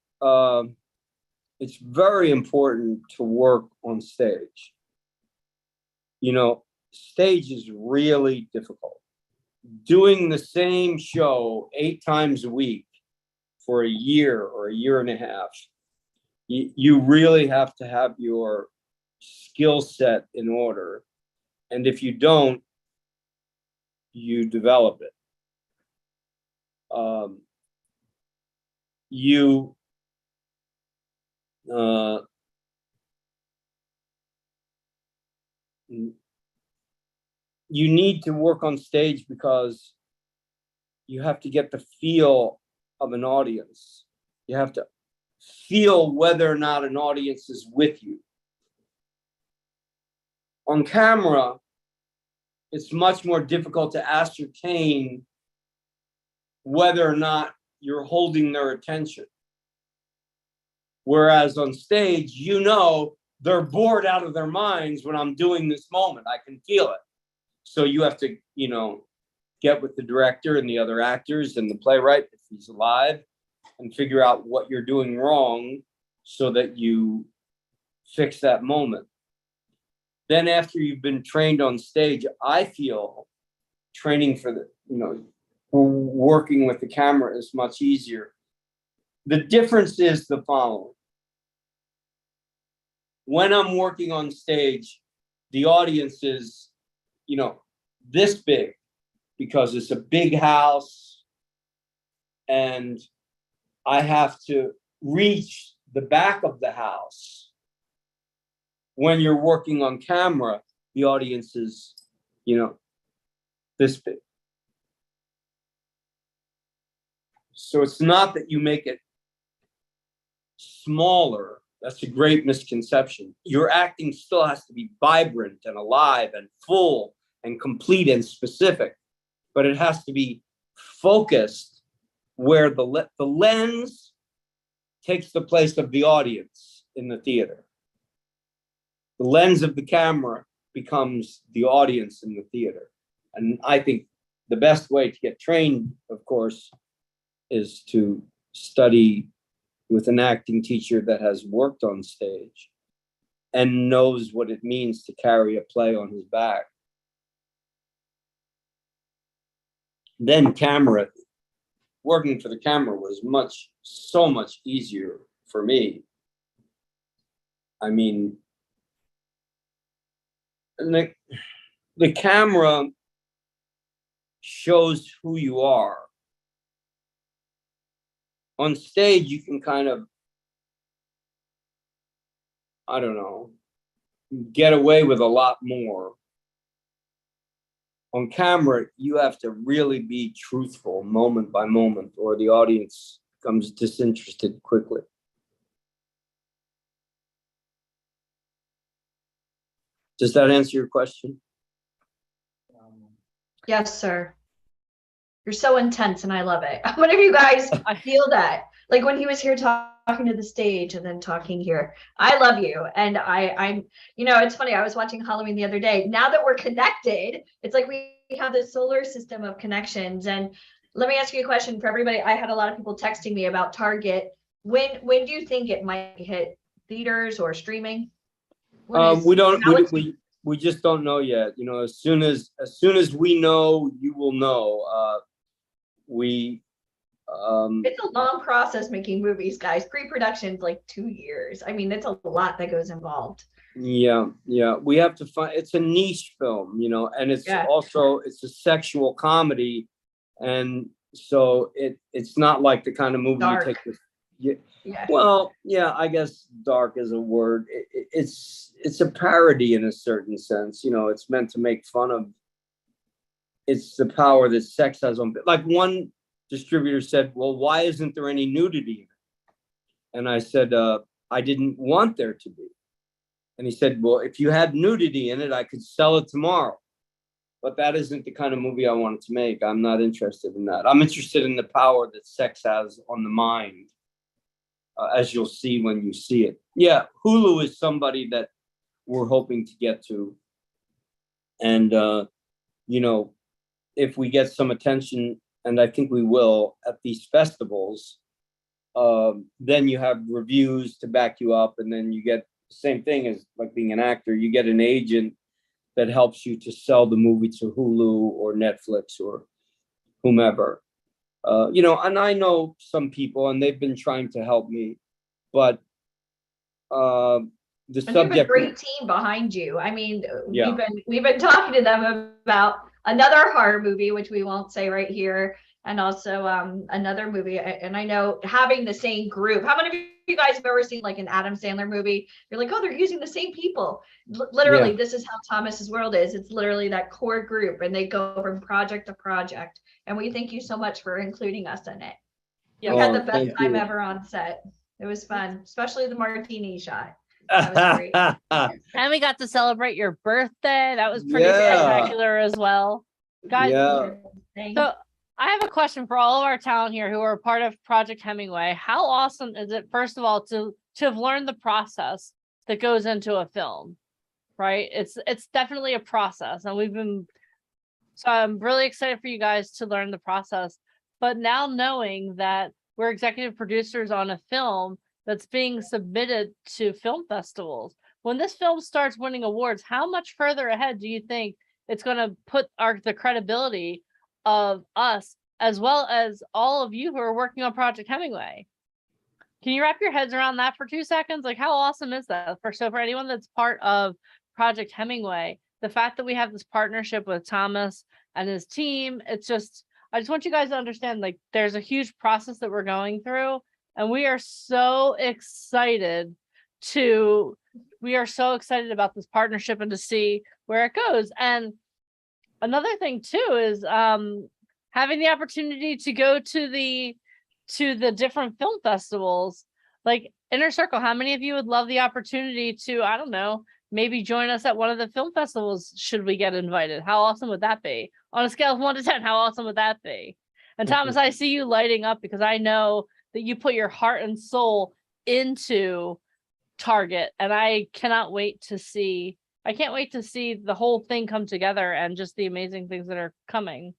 it's very important to work on stage. You know, stage is really difficult. Doing the same show 8 times a week for a year or a year and a half, you really have to have your skill set in order. And if you don't, you develop it. You need to work on stage because you have to get the feel of an audience. You have to feel whether or not an audience is with you. On camera, it's much more difficult to ascertain whether or not you're holding their attention. Whereas on stage, you know, they're bored out of their minds when I'm doing this moment. I can feel it. So you have to, you know, get with the director and the other actors and the playwright, if he's alive, and figure out what you're doing wrong so that you fix that moment. Then after you've been trained on stage, I feel training for the, you know, working with the camera is much easier. The difference is the following. When I'm working on stage, the audience is, you know, this big because it's a big house and I have to reach the back of the house. When you're working on camera, the audience is, you know, this big. So it's not that you make it smaller. That's a great misconception. Your acting still has to be vibrant and alive and full and complete and specific, but it has to be focused where the lens takes the place of the audience in the theater. The lens of the camera becomes the audience in the theater. And I think the best way to get trained, of course, is to study with an acting teacher that has worked on stage and knows what it means to carry a play on his back. Then camera working for the camera was so much easier for me. I mean, the camera shows who you are. On stage, you can kind of, I don't know, get away with a lot more. On camera, you have to really be truthful moment by moment, or the audience becomes disinterested quickly. Does that answer your question? Yes, sir. You're so intense and I love it. How many of you guys feel that? Like when he was here talking to the stage and then talking here. I love you. And I'm, you know, it's funny. I was watching Halloween the other day. Now that we're connected, it's like we have this solar system of connections. And let me ask you a question for everybody. I had a lot of people texting me about Target. When do you think it might hit theaters or streaming? We just don't know yet. You know, as soon as we know, you will know. It's a long process making movies, guys. Pre-production's like 2 years. I mean, it's a lot that goes involved. Yeah. We have to find. It's a niche film, you know, and it's also it's a sexual comedy, and so it's not like the kind of movie Dark. you take this. Yeah. Well, yeah, I guess dark is a word. It's a parody in a certain sense. You know, it's meant to make fun of. It's the power that sex has on. Like one distributor said, "Well, why isn't there any nudity in it?" And I said, "I didn't want there to be." And he said, "Well, if you had nudity in it, I could sell it tomorrow." But that isn't the kind of movie I wanted to make. I'm not interested in that. I'm interested in the power that sex has on the mind. As you'll see when you see it. Yeah, Hulu is somebody that we're hoping to get to. And, you know, if we get some attention, and I think we will at these festivals, then you have reviews to back you up. And then you get the same thing as like being an actor. You get an agent that helps you to sell the movie to Hulu or Netflix or whomever. You know, and I know some people, and they've been trying to help me, but the subject. You have a great team behind you. I mean, we've been talking to them about another horror movie, which we won't say right here, and also another movie. And I know having the same group. How many of you guys have ever seen like an Adam Sandler movie? You're like, oh, they're using the same people. Literally, this is how Thomas's World is. It's literally that core group, and they go from project to project. And we thank you so much for including us in it. We had the best time ever on set. It was fun, especially the martini shot. That was great. And we got to celebrate your birthday. That was pretty spectacular as well. Guys, so I have a question for all of our talent here who are part of Project Hemingway. How awesome is it, first of all, to have learned the process that goes into a film, right? It's definitely a process, and so I'm really excited for you guys to learn the process. But now knowing that we're executive producers on a film that's being submitted to film festivals, when this film starts winning awards, how much further ahead do you think it's going to put the credibility of us, as well as all of you who are working on Project Hemingway? Can you wrap your heads around that for 2 seconds? Like, how awesome is that? So for anyone that's part of Project Hemingway, the fact that we have this partnership with Thomas and his team, I just want you guys to understand, like, there's a huge process that we're going through, and we are so excited about this partnership and to see where it goes. And another thing too is having the opportunity to go to the different film festivals, like Inner Circle. How many of you would love the opportunity to, I don't know, maybe join us at one of the film festivals should we get invited? How awesome would that be? On a scale of 1 to 10, how awesome would that be? And Thomas, I see you lighting up because I know that you put your heart and soul into Target, and I can't wait to see the whole thing come together and just the amazing things that are coming.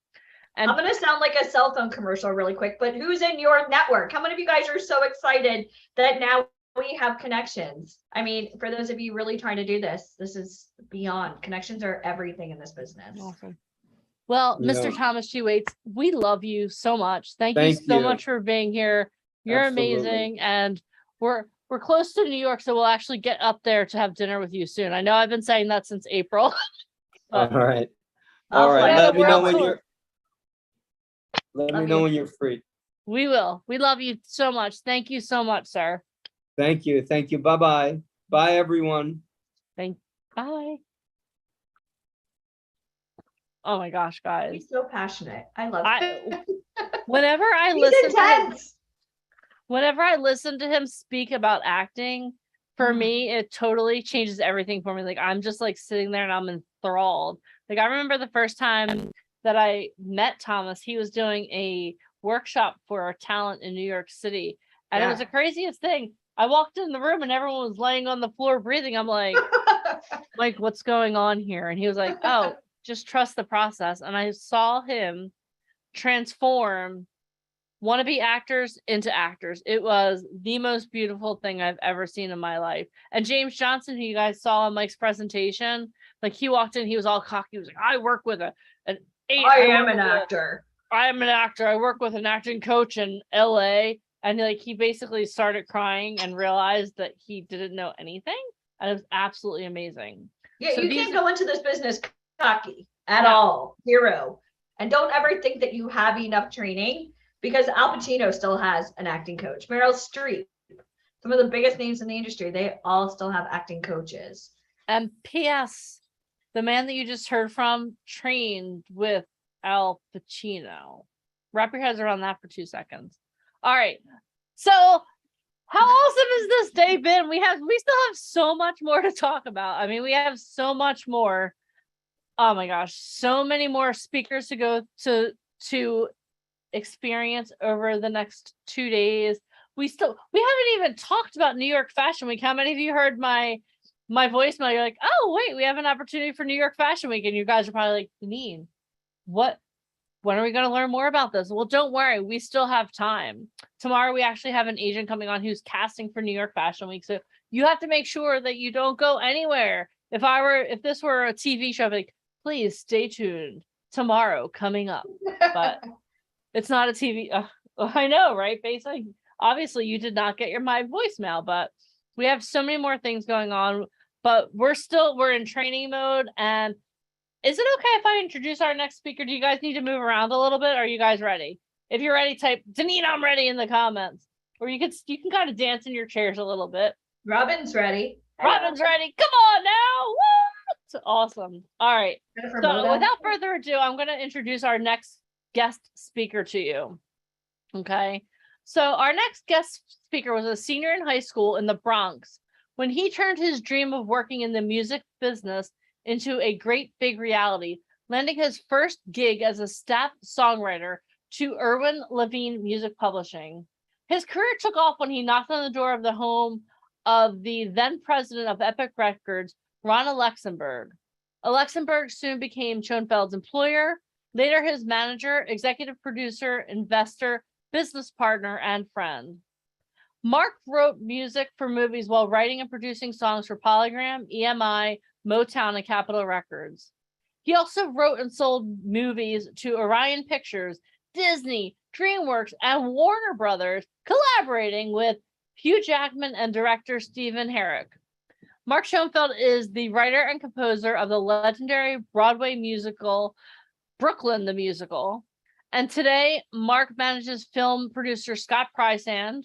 And I'm going to sound like a cell phone commercial really quick, but who's in your network? How many of you guys are so excited that now we have connections? I mean, for those of you really trying to do this is beyond. Connections are everything in this business. Awesome. Well, You Mr. know, Thomas G. Waits, we love you so much. Thank you Thank so you. much for being here. You're Absolutely. amazing, and we're close to New York, so we'll actually get up there to have dinner with you soon. I know I've been saying that since April. All but right. I'll All right. fly the Let me know world when tour. you're. Let me Love know you. when you're free. we will. We love you so much. Thank you so much, sir. Thank you. Thank you. Bye bye. Bye everyone. Bye. Oh my gosh, guys. He's so passionate. I love him. Whenever I He's listen to him, intense. whenever I listen to him speak about acting, for me, it totally changes everything for me. Like I'm just like sitting there and I'm enthralled. Like I remember the first time that I met Thomas, he was doing a workshop for our talent in New York City. And it was the craziest thing. I walked in the room and everyone was laying on the floor breathing. I'm like, what's going on here? And he was like, oh, just trust the process. And I saw him transform wannabe actors into actors. It was the most beautiful thing I've ever seen in my life. And James Johnson, who you guys saw in Mike's presentation, like he walked in, he was all cocky. He was like, I work with an actor. I am an actor. I work with an acting coach in LA. And like he basically started crying and realized that he didn't know anything. And it was absolutely amazing. Yeah, So you these- can't go into this business cocky at all. Zero. And don't ever think that you have enough training, because Al Pacino still has an acting coach. Meryl Streep, some of the biggest names in the industry, they all still have acting coaches. And P.S. the man that you just heard from trained with Al Pacino. Wrap your heads around that for 2 seconds. All right. So how awesome has this day been? We still have so much more to talk about. I mean, we have so much more. Oh my gosh, so many more speakers to go to experience over the next 2 days. We haven't even talked about New York Fashion Week. How many of you heard my voicemail? You're like, oh wait, we have an opportunity for New York Fashion Week, and you guys are probably like, Janine, when are we going to learn more about this? Well, don't worry, we still have time. Tomorrow we actually have an agent coming on who's casting for New York Fashion Week, so you have to make sure that you don't go anywhere. If this were a TV show, I'd be like, please stay tuned. Tomorrow coming up, but it's not a TV. I know, right? Basically, obviously, you did not get my voicemail, but we have so many more things going on. But we're in training mode. And is it okay if I introduce our next speaker? Do you guys need to move around a little bit? Are you guys ready? If you're ready, type Janine, I'm ready in the comments. Or you can kind of dance in your chairs a little bit. Robin's ready. Robin's ready. Come on now. Woo! It's awesome. All right. So without further ado, I'm going to introduce our next guest speaker to you. Okay. So our next guest speaker was a senior in high school in the Bronx when he turned his dream of working in the music business into a great big reality, landing his first gig as a staff songwriter to Irwin Levine Music Publishing. His career took off when he knocked on the door of the home of the then president of Epic Records, Ron Alexenberg. Alexenberg soon became Schoenfeld's employer, later his manager, executive producer, investor, business partner, and friend. Mark wrote music for movies while writing and producing songs for Polygram, EMI, Motown, and Capitol Records. He also wrote and sold movies to Orion Pictures, Disney, DreamWorks, and Warner Brothers, collaborating with Hugh Jackman and director Stephen Herrick. Mark Schoenfeld is the writer and composer of the legendary Broadway musical Brooklyn the Musical. And today, Mark manages film producer Scott Prysand,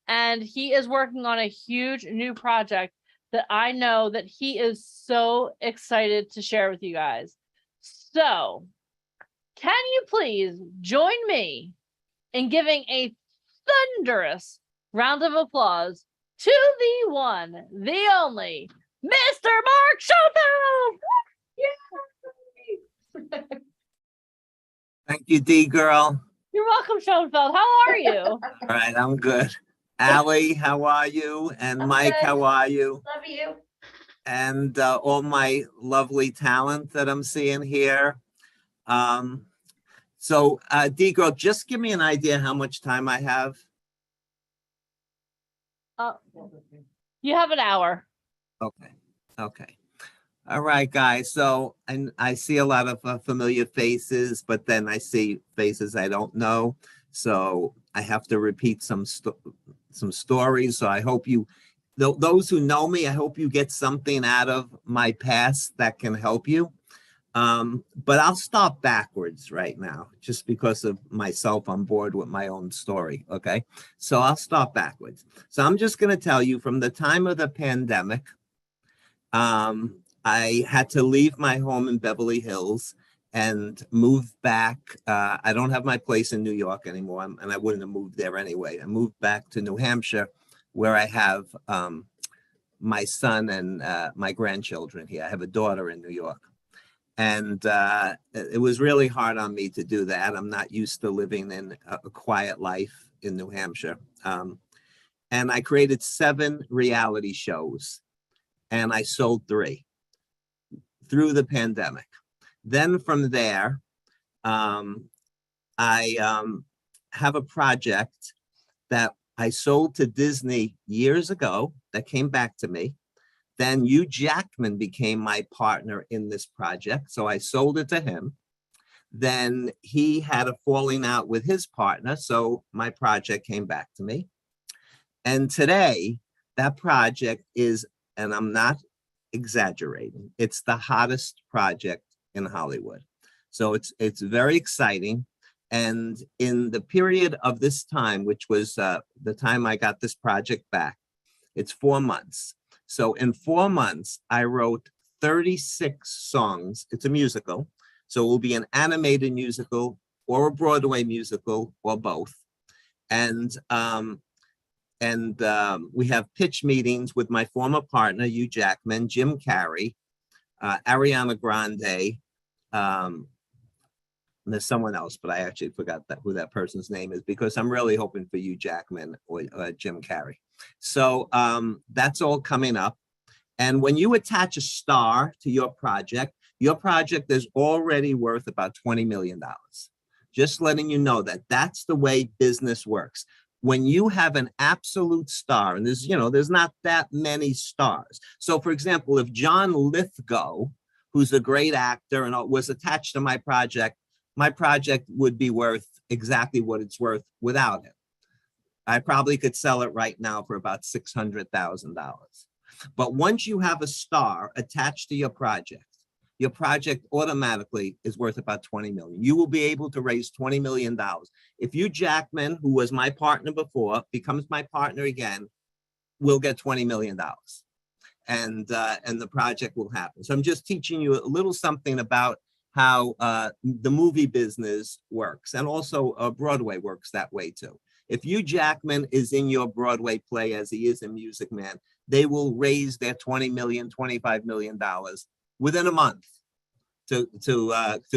and he is working on a huge new project that I know that he is so excited to share with you guys. So, can you please join me in giving a thunderous round of applause to the one, the only, Mr. Mark Schoenfeld! Thank you, D girl. You're welcome, Schoenfeld. How are you? All right, I'm good. Allie, how are you? And Mike, how are you? Love you. And all my lovely talent that I'm seeing here. So D girl, just give me an idea how much time I have. You have an hour. Okay. All right, guys. So I see a lot of familiar faces, but then I see faces I don't know. So I have to repeat some stories. So I hope those who know me, I hope you get something out of my past that can help you. But I'll stop backwards right now, just because of myself on board with my own story. Okay, so I'll stop backwards. So I'm just going to tell you from the time of the pandemic. I had to leave my home in Beverly Hills and move back. I don't have my place in New York anymore, and I wouldn't have moved there anyway. I moved back to New Hampshire, where I have my son and my grandchildren here. I have a daughter in New York. And it was really hard on me to do that. I'm not used to living in a quiet life in New Hampshire. And I created 7 reality shows, and I sold 3 through the pandemic. Then from there, I have a project that I sold to Disney years ago that came back to me. Then Hugh Jackman became my partner in this project, so I sold it to him. Then he had a falling out with his partner, so my project came back to me. And today, that project is, and I'm not exaggerating, it's the hottest project in Hollywood. So it's very exciting. And in the period of this time, which was the time I got this project back, it's 4 months. So in 4 months, I wrote 36 songs. It's a musical. So it will be an animated musical or a Broadway musical or both. And we have pitch meetings with my former partner, Hugh Jackman, Jim Carrey, Ariana Grande. There's someone else, but I actually forgot who that person's name is, because I'm really hoping for Hugh Jackman or Jim Carrey. So that's all coming up. And when you attach a star to your project is already worth about $20 million. Just letting you know that that's the way business works. When you have an absolute star, and there's not that many stars. So for example, if John Lithgow, who's a great actor and was attached to my project would be worth exactly what it's worth without him. I probably could sell it right now for about $600,000. But once you have a star attached to your project automatically is worth about $20 million. You will be able to raise $20 million. If Hugh Jackman, who was my partner before, becomes my partner again, we'll get $20 million. And the project will happen. So I'm just teaching you a little something about how the movie business works, and also Broadway works that way too. If Hugh Jackman is in your Broadway play, as he is in Music Man, they will raise their $20 million, $25 million within a month to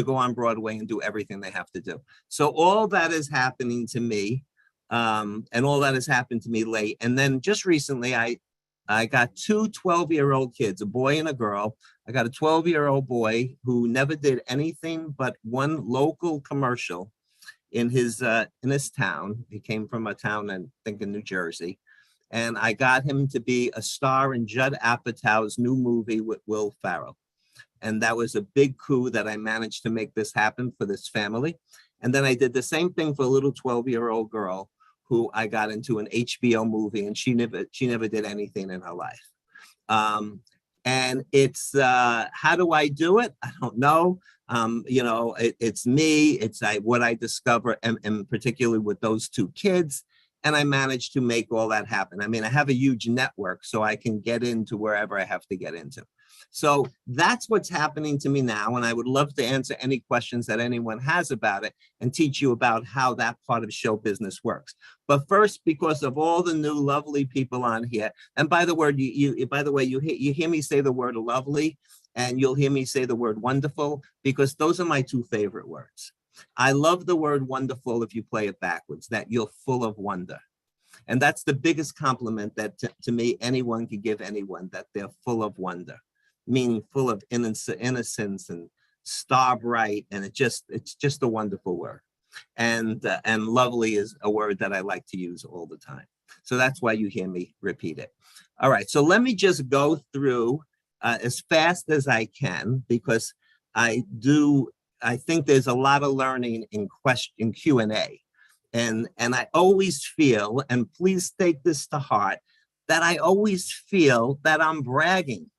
go on Broadway and do everything they have to do. So all that is happening to me, and all that has happened to me late. And then just recently, I got 2 12-year-old kids, a boy and a girl. I got a 12-year-old boy who never did anything but one local commercial in his town. He came from a town, I think, in New Jersey. And I got him to be a star in Judd Apatow's new movie with Will Ferrell. And that was a big coup that I managed to make this happen for this family. And then I did the same thing for a little 12-year-old girl who I got into an HBO movie, and she never did anything in her life. And it's, how do I do it? I don't know. It's me, it's what I discover, and particularly with those 2 kids. And I managed to make all that happen. I mean, I have a huge network, so I can get into wherever I have to get into. So that's what's happening to me now. And I would love to answer any questions that anyone has about it and teach you about how that part of show business works. But first, because of all the new lovely people on here, and by the way, you hear me say the word lovely, and you'll hear me say the word wonderful, because those are my 2 favorite words. I love the word wonderful if you play it backwards, that you're full of wonder. And that's the biggest compliment that to me anyone could give anyone, that they're full of wonder, meaning full of innocence and star bright. And it's just a wonderful word. And lovely is a word that I like to use all the time. So that's why you hear me repeat it. All right, so let me just go through as fast as I can, because I think there's a lot of learning in Q&A. And I always feel, and please take this to heart, that I always feel that I'm bragging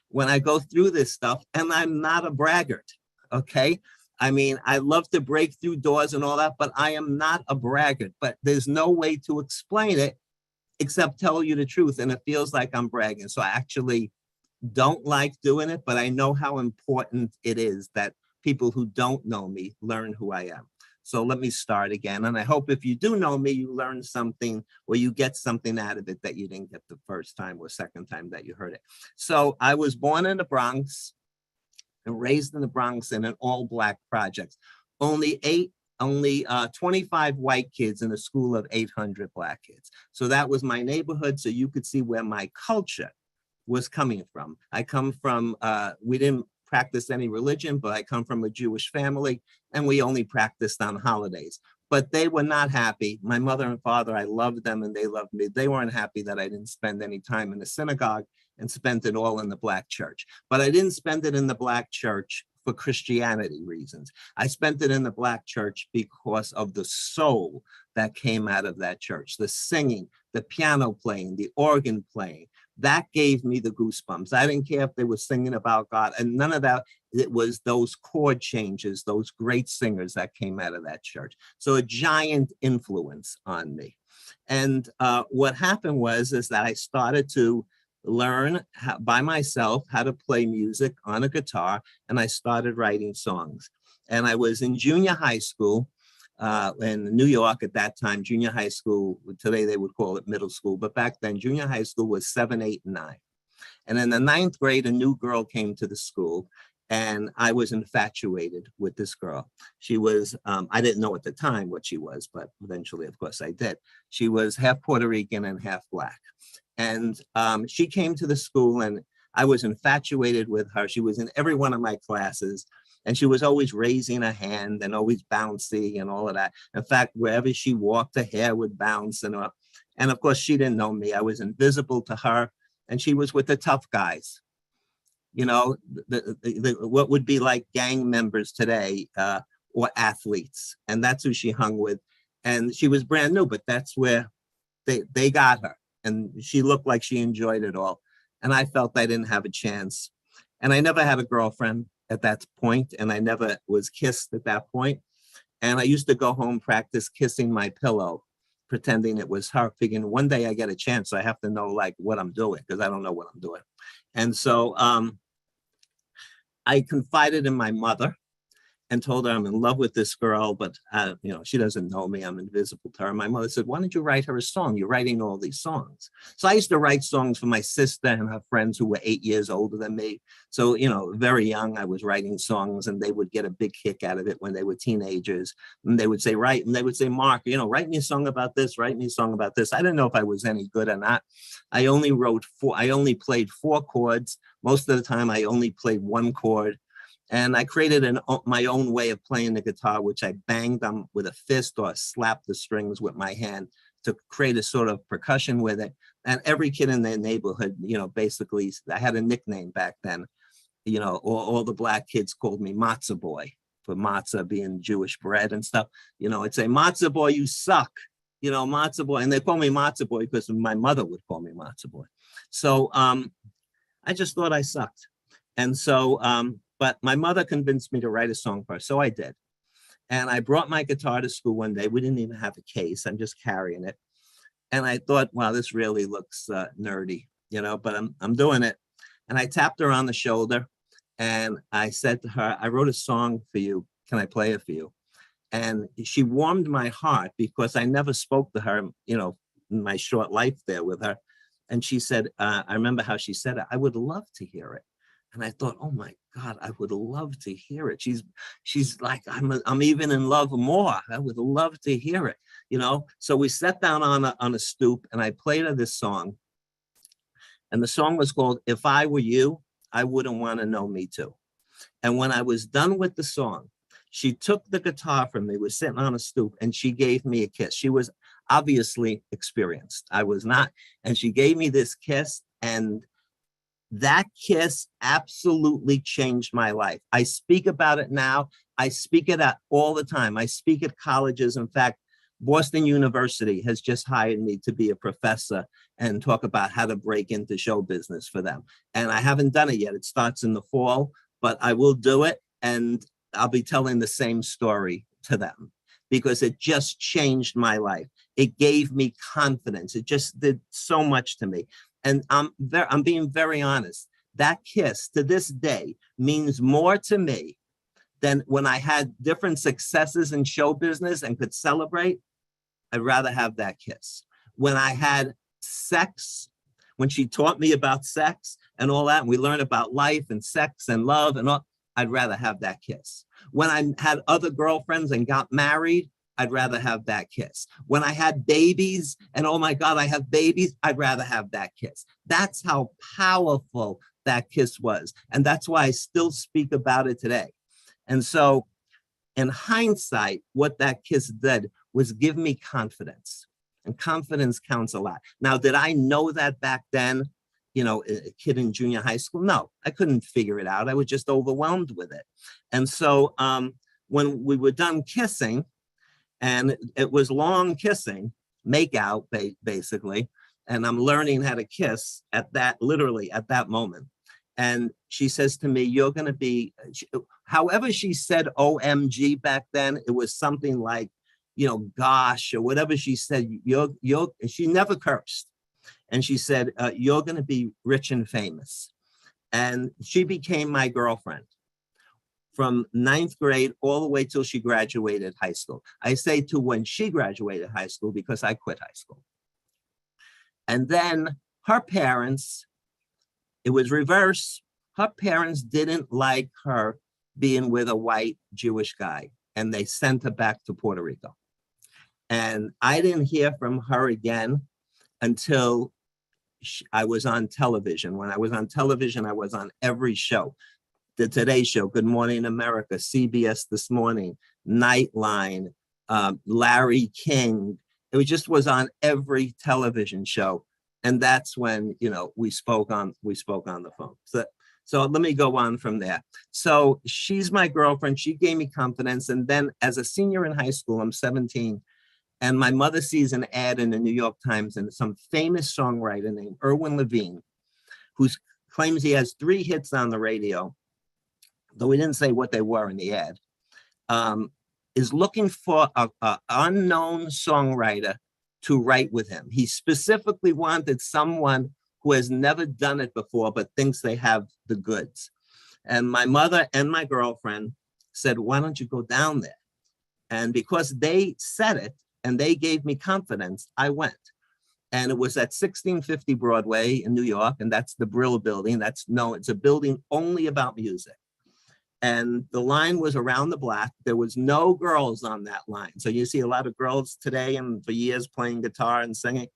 when I go through this stuff, and I'm not a braggart, okay? I mean, I love to break through doors and all that, but I am not a braggart. But there's no way to explain it except tell you the truth, and it feels like I'm bragging. So I actually don't like doing it, but I know how important it is that people who don't know me learn who I am. So let me start again. And I hope if you do know me, you learn something or you get something out of it that you didn't get the first time or second time that you heard it. So I was born in the Bronx and raised in the Bronx in an all-Black project. Only 25 white kids in a school of 800 Black kids. So that was my neighborhood, so you could see where my culture was coming from. I come from, we didn't practice any religion, but I come from a Jewish family, and we only practiced on holidays. But they were not happy. My mother and father, I loved them and they loved me. They weren't happy that I didn't spend any time in the synagogue and spent it all in the Black church. But I didn't spend it in the Black church for Christianity reasons. I spent it in the Black church because of the soul that came out of that church, the singing, the piano playing, the organ playing. That gave me the goosebumps. I didn't care if they were singing about God, and none of that. It was those chord changes, those great singers that came out of that church. So a giant influence on me. And what happened is that I started to learn by myself how to play music on a guitar, and I started writing songs. And I was in junior high school in New York at that time. Junior high school, today they would call it middle school, but back then junior high school was 7, 8, and 9. And in the 9th grade, a new girl came to the school, and I was infatuated with this girl. She was, I didn't know at the time what she was, but eventually, of course, I did. She was half Puerto Rican and half Black. And she came to the school, and I was infatuated with her. She was in every one of my classes, and she was always raising a hand and always bouncy and all of that. In fact, wherever she walked, her hair would bounce. And of course, she didn't know me. I was invisible to her, and she was with the tough guys. You know, what would be like gang members today or athletes. And that's who she hung with. And she was brand new, but that's where they got her. And she looked like she enjoyed it all. And I felt I didn't have a chance. And I never had a girlfriend at that point, and I never was kissed at that point. And I used to go home, practice kissing my pillow, pretending it was her, figuring one day I get a chance, so I have to know like what I'm doing, because I don't know what I'm doing. And so I confided in my mother and told her I'm in love with this girl, but you know, she doesn't know me, I'm invisible to her. My mother said, why don't you write her a song? You're writing all these songs. So I used to write songs for my sister and her friends who were 8 years older than me. So, you know, very young, I was writing songs, and they would get a big kick out of it when they were teenagers. And they would say, write, and they would say, Mark, you know, write me a song about this, write me a song about this. I didn't know if I was any good or not. I only played 4 chords. Most of the time I only played 1 chord. And I created my own way of playing the guitar, which I banged on with a fist or slapped the strings with my hand to create a sort of percussion with it. And every kid in their neighborhood, you know, basically, I had a nickname back then. You know, all the Black kids called me Matzah Boy, for matzah being Jewish bread and stuff. You know, I'd say, Matzah Boy, you suck. You know, Matzah Boy. And they call me Matzah Boy because my mother would call me Matzah Boy. So I just thought I sucked. And so, but my mother convinced me to write a song for her, so I did. And I brought my guitar to school one day. We didn't even have a case. I'm just carrying it. And I thought, wow, this really looks nerdy, you know, but I'm doing it. And I tapped her on the shoulder, and I said to her, I wrote a song for you. Can I play it for you? And she warmed my heart because I never spoke to her, you know, in my short life there with her. And she said, I remember how she said it, I would love to hear it. And I thought, oh my God, I would love to hear it. She's like, I'm even in love more. I would love to hear it, you know? So we sat down on a stoop, and I played her this song. And the song was called, If I Were You, I Wouldn't Want to Know Me Too. And when I was done with the song, she took the guitar from me, was sitting on a stoop, and she gave me a kiss. She was obviously experienced. I was not. And she gave me this kiss, and That kiss absolutely changed my life. I speak about it now. I speak it at all the time. I speak at colleges. In fact, Boston University has just hired me to be a professor and talk about how to break into show business for them. And I haven't done it yet. It starts in the fall, but I will do it. And I'll be telling the same story to them because it just changed my life. It gave me confidence. It just did so much to me. And I'm being very honest. That kiss to this day means more to me than when I had different successes in show business and could celebrate. I'd rather have that kiss. When I had sex, when she taught me about sex and all that, and we learned about life and sex and love and all, I'd rather have that kiss. When I had other girlfriends and got married, I'd rather have that kiss. When I had babies and oh my God, I have babies, I'd rather have that kiss. That's how powerful that kiss was. And that's why I still speak about it today. And so in hindsight, what that kiss did was give me confidence, and confidence counts a lot. Now, did I know that back then, you know, a kid in junior high school? No, I couldn't figure it out. I was just overwhelmed with it. And so when we were done kissing, and it was long kissing, make out basically, and I'm learning how to kiss at that, literally at that moment. And she says to me, you're going to be, however she said OMG back then, it was something like, you know, gosh, or whatever she said, she never cursed. And she said, you're going to be rich and famous. And she became my girlfriend from 9th grade all the way till she graduated high school. I say to when she graduated high school because I quit high school. And then her parents, it was reverse. Her parents didn't like her being with a white Jewish guy, and they sent her back to Puerto Rico. And I didn't hear from her again until I was on television. When I was on television, I was on every show. The Today Show, Good Morning America, CBS This Morning, Nightline, Larry King. It just was on every television show. And that's when, you know, we spoke on the phone. So let me go on from there. So she's my girlfriend. She gave me confidence. And then as a senior in high school, I'm 17, and my mother sees an ad in the New York Times and some famous songwriter named Erwin Levine, who claims he has 3 hits on the radio, though he didn't say what they were in the ad, is looking for an unknown songwriter to write with him. He specifically wanted someone who has never done it before, but thinks they have the goods. And my mother and my girlfriend said, why don't you go down there? And because they said it and they gave me confidence, I went. And it was at 1650 Broadway in New York, and that's the Brill Building. It's a building only about music. And the line was around the block. There was no girls on that line. So you see a lot of girls today and for years playing guitar and singing.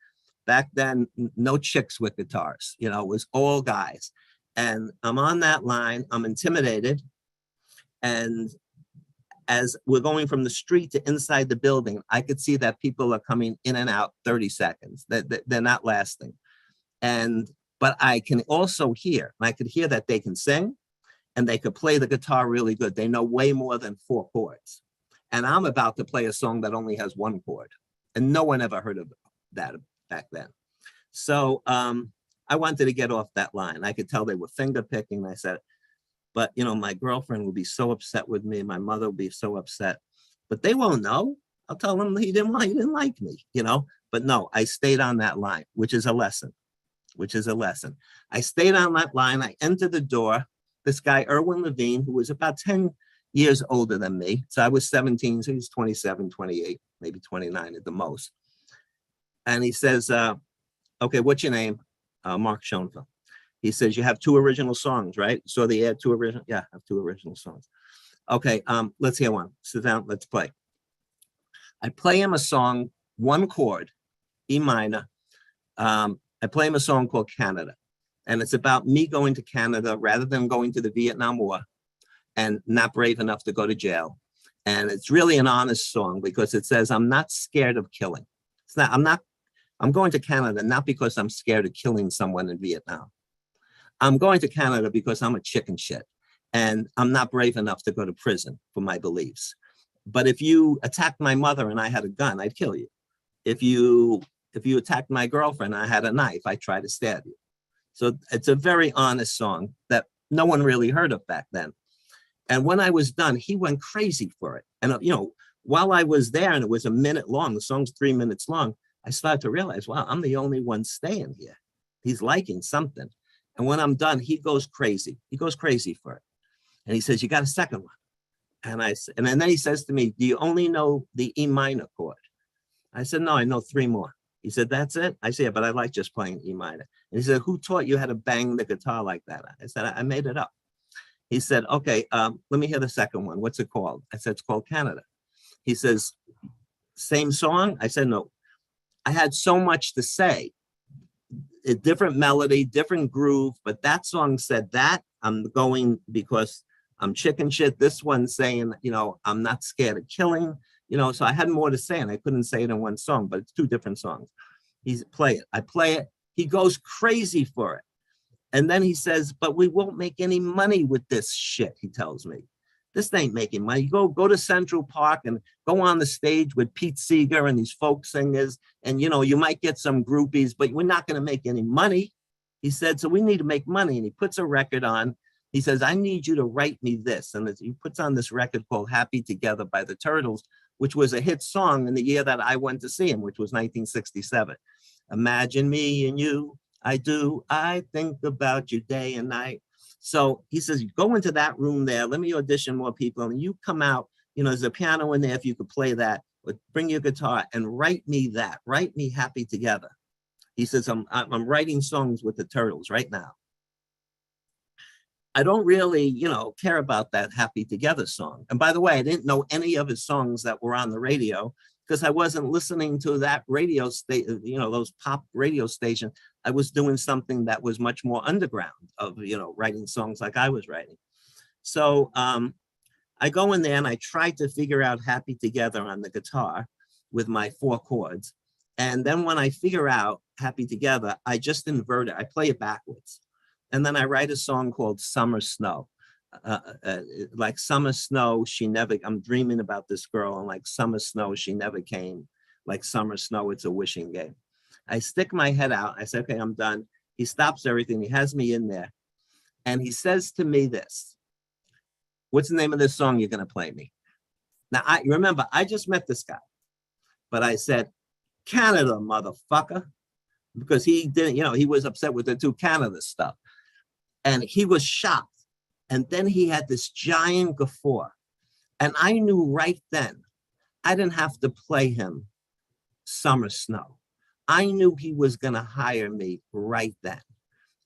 Back then, no chicks with guitars, you know, it was all guys. And I'm on that line, I'm intimidated. And as we're going from the street to inside the building, I could see that people are coming in and out 30 seconds. They're not lasting. But I can also hear, and I could hear that they can sing and they could play the guitar really good. They know way more than 4 chords. And I'm about to play a song that only has 1 chord. And no one ever heard of that back then. So I wanted to get off that line. I could tell they were finger picking. I said, but you know, my girlfriend would be so upset with me. My mother would be so upset, but they won't know. I'll tell them he didn't like me, you know, but no, I stayed on that line, which is a lesson. I stayed on that line. I entered the door. This guy, Erwin Levine, who was about 10 years older than me. So I was 17, so he was 27, 28, maybe 29 at the most. And he says, okay, what's your name? Mark Schoenfeld. He says, you have 2 original songs, right? So they had 2 original, yeah, I have 2 original songs. Okay, let's hear one. Sit down, let's play. I play him a song, 1 chord, E minor. I play him a song called Canada. And it's about me going to Canada rather than going to the Vietnam War and not brave enough to go to jail. And it's really an honest song because it says, I'm not scared of killing. I'm going to Canada, not because I'm scared of killing someone in Vietnam. I'm going to Canada because I'm a chicken shit and I'm not brave enough to go to prison for my beliefs. But if you attacked my mother and I had a gun, I'd kill you. If you attacked my girlfriend and I had a knife, I'd try to stab you. So it's a very honest song that no one really heard of back then. And when I was done, he went crazy for it. And, you know, while I was there and it was a minute long, the song's 3 minutes long, I started to realize, wow, I'm the only one staying here. He's liking something. And when I'm done, he goes crazy. He goes crazy for it. And he says, you got a second one. And then he says to me, do you only know the E minor chord? I said, no, I know 3 more. He said, that's it? I said, yeah, but I like just playing E minor. And he said, who taught you how to bang the guitar like that? I said, I made it up. He said, okay, let me hear the second one. What's it called? I said, it's called Canada. He says, same song? I said, no. I had so much to say. A different melody, different groove, but that song said that. I'm going because I'm chicken shit. This one saying, you know, I'm not scared of killing, you know, so I had more to say and I couldn't say it in one song, but it's 2 different songs. He's play it. I play it. He goes crazy for it. And then he says, but we won't make any money with this shit, he tells me. This ain't making money. Go to Central Park and go on the stage with Pete Seeger and these folk singers. And, you know, you might get some groupies, but we're not going to make any money. He said, so we need to make money. And he puts a record on. He says, I need you to write me this. And he puts on this record called Happy Together by the Turtles, which was a hit song in the year that I went to see him, which was 1967. Imagine me and you. I think about you day and night. So he says, go into that room there. Let me audition more people. And you come out, you know, there's a piano in there. If you could play that, but bring your guitar and write me that. Write me Happy Together. He says, I'm writing songs with the Turtles right now. I don't really, you know, care about that Happy Together song. And by the way, I didn't know any of his songs that were on the radio because I wasn't listening to that radio station, you know, those pop radio stations. I was doing something that was much more underground of, you know, writing songs like I was writing. So I go in there and I try to figure out Happy Together on the guitar with my 4 chords. And then when I figure out Happy Together, I just invert it. I play it backwards. And then I write a song called Summer Snow. Like summer snow, I'm dreaming about this girl, and like summer snow, she never came. Like summer snow, it's a wishing game. I stick my head out. I say, okay, I'm done. He stops everything. He has me in there. And he says to me this, what's the name of this song you're going to play me? Now, remember, I just met this guy. But I said, Canada, motherfucker. Because he didn't, you know, he was upset with the 2 Canada stuff. And he was shocked. And then he had this giant guffaw. And I knew right then, I didn't have to play him Summer Snow. I knew he was going to hire me right then.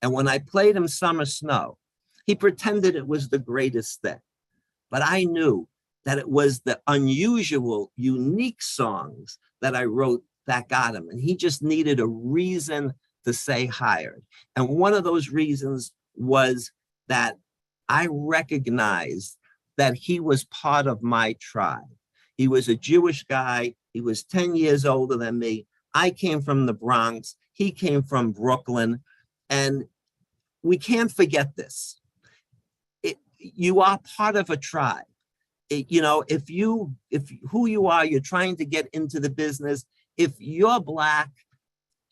And when I played him Summer Snow, he pretended it was the greatest thing. But I knew that it was the unusual, unique songs that I wrote that got him. And he just needed a reason to say hired. And one of those reasons was that I recognized that he was part of my tribe. He was a Jewish guy. He was 10 years older than me. I came from the Bronx. He came from Brooklyn. And we can't forget this. You are part of a tribe. You know, if who you are, you're trying to get into the business. If you're Black,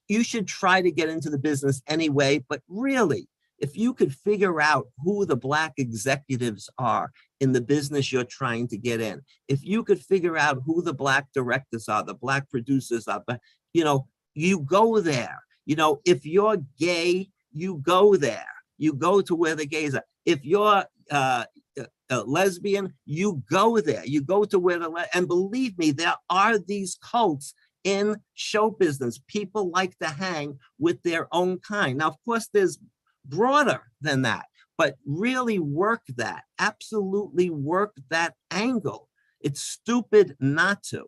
you should try to get into the business anyway. But really, if you could figure out who the Black executives are in the business you're trying to get in, if you could figure out who the Black directors are, the Black producers are, but you know, you go there. You know, if you're gay, you go there. You go to where the gays are. If you're a lesbian, you go there. You go to where and believe me, there are these cults in show business. People like to hang with their own kind. Now, of course, there's broader than that, but really work that, absolutely work that angle. It's stupid not to.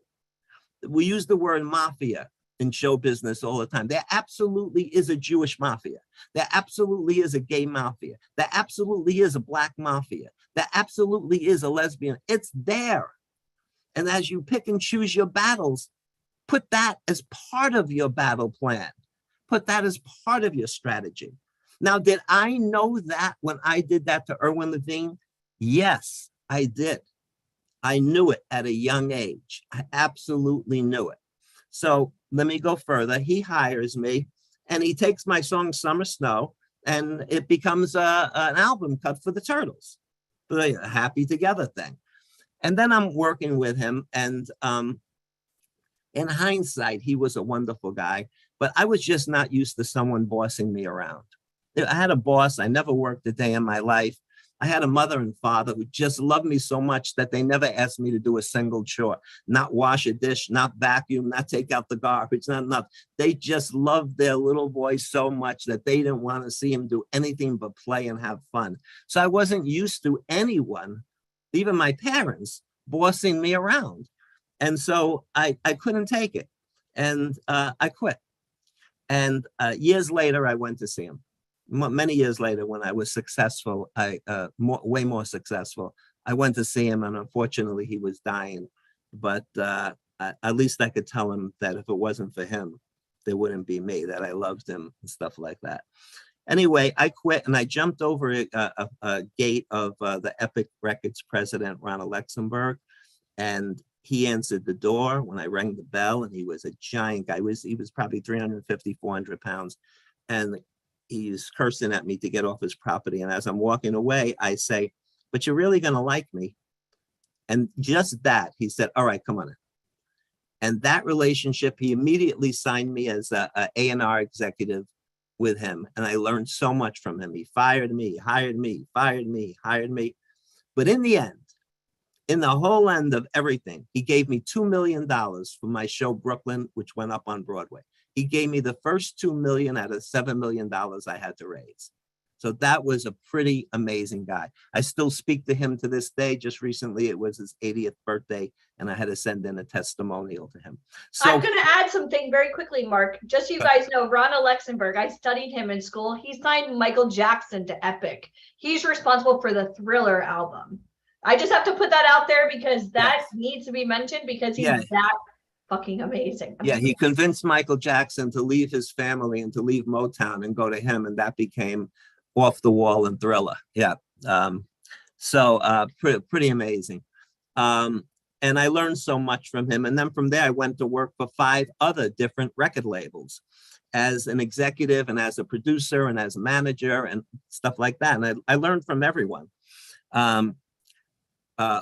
We use the word mafia in show business all the time. There absolutely is a Jewish mafia. There absolutely is a gay mafia. There absolutely is a Black mafia. There absolutely is a lesbian. It's there. And as you pick and choose your battles, put that as part of your battle plan. Put that as part of your strategy. Now, did I know that when I did that to Erwin Levine? Yes, I did. I knew it at a young age. I absolutely knew it. So let me go further. He hires me and he takes my song Summer Snow and it becomes an album cut for the Turtles, the Happy Together thing. And then I'm working with him, and in hindsight, he was a wonderful guy, but I was just not used to someone bossing me around. I had a boss. I never worked a day in my life. I had a mother and father who just loved me so much that they never asked me to do a single chore, not wash a dish, not vacuum, not take out the garbage, not enough. They just loved their little boy so much that they didn't want to see him do anything but play and have fun. So I wasn't used to anyone, even my parents, bossing me around. And so I couldn't take it. And I quit. And years later, I went to see him. Many years later, when I was successful, way more successful, I went to see him, and unfortunately, he was dying. But at least I could tell him that if it wasn't for him, there wouldn't be me, that I loved him and stuff like that. Anyway, I quit, and I jumped over a gate of the Epic Records president, Ronald Luxembourg, and he answered the door when I rang the bell, and he was a giant guy. He was probably 350, 400 pounds, and he's cursing at me to get off his property. And as I'm walking away, I say, "But you're really going to like me?" And just that, he said, "All right, come on in." And that relationship, he immediately signed me as a A&R executive with him. And I learned so much from him. He fired me, hired me, fired me, hired me. But in the end, in the whole end of everything, he gave me $2 million for my show, Brooklyn, which went up on Broadway. He gave me the first $2 million out of $7 million I had to raise. So that was a pretty amazing guy. I still speak to him to this day. Just recently, it was his 80th birthday, and I had to send in a testimonial to him. So I'm going to add something very quickly, Mark. Just so you guys know, Ronald Luxembourg, I studied him in school. He signed Michael Jackson to Epic. He's responsible for the Thriller album. I just have to put that out there because that needs to be mentioned because he's that fucking amazing. Yeah, he convinced Michael Jackson to leave his family and to leave Motown and go to him, and that became Off the Wall and Thriller. Yeah. Pretty amazing. And I learned so much from him. And then from there, I went to work for 5 other different record labels as an executive and as a producer and as a manager and stuff like that. And I learned from everyone.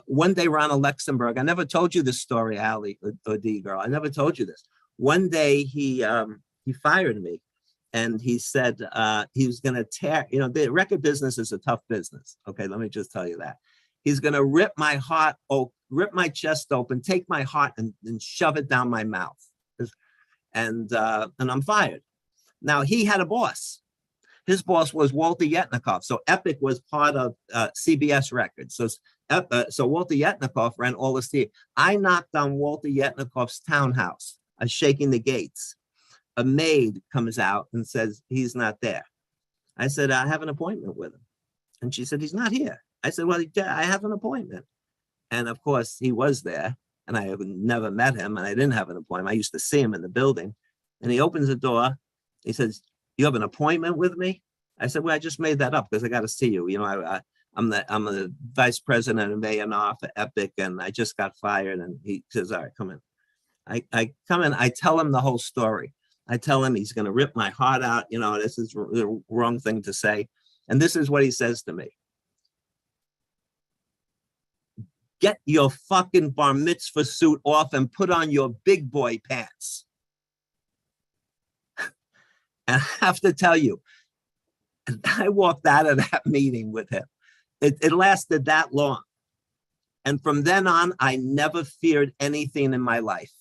One day, Ronald Luxembourg, I never told you this story, Allie or D girl. I never told you this. One day he fired me. And he said he was going to tear, the record business is a tough business. Okay, let me just tell you that. He's going to rip my heart, rip my chest open, take my heart and shove it down my mouth. And I'm fired. Now, he had a boss. His boss was Walter Yetnikoff. So Epic was part of CBS Records. So Walter Yetnikoff ran all the TV. I knocked on Walter Yetnikoff's townhouse. I was shaking the gates. A maid comes out and says, he's not there. I said, I have an appointment with him. And she said, he's not here. I said, well, I have an appointment. And of course, he was there. And I had never met him. And I didn't have an appointment. I used to see him in the building. And he opens the door. He says, you have an appointment with me? I said, well, I just made that up because I got to see you. I'm the vice president of A&R for Epic. And I just got fired. And he says, all right, come in. I come in. I tell him the whole story. I tell him he's going to rip my heart out. This is the wrong thing to say. And this is what he says to me. Get your fucking bar mitzvah suit off and put on your big boy pants. And I have to tell you, I walked out of that meeting with him. It lasted that long. And from then on, I never feared anything in my life.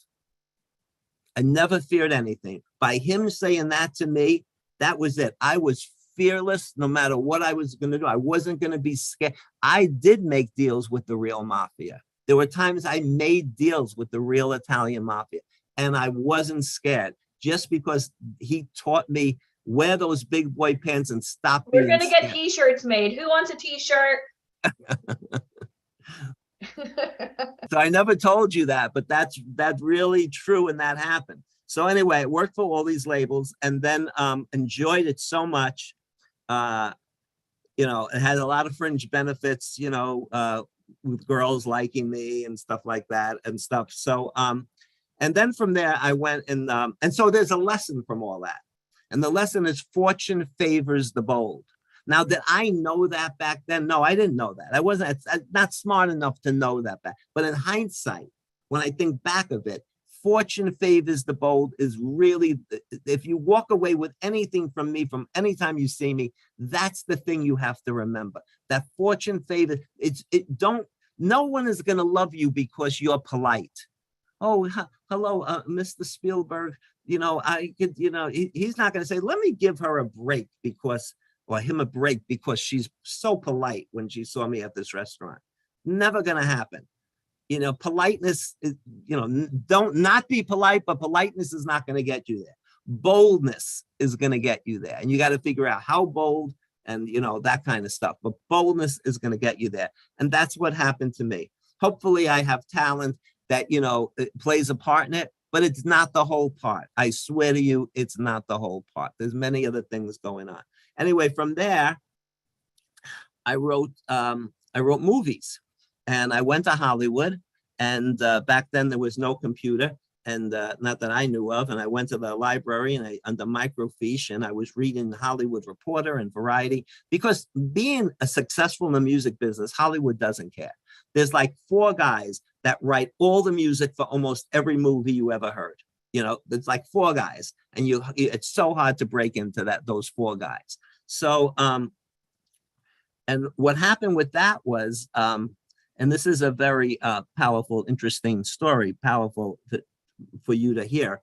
I never feared anything. By him saying that to me, that was it. I was fearless no matter what I was going to do. I wasn't going to be scared. I did make deals with the real mafia. There were times I made deals with the real Italian mafia, and I wasn't scared just because he taught me wear those big boy pants and stop being We're going to scared. get t-shirts made. Who wants a t-shirt? So I never told you that, but that's really true, and that happened. So anyway, I worked for all these labels and then enjoyed it so much You know, it had a lot of fringe benefits, you know, with girls liking me and stuff like that and stuff. So, and then from there I went and so there's a lesson from all that. And the lesson is fortune favors the bold. Now, did I know that back then? No, I didn't know that. I wasn't not smart enough to know that back. But in hindsight, when I think back of it, fortune favors the bold is really, if you walk away with anything from me, from anytime you see me, that's the thing you have to remember. That fortune favors, no one is going to love you because you're polite. Oh, hello, Mr. Spielberg. You know, he's not going to say, let me give her a break or him a break because she's so polite when she saw me at this restaurant. Never going to happen. You know, politeness is, you know, don't not be polite, but politeness is not going to get you there. Boldness is going to get you there. And you got to figure out how bold and, you know, that kind of stuff. But boldness is going to get you there. And that's what happened to me. Hopefully I have talent that, you know, it plays a part in it, but it's not the whole part. I swear to you, it's not the whole part. There's many other things going on. Anyway, from there, I wrote movies, and I went to Hollywood. And back then there was no computer, and not that I knew of. And I went to the library and under microfiche, and I was reading Hollywood Reporter and Variety, because being a successful in the music business, Hollywood doesn't care. There's like 4 guys that write all the music for almost every movie you ever heard. You know, there's like 4 guys, and it's so hard to break into those 4 guys. So, and what happened with that was, and this is a very powerful, interesting story, powerful for you to hear.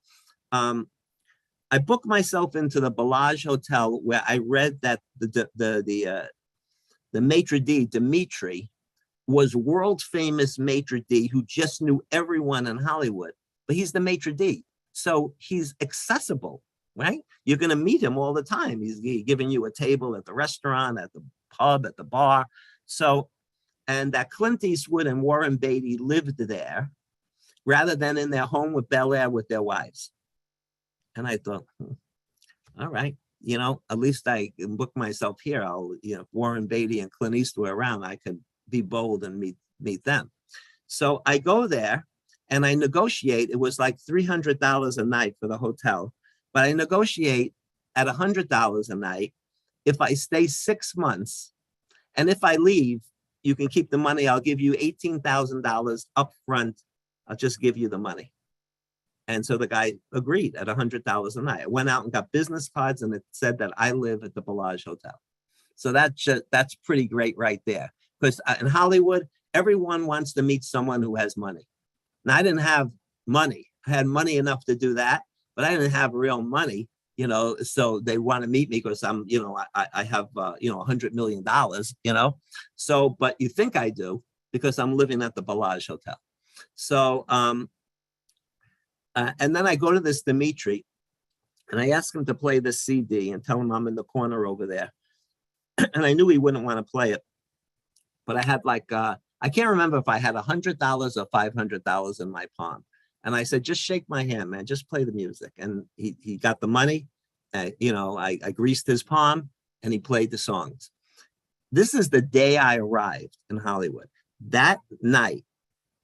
I booked myself into the Bellagio Hotel, where I read that the maitre d', Dimitri, was world famous maitre d' who just knew everyone in Hollywood, but he's the maitre d'. So he's accessible, right? You're going to meet him all the time. He's giving you a table at the restaurant, at the pub, at the bar. So, and that Clint Eastwood and Warren Beatty lived there rather than in their home with Bel Air with their wives. And I thought, all right, you know, at least I can book myself here. If Warren Beatty and Clint Eastwood were around, I could be bold and meet them. So I go there and I negotiate. It was like $300 a night for the hotel, but I negotiate at $100 a night if I stay 6 months. And if I leave, you can keep the money. I'll give you $18,000 up front. I'll just give you the money. And so the guy agreed at $100 a night. I went out and got business cards, and it said that I live at the Bellagio Hotel. So that's pretty great right there. Because in Hollywood, everyone wants to meet someone who has money. Now, I didn't have money. I had money enough to do that, but I didn't have real money, you know, so they want to meet me because I'm, you know, I have, $100 million, you know. So, but you think I do because I'm living at the Bellagio Hotel. So, and then I go to this Dimitri and I ask him to play this CD and tell him I'm in the corner over there. And I knew he wouldn't want to play it. But I had like, I can't remember if I had $100 or $500 in my palm. And I said, just shake my hand, man, just play the music. And he got the money. I greased his palm and he played the songs. This is the day I arrived in Hollywood. That night,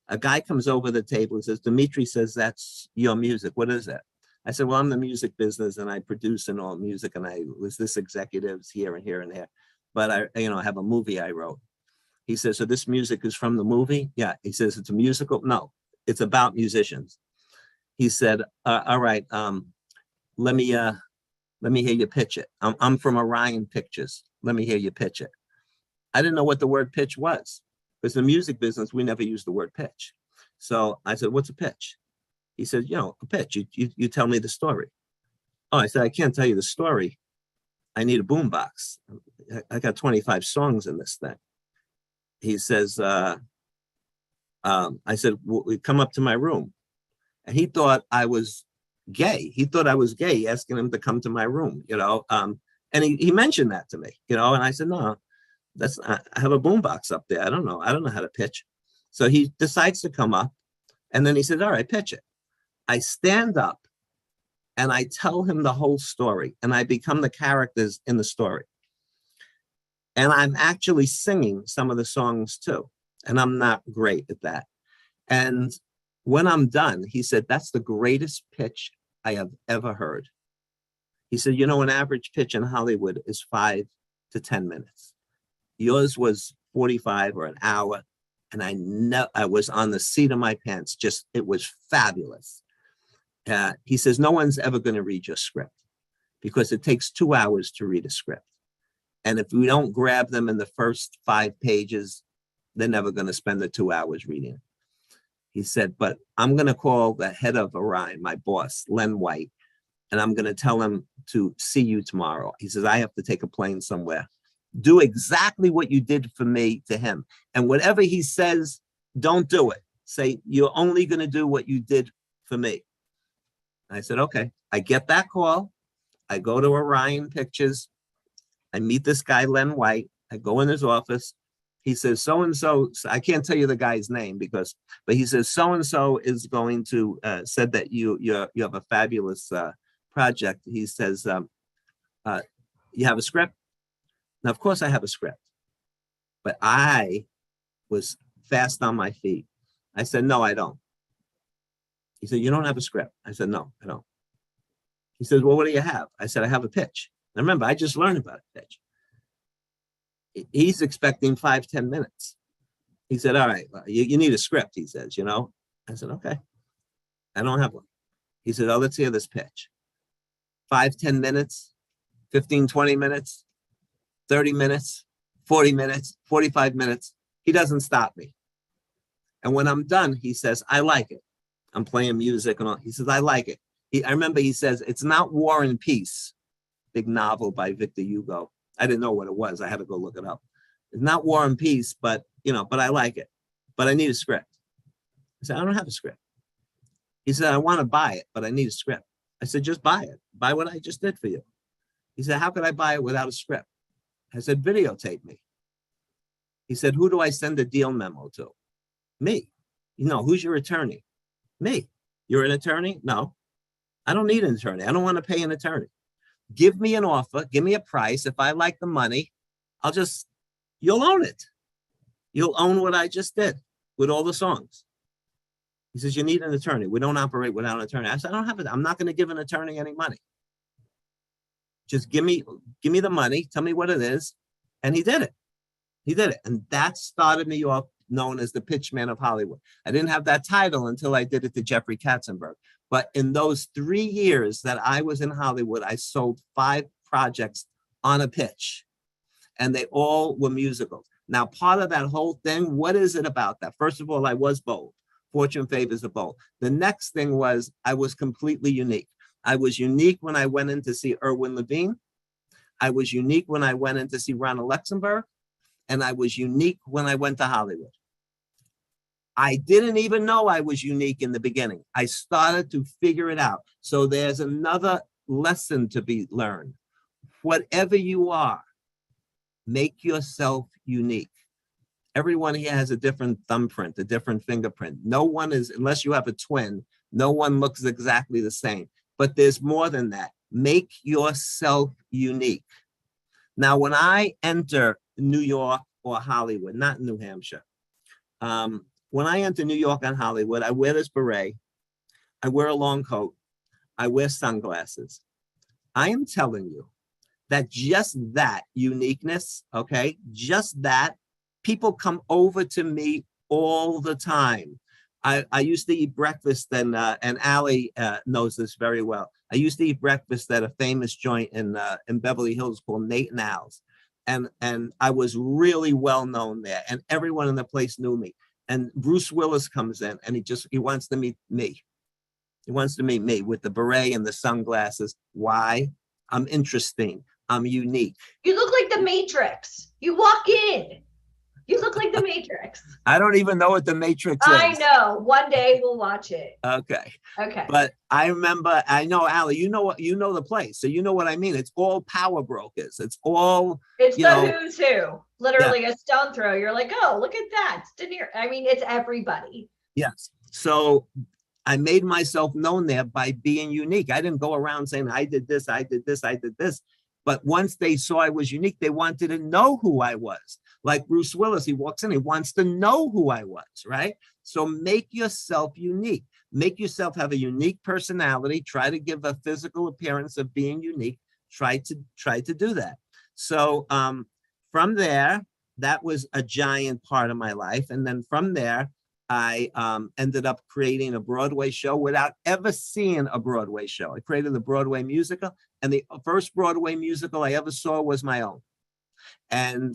a guy comes over the table and says, Dimitri says, that's your music. What is it? I said, well, I'm in the music business and I produce and all music. And I was this executives here and here and there. But I have a movie I wrote. He says, so this music is from the movie? Yeah. He says, it's a musical? No, it's about musicians. He said, all right, let me hear you pitch it. I'm from Orion Pictures. Let me hear you pitch it. I didn't know what the word pitch was, because in the music business, we never use the word pitch. So I said, what's a pitch? He said, a pitch, you tell me the story. Oh, I said, I can't tell you the story. I need a boombox. I got 25 songs in this thing. He says, I said, well, come up to my room. And he thought I was gay. He thought I was gay, asking him to come to my room, and he mentioned that to me, and I said, no, I have a boombox up there. I don't know how to pitch. So he decides to come up, and then he said, all right, pitch it. I stand up and I tell him the whole story, and I become the characters in the story. And I'm actually singing some of the songs too. And I'm not great at that. And when I'm done, he said, that's the greatest pitch I have ever heard. He said, you know, an average pitch in Hollywood is 5 to 10 minutes. Yours was 45 or an hour. And I was on the seat of my pants. Just, it was fabulous. He says, no one's ever going to read your script because it takes 2 hours to read a script. And if we don't grab them in the first 5 pages, they're never going to spend the 2 hours reading it. He said, but I'm going to call the head of Orion, my boss, Len White, and I'm going to tell him to see you tomorrow. He says, I have to take a plane somewhere. Do exactly what you did for me to him. And whatever he says, don't do it. Say, you're only going to do what you did for me. I said, okay. I get that call. I go to Orion Pictures. I meet this guy, Len White. I go in his office. He says, so-and-so, I can't tell you the guy's name but he says, so-and-so is going to, said that you have a fabulous project. He says, you have a script? Now, of course I have a script, but I was fast on my feet. I said, no, I don't. He said, you don't have a script? I said, no, I don't. He says, well, what do you have? I said, I have a pitch. Now, remember, I just learned about a pitch. He's expecting 5-10 minutes. He said, all right, well, you need a script, he says, you know? I said, okay, I don't have one. He said, oh, let's hear this pitch. 5-10 minutes, 15-20 minutes, 30 minutes, 40 minutes, 45 minutes. He doesn't stop me. And when I'm done, he says, I like it. I'm playing music and all. He says, I like it. I remember he says, it's not War and Peace, big novel by Victor Hugo. I didn't know what it was. I had to go look it up. It's not War and Peace, but but I like it. But I need a script. I said, I don't have a script. He said, I want to buy it, but I need a script. I said, just buy it. Buy what I just did for you. He said, how could I buy it without a script? I said, videotape me. He said, who do I send a deal memo to? Me. Who's your attorney? Me. You're an attorney? No, I don't need an attorney. I don't want to pay an attorney. Give me an offer. Give me a price. If I like the money, you'll own it. You'll own what I just did with all the songs. He says, you need an attorney. We don't operate without an attorney. I said, I don't have it. I'm not going to give an attorney any money. Just give me the money. Tell me what it is. And he did it. He did it. And that started me off known as the Pitchman of Hollywood. I didn't have that title until I did it to Jeffrey Katzenberg. But in those 3 years that I was in Hollywood, I sold 5 projects on a pitch. And they all were musicals. Now, part of that whole thing, what is it about that? First of all, I was bold. Fortune favors the bold. The next thing was I was completely unique. I was unique when I went in to see Erwin Levine. I was unique when I went in to see Ronald Luxemburg. And I was unique when I went to Hollywood. I didn't even know I was unique in the beginning. I started to figure it out. So there's another lesson to be learned. Whatever you are, make yourself unique. Everyone here has a different thumbprint, a different fingerprint. No one is, unless you have a twin, no one looks exactly the same. But there's more than that. Make yourself unique. Now, when I enter New York or Hollywood, not New Hampshire, when I enter New York and Hollywood, I wear this beret, I wear a long coat, I wear sunglasses. I am telling you that just that uniqueness, okay, just that, people come over to me all the time. I used to eat breakfast, and Allie knows this very well. I used to eat breakfast at a famous joint in Beverly Hills called Nate and Al's. And I was really well known there, and everyone in the place knew me. And Bruce Willis comes in, and he wants to meet me. He wants to meet me with the beret and the sunglasses. Why? I'm interesting. I'm unique. You look like the Matrix. You walk in. You look like the Matrix. I don't even know what the Matrix is. I know. One day we'll watch it. Okay. Okay. But I remember, I know, Allie, you know the place. So you know what I mean. It's all power brokers. It's all, it's the who's who. Literally a stone throw. You're like, oh, look at that. It's De Niro. I mean, it's everybody. Yes. So I made myself known there by being unique. I didn't go around saying I did this, I did this, I did this. But once they saw I was unique, they wanted to know who I was. Like Bruce Willis, he walks in, he wants to know who I was, right? So make yourself unique. Make yourself have a unique personality. Try to give a physical appearance of being unique. Try to do that. So from there, that was a giant part of my life. And then from there, I ended up creating a Broadway show without ever seeing a Broadway show. I created the Broadway musical, and the first Broadway musical I ever saw was my own. And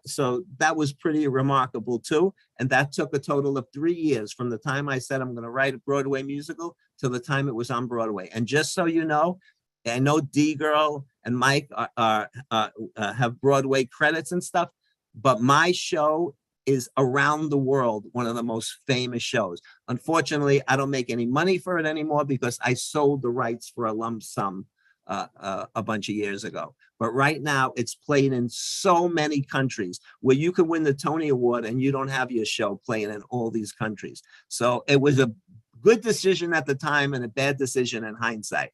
so that was pretty remarkable too. And that took a total of 3 years from the time I said I'm going to write a Broadway musical to the time it was on Broadway. And just so you know, I know D-Girl and Mike have Broadway credits and stuff, but my show is around the world one of the most famous shows. Unfortunately, I don't make any money for it anymore because I sold the rights for a lump sum a bunch of years ago. But right now it's played in so many countries where you can win the Tony Award and you don't have your show playing in all these countries. So it was a good decision at the time and a bad decision in hindsight,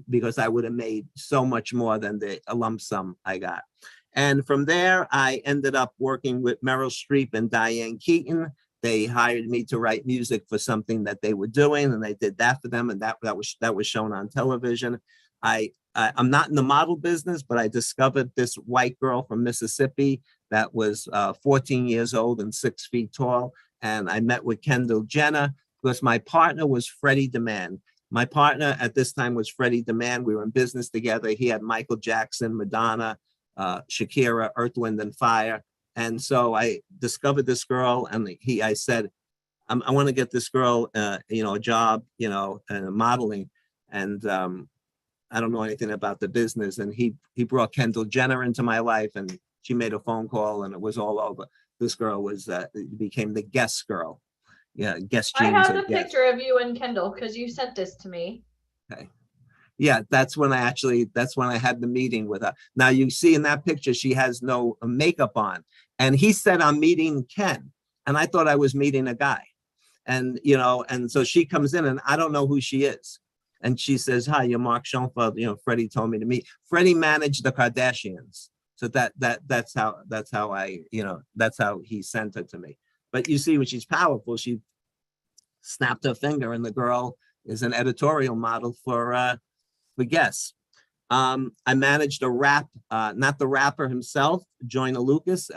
because I would have made so much more than the lump sum I got. And from there, I ended up working with Meryl Streep and Diane Keaton. They hired me to write music for something that they were doing, and I did that for them, and that was shown on television. I'm not in the model business, but I discovered this white girl from Mississippi that was 14 years old and 6 feet tall, and I met with Kendall Jenner because my partner was Freddie DeMann. My partner at this time was Freddie DeMann. We were in business together. He had Michael Jackson, Madonna, Shakira, Earth, Wind and Fire. And so I discovered this girl, and I said, I want to get this girl, a job, modeling. And I don't know anything about the business. And he brought Kendall Jenner into my life, and she made a phone call, and it was all over. This girl became the guest girl. Yeah, guest I jeans. have a picture of you and Kendall because you sent this to me. Okay. Yeah, that's when I had the meeting with her. Now you see in that picture, she has no makeup on. And he said, I'm meeting Ken. And I thought I was meeting a guy. And, and so she comes in and I don't know who she is. And she says, hi, you're Mark Schoenfeld. Freddie told me to meet. Freddie managed the Kardashians. So that's how he sent her to me. But you see, when she's powerful, she snapped her finger and the girl is an editorial model for Guess. I managed a rap, not the rapper himself, Joyner Lucas.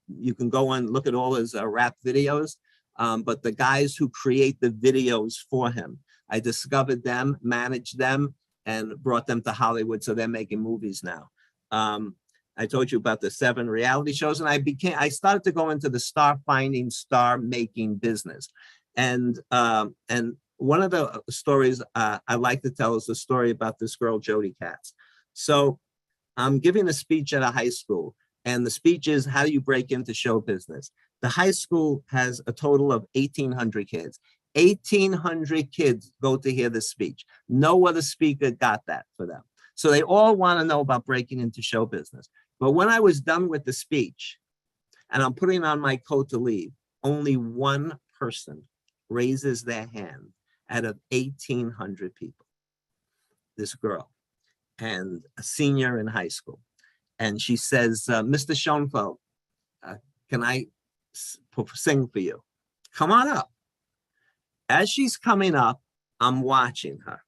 You can go and look at all his rap videos, but the guys who create the videos for him, I discovered them, managed them, and brought them to Hollywood, so they're making movies now. I told you about the 7 reality shows, and I started to go into the star finding, star making business. And one of the stories I like to tell is the story about this girl, Jody Katz. So I'm giving a speech at a high school, and the speech is, how do you break into show business? The high school has a total of 1,800 kids. 1,800 kids go to hear the speech. No other speaker got that for them. So they all want to know about breaking into show business. But when I was done with the speech and I'm putting on my coat to leave, only one person raises their hand out of 1,800 people. This girl, and a senior in high school. And she says, Mr. Schoenfeld, can I sing for you? Come on up. As she's coming up, I'm watching her.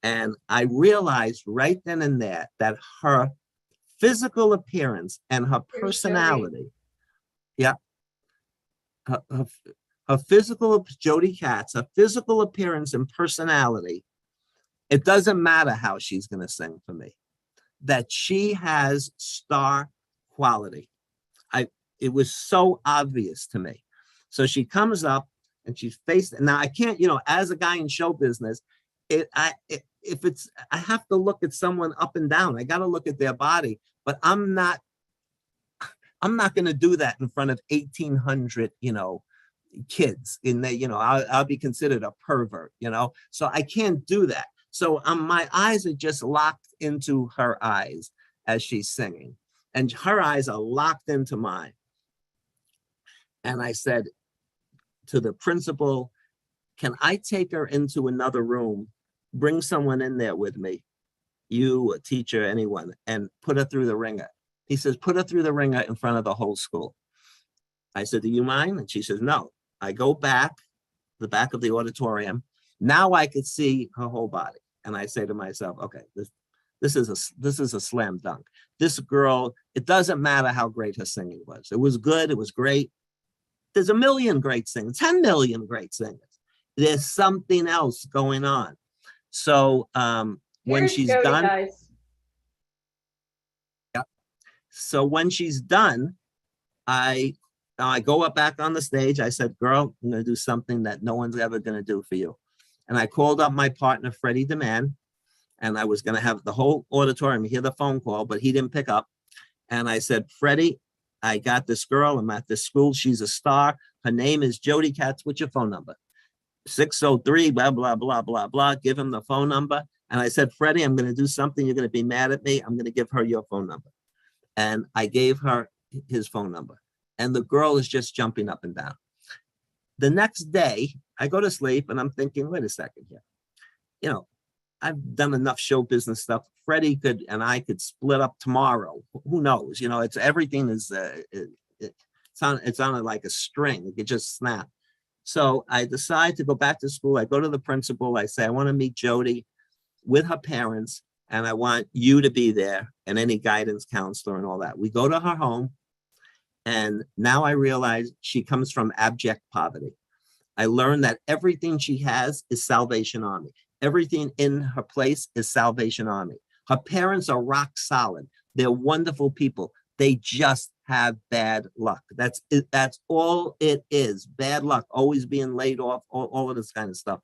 And I realized right then and there that her physical appearance and her personality, her physical, Jody Katz, her physical appearance and personality, it doesn't matter how she's going to sing for me, that she has star quality. It was so obvious to me. So she comes up and she's faced, now I can't, as a guy in show business, I have to look at someone up and down. I got to look at their body, but I'm not going to do that in front of 1,800, kids in the, I'll be considered a pervert, so I can't do that. So my eyes are just locked into her eyes as she's singing, and her eyes are locked into mine. And I said to the principal, can I take her into another room, bring someone in there with me, you, a teacher, anyone, and put her through the ringer. He says, put her through the ringer in front of the whole school. I said, do you mind? And she says, no. I go back, the back of the auditorium. Now I could see her whole body. And I say to myself, okay, this is a slam dunk. This girl, it doesn't matter how great her singing was. It was good, it was great. There's a million great singers, 10 million great singers. There's something else going on. So when Here's she's Jody, done, guys. yeah. So when she's done, I go up back on the stage. I said, girl, I'm going to do something that no one's ever going to do for you. And I called up my partner, Freddie DeMann, and I was going to have the whole auditorium hear the phone call, but he didn't pick up. And I said, Freddie, I got this girl. I'm at this school. She's a star. Her name is Jody Katz. What's your phone number? 603, blah, blah, blah, blah, blah. Give him the phone number. And I said, Freddie, I'm going to do something. You're going to be mad at me. I'm going to give her your phone number. And I gave her his phone number. And the girl is just jumping up and down. The next day, I go to sleep and I'm thinking, wait a second here. You know, I've done enough show business stuff. Freddie and I could split up tomorrow. Who knows? You know, it's everything is, it's on like a string. It could just snap. So I decide to go back to school. I go to the principal. I say, I want to meet Jody with her parents, and I want you to be there and any guidance counselor and all that. We go to her home. And now I realize she comes from abject poverty. I learned that everything she has is Salvation Army. Everything in her place is Salvation Army. Her parents are rock solid. They're wonderful people. They just have bad luck. That's it. That's all it is. Bad luck, always being laid off, all of this kind of stuff.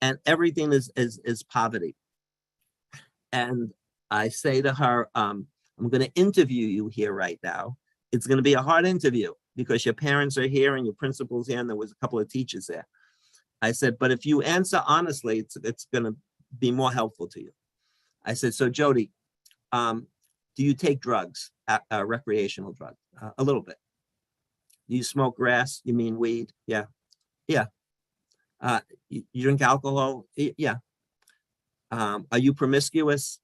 And everything is poverty. And I say to her, I'm going to interview you here right now. It's going to be a hard interview because your parents are here and your principal's here and there was a couple of teachers there. I said, but if you answer honestly, it's going to be more helpful to you. I said, so Jody, do you take drugs, recreational drugs? A little bit. Do you smoke grass? You mean weed? Yeah. Yeah. You drink alcohol? Yeah. Are you promiscuous?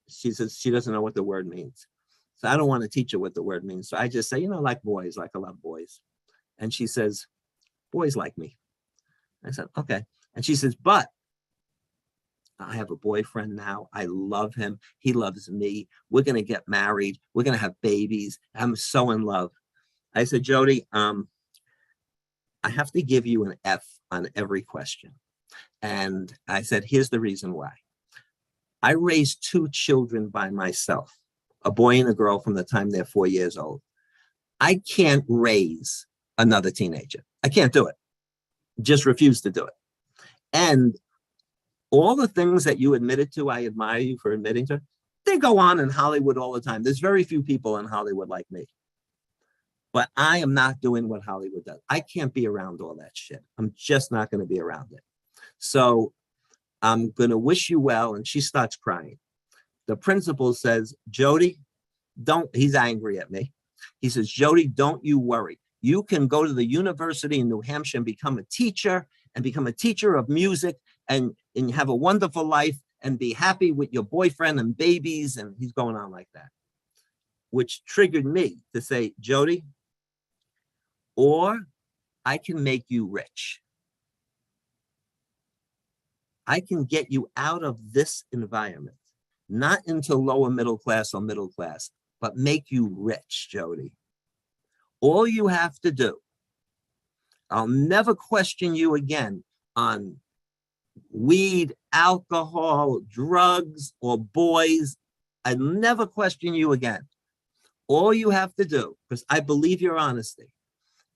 She says she doesn't know what the word means. So I don't want to teach her what the word means. So I just say, you know, like boys, like I love boys. And she says, boys like me. I said, okay. And she says, but I have a boyfriend now. I love him. He loves me. We're going to get married. We're going to have babies. I'm so in love. I said, Jody, I have to give you an F on every question. And I said, here's the reason why. I raised 2 children by myself, a boy and a girl from the time they're 4 years old. I can't raise another teenager. I can't do it. Just refuse to do it. And all the things that you admitted to, I admire you for admitting to, they go on in Hollywood all the time. There's very few people in Hollywood like me. But I am not doing what Hollywood does. I can't be around all that shit. I'm just not going to be around it. So I'm going to wish you well. And she starts crying. The principal says, Jody, he's angry at me. He says, Jody, don't you worry. You can go to the university in New Hampshire and become a teacher of music and have a wonderful life and be happy with your boyfriend and babies. And he's going on like that, which triggered me to say, Jody, or I can make you rich. I can get you out of this environment, not into lower middle class or middle class, but make you rich, Jody. All you have to do, I'll never question you again on weed, alcohol, drugs, or boys. I'll never question you again. All you have to do, because I believe your honesty,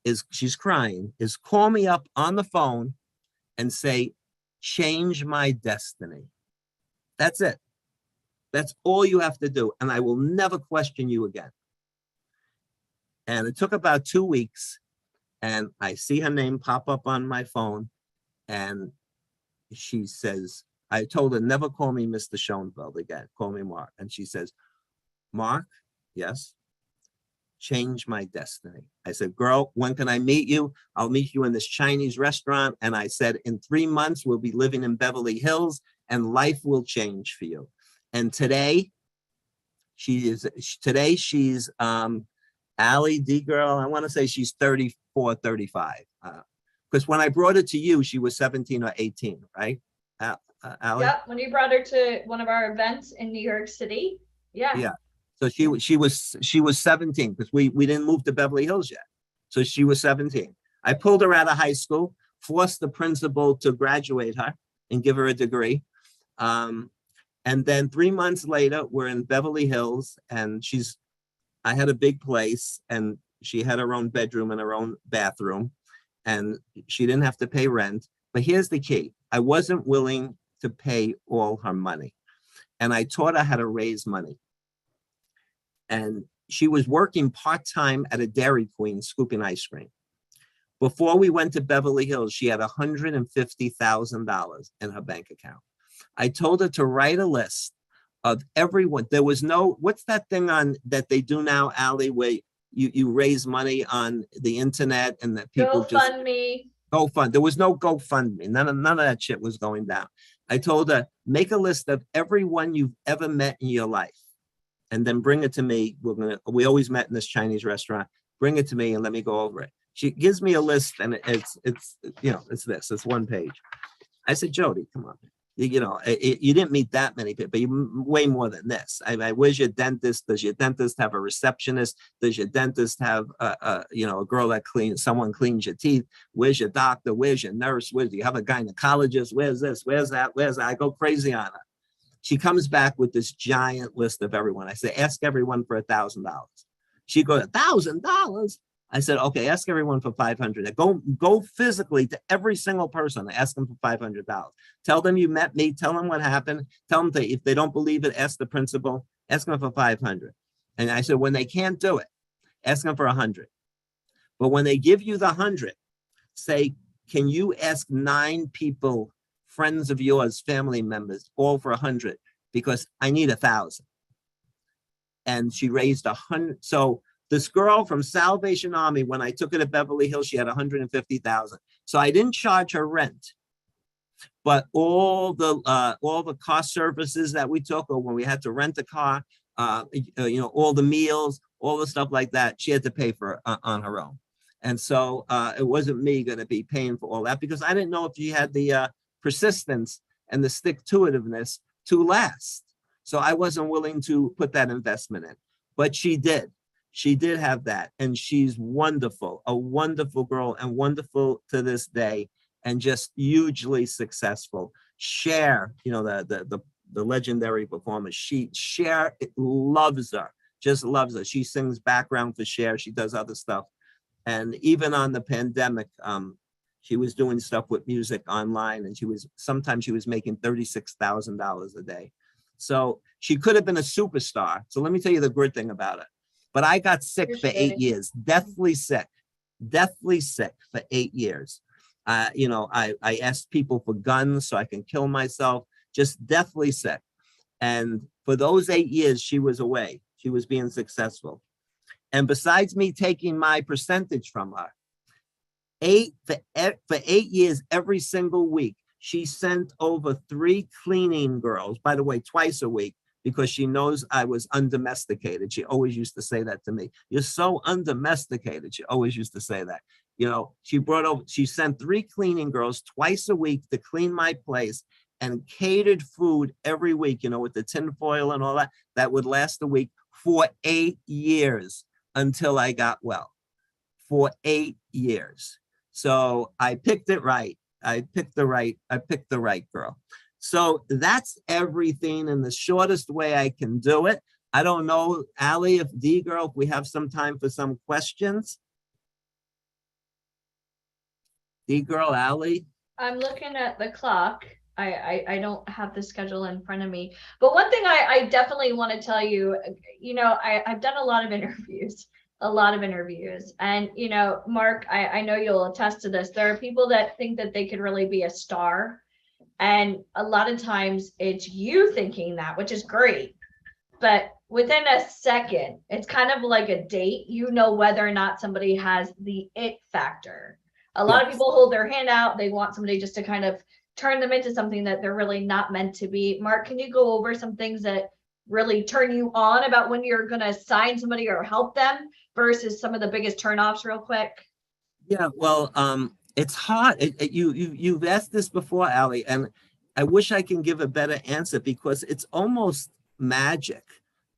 is, she's crying, is call me up on the phone and say, change my destiny. That's it. That's all you have to do. And I will never question you again. And it took about 2 weeks. And I see her name pop up on my phone. And she says, I told her, never call me Mr. Schoenfeld again. Call me Mark. And she says, Mark, yes, change my destiny. I said, girl, when can I meet you? I'll meet you in this Chinese restaurant. And I said, in 3 months, we'll be living in Beverly Hills and life will change for you. And today, she's Allie D girl. I want to say she's 34, 35. Because when I brought it to you, she was 17 or 18, right? Allie? Yep, when you brought her to one of our events in New York City. Yeah. Yeah. So she was 17 because we didn't move to Beverly Hills yet. So she was 17. I pulled her out of high school, forced the principal to graduate her and give her a degree. And then 3 months later, we're in Beverly Hills, and I had a big place, and she had her own bedroom and her own bathroom, and she didn't have to pay rent. But here's the key. I wasn't willing to pay all her money. And I taught her how to raise money. And she was working part-time at a Dairy Queen scooping ice cream. Before we went to Beverly Hills, she had $150,000 in her bank account. I told her to write a list of everyone. There was no, what's that thing on that they do now, Allie, where you raise money on the internet and that people just GoFundMe. GoFund. There was no GoFundMe. None of that shit was going down. I told her, make a list of everyone you've ever met in your life, and then bring it to me. We always met in this Chinese restaurant. Bring it to me and let me go over it. She gives me a list, and it's it's 1 page. I said, Jody, come on. You didn't meet that many people, but you way more than this. Where's your dentist? Does your dentist have a receptionist? Does your dentist have a girl that someone cleans your teeth? Where's your doctor? Where's your nurse? Do you have a gynecologist? Where's this? Where's that? Where's that? I go crazy on her. She comes back with this giant list of everyone. I say, ask everyone for $1,000. She goes, $1,000? I said, okay, ask everyone for $500. Go physically to every single person. Ask them for $500. Tell them you met me. Tell them what happened. Tell them if they don't believe it, ask the principal. Ask them for $500. And I said, when they can't do it, ask them for $100. But when they give you the $100, say, can you ask 9 people, friends of yours, family members, all for $100? Because I need $1,000. And she raised $100. So this girl from Salvation Army, when I took her to Beverly Hills, she had $150,000. So I didn't charge her rent, but all the car services that we took, or when we had to rent a car, all the meals, all the stuff like that, she had to pay for on her own. And so it wasn't me going to be paying for all that, because I didn't know if she had the persistence and the stick-to-itiveness to last. So I wasn't willing to put that investment in, but she did. She did have that, and she's wonderful, a wonderful girl, and wonderful to this day, and just hugely successful. Cher, the legendary performer, Cher loves her, just loves her. She sings background for Cher. She does other stuff, and even on the pandemic, she was doing stuff with music online, and sometimes she was making $36,000 a day. So she could have been a superstar. So let me tell you the good thing about it. But I got sick for 8 years, deathly sick for 8 years. I asked people for guns so I can kill myself, just deathly sick. And for those 8 years, she was away. She was being successful. And besides me taking my percentage from her, for 8 years, every single week, she sent over 3 cleaning girls, by the way, twice a week, because she knows I was undomesticated. She always used to say that to me. You're so undomesticated. She always used to say that. She sent 3 cleaning girls twice a week to clean my place, and catered food every week, with the tinfoil and all that, that would last a week for 8 years until I got well. For 8 years. So I picked it right. I picked the right girl. So that's everything in the shortest way I can do it. I don't know, Allie, if D-Girl, if we have some time for some questions. D-Girl, Allie? I'm looking at the clock. I don't have the schedule in front of me. But one thing I definitely want to tell you, I've done a lot of interviews. And, Mark, I know you'll attest to this. There are people that think that they could really be a star. And a lot of times it's you thinking that, which is great. But within a second, it's kind of like a date. Whether or not somebody has the it factor. A lot of people hold their hand out. They want somebody just to kind of turn them into something that they're really not meant to be. Mark, can you go over some things that really turn you on about when you're going to assign somebody or help them versus some of the biggest turnoffs real quick? Yeah, well, it's hard. You've asked this before, Allie, and I wish I can give a better answer because it's almost magic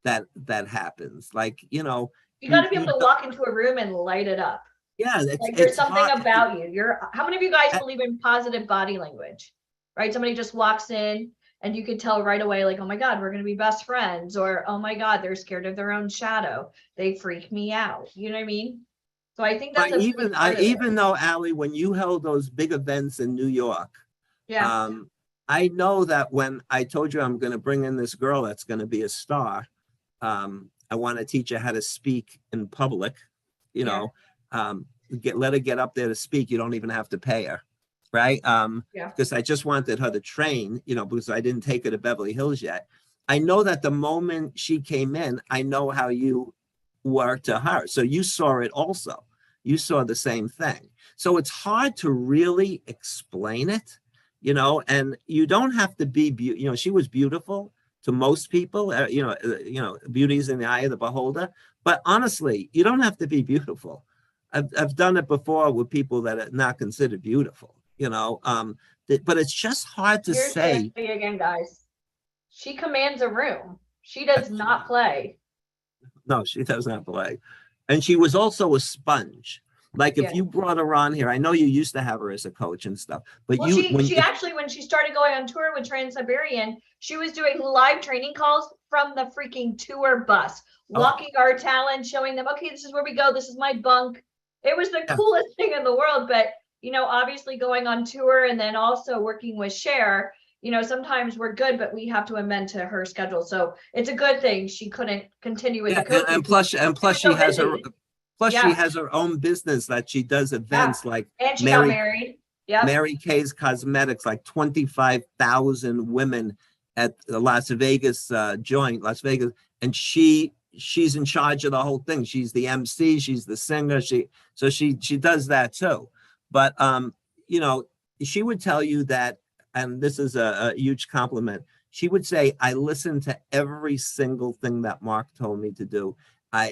that happens. Like, you know, you got to be able to walk into a room and light it up. Yeah, like there's something about you. How many of you guys believe in positive body language? Right? Somebody just walks in and you can tell right away, like, oh my God, we're going to be best friends, or oh my God, they're scared of their own shadow. They freak me out. You know what I mean? So I think that's even though, Allie, when you held those big events in New York, yeah, I know that when I told you I'm going to bring in this girl that's going to be a star, I want to teach her how to speak in public, you know, let her get up there to speak. You don't even have to pay her, right? Because I just wanted her to train, you know, because I didn't take her to Beverly Hills yet. I know that the moment she came in, I know how you were to her. So you saw it also. You saw the same thing. So it's hard to really explain it, you know, and you don't have to be, you know, she was beautiful to most people, you know, beauty's in the eye of the beholder. But honestly, you don't have to be beautiful. I've done it before with people that are not considered beautiful, you know, but it's just hard to say. Again, guys, she commands a room. She does not play. No, she does not play. And she was also a sponge. Like if you brought her on here, I know you used to have her as a coach and stuff, but well, she actually, when she started going on tour with Trans-Siberian, she was doing live training calls from the freaking tour bus, walking our talent, showing them, okay, this is where we go. This is my bunk. It was the coolest thing in the world. But, you know, obviously going on tour and then also working with Cher, you know, sometimes we're good, but we have to amend to her schedule. So it's a good thing she couldn't continue with the coaching. And plus she has her. Plus, she has her own business that she does events like and she got married. Yeah, Mary Kay's Cosmetics, like 25,000 women at the Las Vegas joint, Las Vegas, and she's in charge of the whole thing. She's the MC, she's the singer. She does that too. But you know, she would tell you that, and this is a huge compliment. She would say, "I listened to every single thing that Mark told me to do.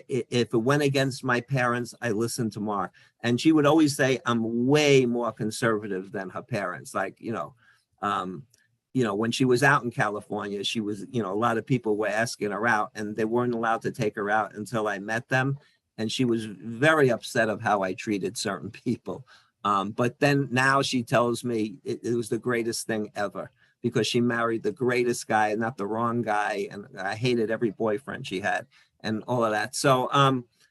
If it went against my parents, I listened to Mark." And she would always say, I'm way more conservative than her parents. Like, you know, when she was out in California, she was, you know, a lot of people were asking her out and they weren't allowed to take her out until I met them. And she was very upset of how I treated certain people. But then now she tells me it was the greatest thing ever because she married the greatest guy, not the wrong guy. And I hated every boyfriend she had. And all of that. So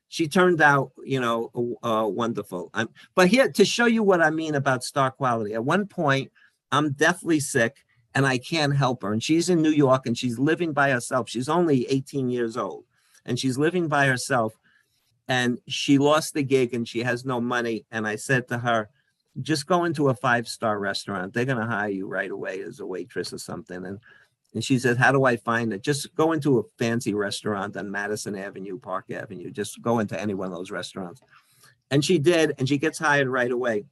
she turned out, you know, wonderful. But here, to show you what I mean about star quality, at one point, I'm deathly sick and I can't help her. And she's in New York and she's living by herself. She's only 18 years old and she's living by herself. And she lost the gig and she has no money. And I said to her, just go into a 5-star restaurant. They're going to hire you right away as a waitress or something. And she said, how do I find it? Just go into a fancy restaurant on Madison Avenue, Park Avenue. Just go into any one of those restaurants. And she did, and she gets hired right away.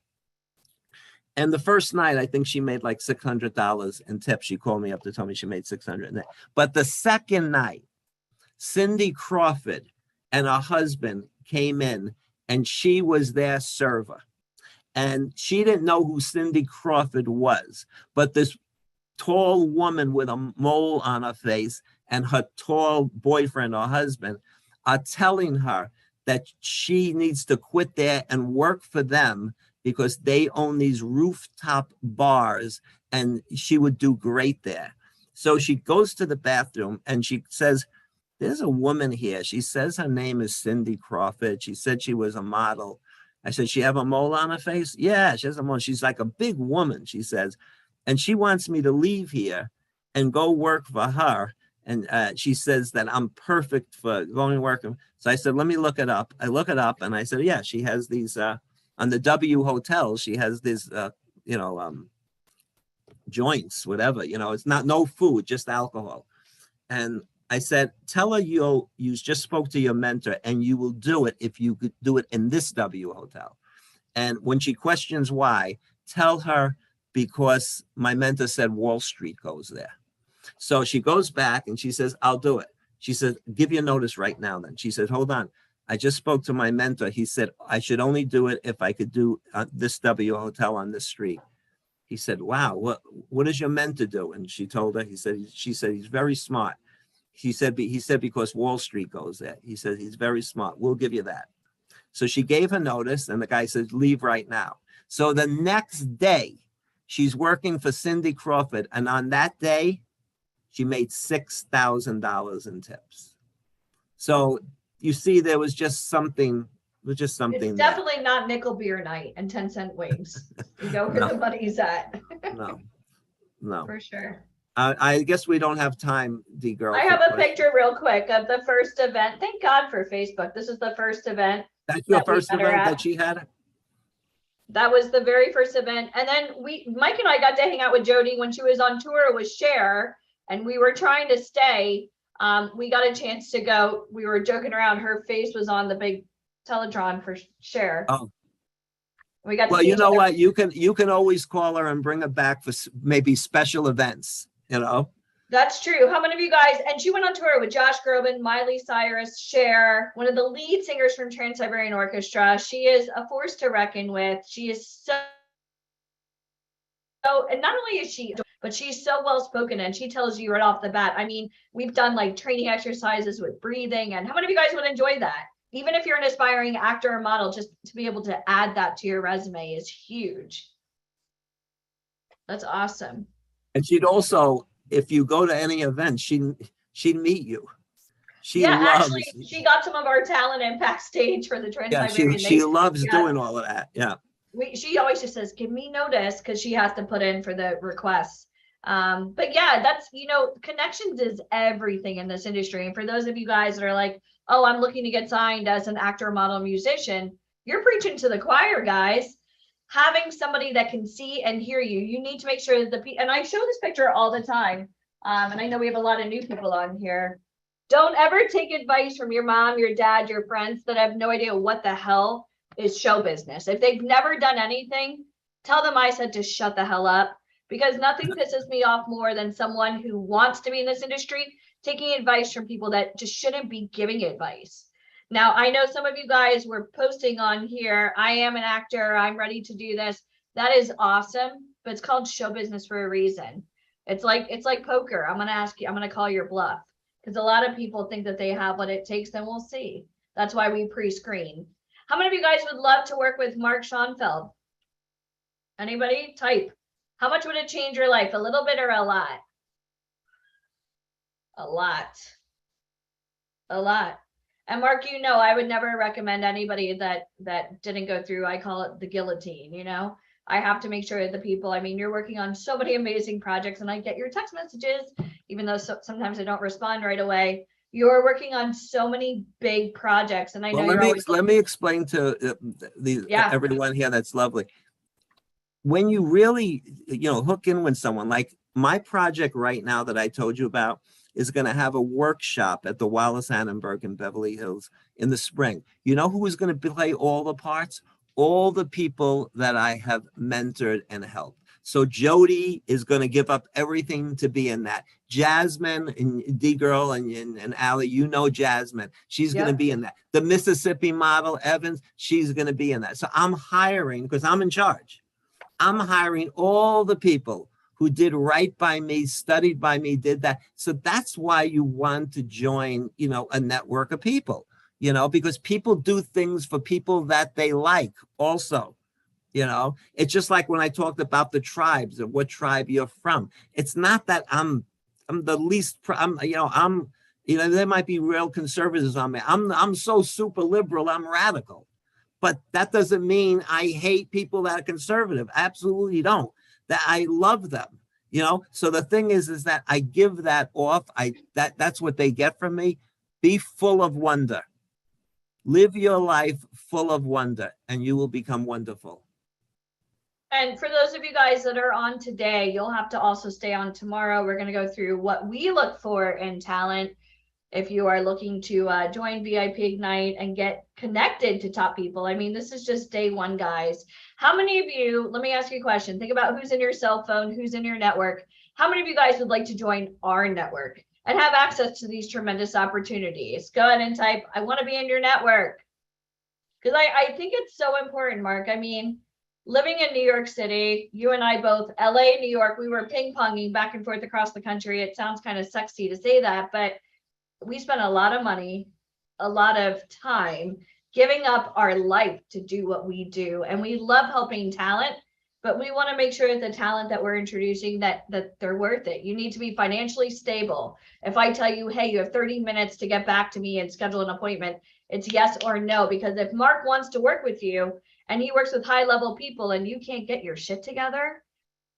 And the first night, I think she made like $600 in tips. She called me up to tell me she made $600. But the second night, Cindy Crawford and her husband came in, and she was their server. And she didn't know who Cindy Crawford was, but this tall woman with a mole on her face and her tall boyfriend or husband are telling her that she needs to quit there and work for them because they own these rooftop bars and she would do great there. So she goes to the bathroom and she says, there's a woman here. She says her name is Cindy Crawford. She said she was a model. I said, she have a mole on her face? Yeah, she has a mole. She's like a big woman, she says. And she wants me to leave here and go work for her. And she says that I'm perfect for going to work. So I said, let me look it up. I look it up and I said, yeah, she has these, on the W Hotel, she has this, joints, whatever, you know, it's not no food, just alcohol. And I said, tell her you just spoke to your mentor and you will do it if you could do it in this W Hotel. And when she questions why, tell her because my mentor said Wall Street goes there. So she goes back and she says, I'll do it. She said, give your notice right now then. She said, hold on. I just spoke to my mentor. He said, I should only do it if I could do this W hotel on this street. He said, wow, what does your mentor do? And she told her, she said, he's very smart. He said, because Wall Street goes there. He said, he's very smart. We'll give you that. So she gave her notice and the guy said, leave right now. So the next day she's working for Cindy Crawford. And on that day, she made $6,000 in tips. So you see, there was just something. It's definitely not nickel beer night and 10-cent wings. You go where the money's at. No. For sure. I guess we don't have time, D-Girl. I have a picture real quick of the first event. Thank God for Facebook. This is the first event. That's your first event that she had? That was the very first event. And then Mike and I got to hang out with Jody when she was on tour with Cher, and we were trying to stay. We got a chance to go. We were joking around. Her face was on the big Teletron for Cher. Oh. We got. Well, you know what? You can always call her and bring her back for maybe special events. You know. That's true. How many of you guys? And she went on tour with Josh Groban, Miley Cyrus, Cher, one of the lead singers from Trans-Siberian Orchestra. She is a force to reckon with. She is so, and not only is she, but she's so well spoken, and she tells you right off the bat. I mean, we've done like training exercises with breathing, and how many of you guys would enjoy that? Even if you're an aspiring actor or model, just to be able to add that to your resume is huge. That's awesome. And she'd also, if you go to any event, she'd meet you. She got some of our talent in backstage for the Trans-Siberian. She loves doing all of that. Yeah. She always just says, give me notice, because she has to put in for the requests. But yeah, that's, connections is everything in this industry. And for those of you guys that are like, oh, I'm looking to get signed as an actor, model, musician, you're preaching to the choir, guys. Having somebody that can see and hear you, you need to make sure that and I show this picture all the time. And I know we have a lot of new people on here. Don't ever take advice from your mom, your dad, your friends that have no idea what the hell is show business. If they've never done anything, tell them I said to shut the hell up, because nothing pisses me off more than someone who wants to be in this industry taking advice from people that just shouldn't be giving advice. Now, I know some of you guys were posting on here, I am an actor, I'm ready to do this. That is awesome, but it's called show business for a reason. It's like poker. I'm gonna call your bluff, because a lot of people think that they have what it takes, and we'll see. That's why we pre-screen. How many of you guys would love to work with Mark Schoenfeld? Anybody? Type. How much would it change your life? A little bit or a lot? A lot. A lot. And Mark, I would never recommend anybody that didn't go through, I call it the guillotine, I have to make sure that the people, you're working on so many amazing projects, and I get your text messages, even though sometimes I don't respond right away. You're working on so many big projects, and I know let me explain to everyone here. That's lovely. When you really, hook in with someone, like my project right now that I told you about is going to have a workshop at the Wallace Annenberg in Beverly Hills in the spring. You know who is going to play all the parts? All the people that I have mentored and helped. So Jody is going to give up everything to be in that. Jasmine and D-Girl and Allie, Jasmine. She's going to be in that. The Mississippi model, Evans, she's going to be in that. So I'm hiring, because I'm in charge. I'm hiring all the people who did right by me, studied by me, did that. So that's why you want to join, a network of people, because people do things for people that they like also. It's just like when I talked about the tribes of what tribe you're from. It's not that I'm the least, there might be real conservatives on me. I'm so super liberal, I'm radical. But that doesn't mean I hate people that are conservative. Absolutely don't. That I love them, So the thing is that I give that off. That's what they get from me. Be full of wonder. Live your life full of wonder, and you will become wonderful. And for those of you guys that are on today, you'll have to also stay on tomorrow. We're going to go through what we look for in talent. If you are looking to join VIP Ignite and get connected to top people. I mean, this is just day one, guys. How many of you, let me ask you a question. Think about who's in your cell phone, who's in your network. How many of you guys would like to join our network and have access to these tremendous opportunities? Go ahead and type, I want to be in your network. Because I think it's so important, Mark. I mean, living in New York City, you and I both, LA, New York, we were ping-ponging back and forth across the country. It sounds kind of sexy to say that, but we spent a lot of money, a lot of time giving up our life to do what we do. And we love helping talent, but we want to make sure that the talent that we're introducing, that they're worth it. You need to be financially stable. If I tell you, hey, you have 30 minutes to get back to me and schedule an appointment, it's yes or no. Because if Mark wants to work with you and he works with high level people and you can't get your shit together,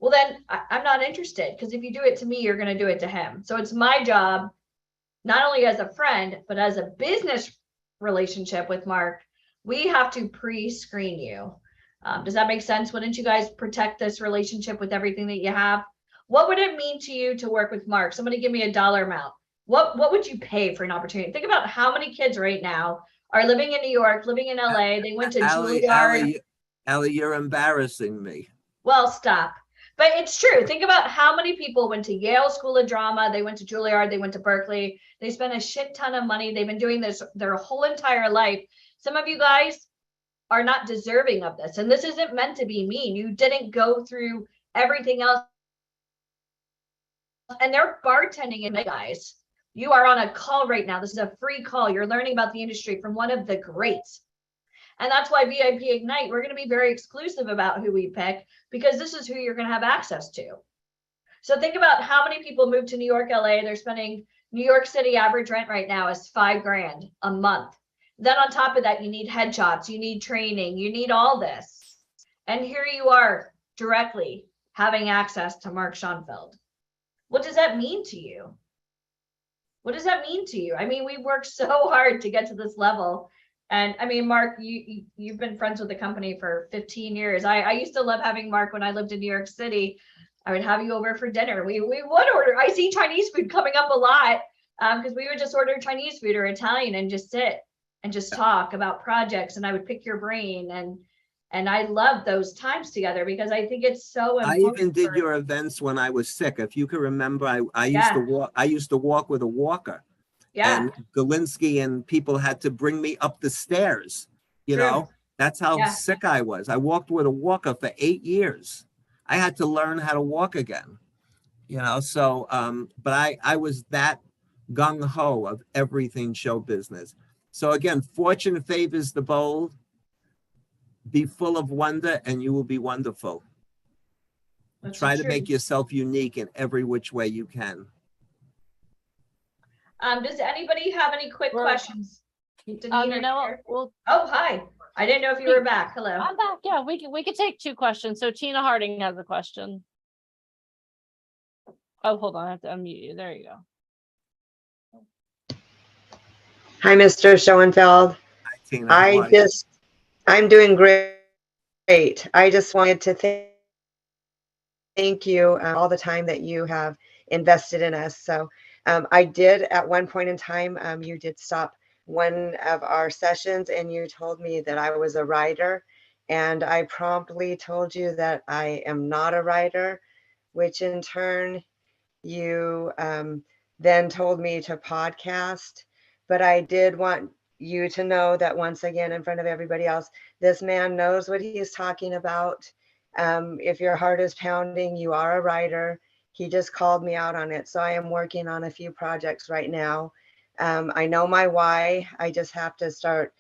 well, then I'm not interested. Because if you do it to me, you're going to do it to him. So it's my job, not only as a friend, but as a business relationship with Mark, we have to pre-screen you. Does that make sense? Wouldn't you guys protect this relationship with everything that you have? What would it mean to you to work with Mark? Somebody give me a dollar amount. What would you pay for an opportunity? Think about how many kids right now are living in New York, living in LA. They went to Juilliard. Allie, you're embarrassing me. Well, stop. But it's true. Think about how many people went to Yale School of Drama. They went to Juilliard. They went to Berkeley. They spent a shit ton of money. They've been doing this their whole entire life. Some of you guys are not deserving of this. And this isn't meant to be mean. You didn't go through everything else. And they're bartending in, guys. You are on a call right now. This is a free call. You're learning about the industry from one of the greats. And that's why VIP Ignite, we're going to be very exclusive about who we pick, because this is who you're going to have access to. So think about how many people move to New York, LA. They're spending New York City average rent right now is $5,000 a month. Then on top of that, you need headshots, you need training, you need all this. And here you are directly having access to Mark Schoenfeld. What does that mean to you? What does that mean to you? I mean, we worked so hard to get to this level. And I mean, Mark, you've been friends with the company for 15 years. I used to love having Mark when I lived in New York City. I would have you over for dinner. We would order. I see Chinese food coming up a lot because we would just order Chinese food or Italian and just sit and just talk about projects. And I would pick your brain. And I love those times together because I think it's so important. I even did your events when I was sick. If you can remember, I used to walk. I used to walk with a walker. Yeah. And Galinsky and people had to bring me up the stairs. You know, that's how sick I was. I walked with a walker for 8 years. I had to learn how to walk again. You know, so but I was that gung-ho of everything show business. So again, fortune favors the bold. Be full of wonder and you will be wonderful. That's Try so to make yourself unique in every which way you can. Does anybody have any quick questions? You know what? Well, oh, hi. I didn't know if you were back. Hello. I'm back. Yeah, we could take 2 questions. So Tina Harding has a question. Oh, hold on. I have to unmute you. There you go. Hi, Mr. Schoenfeld. Hi, Tina. I'm doing great. I just wanted to thank you all the time that you have invested in us. So I did at one point in time, you did stop one of our sessions and you told me that I was a writer, and I promptly told you that I am not a writer, which in turn you then told me to podcast. But I did want you to know that once again, in front of everybody else, this man knows what he is talking about. If your heart is pounding, you are a writer. He just called me out on it. So I am working on a few projects right now. I know my why. I just have to start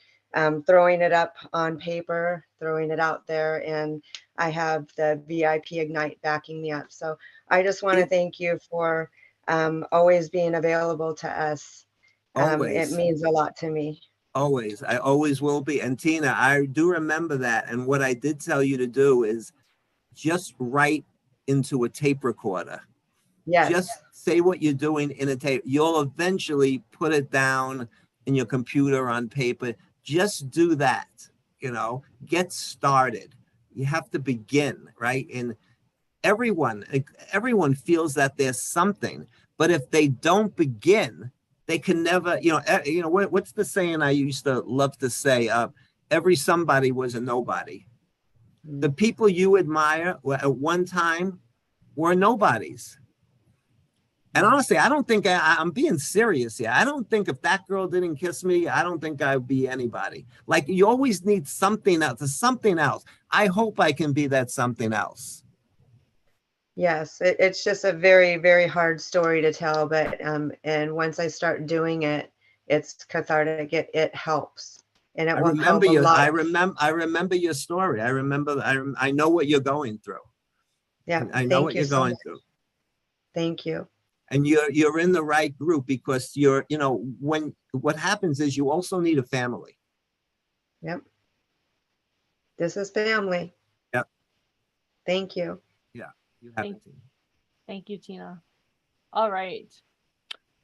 throwing it up on paper, throwing it out there. And I have the VIP Ignite backing me up. So I just want to thank you for always being available to us. It means a lot to me. Always. I always will be. And Tina, I do remember that. And what I did tell you to do is just write into a tape recorder. Yes. Just say what you're doing in a tape. You'll eventually put it down in your computer on paper. Just do that, you know, get started. You have to begin, right? And everyone feels that there's something, but if they don't begin, they can never, what's the saying I used to love to say? Every somebody was a nobody. The people you admire at one time were nobodies. And honestly, I don't think I'm being serious here. I don't think if that girl didn't kiss me, I don't think I'd be anybody. Like, you always need something else. I hope I can be that something else. Yes, it's just a very, very hard story to tell, but and once I start doing it, it's cathartic. It helps, and it will help a lot. I remember your story. I know what you're going through. Yeah, I know what you're going through. Thank you. And you're in the right group, because when what happens is you also need a family. Yep. This is family. Yep. Thank you. Yeah. You have it. Thank you, Tina. All right.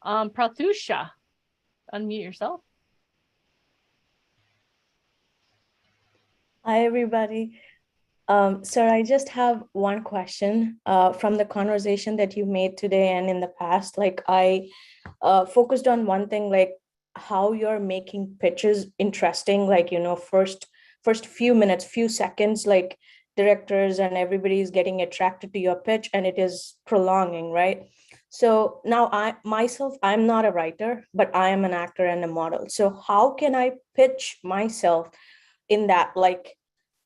Prathusha, unmute yourself. Hi, everybody. Sir, I just have one question from the conversation that you made today and in the past. Like, I focused on one thing, like how you're making pitches interesting, like, first few minutes, few seconds, like directors and everybody is getting attracted to your pitch and it is prolonging, right? So now I'm not a writer, but I am an actor and a model. So how can I pitch myself in that, like,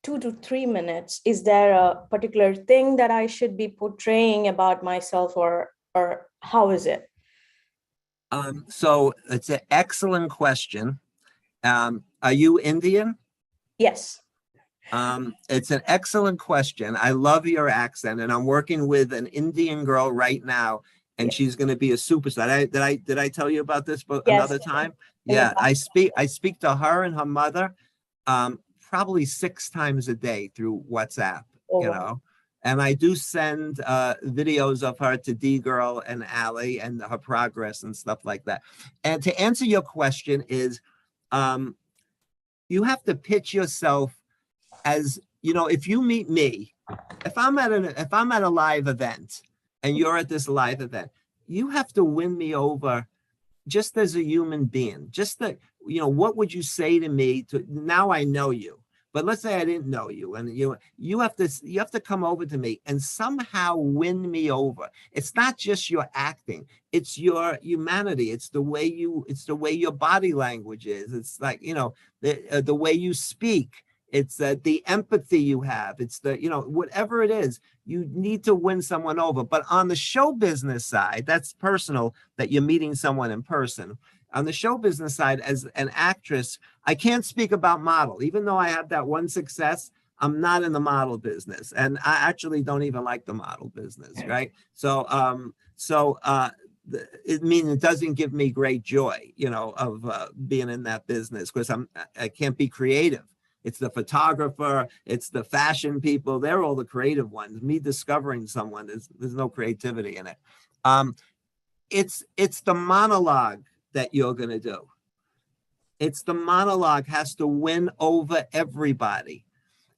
2 to 3 minutes? Is there a particular thing that I should be portraying about myself, or how is it? So it's an excellent question. Are you Indian? Yes. It's an excellent question. I love your accent, and I'm working with an Indian girl right now, and she's going to be a superstar. Did I tell you about this another time? Yeah, I speak to her and her mother probably 6 times a day through WhatsApp, and I do send videos of her to D-Girl and Allie and her progress and stuff like that. And to answer your question is, you have to pitch yourself as, if you meet me, if I'm at a live event and you're at this live event, you have to win me over just as a human being. Just that, what would you say to me now I know you? But let's say I didn't know you, and you have to come over to me and somehow win me over. It's not just your acting; it's your humanity. It's the way your body language is. It's like the way you speak. It's the empathy you have. It's whatever it is, you need to win someone over. But on the show business side, that's personal, that you're meeting someone in person. On the show business side, as an actress, I can't speak about model. Even though I have that one success, I'm not in the model business. And I actually don't even like the model business, right? So, it doesn't give me great joy, of being in that business, because I can't be creative. It's the photographer, it's the fashion people. They're all the creative ones. Me discovering someone, there's no creativity in it. It's the monologue that you're going to do. It's the monologue has to win over everybody.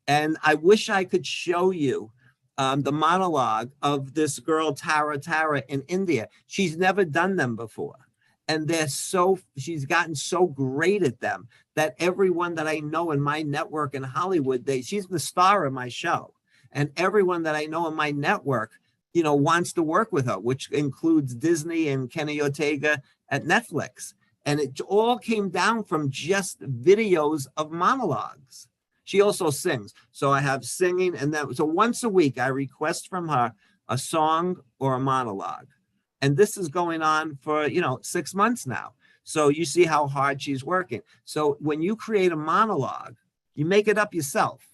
And I wish I could show you the monologue of this girl, Tara in India. She's never done them before. And she's gotten so great at them that everyone that I know in my network in Hollywood, she's the star of my show. And everyone that I know in my network, wants to work with her, which includes Disney and Kenny Ortega at Netflix. And it all came down from just videos of monologues. She also sings. So I have singing, and so once a week I request from her a song or a monologue. And this is going on for, 6 months now. So you see how hard she's working. So when you create a monologue, you make it up yourself.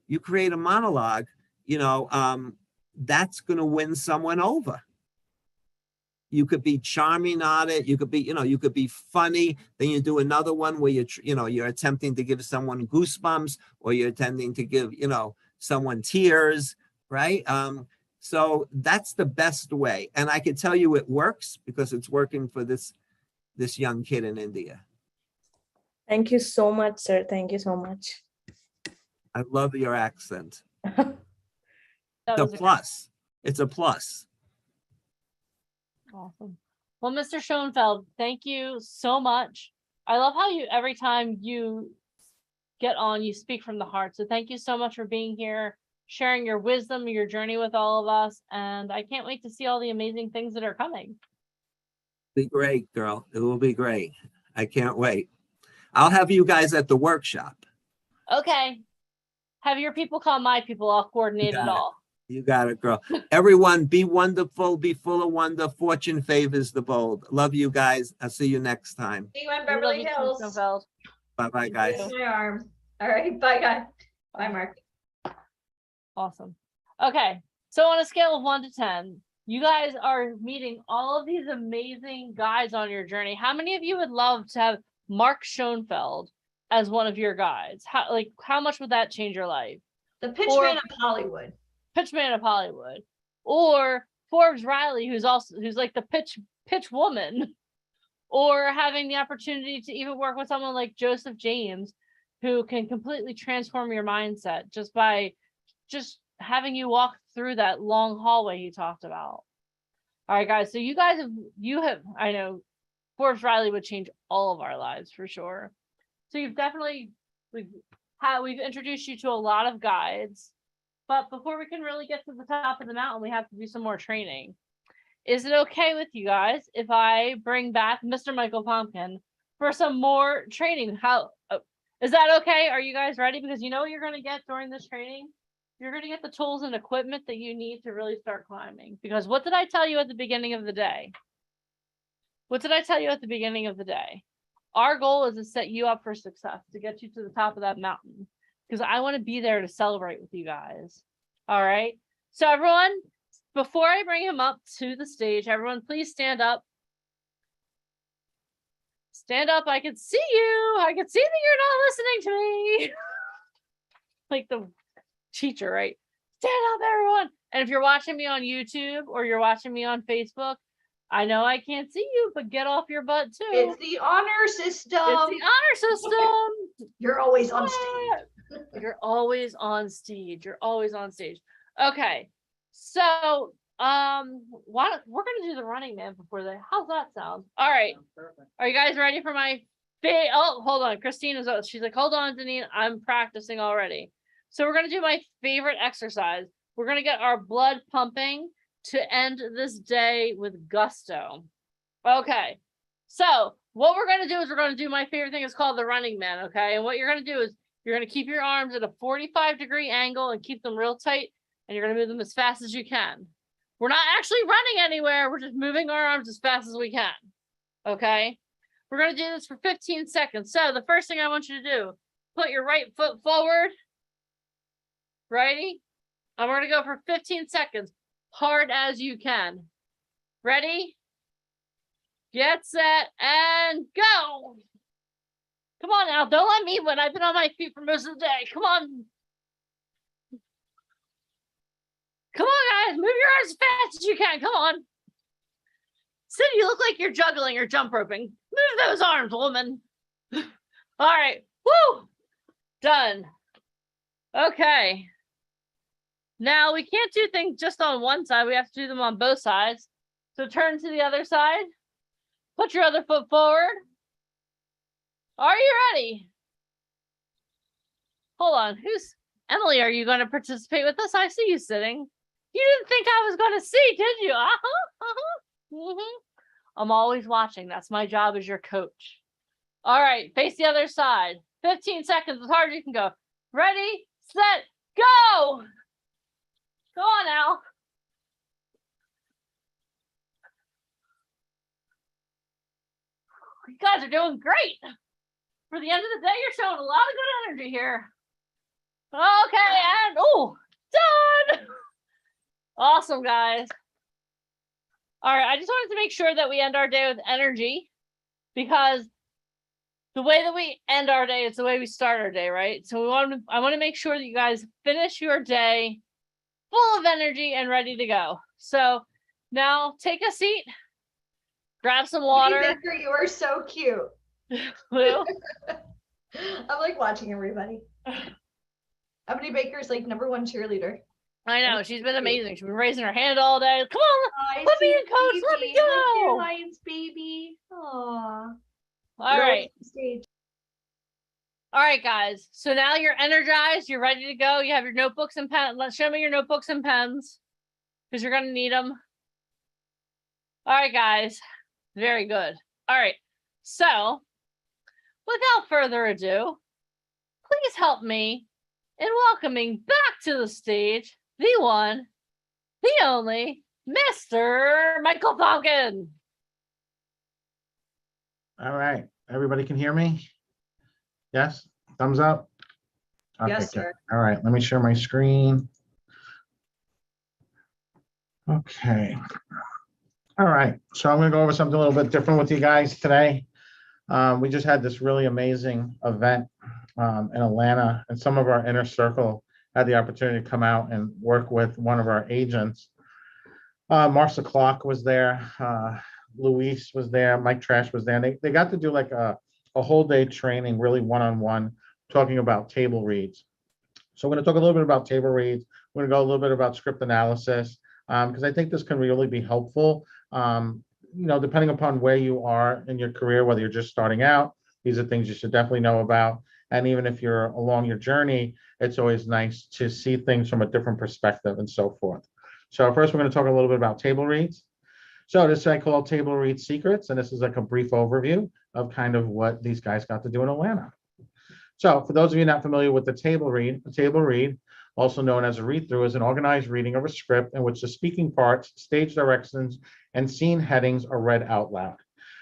You create a monologue, that's going to win someone over. You could be charming on it. You could be, you could be funny. Then you do another one where you're attempting to give someone goosebumps, or you're attempting to give, someone tears, right? So that's the best way. And I can tell you it works, because it's working for this young kid in India. Thank you so much, sir. Thank you so much. I love your accent. It's a plus. It's a plus. Awesome. Well, Mr. Schoenfeld, thank you so much. I love how you, every time you get on, you speak from the heart. So thank you so much for being here, sharing your wisdom, your journey with all of us. And I can't wait to see all the amazing things that are coming. Be great, girl. It will be great. I can't wait. I'll have you guys at the workshop. Okay. Have your people call my people. I'll coordinate it all. You got it, girl. Everyone, be wonderful, be full of wonder. Fortune favors the bold. Love you guys. I'll see you next time. See you in Beverly Hills. Bye-bye, guys. Kiss my arms. All right. Bye, guys. Bye, Mark. Awesome. Okay. So on a scale of 1 to 10, you guys are meeting all of these amazing guys on your journey. How many of you would love to have Mark Schoenfeld as one of your guides? How much would that change your life? The pitchman of Hollywood. Pitchman of Hollywood. Or Forbes Riley, who's like the pitch woman. Or having the opportunity to even work with someone like Joseph James, who can completely transform your mindset just by having you walk through that long hallway he talked about. All right, guys. So you have, I know Forbes Riley would change all of our lives for sure. So you've definitely, we've introduced you to a lot of guides, but before we can really get to the top of the mountain, we have to do some more training. Is it okay with you guys if I bring back Mr. Michael Pumpkin for some more training? Is that okay? Are you guys ready? Because you know what you're going to get during this training? You're going to get the tools and equipment that you need to really start climbing. Because what did I tell you at the beginning of the day? What did I tell you at the beginning of the day? Our goal is to set you up for success, to get you to the top of that mountain. Because I want to be there to celebrate with you guys. All right. So everyone, before I bring him up to the stage, everyone please stand up. Stand up. I can see you. I can see that you're not listening to me. Like the teacher, right? Stand up, everyone. And if you're watching me on YouTube or you're watching me on Facebook, I know I can't see you, but get off your butt too. It's the honor system. It's the honor system. You're always on stage. You're always on stage. You're always on stage. Okay. So we're gonna do the Running Man before that. How's that sound? All right. Are you guys ready for my hold on. She's like, hold on, Deneen. I'm practicing already. So we're gonna do my favorite exercise. We're gonna get our blood pumping to end this day with gusto. Okay. So what we're gonna do is we're gonna do my favorite thing. It's called the Running Man. Okay. And what you're gonna do is you're gonna keep your arms at a 45-degree angle and keep them real tight. And you're gonna move them as fast as you can. We're not actually running anywhere. We're just moving our arms as fast as we can. Okay. We're gonna do this for 15 seconds. So the first thing I want you to do, put your right foot forward. Righty. And we're gonna go for 15 seconds. Hard as you can. Ready? Get set and go. Come on now. Don't let me win. I've been on my feet for most of the day. Come on. Come on, guys. Move your arms as fast as you can. Come on. Sid, you look like you're juggling or jump roping. Move those arms, woman. All right. Woo. Done. Okay. Now we can't do things just on one side. We have to do them on both sides. So turn to the other side. Put your other foot forward. Are you ready? Hold on. Emily, are you going to participate with us? I see you sitting. You didn't think I was going to see, did you? I'm always watching. That's my job as your coach. All right. Face the other side. 15 seconds. As hard as you can go. Ready, set, go. Go on, Al. You guys are doing great. For the end of the day, you're showing a lot of good energy here. Okay, and done. Awesome, guys. All right, I just wanted to make sure that we end our day with energy, because the way that we end our day is the way we start our day, right? So I want to make sure that you guys finish your day full of energy and ready to go. So now take a seat, grab some water. Baker, you are so cute. Lou? I'm like watching everybody. Ebony Baker is like #1 cheerleader. I know, she's been amazing. She's been raising her hand all day. Come on, put me in, coach. Let me go. Lions baby. Aww. All right. All right, guys. So now you're energized. You're ready to go. You have your notebooks and pens. Let's show me your notebooks and pens because you're going to need them. All right, guys. Very good. All right. So without further ado, please help me in welcoming back to the stage the one, the only, Mr. Michael Falcon. All right, everybody can hear me? Yes, thumbs up? Okay, Yes, good. sir. All right, let me share my screen. Okay. All right, so I'm gonna go over something a little bit different with you guys today. We just had this really amazing event in Atlanta, and some of our inner circle had the opportunity to come out and work with one of our agents. Marcia Clark was there, Luis was there, Mike Trash was there, and they got to do like a whole day training, really one-on-one, talking about table reads. So we're going to talk a little bit about table reads. We're going to go a little bit about script analysis, because I think this can really be helpful. You know, depending upon where you are in your career, whether you're just starting out, these are things you should definitely know about. And even if you're along your journey, it's always nice to see things from a different perspective and so forth. So first, we're going to talk a little bit about table reads. So this I call Table Read Secrets, and this is like a brief overview of kind of what these guys got to do in Atlanta. So for those of you not familiar with the table read, also known as a read-through, is an organized reading of a script in which the speaking parts, stage directions, and scene headings are read out loud.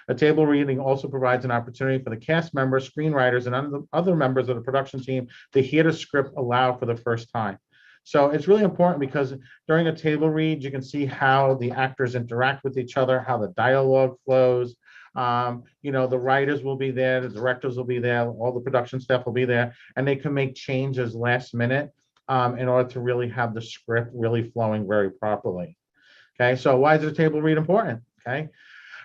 A table reading also provides an opportunity for the cast members, screenwriters, and other members of the production team to hear the script aloud for the first time. So it's really important because during a table read, you can see how the actors interact with each other, how the dialogue flows. You know, the writers will be there, the directors will be there, all the production staff will be there, and they can make changes last minute in order to really have the script really flowing very properly. Okay, so why is a table read important? Okay.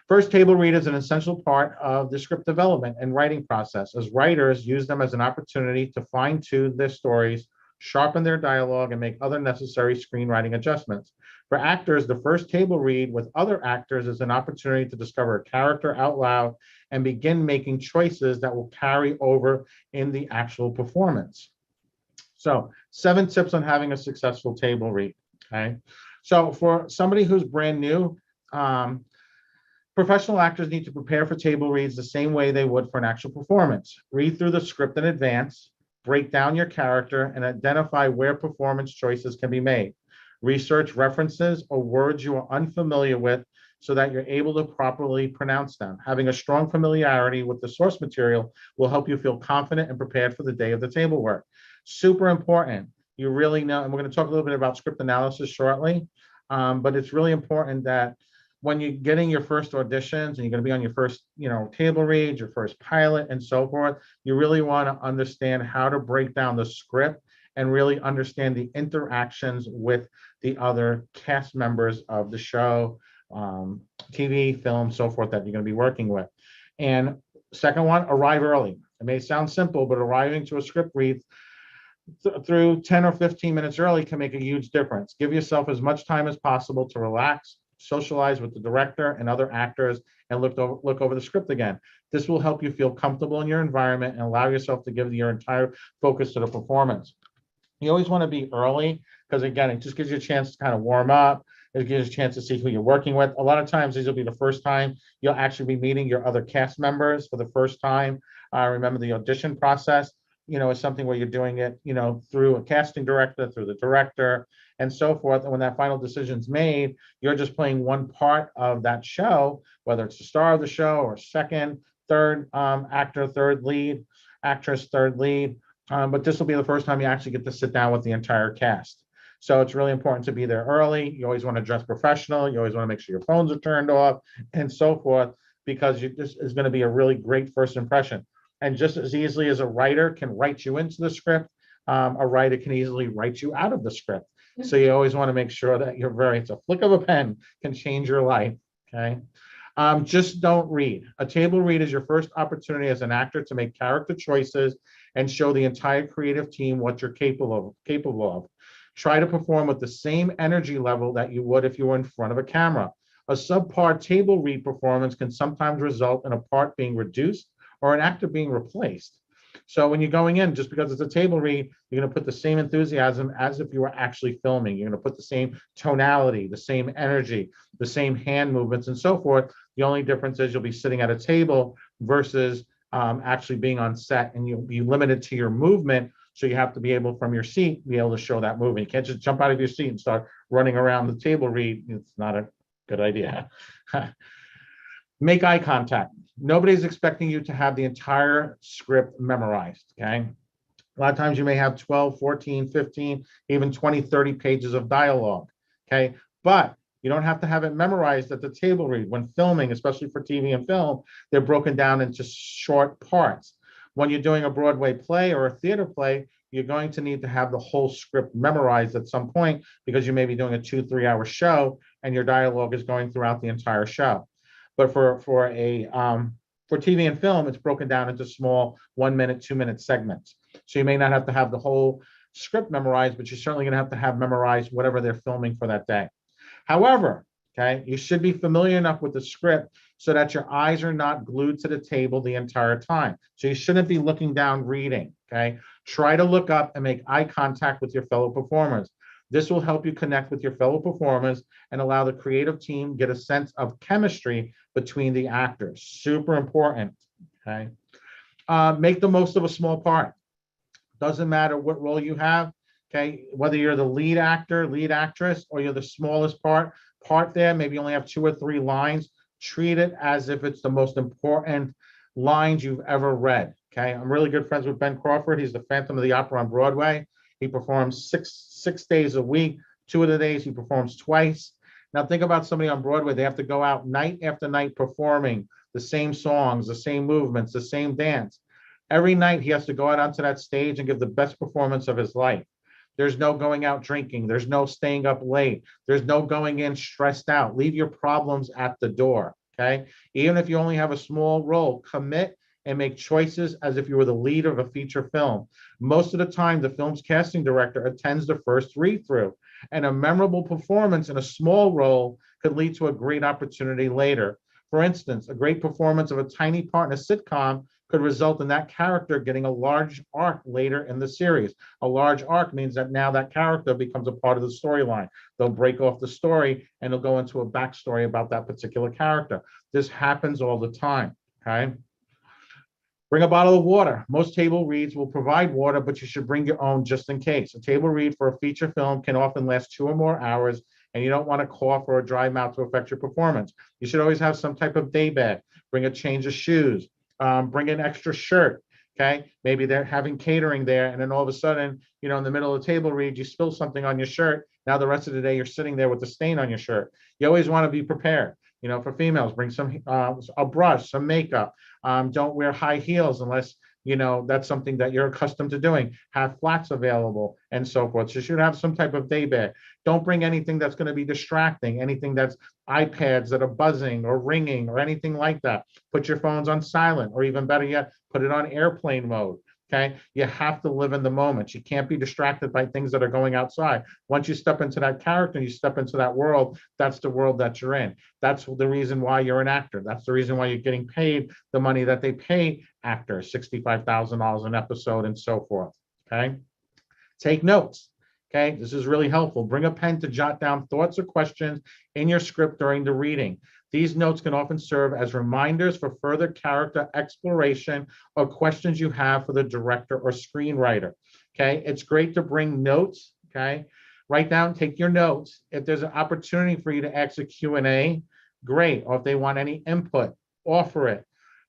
First, table read is an essential part of the script development and writing process, as writers use them as an opportunity to fine-tune their stories, sharpen their dialogue, and make other necessary screenwriting adjustments. For actors, the first table read with other actors is an opportunity to discover a character out loud and begin making choices that will carry over in the actual performance. So 7 tips on having a successful table read, okay? So for somebody who's brand new, professional actors need to prepare for table reads the same way they would for an actual performance. Read through the script in advance, break down your character, and identify where performance choices can be made. Research references or words you are unfamiliar with so that you're able to properly pronounce them. Having a strong familiarity with the source material will help you feel confident and prepared for the day of the table work. Super important. You really know, and we're going to talk a little bit about script analysis shortly, but it's really important that when you're getting your first auditions and you're going to be on your first, table read, your first pilot and so forth, you really want to understand how to break down the script and really understand the interactions with the other cast members of the show, TV, film, so forth that you're going to be working with. And second one, arrive early. It may sound simple, but arriving to a script read through 10 or 15 minutes early can make a huge difference. Give yourself as much time as possible to relax, socialize with the director and other actors, and look over the script again. This will help you feel comfortable in your environment and allow yourself to give your entire focus to the performance. You always want to be early because, again, it just gives you a chance to kind of warm up. It gives you a chance to see who you're working with. A lot of times, these will be the first time you'll actually be meeting your other cast members for the first time. Remember, the audition process, is something where you're doing it, through a casting director, through the director, and so forth. And when that final decision's made, you're just playing one part of that show, whether it's the star of the show or second, third actor, third lead, actress, third lead. But this will be the first time you actually get to sit down with the entire cast. So it's really important to be there early. You always want to dress professional. You always want to make sure your phones are turned off and so forth, because this is going to be a really great first impression. And just as easily as a writer can write you into the script, a writer can easily write you out of the script. So you always want to make sure that it's a flick of a pen can change your life, okay? Just don't read. A table read is your first opportunity as an actor to make character choices and show the entire creative team what you're capable of. Try to perform with the same energy level that you would if you were in front of a camera. A subpar table read performance can sometimes result in a part being reduced or an actor being replaced. So when you're going in, just because it's a table read, you're going to put the same enthusiasm as if you were actually filming. You're going to put the same tonality, the same energy, the same hand movements and so forth. The only difference is you'll be sitting at a table versus actually being on set, and you'll be limited to your movement. So you have to be able, from your seat, be able to show that movement. You can't just jump out of your seat and start running around the table read. It's not a good idea. Make eye contact. Nobody's expecting you to have the entire script memorized, okay? A lot of times you may have 12, 14, 15, even 20, 30 pages of dialogue, okay? But you don't have to have it memorized at the table read. When filming, especially for TV and film, they're broken down into short parts. When you're doing a Broadway play or a theater play, you're going to need to have the whole script memorized at some point, because you may be doing a 2-3 hour show and your dialogue is going throughout the entire show. But for TV and film, it's broken down into small 1 minute, 2 minute segments. So you may not have to have the whole script memorized, but you're certainly going to have memorized whatever they're filming for that day. However, okay, you should be familiar enough with the script so that your eyes are not glued to the table the entire time. So you shouldn't be looking down reading, okay? Try to look up and make eye contact with your fellow performers. This will help you connect with your fellow performers and allow the creative team get a sense of chemistry between the actors. Super important, okay? Make the most of a small part. Doesn't matter what role you have, okay? Whether you're the lead actor, lead actress, or you're the smallest part there, maybe you only have 2 or 3 lines, treat it as if it's the most important lines you've ever read, okay? I'm really good friends with Ben Crawford. He's the Phantom of the Opera on Broadway. He performs six days a week. 2 of the days he performs twice. Now think about somebody on Broadway. They have to go out night after night performing the same songs, the same movements, the same dance. Every night he has to go out onto that stage and give the best performance of his life. There's no going out drinking. There's no staying up late. There's no going in stressed out. Leave your problems at the door, okay? Even if you only have a small role, commit and make choices as if you were the lead of a feature film. Most of the time, the film's casting director attends the first read-through, and a memorable performance in a small role could lead to a great opportunity later. For instance, a great performance of a tiny part in a sitcom could result in that character getting a large arc later in the series. A large arc means that now that character becomes a part of the storyline. They'll break off the story and they'll go into a backstory about that particular character. This happens all the time, okay? Bring a bottle of water. Most table reads will provide water, but you should bring your own just in case. A table read for a feature film can often last 2 or more hours, and you don't want to cough or a dry mouth to affect your performance. You should always have some type of day bag. Bring a change of shoes. Bring an extra shirt, okay? Maybe they're having catering there, and then all of a sudden, you know, in the middle of the table read, you spill something on your shirt. Now the rest of the day, you're sitting there with the stain on your shirt. You always want to be prepared. You know, for females, bring some a brush, some makeup. Don't wear high heels unless, you know, that's something that you're accustomed to doing. Have flats available and so forth. So you should have some type of day bag. Don't bring anything that's going to be distracting, anything that's iPads that are buzzing or ringing or anything like that. Put your phones on silent, or even better yet, put it on airplane mode. Okay, you have to live in the moment. You can't be distracted by things that are going outside. Once you step into that character, you step into that world, that's the world that you're in. That's the reason why you're an actor. That's the reason why you're getting paid the money that they pay actors, $65,000 an episode and so forth, okay? Take notes, okay? This is really helpful. Bring a pen to jot down thoughts or questions in your script during the reading. These notes can often serve as reminders for further character exploration or questions you have for the director or screenwriter, okay? It's great to bring notes, okay? Write down, take your notes. If there's an opportunity for you to ask a Q&A, great. Or if they want any input, offer it.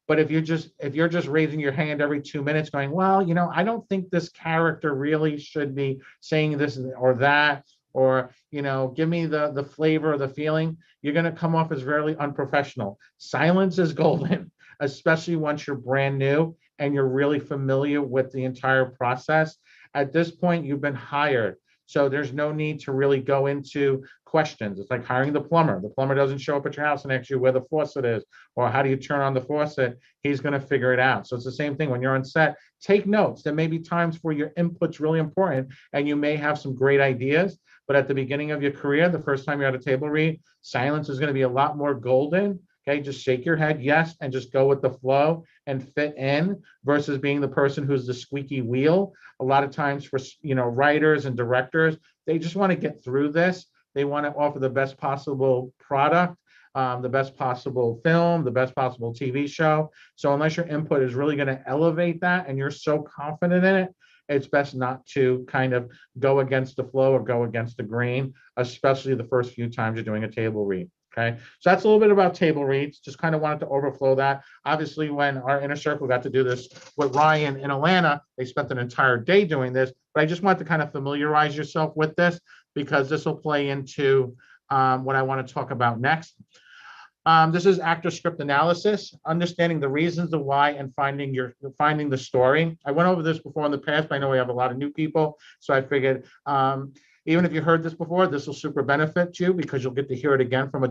But if you're just raising your hand every 2 minutes going, well, you know, I don't think this character really should be saying this or that, or, you know, give me the flavor or the feeling, you're going to come off as very unprofessional. Silence is golden, especially once you're brand new and you're really familiar with the entire process. At this point, you've been hired. So there's no need to really go into questions. It's like hiring the plumber. The plumber doesn't show up at your house and ask you where the faucet is or how do you turn on the faucet. He's going to figure it out. So it's the same thing when you're on set. Take notes. There may be times where your input's really important and you may have some great ideas. But at the beginning of your career, the first time you're at a table read, silence is going to be a lot more golden. Okay, just shake your head yes and just go with the flow and fit in versus being the person who's the squeaky wheel. A lot of times for writers and directors, they just want to get through this. They want to offer the best possible product, the best possible film, the best possible TV show. So unless your input is really going to elevate that and you're so confident in it, it's best not to kind of go against the flow or go against the grain, especially the first few times you're doing a table read. Okay, so that's a little bit about table reads. Just kind of wanted to overflow that. Obviously, when our inner circle got to do this with Ryan in Atlanta, they spent an entire day doing this. But I just wanted to kind of familiarize yourself with this because this will play into what I want to talk about next. This is actor script analysis, understanding the reasons, the why, and finding the story. I went over this before in the past, but I know we have a lot of new people, so I figured even if you heard this before, this will super benefit you because you'll get to hear it again from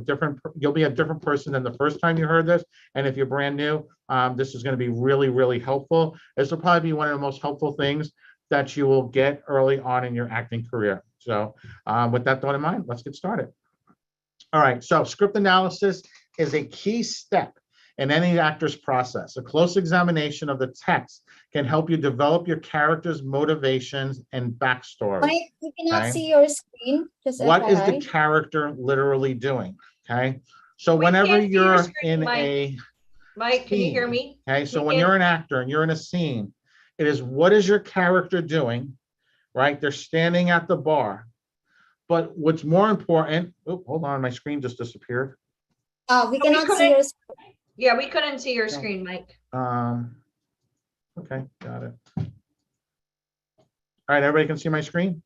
you'll be a different person than the first time you heard this. And if you're brand new, this is going to be really, really helpful. This will probably be one of the most helpful things that you will get early on in your acting career. So with that thought in mind, let's get started. All right, so script analysis is a key step in any actor's process. A close examination of the text can help you develop your character's motivations and backstory. Mike, we cannot okay? see your screen. Just What is the FYI. character literally doing? Okay, so We whenever can't see your you're screen, in Mike. Mike, can you hear scene, me? okay, so We when can't- you're an actor and you're in a scene, it is what is your character doing, right? They're standing at the bar. But what's more important, oh, hold on, my screen just disappeared. We cannot see your screen. Yeah, we couldn't see your screen, Mike. Okay, got it. All right, everybody can see my screen?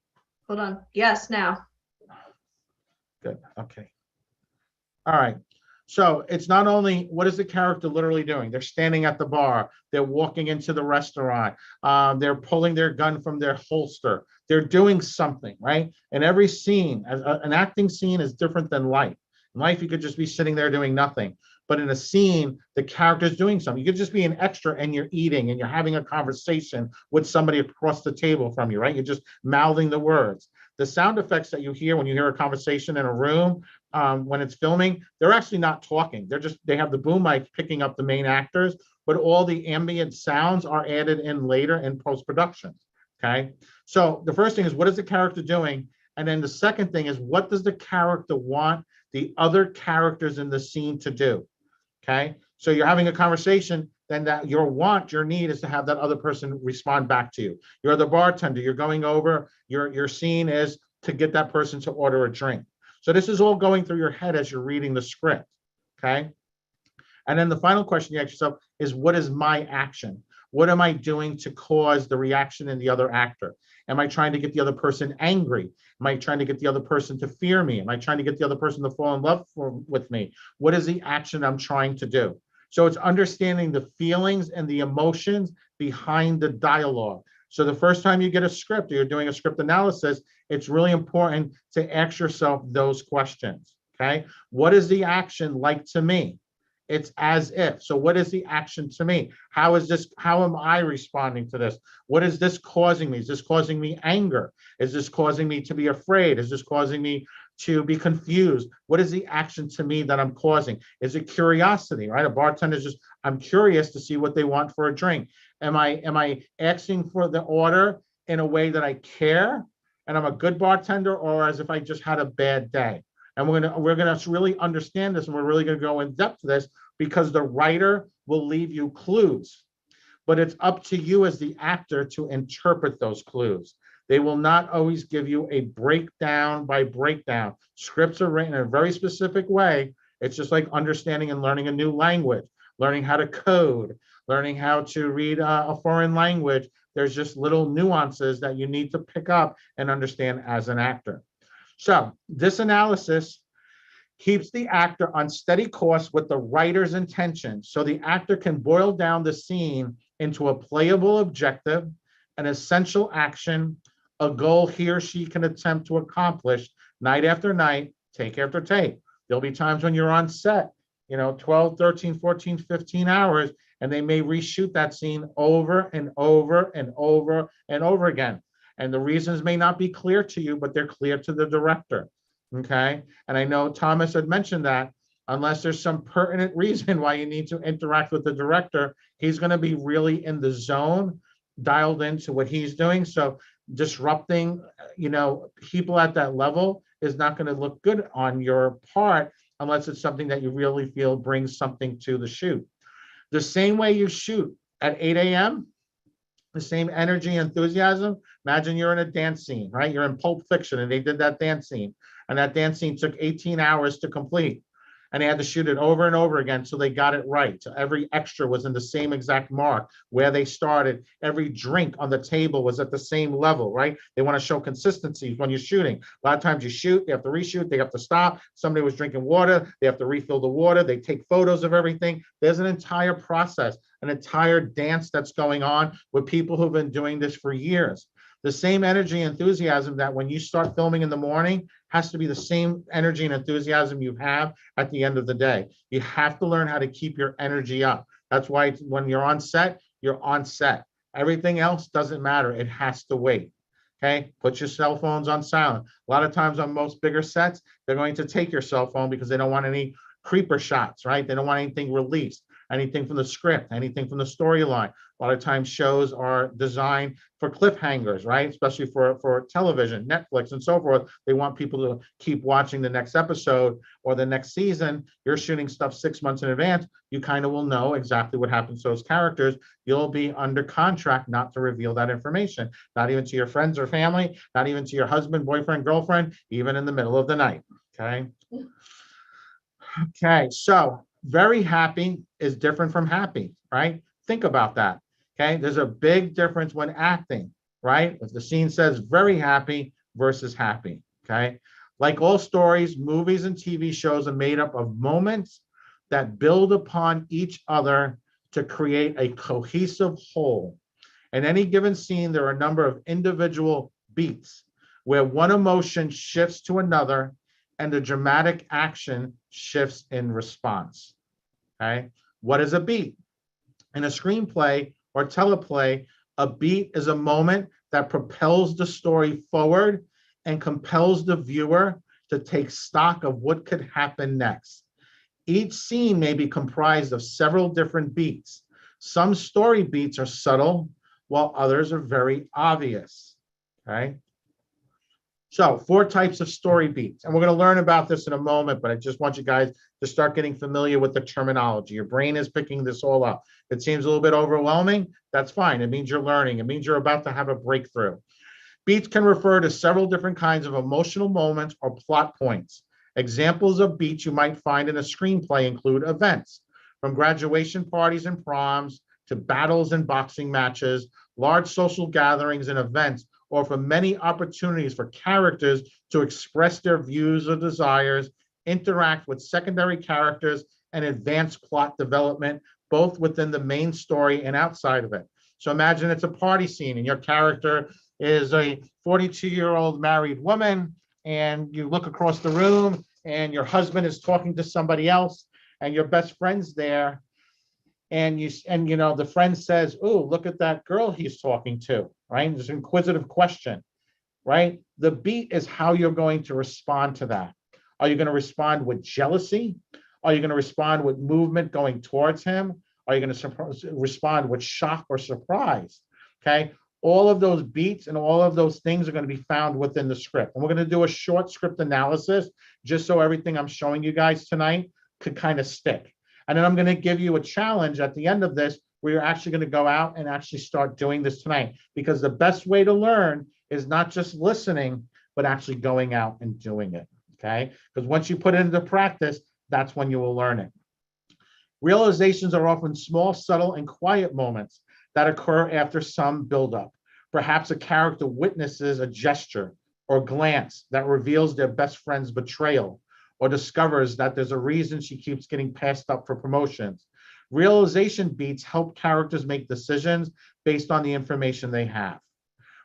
Hold on. Yes, now. Good, okay. All right, so it's not only what is the character literally doing? They're standing at the bar, they're walking into the restaurant, they're pulling their gun from their holster, they're doing something, right? And every scene, an acting scene is different than life. In life, you could just be sitting there doing nothing. But in a scene, the character's doing something. You could just be an extra and you're eating and you're having a conversation with somebody across the table from you, right? You're just mouthing the words. The sound effects that you hear when you hear a conversation in a room, when it's filming, they're actually not talking. They have the boom mic picking up the main actors, but all the ambient sounds are added in later in post-production, okay? So the first thing is, what is the character doing? And then the second thing is, what does the character want the other characters in the scene to do? Okay, so you're having a conversation, then that your need is to have that other person respond back to you. You're the bartender, you're going over, your scene is to get that person to order a drink. So this is all going through your head as you're reading the script, okay? And then the final question you ask yourself is, what is my action? What am I doing to cause the reaction in the other actor? Am I trying to get the other person angry? Am I trying to get the other person to fear me? Am I trying to get the other person to fall in love with me? What is the action I'm trying to do? So it's understanding the feelings and the emotions behind the dialogue. So the first time you get a script or you're doing a script analysis, it's really important to ask yourself those questions, okay? What is the action like to me? It's as if. So what is the action to me? How am I responding to this? What is this causing me? Is this causing me anger? Is this causing me to be afraid? Is this causing me to be confused? What is the action to me that I'm causing? Is it curiosity, right? A bartender is just, I'm curious to see what they want for a drink. Am I asking for the order in a way that I care and I'm a good bartender, or as if I just had a bad day? And we're gonna really understand this, and we're really gonna go in depth to this because the writer will leave you clues, but it's up to you as the actor to interpret those clues. They will not always give you a breakdown by breakdown. Scripts are written in a very specific way. It's just like understanding and learning a new language, learning how to code, learning how to read a foreign language. There's just little nuances that you need to pick up and understand as an actor. So this analysis keeps the actor on steady course with the writer's intention, so the actor can boil down the scene into a playable objective, an essential action, a goal he or she can attempt to accomplish night after night, take after take. There'll be times when you're on set, 12, 13, 14, 15 hours, and they may reshoot that scene over and over and over and over again. And the reasons may not be clear to you, but they're clear to the director, okay? And I know Thomas had mentioned that unless there's some pertinent reason why you need to interact with the director, he's gonna be really in the zone, dialed into what he's doing. So disrupting, people at that level is not gonna look good on your part unless it's something that you really feel brings something to the shoot. The same way you shoot at 8 a.m., the same energy, enthusiasm. Imagine you're in a dance scene, right? You're in Pulp Fiction and they did that dance scene. And that dance scene took 18 hours to complete. And they had to shoot it over and over again so they got it right. So every extra was in the same exact mark where they started. Every drink on the table was at the same level, right? They want to show consistency when you're shooting. A lot of times you shoot, they have to reshoot, they have to stop. Somebody was drinking water, they have to refill the water. They take photos of everything. There's an entire process, an entire dance that's going on with people who've been doing this for years. The same energy and enthusiasm that when you start filming in the morning has to be the same energy and enthusiasm you have at the end of the day. You have to learn how to keep your energy up. That's why when you're on set, you're on set. Everything else doesn't matter. It has to wait. Okay, put your cell phones on silent. A lot of times on most bigger sets, they're going to take your cell phone because they don't want any creeper shots, right? They don't want anything released, anything from the script, anything from the storyline. A lot of times shows are designed for cliffhangers, right? Especially for television, Netflix and so forth. They want people to keep watching the next episode or the next season. You're shooting stuff 6 months in advance. You kind of will know exactly what happens to those characters. You'll be under contract not to reveal that information, not even to your friends or family, not even to your husband, boyfriend, girlfriend, even in the middle of the night, okay? Okay, so very happy is different from happy, right? Think about that, okay? There's a big difference when acting, right? If the scene says very happy versus happy, okay? Like all stories, movies and TV shows are made up of moments that build upon each other to create a cohesive whole. In any given scene, there are a number of individual beats where one emotion shifts to another and the dramatic action shifts in response, okay? What is a beat? In a screenplay or teleplay, a beat is a moment that propels the story forward and compels the viewer to take stock of what could happen next. Each scene may be comprised of several different beats. Some story beats are subtle, while others are very obvious, okay? So 4 types of story beats, and we're going to learn about this in a moment, but I just want you guys to start getting familiar with the terminology. Your brain is picking this all up. If it seems a little bit overwhelming, that's fine. It means you're learning. It means you're about to have a breakthrough. Beats can refer to several different kinds of emotional moments or plot points. Examples of beats you might find in a screenplay include events, from graduation parties and proms to battles and boxing matches, large social gatherings and events, or for many opportunities for characters to express their views or desires, interact with secondary characters, and advance plot development, both within the main story and outside of it. So imagine it's a party scene and your character is a 42-year-old married woman, and you look across the room and your husband is talking to somebody else and your best friend's there. And the friend says, "Oh, look at that girl he's talking to," right? There's an inquisitive question, right? The beat is how you're going to respond to that. Are you going to respond with jealousy? Are you going to respond with movement going towards him? Are you going to respond with shock or surprise? Okay. All of those beats and all of those things are going to be found within the script. And we're going to do a short script analysis just so everything I'm showing you guys tonight could kind of stick. And then I'm going to give you a challenge at the end of this where you're actually going to go out and actually start doing this tonight. Because the best way to learn is not just listening, but actually going out and doing it, okay? Because once you put it into practice, that's when you will learn it. Realizations are often small, subtle, and quiet moments that occur after some buildup. Perhaps a character witnesses a gesture or glance that reveals their best friend's betrayal, or discovers that there's a reason she keeps getting passed up for promotions. Realization beats help characters make decisions based on the information they have.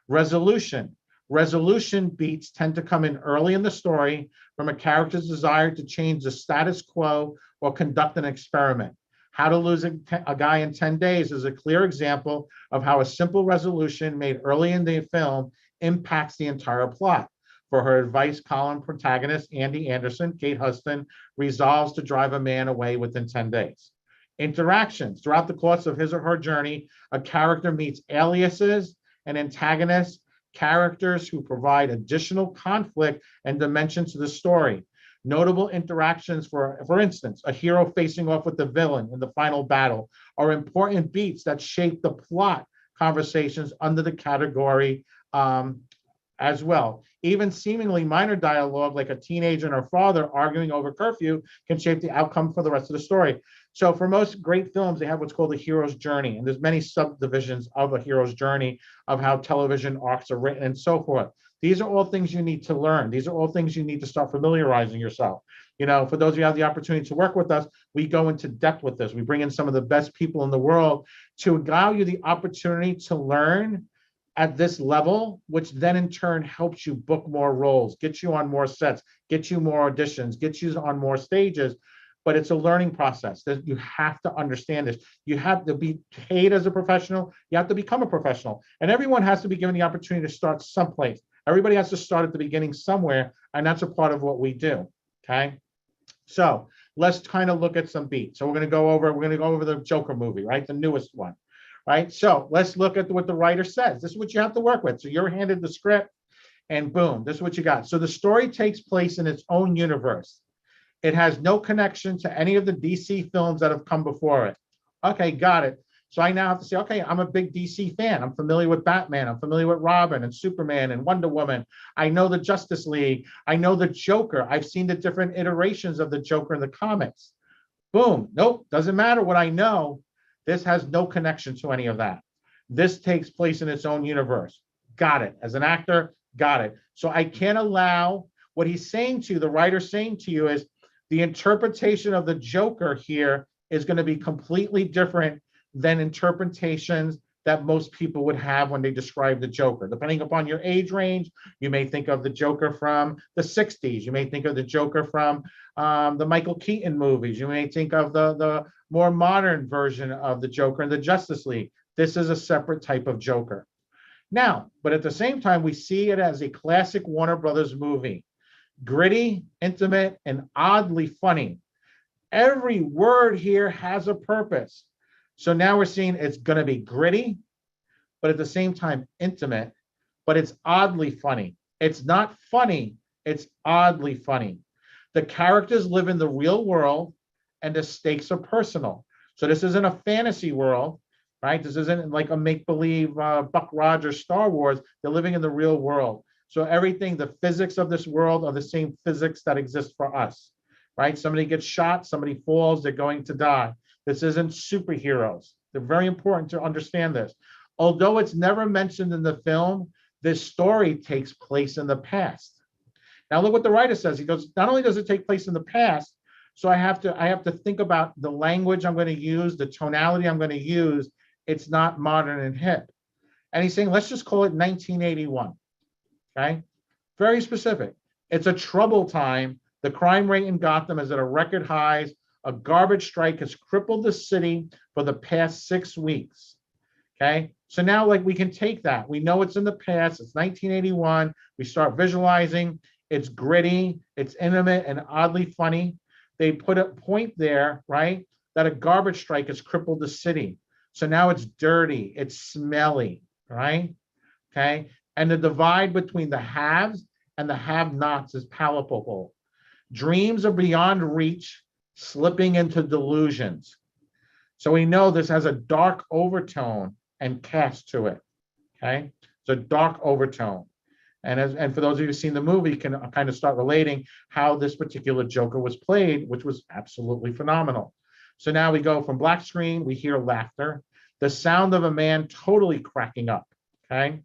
Resolution. Resolution beats tend to come in early in the story from a character's desire to change the status quo or conduct an experiment. How to Lose a Guy in 10 Days is a clear example of how a simple resolution made early in the film impacts the entire plot. For her advice column protagonist, Andy Anderson, Kate Huston, resolves to drive a man away within 10 days. Interactions. Throughout the course of his or her journey, a character meets aliases and antagonists, characters who provide additional conflict and dimension to the story. Notable interactions, for instance, a hero facing off with the villain in the final battle, are important beats that shape the plot conversations under the category as well. Even seemingly minor dialogue, like a teenager and her father arguing over curfew, can shape the outcome for the rest of the story. So for most great films, they have what's called a hero's journey, and there's many subdivisions of a hero's journey of how television arcs are written and so forth. These are all things you need to learn. These are all things you need to start familiarizing yourself. You know, for those of you who have the opportunity to work with us, we go into depth with this. We bring in some of the best people in the world to allow you the opportunity to learn at this level, which then in turn helps you book more roles, get you on more sets, get you more auditions, get you on more stages. But it's a learning process that you have to understand this. You have to be paid as a professional. You have to become a professional. And everyone has to be given the opportunity to start someplace. Everybody has to start at the beginning somewhere, and that's a part of what we do, okay? So let's kind of look at some beats. So we're gonna go over the Joker movie, right? The newest one, right? So let's look at what the writer says. This is what you have to work with. So you're handed the script, and boom, this is what you got. So the story takes place in its own universe. It has no connection to any of the DC films that have come before it. Okay, got it. So I now have to say, okay, I'm a big DC fan. I'm familiar with Batman. I'm familiar with Robin and Superman and Wonder Woman. I know the Justice League. I know the Joker. I've seen the different iterations of the Joker in the comics. Boom. Nope, doesn't matter what I know. This has no connection to any of that. This takes place in its own universe. Got it. As an actor, got it. So I can't allow what he's saying to you, the writer's saying to you, is the interpretation of the Joker here is going to be completely different than interpretations that most people would have when they describe the Joker. Depending upon your age range, you may think of the Joker from the 60s. You may think of the Joker from the Michael Keaton movies. You may think of the more modern version of the Joker in the Justice League. This is a separate type of Joker. Now, but at the same time, we see it as a classic Warner Brothers movie. Gritty, intimate, and oddly funny. Every word here has a purpose. So now we're seeing it's going to be gritty, but at the same time intimate, but it's oddly funny. It's not funny, it's oddly funny. The characters live in the real world and the stakes are personal. So this isn't a fantasy world, right? This isn't like a make-believe Buck Rogers Star Wars. They're living in the real world. So everything, the physics of this world are the same physics that exist for us, right? Somebody gets shot, somebody falls, they're going to die. This isn't superheroes. They're very important to understand this. Although it's never mentioned in the film, this story takes place in the past. Now look what the writer says. He goes, not only does it take place in the past, so I have to think about the language I'm going to use, the tonality I'm going to use. It's not modern and hip. And he's saying, let's just call it 1981. Okay, very specific. It's a troubled time. The crime rate in Gotham is at a record highs. A garbage strike has crippled the city for the past 6 weeks. Okay, so now like we can take that. We know it's in the past. It's 1981. We start visualizing. It's gritty. It's intimate and oddly funny. They put a point there, right? That a garbage strike has crippled the city. So now it's dirty. It's smelly, right? Okay. And the divide between the haves and the have-nots is palpable. Dreams are beyond reach, slipping into delusions. So we know this has a dark overtone and cast to it, okay? It's a dark overtone. And for those of you who've seen the movie, you can kind of start relating how this particular Joker was played, which was absolutely phenomenal. So now we go from black screen, we hear laughter, the sound of a man totally cracking up, okay?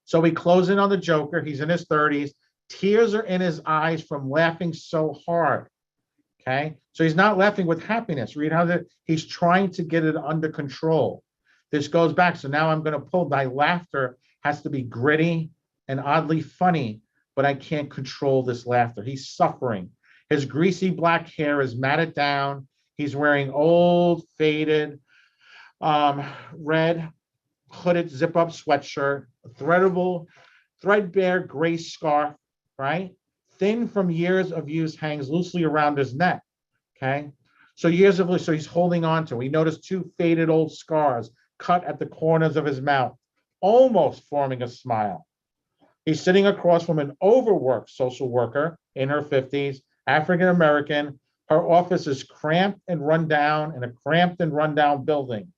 So we close in on the Joker. He's in his 30s. Tears are in his eyes from laughing so hard. Okay. So he's not laughing with happiness. Read how he's trying to get it under control. This goes back. So now I'm going to pull my laughter has to be gritty and oddly funny, but I can't control this laughter. He's suffering. His greasy black hair is matted down. He's wearing old, faded, red hooded zip-up sweatshirt, a threadbare gray scarf, right? Thin from years of use, hangs loosely around his neck, okay? So he's holding on to it. We notice 2 faded old scars cut at the corners of his mouth, almost forming a smile. He's sitting across from an overworked social worker in her 50s, African-American. Her office is cramped and run down in a cramped and rundown building.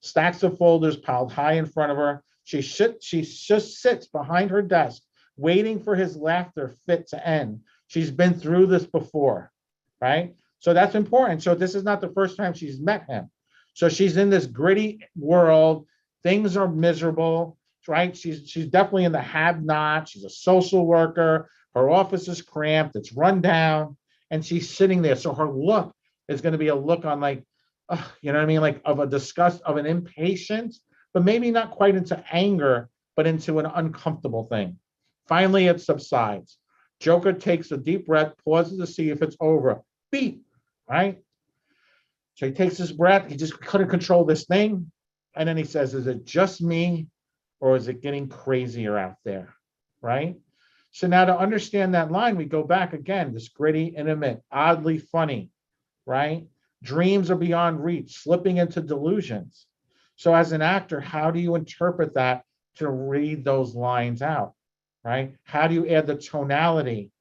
Stacks of folders piled high in front of her. She just sits behind her desk, waiting for his laughter fit to end. She's been through this before, right? So that's important. So this is not the first time she's met him. So she's in this gritty world. Things are miserable, right? She's definitely in the have-not. She's a social worker. Her office is cramped. It's run down, and she's sitting there. So her look is going to be a look on like, you know what I mean? Like of a disgust, of an impatience, but maybe not quite into anger, but into an uncomfortable thing. Finally, it subsides. Joker takes a deep breath, pauses to see if it's over. Beep, right? So he takes his breath. He just couldn't control this thing. And then he says, is it just me or is it getting crazier out there, right? So now to understand that line, we go back again, this gritty, intimate, oddly funny, right? Dreams are beyond reach, slipping into delusions. So as an actor, how do you interpret that to read those lines out, right? How do you add the tonality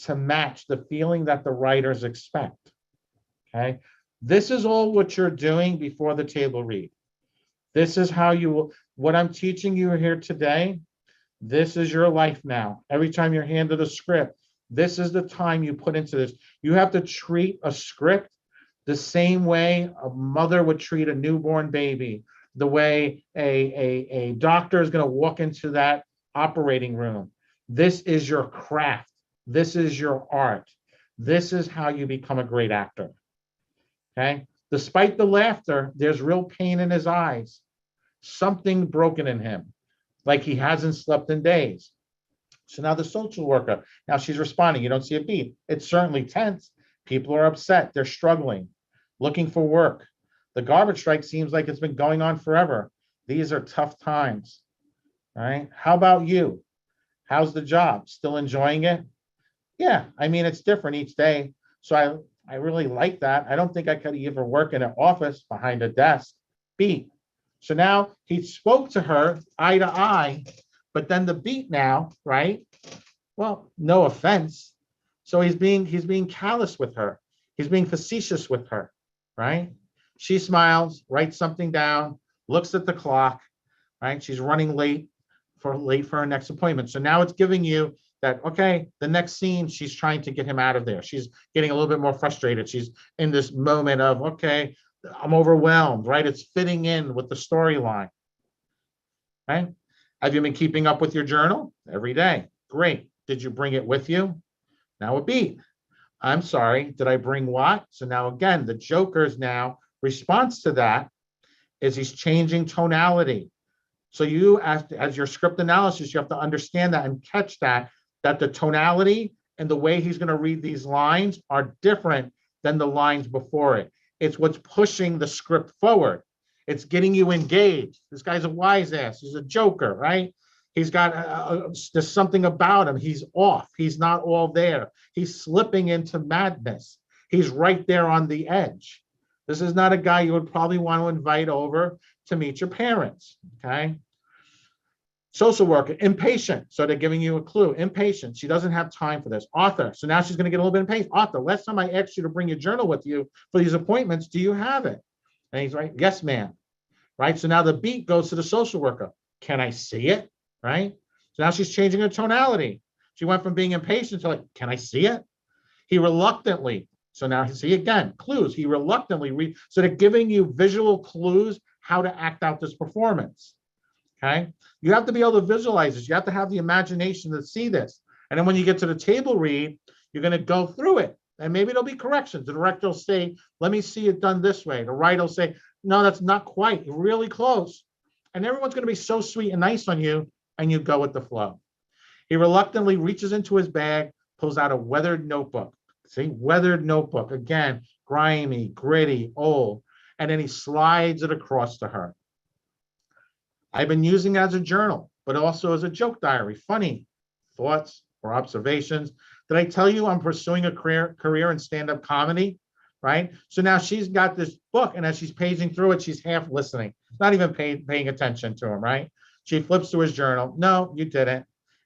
to match the feeling that the writers expect, okay? This is all what you're doing before the table read. This is how you will, what I'm teaching you here today, this is your life now. Every time you're handed a script, this is the time you put into this. You have to treat a script the same way a mother would treat a newborn baby, the way a doctor is going to walk into that operating room. This is your craft. This is your art. This is how you become a great actor. Okay? Despite the laughter, there's real pain in his eyes. Something broken in him, like he hasn't slept in days. So now the social worker, now she's responding. You don't see a beat. It's certainly tense. People are upset. They're struggling, looking for work. The garbage strike seems like it's been going on forever. These are tough times. All right. How about you? How's the job? Still enjoying it? Yeah. I mean, it's different each day. So I really like that. I don't think I could ever work in an office behind a desk. Beat. So now he spoke to her eye to eye, but then the beat now, right? Well, no offense. So he's being callous with her. He's being facetious with her, right? She smiles, writes something down, looks at the clock, right? She's running late for her next appointment. So now it's giving you that, okay, the next scene, she's trying to get him out of there. She's getting a little bit more frustrated. She's in this moment of, okay, I'm overwhelmed, right? It's fitting in with the storyline, right? Have you been keeping up with your journal? Every day. Great. Did you bring it with you? Now a beat. I'm sorry, did I bring what? So now again, the Joker's now response to that is he's changing tonality. So you, as your script analysis, you have to understand that and catch that the tonality and the way he's going to read these lines are different than the lines before it. It's what's pushing the script forward. It's getting you engaged. This guy's a wise ass. He's a joker, right? He's got, there's something about him. He's off. He's not all there. He's slipping into madness. He's right there on the edge. This is not a guy you would probably want to invite over to meet your parents, okay? Social worker, impatient. So they're giving you a clue. Impatient. She doesn't have time for this. Author. So now she's going to get a little bit impatient. Author. Last time I asked you to bring your journal with you for these appointments, do you have it? And he's right. Yes, ma'am. Right. So now the beat goes to the social worker. Can I see it? Right. So now she's changing her tonality. She went from being impatient to like, can I see it? He reluctantly. So now see again, clues. He reluctantly so they're giving you visual clues how to act out this performance. Okay. You have to be able to visualize this. You have to have the imagination to see this. And then when you get to the table read, you're going to go through it. And maybe there'll be corrections. The director will say, let me see it done this way. The writer will say, no, that's not quite. You're really close. And everyone's going to be so sweet and nice on you, and you go with the flow. He reluctantly reaches into his bag, pulls out a weathered notebook. See, weathered notebook. Again, grimy, gritty, old. And then he slides it across to her. I've been using it as a journal, but also as a joke diary. Funny thoughts or observations. Did I tell you I'm pursuing a career in stand-up comedy? Right? So now she's got this book, and as she's paging through it, she's half listening, not even paying attention to him, right? She flips to his journal. No, you didn't.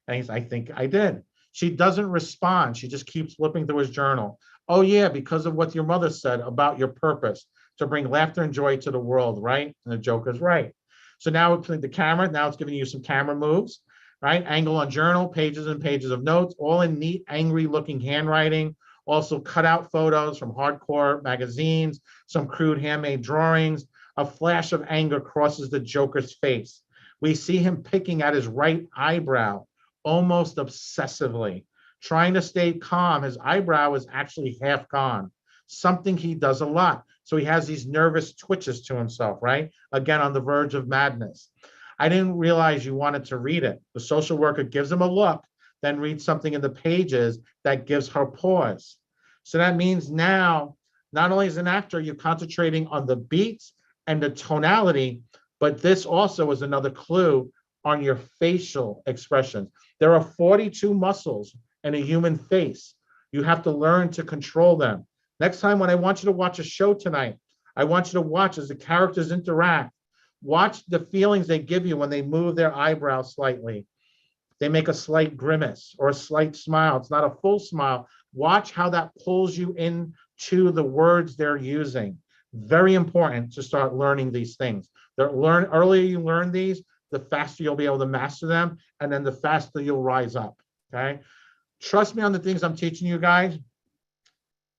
And he's, I think I did. She doesn't respond. She just keeps flipping through his journal. Oh yeah, because of what your mother said about your purpose, to bring laughter and joy to the world, right? And the joker's right. So now it's the camera, now it's giving you some camera moves, right? Angle on journal, pages and pages of notes, all in neat, angry looking handwriting. Also cut out photos from hardcore magazines, some crude handmade drawings. A flash of anger crosses the Joker's face. We see him picking at his right eyebrow, almost obsessively. Trying to stay calm, his eyebrow is actually half gone, something he does a lot. So he has these nervous twitches to himself, right? Again, on the verge of madness. I didn't realize you wanted to read it. The social worker gives him a look, then reads something in the pages that gives her pause. So that means now, not only as an actor, you're concentrating on the beats and the tonality, but this also is another clue on your facial expressions. There are 42 muscles in a human face. You have to learn to control them. Next time when I want you to watch a show tonight, I want you to watch as the characters interact. Watch the feelings they give you when they move their eyebrows slightly. They make a slight grimace or a slight smile. It's not a full smile. Watch how that pulls you into the words they're using. Very important to start learning these things. Earlier you learn these, the faster you'll be able to master them, and then the faster you'll rise up, okay? Trust me on the things I'm teaching you guys.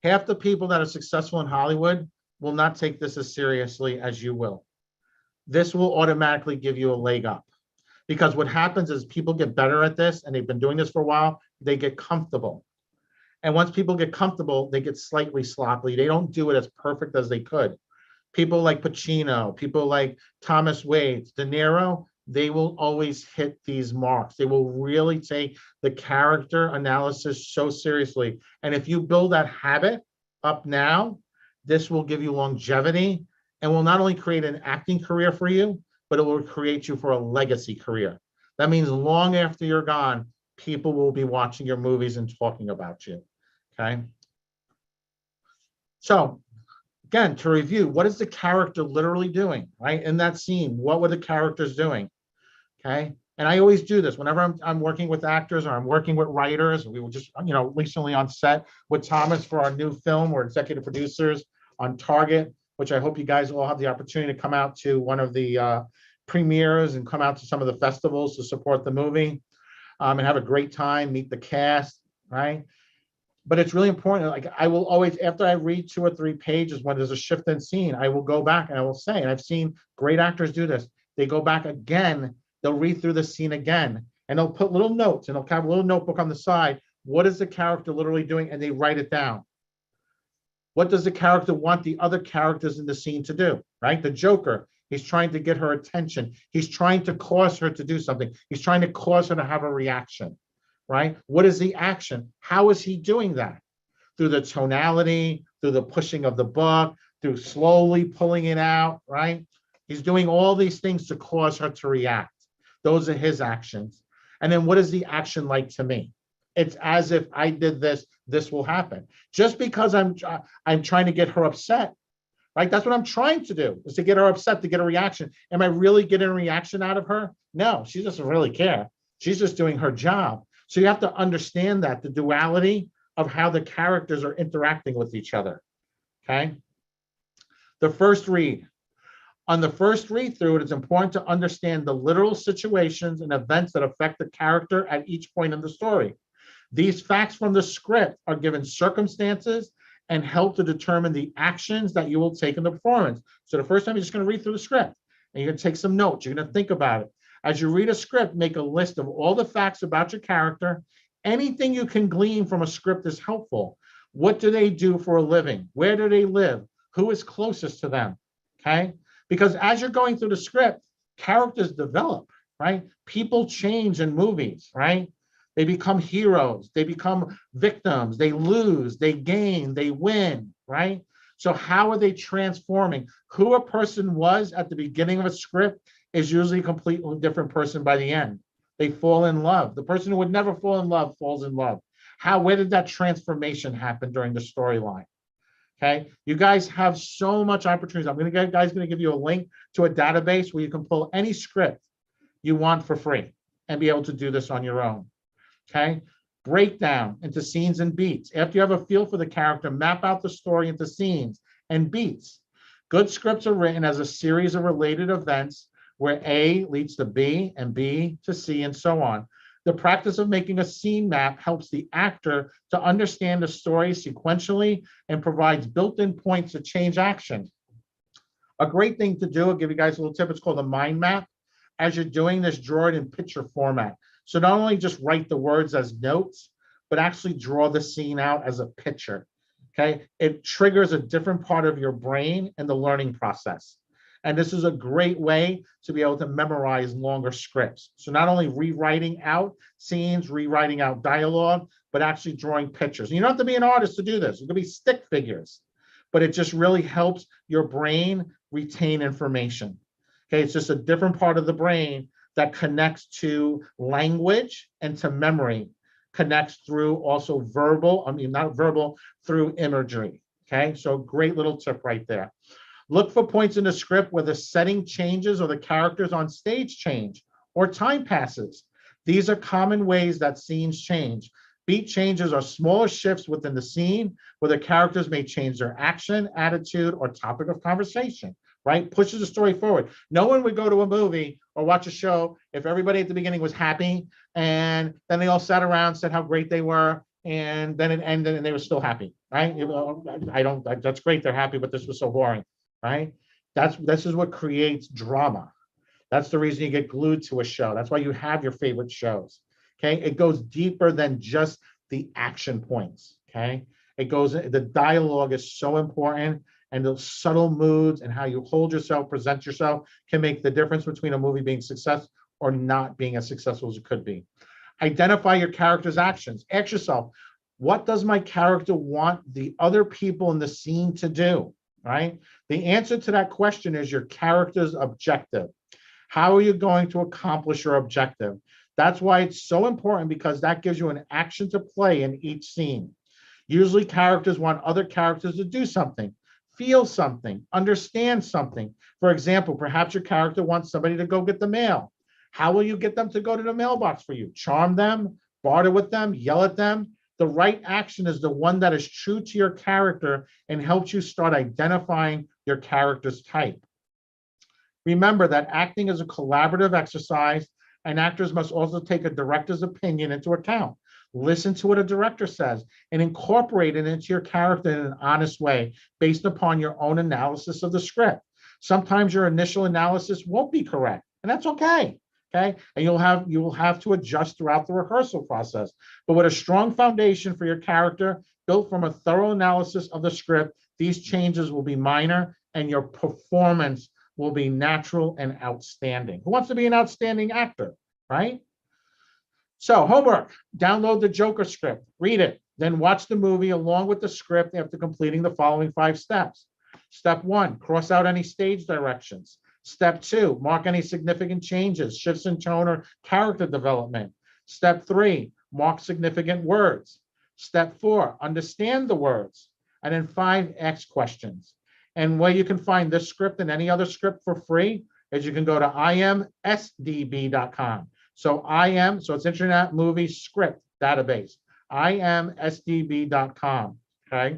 Half the people that are successful in Hollywood will not take this as seriously as you will. This will automatically give you a leg up. Because what happens is people get better at this, and they've been doing this for a while, they get comfortable. And once people get comfortable, they get slightly sloppy. They don't do it as perfect as they could. People like Pacino, people like Thomas Wade, De Niro, they will always hit these marks. They will really take the character analysis so seriously. And if you build that habit up now, this will give you longevity and will not only create an acting career for you, but it will create you for a legacy career. That means long after you're gone, people will be watching your movies and talking about you, okay? So again, to review, what is the character literally doing, right? In that scene, what were the characters doing, okay? And I always do this whenever I'm working with actors or I'm working with writers. We were just, recently on set with Thomas for our new film. We're executive producers on Target, which I hope you guys all have the opportunity to come out to one of the premieres and come out to some of the festivals to support the movie and have a great time, meet the cast, right? But it's really important. Like I will always, after I read 2 or 3 pages, when there's a shift in scene, I will go back and I will say, and I've seen great actors do this. They go back again, they'll read through the scene again, and they'll put little notes and they'll have a little notebook on the side. What is the character literally doing? And they write it down. What does the character want the other characters in the scene to do, right? The Joker, he's trying to get her attention. He's trying to cause her to do something. He's trying to cause her to have a reaction, right? What is the action? How is he doing that? Through the tonality, through the pushing of the book, through slowly pulling it out, right? He's doing all these things to cause her to react. Those are his actions. And then what is the action like to me? It's as if I did this, this will happen. Just because I'm trying to get her upset, right? That's what I'm trying to do, is to get her upset, to get a reaction. Am I really getting a reaction out of her? No, she doesn't really care. She's just doing her job. So you have to understand that, the duality of how the characters are interacting with each other, okay? The first read. On the first read through, it is important to understand the literal situations and events that affect the character at each point in the story. These facts from the script are given circumstances and help to determine the actions that you will take in the performance. So the first time you're just going to read through the script and you're going to take some notes. You're going to think about it. As you read a script, make a list of all the facts about your character. Anything you can glean from a script is helpful. What do they do for a living? Where do they live? Who is closest to them? Okay? Because as you're going through the script, characters develop, right? People change in movies, right? They become heroes. They become victims. They lose, they gain, they win, right? So how are they transforming? Who a person was at the beginning of a script is usually a completely different person by the end. They fall in love. The person who would never fall in love falls in love. Where did that transformation happen during the storyline? Okay, you guys have so much opportunities. I'm going to give you a link to a database where you can pull any script you want for free and be able to do this on your own. Okay, breakdown into scenes and beats. After you have a feel for the character, map out the story into scenes and beats. Good scripts are written as a series of related events where A leads to B and B to C and so on. The practice of making a scene map helps the actor to understand the story sequentially and provides built-in points to change action. A great thing to do, I'll give you guys a little tip, it's called a mind map. As you're doing this, draw it in picture format. So not only just write the words as notes, but actually draw the scene out as a picture, okay? It triggers a different part of your brain in the learning process. And this is a great way to be able to memorize longer scripts. So not only rewriting out scenes, rewriting out dialogue, but actually drawing pictures. And you don't have to be an artist to do this. It could be stick figures, but it just really helps your brain retain information. Okay, it's just a different part of the brain that connects to language and to memory, connects through also through imagery. Okay, so great little tip right there. Look for points in the script where the setting changes or the characters on stage change or time passes. These are common ways that scenes change. Beat changes are smaller shifts within the scene where the characters may change their action, attitude, or topic of conversation, right? Pushes the story forward. No one would go to a movie or watch a show if everybody at the beginning was happy and then they all sat around, said how great they were, and then it ended and they were still happy, right? That's great, they're happy, but this was so boring. Right? This is what creates drama. That's the reason you get glued to a show. That's why you have your favorite shows. Okay, it goes deeper than just the action points. Okay, the dialogue is so important, and those subtle moods and how you hold yourself, present yourself can make the difference between a movie being successful or not being as successful as it could be. Identify your character's actions. Ask yourself, what does my character want the other people in the scene to do? Right? The answer to that question is your character's objective. How are you going to accomplish your objective? That's why it's so important, because that gives you an action to play in each scene. Usually characters want other characters to do something, feel something, understand something. For example, perhaps your character wants somebody to go get the mail. How will you get them to go to the mailbox for you? Charm them, barter with them, yell at them? The right action is the one that is true to your character and helps you start identifying your character's type. Remember that acting is a collaborative exercise, and actors must also take a director's opinion into account. Listen to what a director says and incorporate it into your character in an honest way based upon your own analysis of the script. Sometimes your initial analysis won't be correct, and that's okay. Okay, and you will have to adjust throughout the rehearsal process. But with a strong foundation for your character, built from a thorough analysis of the script, these changes will be minor and your performance will be natural and outstanding. Who wants to be an outstanding actor, right? So homework, download the Joker script, read it, then watch the movie along with the script after completing the following 5 steps. Step 1, cross out any stage directions. Step 2, mark any significant changes, shifts in tone or character development. Step 3, mark significant words. Step 4, understand the words. And then 5, ask questions. And where you can find this script and any other script for free is you can go to imsdb.com. So it's Internet Movie Script Database, imsdb.com, okay?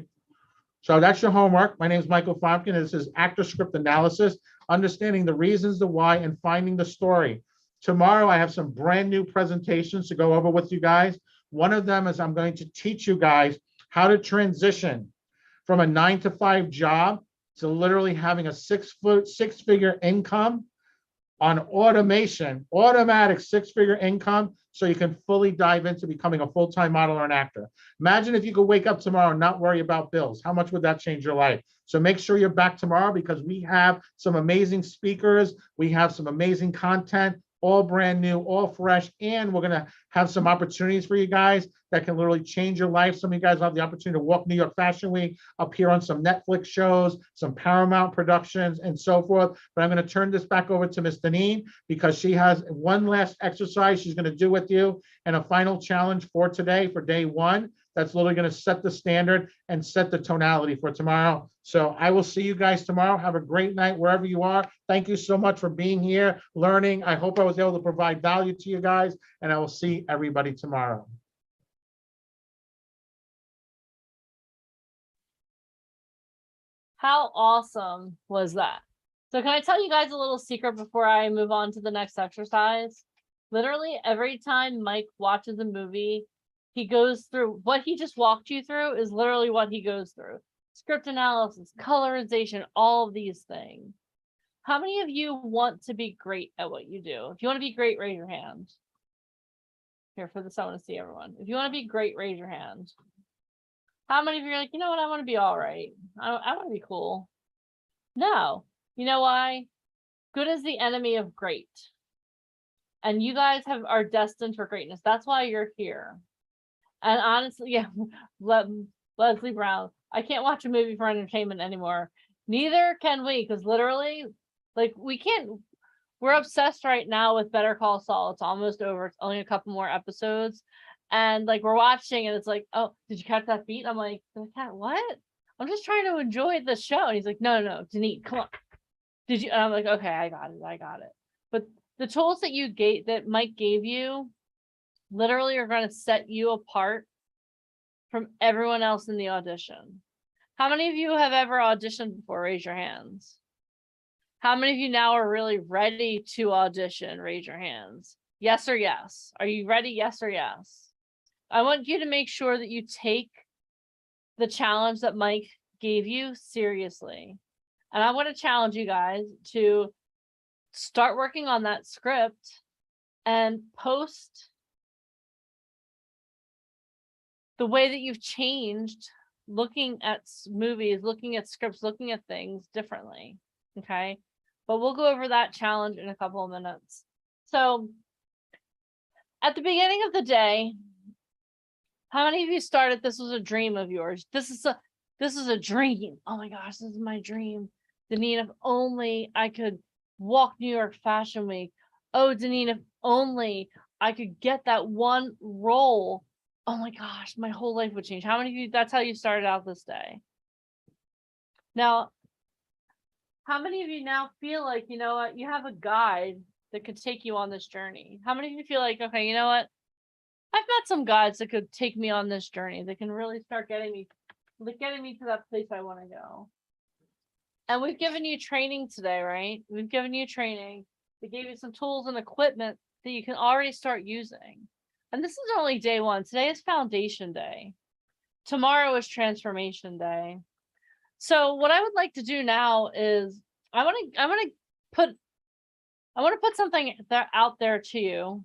So that's your homework. My name is Michael Fomkin, and this is Actor Script Analysis, understanding the reasons, the why, and finding the story. Tomorrow, I have some brand new presentations to go over with you guys. One of them is I'm going to teach you guys how to transition from a 9-to-5 job to literally having a six-figure income on automation, automatic 6-figure income, so you can fully dive into becoming a full-time model or an actor. Imagine if you could wake up tomorrow and not worry about bills. How much would that change your life? So make sure you're back tomorrow, because we have some amazing speakers. We have some amazing content. all brand new, all fresh, and we're gonna have some opportunities for you guys that can literally change your life. Some of you guys will have the opportunity to walk New York Fashion Week, appear on some Netflix shows, some Paramount productions, and so forth. But I'm gonna turn this back over to Ms. Deneen because she has one last exercise she's gonna do with you and a final challenge for today, for day one. That's literally going to set the standard and set the tonality for tomorrow. So I will see you guys tomorrow. Have a great night wherever you are. Thank you so much for being here, learning. I hope I was able to provide value to you guys, and I will see everybody tomorrow. How awesome was that? So can I tell you guys a little secret before I move on to the next exercise? Literally every time Mike watches a movie, he goes through what he just walked you through is literally what he goes through. Script analysis, colorization, all of these things. How many of you want to be great at what you do? If you want to be great, raise your hand. Here for this, I want to see everyone. If you want to be great, raise your hand. How many of you are like, you know what, I want to be all right. I want to be cool. No. You know why? Good is the enemy of great. And you guys are destined for greatness. That's why you're here. And honestly, yeah, Leslie Brown, I can't watch a movie for entertainment anymore. Neither can we, because literally, like, we can't, we're obsessed right now with Better Call Saul. It's almost over. It's only a couple more episodes. And like, we're watching and it's like, oh, did you catch that beat? I'm like, what? I'm just trying to enjoy the show. And he's like, no, Denise, come on. Did you? And I'm like, okay, I got it. But the tools that that Mike gave you literally are going to set you apart from everyone else in the audition. How many of you have ever auditioned before? Raise your hands. How many of you now are really ready to audition? Raise your hands. Yes or yes. Are you ready? Yes or yes. I want you to make sure that you take the challenge that Mike gave you seriously. And I want to challenge you guys to start working on that script and post the way that you've changed looking at movies, looking at scripts, looking at things differently. Okay. But we'll go over that challenge in a couple of minutes. So at the beginning of the day, how many of you started, this was a dream of yours? This is a dream. Oh my gosh, this is my dream. Deneen, if only I could walk New York Fashion Week. Oh, Deneen, if only I could get that one role. Oh my gosh, my whole life would change. How many of you, that's how you started out this day? Now, how many of you now feel like, you know what, you have a guide that could take you on this journey? How many of you feel like, okay, you know what, I've met some guides that could take me on this journey, that can really start getting me to that place I want to go? And we've given you training today, right? We've given you training. We gave you some tools and equipment that you can already start using. And this is only day one. Today is foundation day. Tomorrow is transformation day. So what I would like to do now is I want to put something out there to you.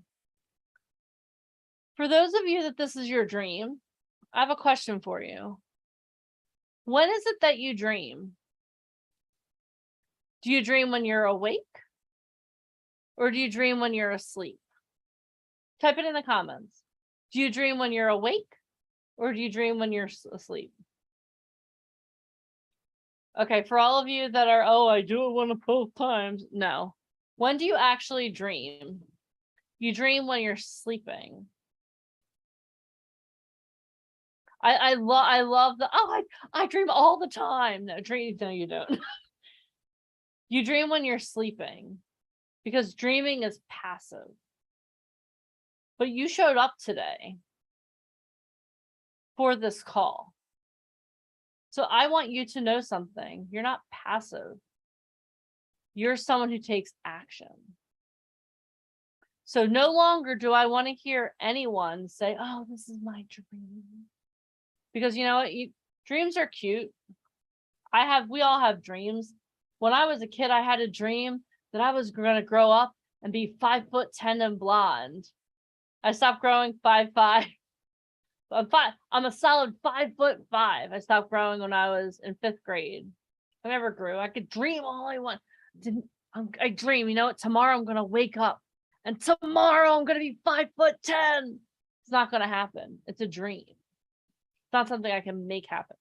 For those of you that this is your dream, I have a question for you. When is it that you dream? Do you dream when you're awake? Or do you dream when you're asleep? Type it in the comments. Do you dream when you're awake? Or do you dream when you're asleep? Okay, for all of you that are, oh, I do it one of both times. No. When do you actually dream? You dream when you're sleeping. I love the, oh, I dream all the time. No, you don't. You dream when you're sleeping, because dreaming is passive. But you showed up today for this call. So I want you to know something. You're not passive. You're someone who takes action. So no longer do I want to hear anyone say, oh, this is my dream. Because you know what? Dreams are cute. We all have dreams. When I was a kid, I had a dream that I was going to grow up and be 5'10" and blonde. I stopped growing 5'5". I'm a solid 5'5". I stopped growing when I was in 5th grade. I never grew. I could dream all I want. I dream, you know what? Tomorrow I'm going to wake up and tomorrow I'm gonna be 5'10". It's not gonna happen. It's a dream. It's not something I can make happen.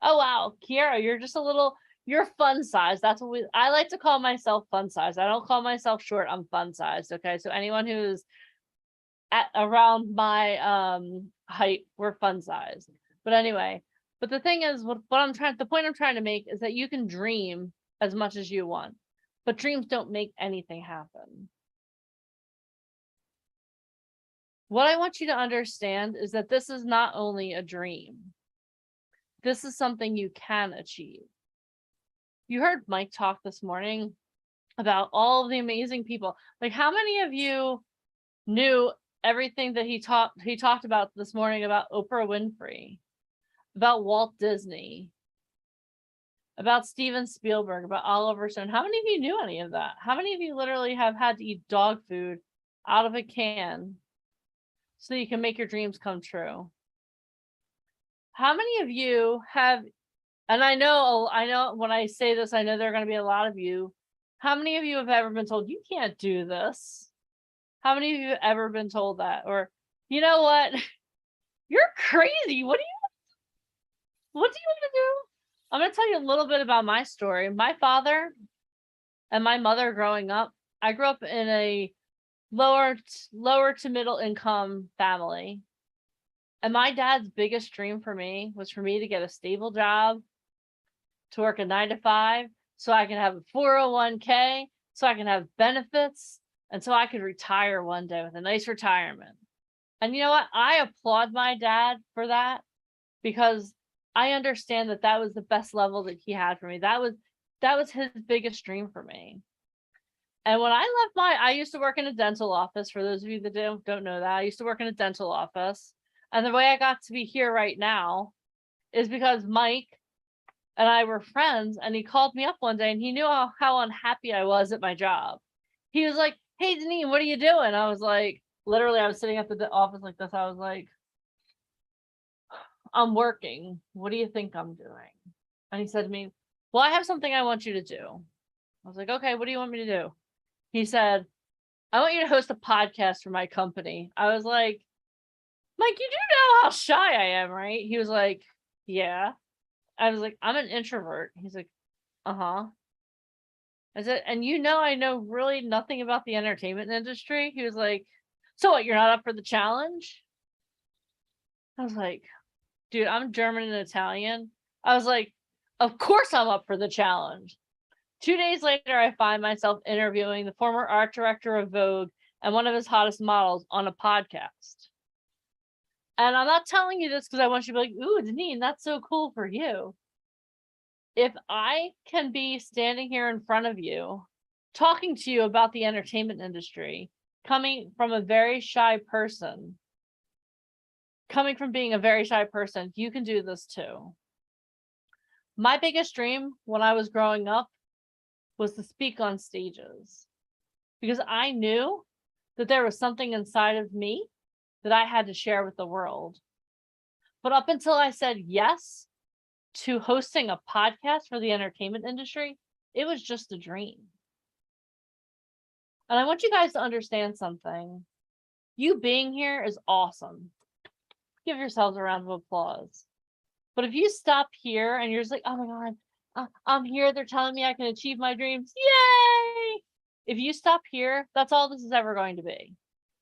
Oh wow, Kiara, you're fun size. That's what I like to call myself, fun size. I don't call myself short, I'm fun sized. Okay. So anyone who's at around my height, we're fun sized. But anyway, but the thing is, the point I'm trying to make is that you can dream as much as you want, but dreams don't make anything happen. What I want you to understand is that this is not only a dream. This is something you can achieve. You heard Mike talk this morning about all of the amazing people. Like, how many of you knew everything that he talked about this morning about Oprah Winfrey, about Walt Disney, about Steven Spielberg, about Oliver Stone? How many of you knew any of that? How many of you literally have had to eat dog food out of a can so you can make your dreams come true? How many of you have, and I know when I say this, I know there are going to be a lot of you. How many of you have ever been told, you can't do this? How many of you have ever been told that? Or, you know what? You're crazy. What do you want to do? I'm going to tell you a little bit about my story. My father and my mother growing up, I grew up in a lower to middle income family. And my dad's biggest dream for me was for me to get a stable job, to work a 9 to 5, so I can have a 401k, so I can have benefits, and so I could retire one day with a nice retirement. And you know what? I applaud my dad for that, because I understand that that was the best level that he had for me. That was his biggest dream for me. And when I left I used to work in a dental office. For those of you that don't know that, I used to work in a dental office. And the way I got to be here right now is because Mike and I were friends, and he called me up one day and he knew how unhappy I was at my job. He was like, "Hey, Deneen, what are you doing?" I was like, literally, I was sitting at the office like this. I was like, "I'm working. What do you think I'm doing?" And he said to me, "Well, I have something I want you to do." I was like, "Okay, what do you want me to do?" He said, "I want you to host a podcast for my company." I was like, "Mike, you do know how shy I am, right?" He was like, "Yeah." I was like, "I'm an introvert." He's like, "Uh-huh." I said, "And I know really nothing about the entertainment industry." He was like, "So what, you're not up for the challenge?" I was like, "Dude, I'm German and Italian." I was like, "Of course I'm up for the challenge." 2 days later, I find myself interviewing the former art director of Vogue and one of his hottest models on a podcast. And I'm not telling you this because I want you to be like, "Ooh, Deneen, that's so cool for you." If I can be standing here in front of you, talking to you about the entertainment industry, coming from being a very shy person, you can do this too. My biggest dream when I was growing up was to speak on stages, because I knew that there was something inside of me that I had to share with the world. But up until I said yes to hosting a podcast for the entertainment industry, it was just a dream. And I want you guys to understand something. You being here is awesome. Give yourselves a round of applause. But if you stop here and you're just like, "Oh my God, I'm here, they're telling me I can achieve my dreams. Yay!" If you stop here, that's all this is ever going to be.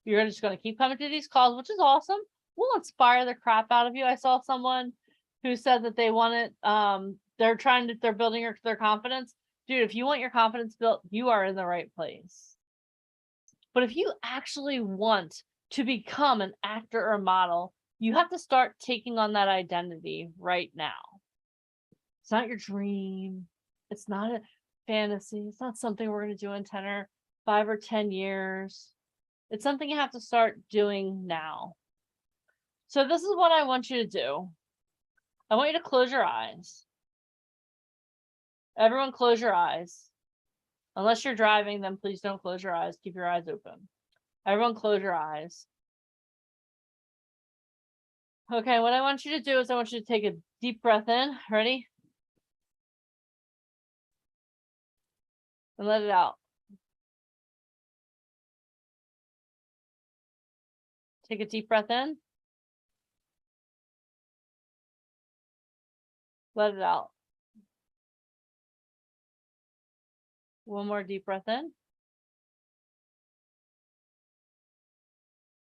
You're just going to keep coming to these calls, which is awesome. We'll inspire the crap out of you. I saw someone who said that they want it, they're building their confidence. Dude, if you want your confidence built, you are in the right place. But if you actually want to become an actor or a model, you have to start taking on that identity right now. It's not your dream. It's not a fantasy. It's not something we're going to do in 5 or 10 years. It's something you have to start doing now. So this is what I want you to do. I want you to close your eyes. Everyone close your eyes. Unless you're driving, then please don't close your eyes. Keep your eyes open. Everyone close your eyes. Okay, what I want you to do is I want you to take a deep breath in. Ready? And let it out. Take a deep breath in. Let it out. One more deep breath in.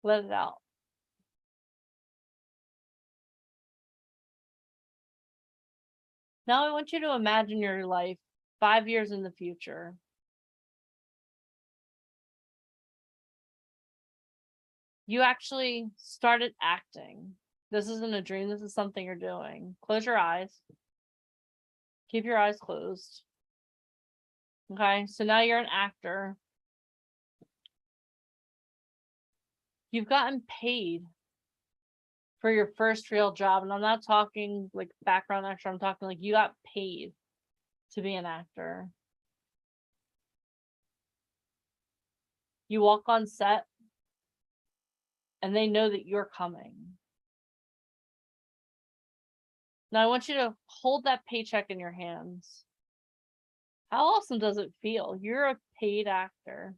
Let it out. Now I want you to imagine your life 5 years in the future. You actually started acting. This isn't a dream. This is something you're doing. Close your eyes. Keep your eyes closed. Okay, so now you're an actor. You've gotten paid for your first real job. And I'm not talking like background extra. I'm talking like you got paid to be an actor. You walk on set and they know that you're coming. Now I want you to hold that paycheck in your hands. How awesome does it feel? You're a paid actor.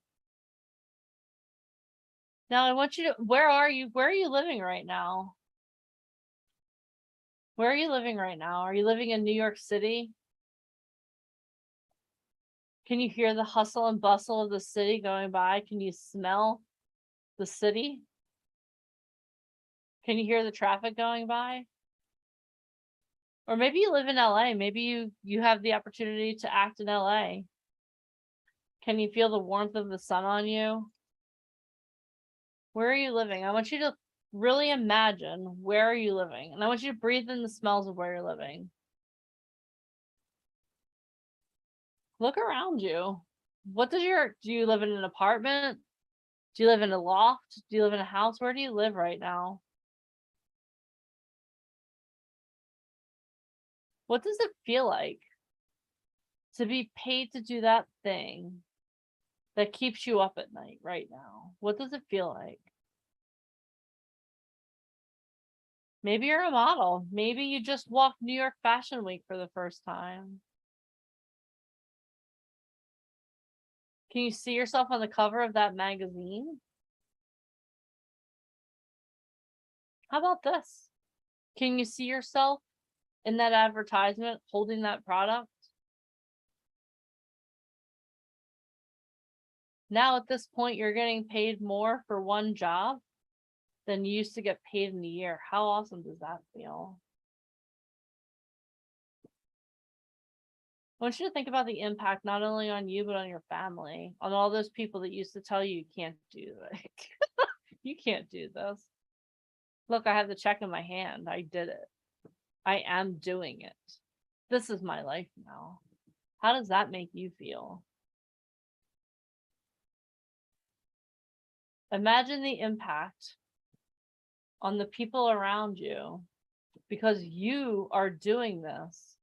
Now I want you to, where are you living right now? Where are you living right now? Are you living in New York City? Can you hear the hustle and bustle of the city going by? Can you smell the city? Can you hear the traffic going by? Or maybe you live in LA. Maybe you have the opportunity to act in LA. Can you feel the warmth of the sun on you? Where are you living? I want you to really imagine where are you living? And I want you to breathe in the smells of where you're living. Look around you. Do you live in an apartment? Do you live in a loft? Do you live in a house? Where do you live right now? What does it feel like to be paid to do that thing that keeps you up at night right now? What does it feel like? Maybe you're a model. Maybe you just walked New York Fashion Week for the first time. Can you see yourself on the cover of that magazine? How about this? Can you see yourself in that advertisement holding that product? Now at this point, you're getting paid more for one job than you used to get paid in a year. How awesome does that feel? I want you to think about the impact not only on you, but on your family, on all those people that used to tell you can't do it. You can't do this. Look, I have the check in my hand. I did it. I am doing it. This is my life now. How does that make you feel? Imagine the impact on the people around you because you are doing this.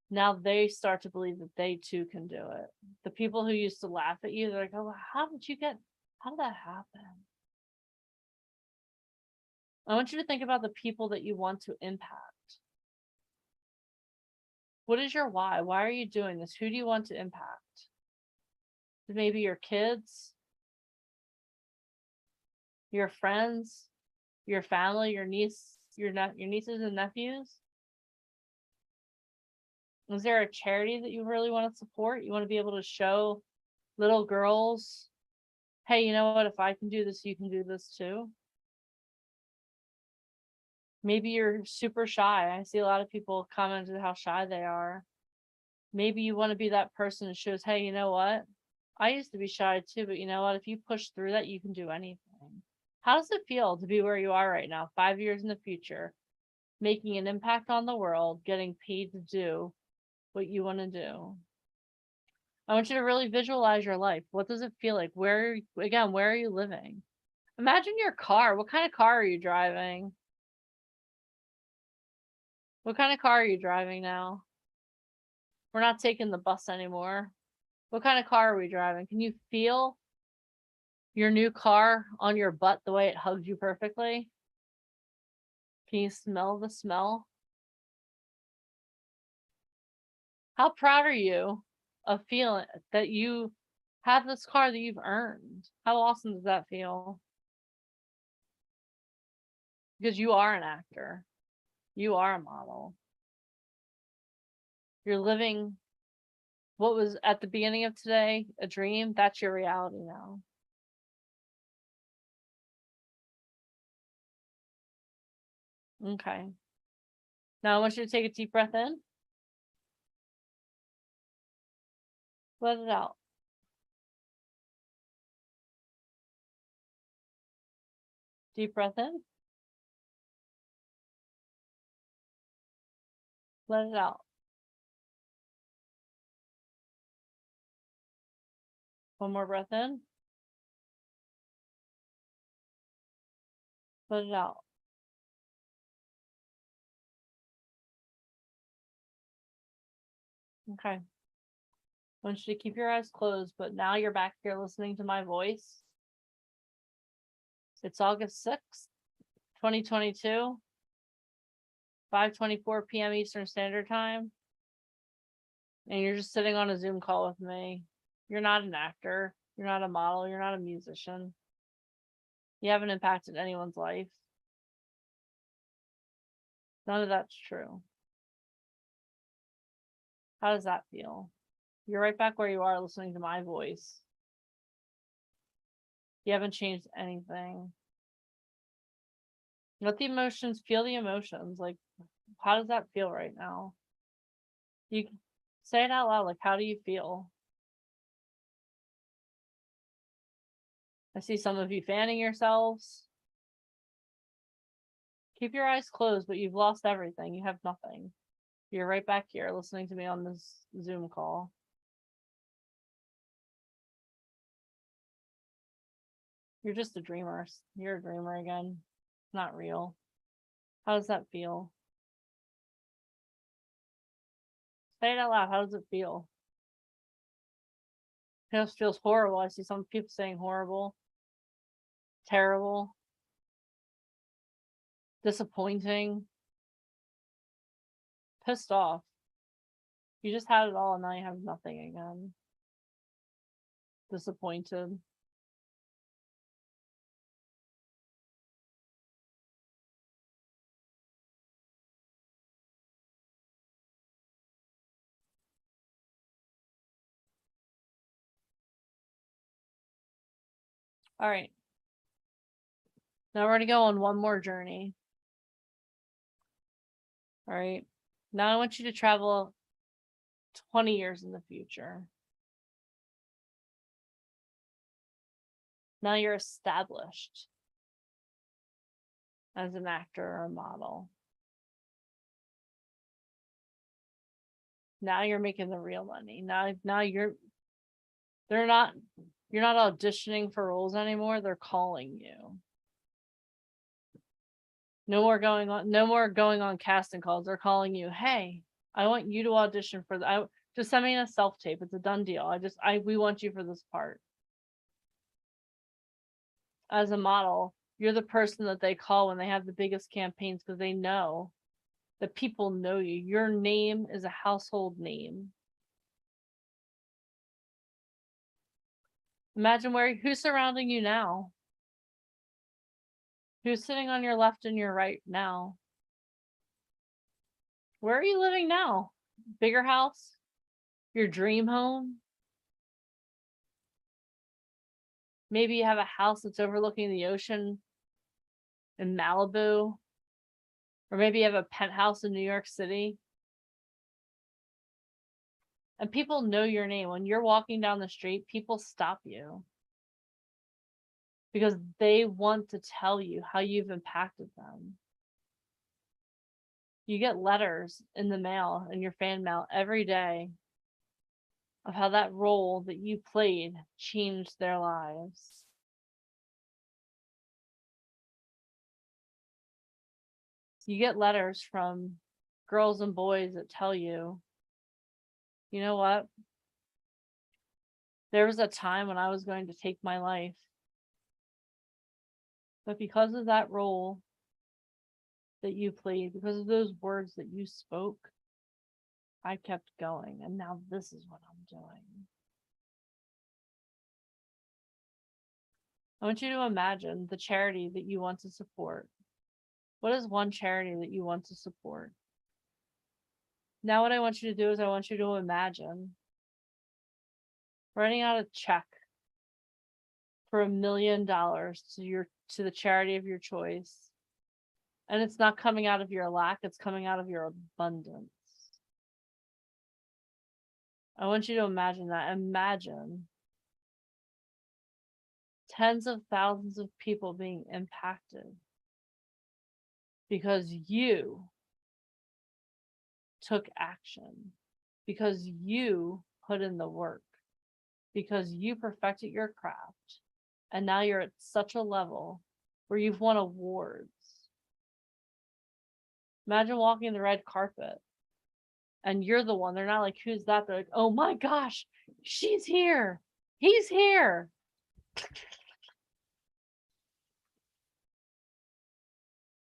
Now they start to believe that they too can do it. The people who used to laugh at you, they're like, oh, how did that happen? I want you to think about the people that you want to impact. What is your why? Why are you doing this? Who do you want to impact? Maybe your kids, your friends, your family, your nieces and nephews? Is there a charity that you really want to support? You want to be able to show little girls, hey, you know what? If I can do this, you can do this too. Maybe you're super shy. I see a lot of people commenting how shy they are. Maybe you want to be that person that shows, hey, you know what? I used to be shy too, but you know what? If you push through that, you can do anything. How does it feel to be where you are right now, 5 years in the future, making an impact on the world, getting paid to do what you want to do? I want you to really visualize your life. What does it feel like? Where are you living? Imagine your car. What kind of car are you driving? What kind of car are you driving now? We're not taking the bus anymore. What kind of car are we driving? Can you feel your new car on your butt the way it hugs you perfectly? Can you smell the smell? How proud are you of feeling that you have this car that you've earned? How awesome does that feel? because you are an actor. You are a model. You're living what was at the beginning of today a dream. That's your reality now. Okay. Now I want you to take a deep breath in. Let it out. Deep breath in. Let it out. One more breath in. Let it out. Okay. I want you to keep your eyes closed, but now you're back here listening to my voice. It's August 6th, 2022, 5:24 p.m. Eastern Standard Time. And you're just sitting on a Zoom call with me. You're not an actor. You're not a model. You're not a musician. You haven't impacted anyone's life. None of that's true. How does that feel? You're right back where you are listening to my voice. You haven't changed anything. Let the emotions, feel the emotions. Like, how does that feel right now? You say it out loud. Like, how do you feel? I see some of you fanning yourselves. Keep your eyes closed, but you've lost everything. You have nothing. You're right back here listening to me on this Zoom call. You're just a dreamer. You're a dreamer again. Not real. How does that feel? Say it out loud. How does it feel? It just feels horrible. I see some people saying horrible, terrible, disappointing, pissed off. You just had it all and now you have nothing again. Disappointed. All right. Now we're going to go on one more journey. All right. Now I want you to travel 20 years in the future. Now you're established as an actor or a model. Now you're making the real money. Now you're not auditioning for roles anymore. They're calling you. No more going on casting calls. They're calling you. Hey, I want you to audition for just send me a self-tape. It's a done deal. We want you for this part. As a model, you're the person that they call when they have the biggest campaigns because they know that people know you. Your name is a household name. Imagine who's surrounding you now. Who's sitting on your left and your right now? Where are you living now? Bigger house? Your dream home? Maybe you have a house that's overlooking the ocean in Malibu. Or maybe you have a penthouse in New York City. And people know your name. When you're walking down the street, people stop you. Because they want to tell you how you've impacted them. You get letters in the mail, in your fan mail every day of how that role that you played changed their lives. You get letters from girls and boys that tell you, you know what? There was a time when I was going to take my life. But because of that role that you played, because of those words that you spoke, I kept going. And now this is what I'm doing. I want you to imagine the charity that you want to support. What is one charity that you want to support? Now what I want you to do is I want you to imagine writing out a check for $1 million to the charity of your choice. And it's not coming out of your lack, it's coming out of your abundance. I want you to imagine that. Imagine tens of thousands of people being impacted because you took action, because you put in the work, because you perfected your craft. And now you're at such a level where you've won awards. Imagine walking the red carpet and you're the one. They're not like, who's that? They're like, oh my gosh, she's here. He's here.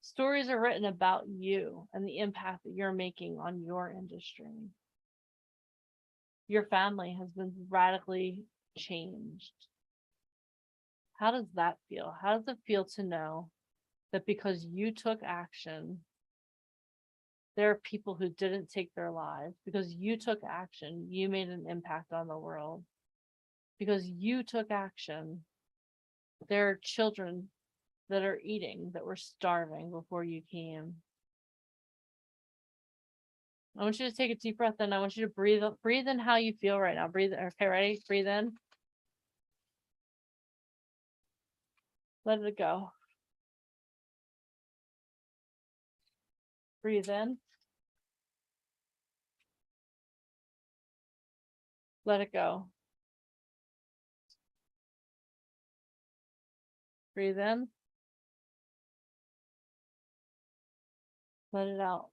Stories are written about you and the impact that you're making on your industry. Your family has been radically changed. How does that feel? How does it feel to know that because you took action, there are people who didn't take their lives? Because you took action, you made an impact on the world. Because you took action, there are children that are eating, that were starving before you came. I want you to take a deep breath in. I want you to breathe in how you feel right now. Breathe. Okay, ready? Breathe in. Let it go. Breathe in. Let it go. Breathe in. Let it out.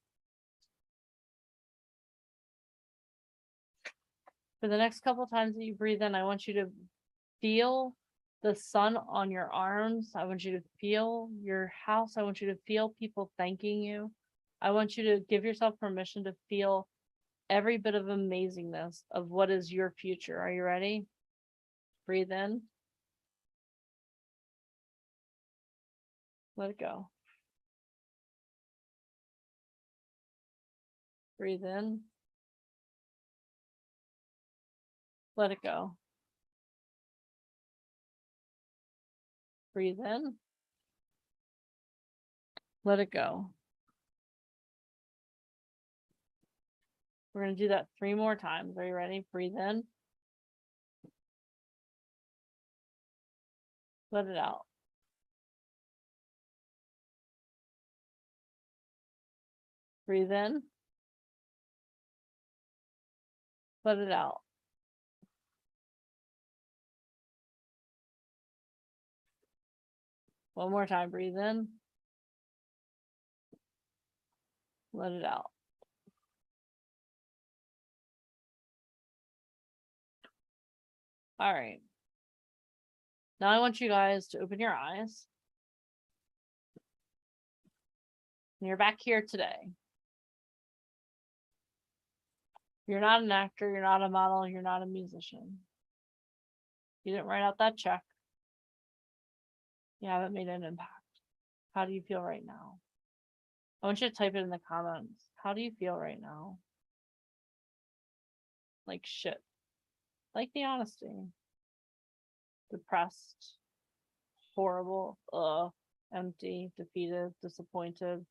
For the next couple times that you breathe in, I want you to feel the sun on your arms. I want you to feel your house. I want you to feel people thanking you. I want you to give yourself permission to feel every bit of amazingness of what is your future. Are you ready? Breathe in. Let it go. Breathe in. Let it go. Breathe in. Let it go. We're going to do that 3 more times. Are you ready? Breathe in. Let it out. Breathe in. Let it out. One more time. Breathe in. Let it out. All right. Now I want you guys to open your eyes. And you're back here today. You're not an actor, you're not a model, you're not a musician. You didn't write out that check. You haven't made an impact. How do you feel right now? I want you to type it in the comments. How do you feel right now? Like shit. Like the honesty. Depressed. Horrible. Empty. Defeated. Disappointed.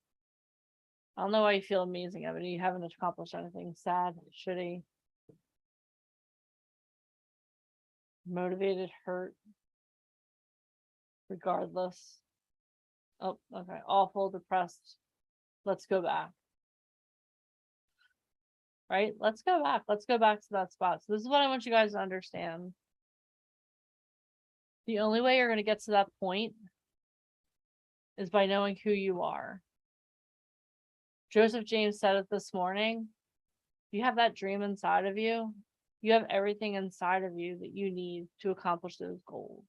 I don't know why you feel amazing, Evan. You haven't accomplished anything. Sad. Shitty. Motivated. Hurt. Regardless. Oh, okay. Awful. Depressed. Let's go back. Right? Let's go back. Let's go back to that spot. So this is what I want you guys to understand. The only way you're going to get to that point is by knowing who you are. Joseph James said it this morning. If you have that dream inside of you, you have everything inside of you that you need to accomplish those goals.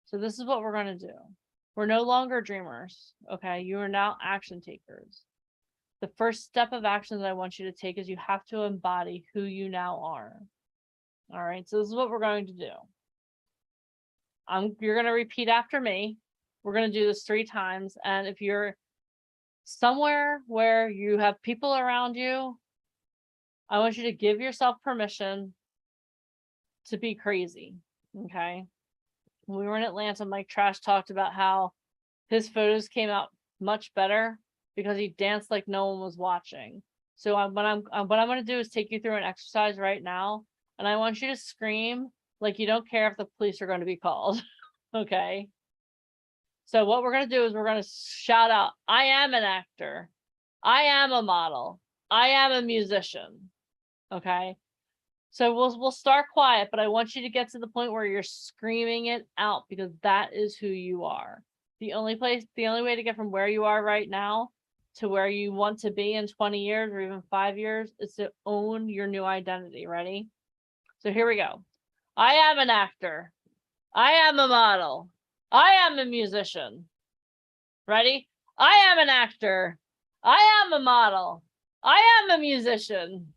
So this is what we're going to do. We're no longer dreamers, okay? You are now action takers. The first step of action that I want you to take is you have to embody who you now are. All right, so this is what we're going to do. You're going to repeat after me. We're going to do this 3 times. And if you're somewhere where you have people around you. I want you to give yourself permission to be crazy. Okay. When we were in Atlanta, Mike Trash talked about how his photos came out much better because he danced like no one was watching. So what I'm going to do is take you through an exercise right now, and I want you to scream like you don't care if the police are going to be called. Okay. So what we're going to do is we're going to shout out, I am an actor. I am a model. I am a musician. Okay. So we'll start quiet, but I want you to get to the point where you're screaming it out, because that is who you are. The only way to get from where you are right now to where you want to be in 20 years or even 5 years is to own your new identity. Ready? So here we go. I am an actor. I am a model. I am a musician. Ready? I am an actor. I am a model. I am a musician.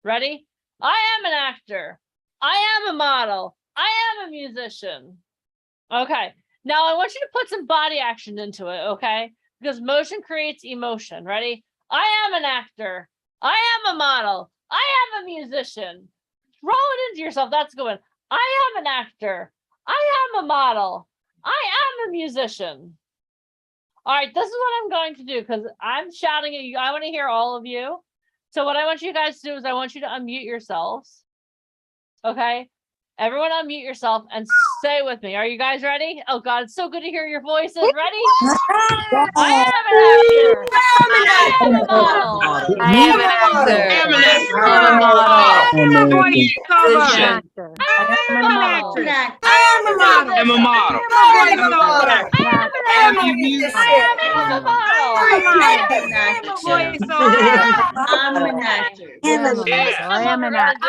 Ready? I am an actor. I am a model. I am a musician. Okay. Now I want you to put some body action into it, okay? Because motion creates emotion. Ready? I am an actor. I am a model. I am a musician. Roll it into yourself. That's good. I am an actor. I am a model. I am a musician. All right, this is what I'm going to do because I'm shouting at you. I want to hear all of you. So what I want you guys to do is I want you to unmute yourselves. Okay? Everyone unmute yourself and say with me. Are you guys ready? Oh God, it's so good to hear your voices. Ready? I am an actor. I am a model. I am an actor. I am an actor. I am a model. I am a Musician. I am a model. I am a model. I am a model. I am a model. I am a musician. I am a model. I'm an actor. I am an actor.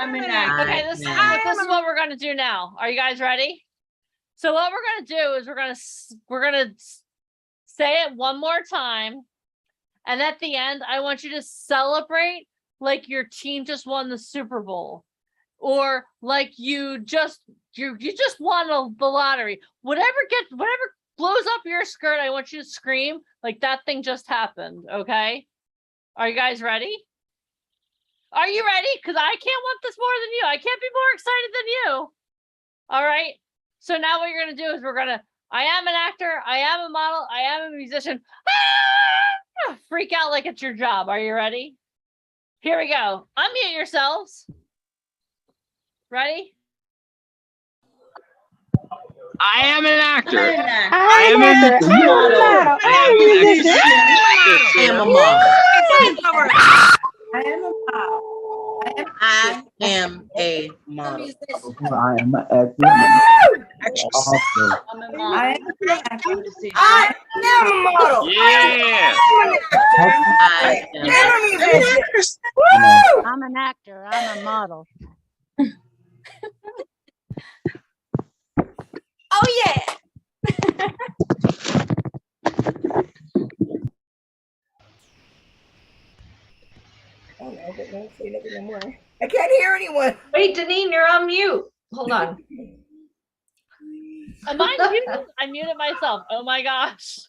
I'm an actor. Okay, this is what we're gonna do now. Are you guys ready? So what we're gonna do is we're gonna say it one more time, and at the end, I want you to celebrate like your team just won the Super Bowl, or like you just won the lottery. Whatever blows up your skirt, I want you to scream like that thing just happened. Okay? Are you guys ready? Are you ready? Because I can't want this more than you. I can't be more excited than you. All right. So now what you're going to do is I am an actor. I am a model. I am a musician. Ah! Freak out like it's your job. Are you ready? Here we go. Unmute yourselves. Ready? I am an actor. I am an actor. I am a musician. I am a model. I am a model. I am a model. I am an actor. I am an actor. I am a model. Yeah. I am a musician. I'm an actor. I'm a model. Oh yeah. Oh no, but don't say nothing no more. I can't hear anyone. Wait, Deneen, you're on mute. Hold on. Am I muted? I muted myself. Oh my gosh.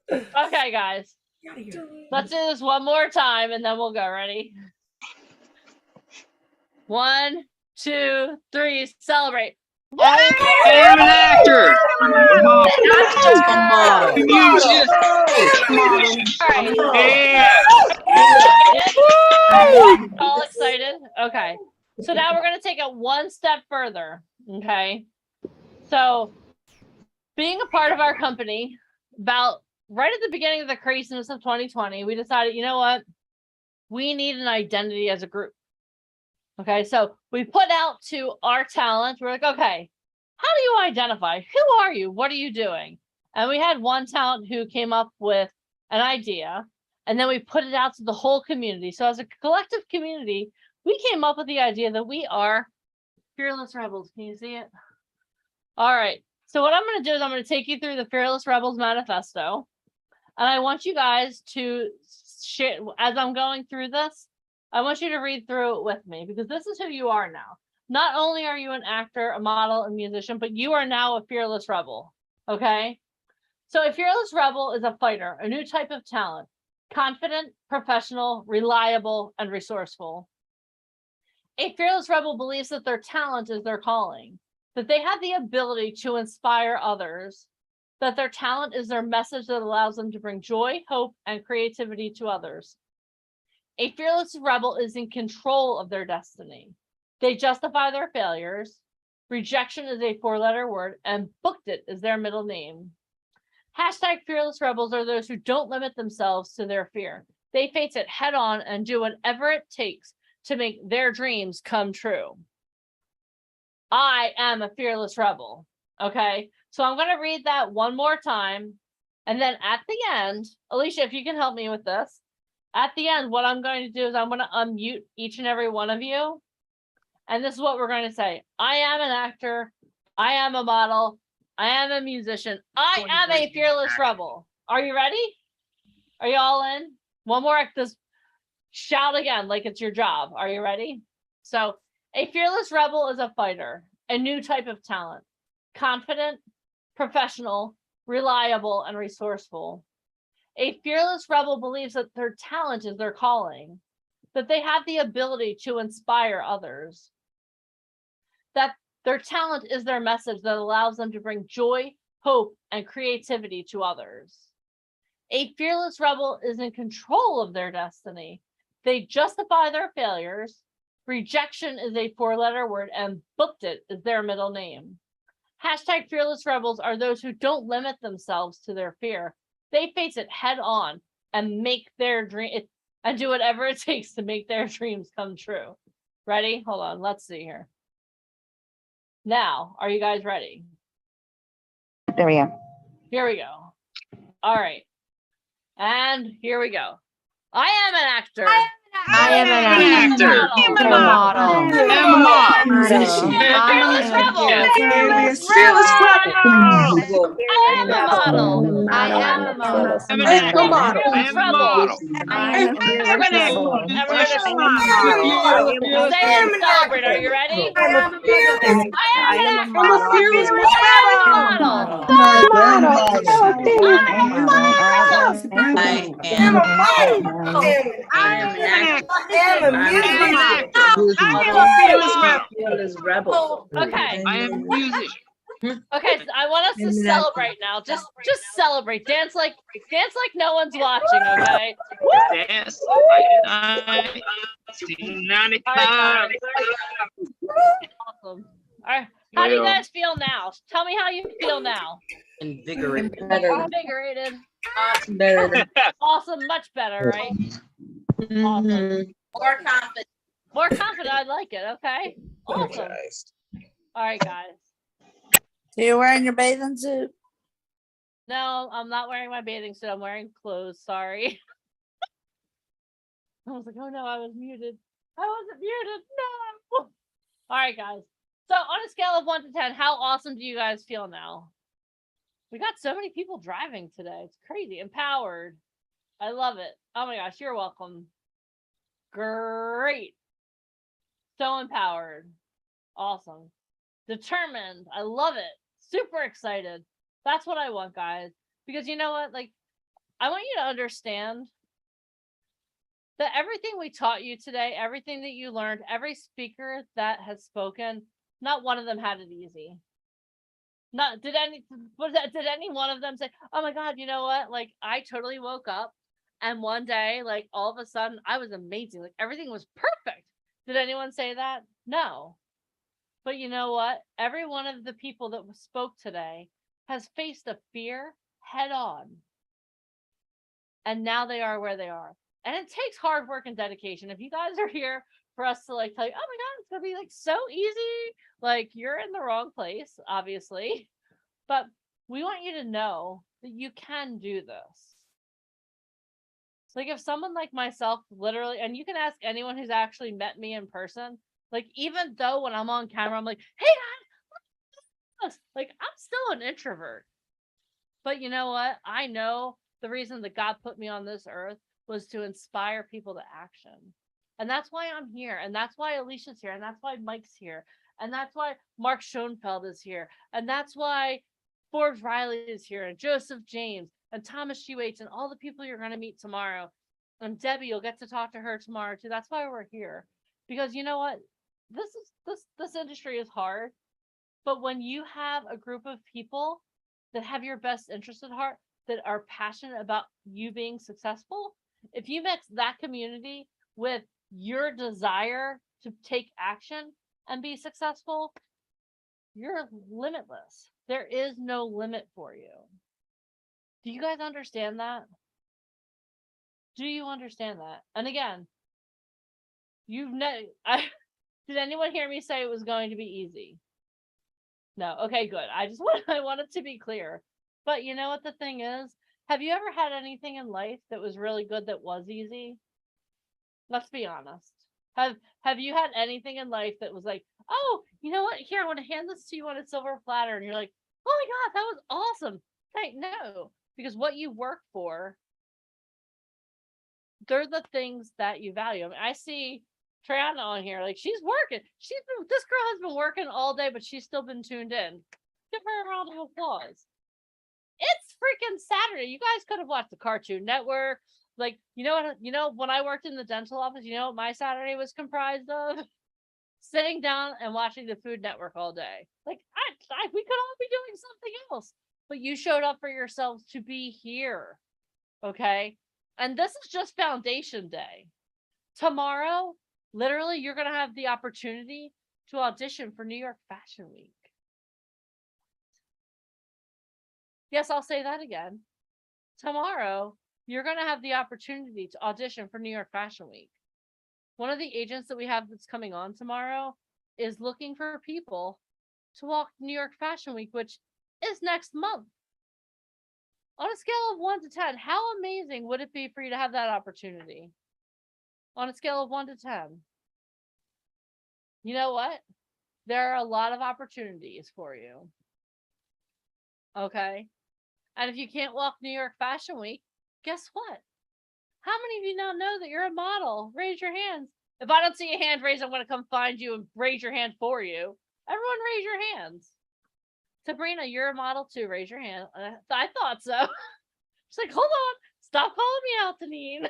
Okay, guys. Let's do this one more time and then we'll go. Ready? 1, 2, 3. Celebrate. I am an actor. All excited? Okay. So now we're going to take it one step further. Okay. So being a part of our company, about right at the beginning of the craziness of 2020, we decided, you know what? We need an identity as a group. Okay, so we put out to our talent, we're like, okay, how do you identify? Who are you? What are you doing? And we had one talent who came up with an idea, and then we put it out to the whole community. So as a collective community, we came up with the idea that we are Fearless Rebels. Can you see it? All right, so what I'm going to do is I'm going to take you through the Fearless Rebels Manifesto, and I want you guys to share, as I'm going through this, I want you to read through it with me because this is who you are now. Not only are you an actor, a model, a musician, but you are now a fearless rebel. Okay? So a fearless rebel is a fighter, a new type of talent, confident, professional, reliable, and resourceful. A fearless rebel believes that their talent is their calling, that they have the ability to inspire others, that their talent is their message that allows them to bring joy, hope, and creativity to others. A fearless rebel is in control of their destiny. They justify their failures. Rejection is a 4-letter word, and booked it is their middle name. Hashtag fearless rebels are those who don't limit themselves to their fear. They face it head on and do whatever it takes to make their dreams come true. I am a fearless rebel. Okay, so I'm going to read that one more time. And then at the end, Alicia, if you can help me with this, at the end, what I'm going to do is I'm going to unmute each and every one of you. And this is what we're going to say. I am an actor. I am a model. I am a musician. I am a fearless rebel. Are you ready? Are you all in? One more, just shout again like it's your job. Are you ready? So a fearless rebel is a fighter, a new type of talent, confident, professional, reliable, and resourceful. A fearless rebel believes that their talent is their calling, that they have the ability to inspire others, that their talent is their message that allows them to bring joy, hope, and creativity to others. A fearless rebel is in control of their destiny. They justify their failures. Rejection is a 4-letter word, and booked it is their middle name. Hashtag fearless rebels are those who don't limit themselves to their fear. They face it head on and make their dream and do whatever it takes to make their dreams come true. Ready? Hold on. Let's see here. Now, are you guys ready? There we go. Here we go. All right. And here we go. I am an actor. I am an actor. I'm a model. I'm a model. Musician. Fearless rebel. Fearless rebel. I am a model. I am a model. I'm a model. Fearless rebel. I am a fearless rebel. Say and celebrate. Are you ready? I am a fearless. I am a fearless rebel. Fearless rebel. Okay. I am a musician. Okay, so I want us to celebrate now. Just celebrate. Dance like no one's watching, okay? Dance. Awesome. All right. How do you guys feel now? Tell me how you feel now. Invigorated. Invigorated. Awesome. Much better, right? Awesome. More confident. More confident. I like it. Okay. Awesome. All right, guys. So you're wearing your bathing suit? No, I'm not wearing my bathing suit. I'm wearing clothes. Sorry. I was like, oh no, I was muted. I wasn't muted. No. All right, guys. So on a scale of 1 to 10, how awesome do you guys feel now? We got so many people driving today. It's crazy. Empowered. I love it. Oh my gosh, you're welcome. Great. So empowered. Awesome. Determined. I love it. Super excited. That's what I want, guys. Because you know what? Like, I want you to understand that everything we taught you today, everything that you learned, every speaker that has spoken, not one of them had it easy. Did any one of them say, oh my God, you know what? Like, I totally woke up and one day, like, all of a sudden I was amazing. Like, everything was perfect. Did anyone say that? No. But you know what? Every one of the people that spoke today has faced a fear head on. And now they are where they are. And it takes hard work and dedication. If you guys are here for us to like tell you, oh my God, it's going to be like so easy, like you're in the wrong place, obviously. But we want you to know that you can do this. Like if someone like myself, literally, and you can ask anyone who's actually met me in person, like even though when I'm on camera, I'm like, hey guys, like I'm still an introvert. But you know what? I know the reason that God put me on this earth was to inspire people to action. And that's why I'm here. And that's why Alicia's here. And that's why Mike's here. And that's why Mark Schoenfeld is here. And that's why Forbes Riley is here, and Joseph James, and Thomas Shewaits, and all the people you're going to meet tomorrow. And Debbie, you'll get to talk to her tomorrow too. That's why we're here. Because you know what? This industry is hard. But when you have a group of people that have your best interest at heart, that are passionate about you being successful, if you mix that community with your desire to take action and be successful, you're limitless. There is no limit for you. Do you guys understand that? Do you understand that? And again, did anyone hear me say it was going to be easy? No. Okay, good. I want it to be clear. But you know what the thing is? Have you ever had anything in life that was really good that was easy? Let's be honest. Have you had anything in life that was like, oh, you know what? Here, I want to hand this to you on a silver platter, and you're like, oh my God, that was awesome. No, because what you work for, they're the things that you value. I mean, I see Triana on here, like she's working. This girl has been working all day, but she's still been tuned in. Give her a round of applause. It's freaking Saturday. You guys could have watched the Cartoon Network. Like, you know what? You know, when I worked in the dental office, you know what my Saturday was comprised of? Sitting down and watching the Food Network all day. Like, we could all be doing something else, but you showed up for yourselves to be here. Okay. And this is just Foundation Day. Tomorrow, literally, you're going to have the opportunity to audition for New York Fashion Week. Yes, I'll say that again. Tomorrow, you're going to have the opportunity to audition for New York Fashion Week. One of the agents that we have that's coming on tomorrow is looking for people to walk New York Fashion Week, which is next month. On a scale of 1 to 10, how amazing would it be for you to have that opportunity? On a scale of 1 to 10. You know what? There are a lot of opportunities for you. Okay? And if you can't walk New York Fashion Week, guess what? How many of you now know that you're a model? Raise your hands. If I don't see a hand raised, I'm going to come find you and raise your hand for you. Everyone raise your hands. Sabrina, you're a model too. Raise your hand. I thought so. She's like, hold on. Stop calling me out, Deneen.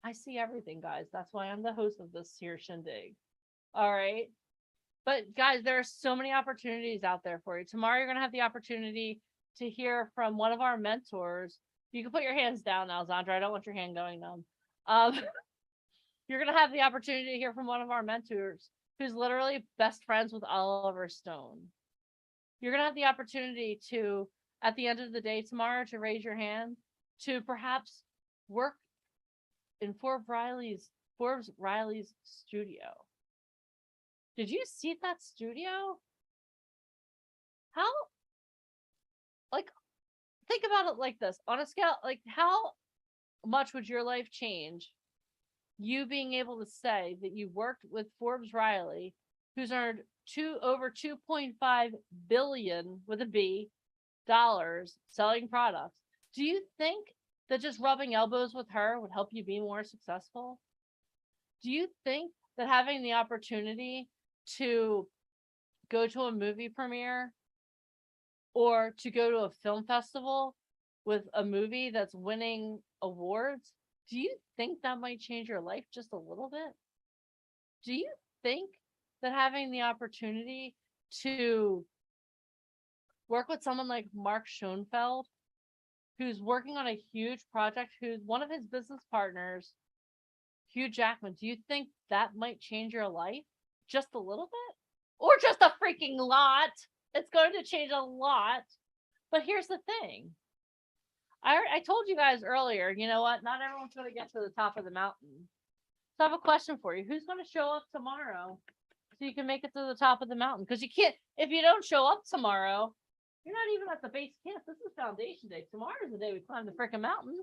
I see everything, guys. That's why I'm the host of this here shindig. All right. But guys, there are so many opportunities out there for you. Tomorrow, you're going to have the opportunity to hear from one of our mentors. You can put your hands down, Alexandra. I don't want your hand going numb. You're going to have the opportunity to hear from one of our mentors who's literally best friends with Oliver Stone. You're going to have the opportunity to, at the end of the day tomorrow, to raise your hand to perhaps work in Forbes Riley's studio. Did you see that studio? How, like, think about it like this. On a scale, like, how much would your life change you being able to say that you worked with Forbes Riley, who's earned over 2.5 billion with a B dollars selling products? Do you think that just rubbing elbows with her would help you be more successful? Do you think that having the opportunity to go to a movie premiere or to go to a film festival with a movie that's winning awards, do you think that might change your life just a little bit? Do you think that having the opportunity to work with someone like Mark Schoenfeld, who's working on a huge project, who's one of his business partners, Hugh Jackman, do you think that might change your life just a little bit? Or just a freaking lot? It's going to change a lot. But here's the thing. I told you guys earlier, you know what? Not everyone's going to get to the top of the mountain. So I have a question for you. Who's going to show up tomorrow so you can make it to the top of the mountain? Because you can't, if you don't show up tomorrow, you're not even at the base camp. This is Foundation Day. Tomorrow's the day we climb the freaking mountain.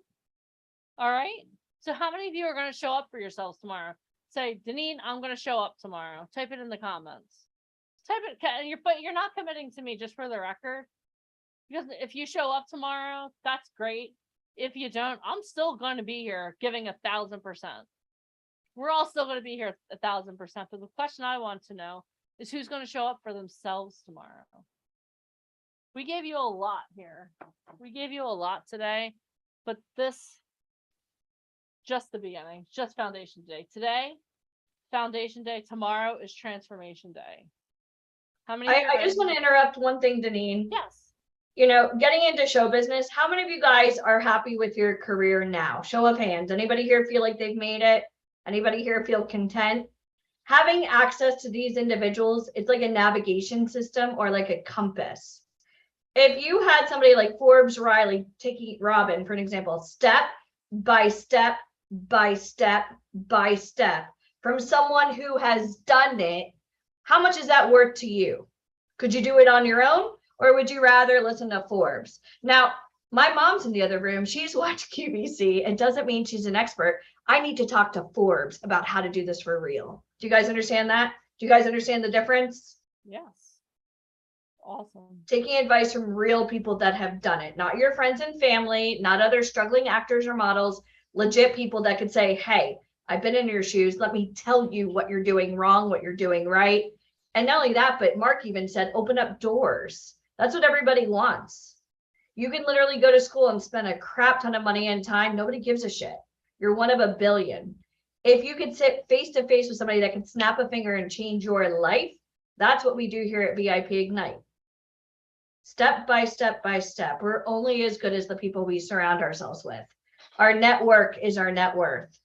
All right? So how many of you are going to show up for yourselves tomorrow? Say, Deneen, I'm going to show up tomorrow. Type it in the comments. Type it, but you're not committing to me, just for the record. Because if you show up tomorrow, that's great. If you don't, I'm still going to be here giving 1,000%. We're all still going to be here 1,000%. But the question I want to know is who's going to show up for themselves tomorrow? We gave you a lot here. We gave you a lot today, but this just the beginning, just Foundation Day. Today, Foundation Day. Tomorrow is Transformation Day. How many? I just want to interrupt one thing, Deneen. Yes. You know, getting into show business, how many of you guys are happy with your career now? Show of hands. Anybody here feel like they've made it? Anybody here feel content? Having access to these individuals, it's like a navigation system or like a compass. If you had somebody like Forbes Riley, taking Robin for an example, step by step by step by step from someone who has done it, how much is that worth to you? Could you do it on your own? Or would you rather listen to Forbes? Now, my mom's in the other room. She's watched QVC. It doesn't mean she's an expert. I need to talk to Forbes about how to do this for real. Do you guys understand that? Do you guys understand the difference? Yes. Awesome. Taking advice from real people that have done it, not your friends and family, not other struggling actors or models, legit people that could say, hey, I've been in your shoes. Let me tell you what you're doing wrong, what you're doing right. And not only that, but Mark even said, open up doors. That's what everybody wants. You can literally go to school and spend a crap ton of money and time. Nobody gives a shit. You're one of a billion. If you could sit face to face with somebody that can snap a finger and change your life, that's what we do here at VIP Ignite. Step by step by step. We're only as good as the people we surround ourselves with. Our network is our net worth.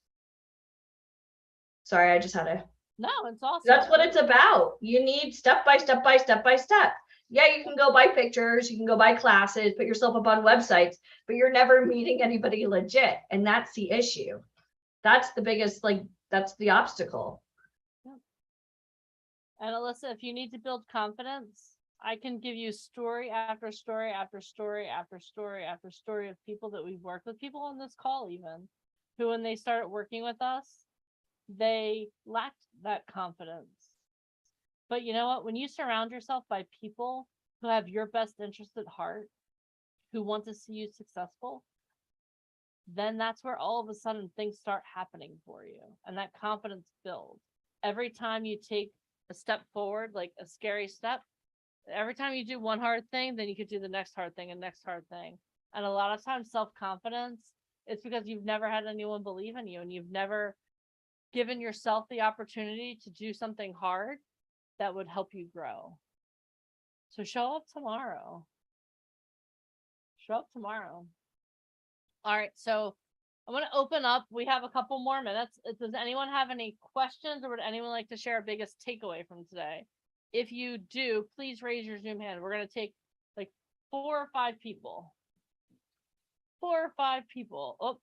Sorry, I just had to. No, it's awesome. That's what it's about. You need step by step by step by step. Yeah, you can go buy pictures, you can go buy classes, put yourself up on websites, but you're never meeting anybody legit. And that's the issue. That's the biggest, like, that's the obstacle. And Alyssa, if you need to build confidence, I can give you story after story after story after story after story of people that we've worked with, people on this call even, who when they started working with us, they lacked that confidence. But you know what? When you surround yourself by people who have your best interest at heart, who want to see you successful, then that's where all of a sudden things start happening for you. And that confidence builds. Every time you take a step forward, like a scary step, every time you do one hard thing, then you could do the next hard thing and next hard thing. And a lot of times self-confidence, it's because you've never had anyone believe in you and you've never given yourself the opportunity to do something hard that would help you grow. So show up tomorrow. Show up tomorrow. All right, so I'm going to open up. We have a couple more minutes. Does anyone have any questions or would anyone like to share a biggest takeaway from today? If you do, please raise your Zoom hand. We're going to take like 4 or 5 people. 4 or 5 people. Oh,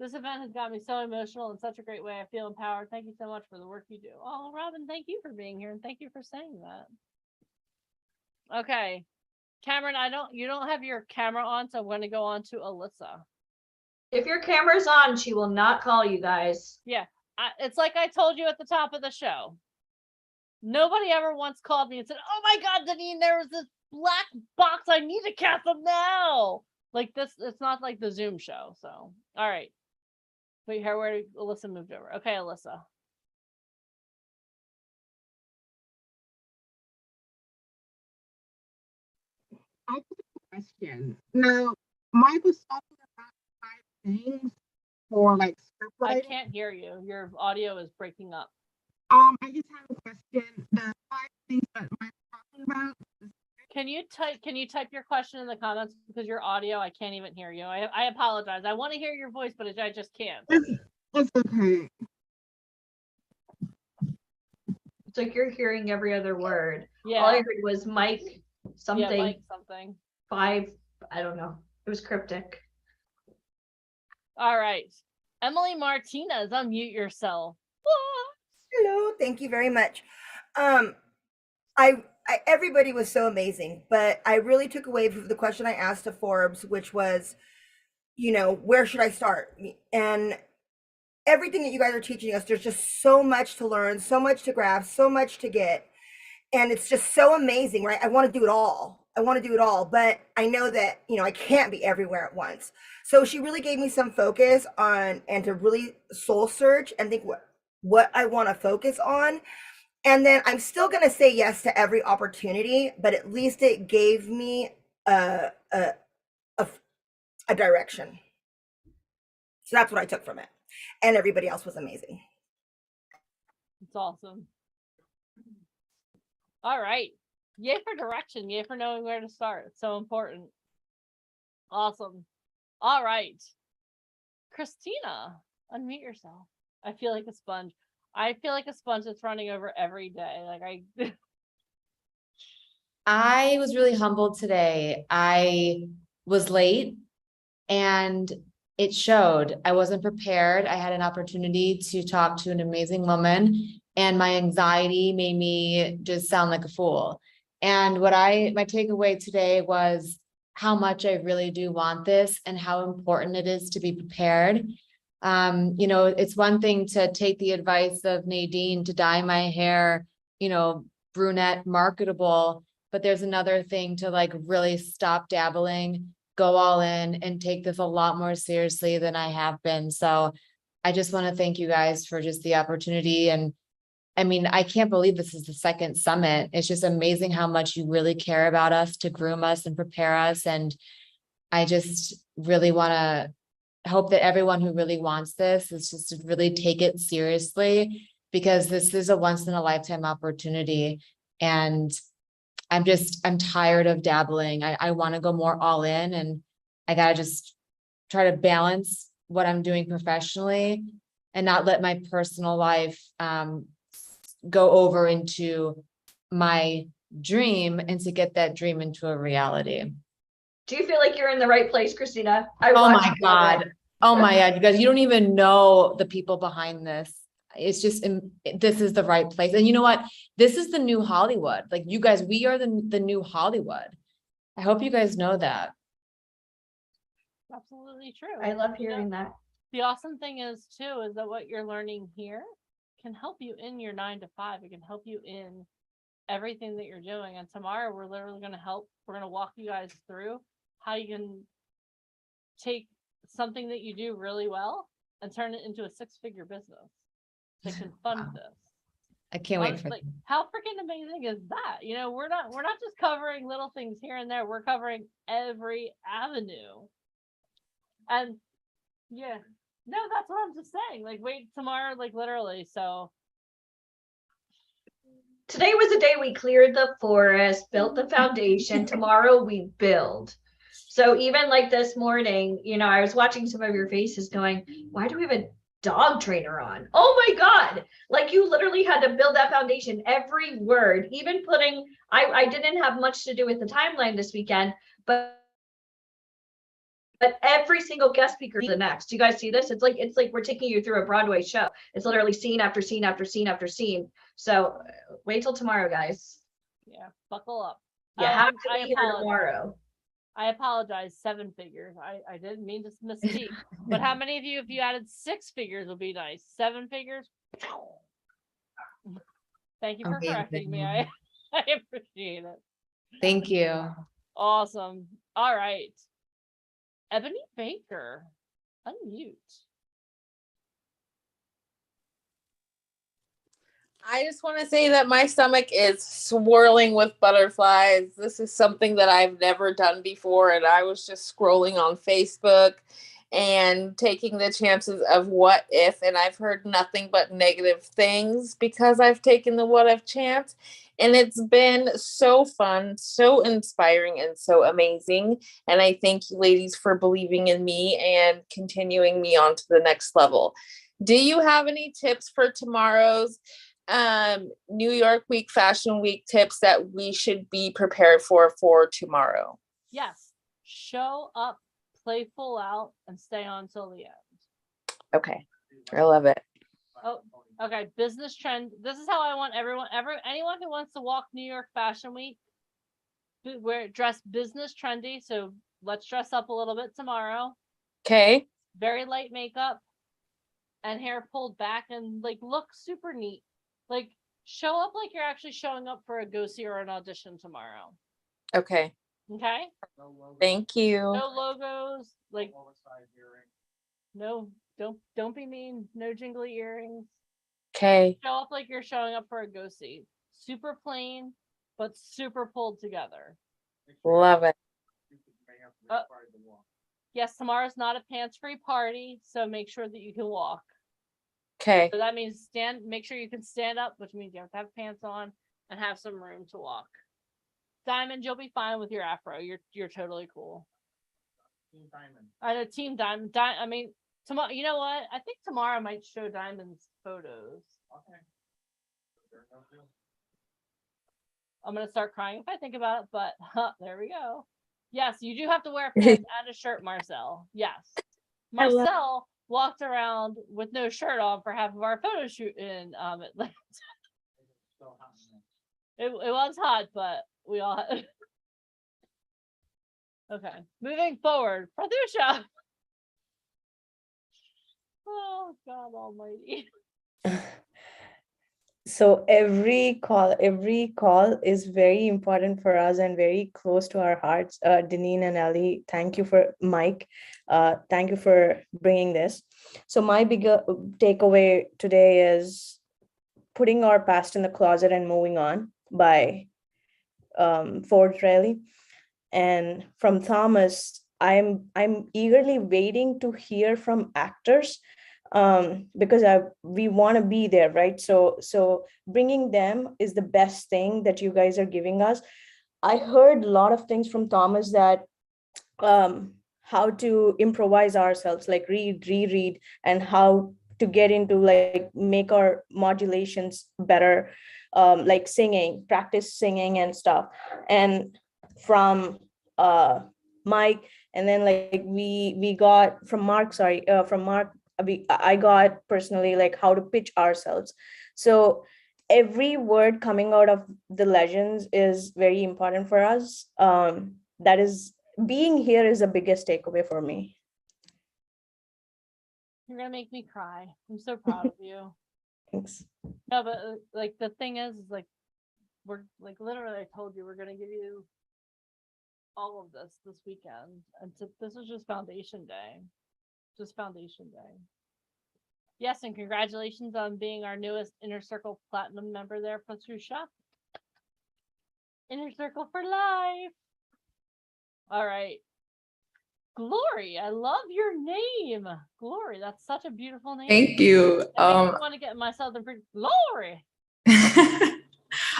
this event has got me so emotional in such a great way. I feel empowered. Thank you so much for the work you do. Oh, Robin, thank you for being here and thank you for saying that. Okay. Cameron, you don't have your camera on, so I'm going to go on to Alyssa. If your camera's on, she will not call you guys. Yeah. It's like I told you at the top of the show. Nobody ever once called me and said, oh my God, Deneen, there was this black box. I need to cast them now. Like this, it's not like the Zoom show. So, all right. Wait, where Alyssa moved over? Okay, Alyssa. I have a question. Now, Mike was talking about 5 things for like script I writing. can't hear you. Your audio is breaking up. I just have a question. The 5 things that Mike was talking about. Can you type your question in the comments because your audio, I can't even hear you. I apologize. I want to hear your voice, but I just can't. It's okay. It's like you're hearing every other word. Yeah. All I heard was Mike something. Yeah, Mike something. 5, I don't know. It was cryptic. All right. Emily Martinez, unmute yourself. Hello, thank you very much. Everybody was so amazing, but I really took away from the question I asked to Forbes, which was, you know, where should I start? And everything that you guys are teaching us, there's just so much to learn, so much to grasp, so much to get. And it's just so amazing, right? I want to do it all. But I know that, you know, I can't be everywhere at once. So she really gave me some focus on, and to really soul search and think what I want to focus on. And then I'm still going to say yes to every opportunity, but at least it gave me a direction. So that's what I took from it. And everybody else was amazing. It's awesome. All right. Yay for direction. Yay for knowing where to start. It's so important. Awesome. All right. Christina, unmute yourself. I feel like a sponge. I feel like a sponge that's running over every day. Like I was really humbled today. I was late and it showed. I wasn't prepared. I had an opportunity to talk to an amazing woman, and my anxiety made me just sound like a fool. And my takeaway today was how much I really do want this and how important it is to be prepared. It's one thing to take the advice of Nadine to dye my hair, brunette marketable, but there's another thing to like really stop dabbling, go all in, and take this a lot more seriously than I have been. So I just want to thank you guys for just the opportunity. And I mean, I can't believe this is the second summit. It's just amazing how much you really care about us to groom us and prepare us. And I just really want to hope that everyone who really wants this is just to really take it seriously, because this is a once in a lifetime opportunity. And I'm tired of dabbling. I want to go more all in, and I got to just try to balance what I'm doing professionally and not let my personal life go over into my dream, and to get that dream into a reality. Do you feel like you're in the right place, Christina? Oh my God. Oh my God, you guys, you don't even know the people behind this. It's just, this is the right place. And you know what? This is the new Hollywood. Like, you guys, we are the new Hollywood. I hope you guys know that. absolutely true. I love hearing that. The awesome thing is too, is that what you're learning here can help you in your 9 to 5. It can help you in everything that you're doing. And tomorrow we're literally going to we're going to walk you guys through how you can take something that you do really well and turn it into a 6-figure business that can fund this. I can't wait for like, how freaking amazing is that? We're not just covering little things here and there. We're covering every avenue. And yeah, no, that's what I'm just saying. Like, wait tomorrow, like literally. So today was the day we cleared the forest, built the foundation. Tomorrow we build. So even like this morning, I was watching some of your faces going, why do we have a dog trainer on? Oh my God. Like, you literally had to build that foundation, every word, even putting, I didn't have much to do with the timeline this weekend, but every single guest speaker is the next. Do you guys see this? It's like we're taking you through a Broadway show. It's literally scene after scene after scene after scene. So wait till tomorrow, guys. Yeah, buckle up. You have to be here tomorrow. I apologize, 7 figures. I didn't mean to misspeak. But how many of you, if you added 6 figures, would be nice? 7 figures? Thank you for correcting me. I appreciate it. Thank you. Awesome. All right. Ebony Baker, unmute. I just want to say that my stomach is swirling with butterflies. This is something that I've never done before, and I was just scrolling on Facebook and taking the chances of what if, and I've heard nothing but negative things because I've taken the what if chance, and it's been so fun, so inspiring, and so amazing. And I thank you ladies for believing in me and continuing me on to the next level. Do you have any tips for tomorrow's New York Week Fashion Week tips that we should be prepared for tomorrow? Yes. Show up, play full out, and stay on till the end. Okay. I love it. Oh, okay. Business trend. This is how I want anyone who wants to walk New York Fashion Week, dress business trendy. So let's dress up a little bit tomorrow. Okay. Very light makeup and hair pulled back, and like look super neat. Like, show up like you're actually showing up for a go-see or an audition tomorrow. Okay. Okay? Thank you. No logos. Like, no, don't be mean. No jingly earrings. Okay. Show up like you're showing up for a go-see. Super plain, but super pulled together. Love it. Yes, tomorrow's not a pants-free party, so make sure that you can walk. Okay. So that means make sure you can stand up, which means you have to have pants on and have some room to walk. Diamond, you'll be fine with your afro. You're totally cool. Team Diamond. I know Team Diamond. I mean, tomorrow. You know what? I think tomorrow I might show Diamond's photos. Okay. I'm gonna start crying if I think about it, but there we go. Yes, you do have to wear pants and a shirt, Marcel. Yes. Marcel walked around with no shirt on for half of our photo shoot in Atlanta. It was hot, but we all had... Okay, moving forward. Pratyusha. Oh God almighty. So every call is very important for us and very close to our hearts. Deneen and Ellie, thank you for Mike. Thank you for bringing this. So my bigger takeaway today is putting our past in the closet and moving on by Forbes Riley. And from Thomas, I'm eagerly waiting to hear from actors because we want to be there, right? So bringing them is the best thing that you guys are giving us. I heard a lot of things from Thomas that how to improvise ourselves, like reread, and how to get into like make our modulations better, like singing, practice singing and stuff. And from Mike, and then like we got from Mark, I got personally like how to pitch ourselves. So every word coming out of the legends is very important for us. That is, being here is the biggest takeaway for me. You're gonna make me cry. I'm so proud of you. Thanks. No, but like the thing is like we're like literally I told you we're gonna give you all of this weekend, and this is just foundation day. Just foundation day. Yes, and congratulations on being our newest Inner Circle Platinum member there, Pratyusha. Inner Circle for life. All right. Glory, I love your name. Glory, that's such a beautiful name. Thank you. I want to get myself the Glory.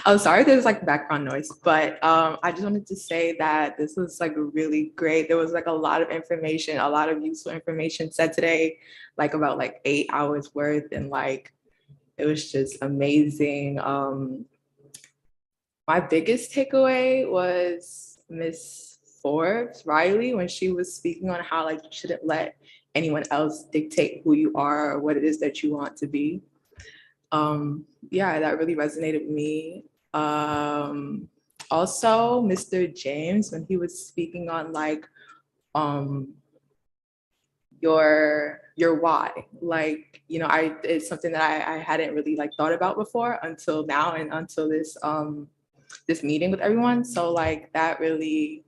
I'm sorry there's like background noise, but I just wanted to say that this was like really great. There was like a lot of information, a lot of useful information said today, like about like 8 hours worth, and like it was just amazing. My biggest takeaway was Miss Forbes Riley when she was speaking on how like you shouldn't let anyone else dictate who you are or what it is that you want to be. Yeah, that really resonated with me. Also Mr. James, when he was speaking on like your why, like, you know, it's something that I hadn't really like thought about before until now and until this this meeting with everyone. So like that really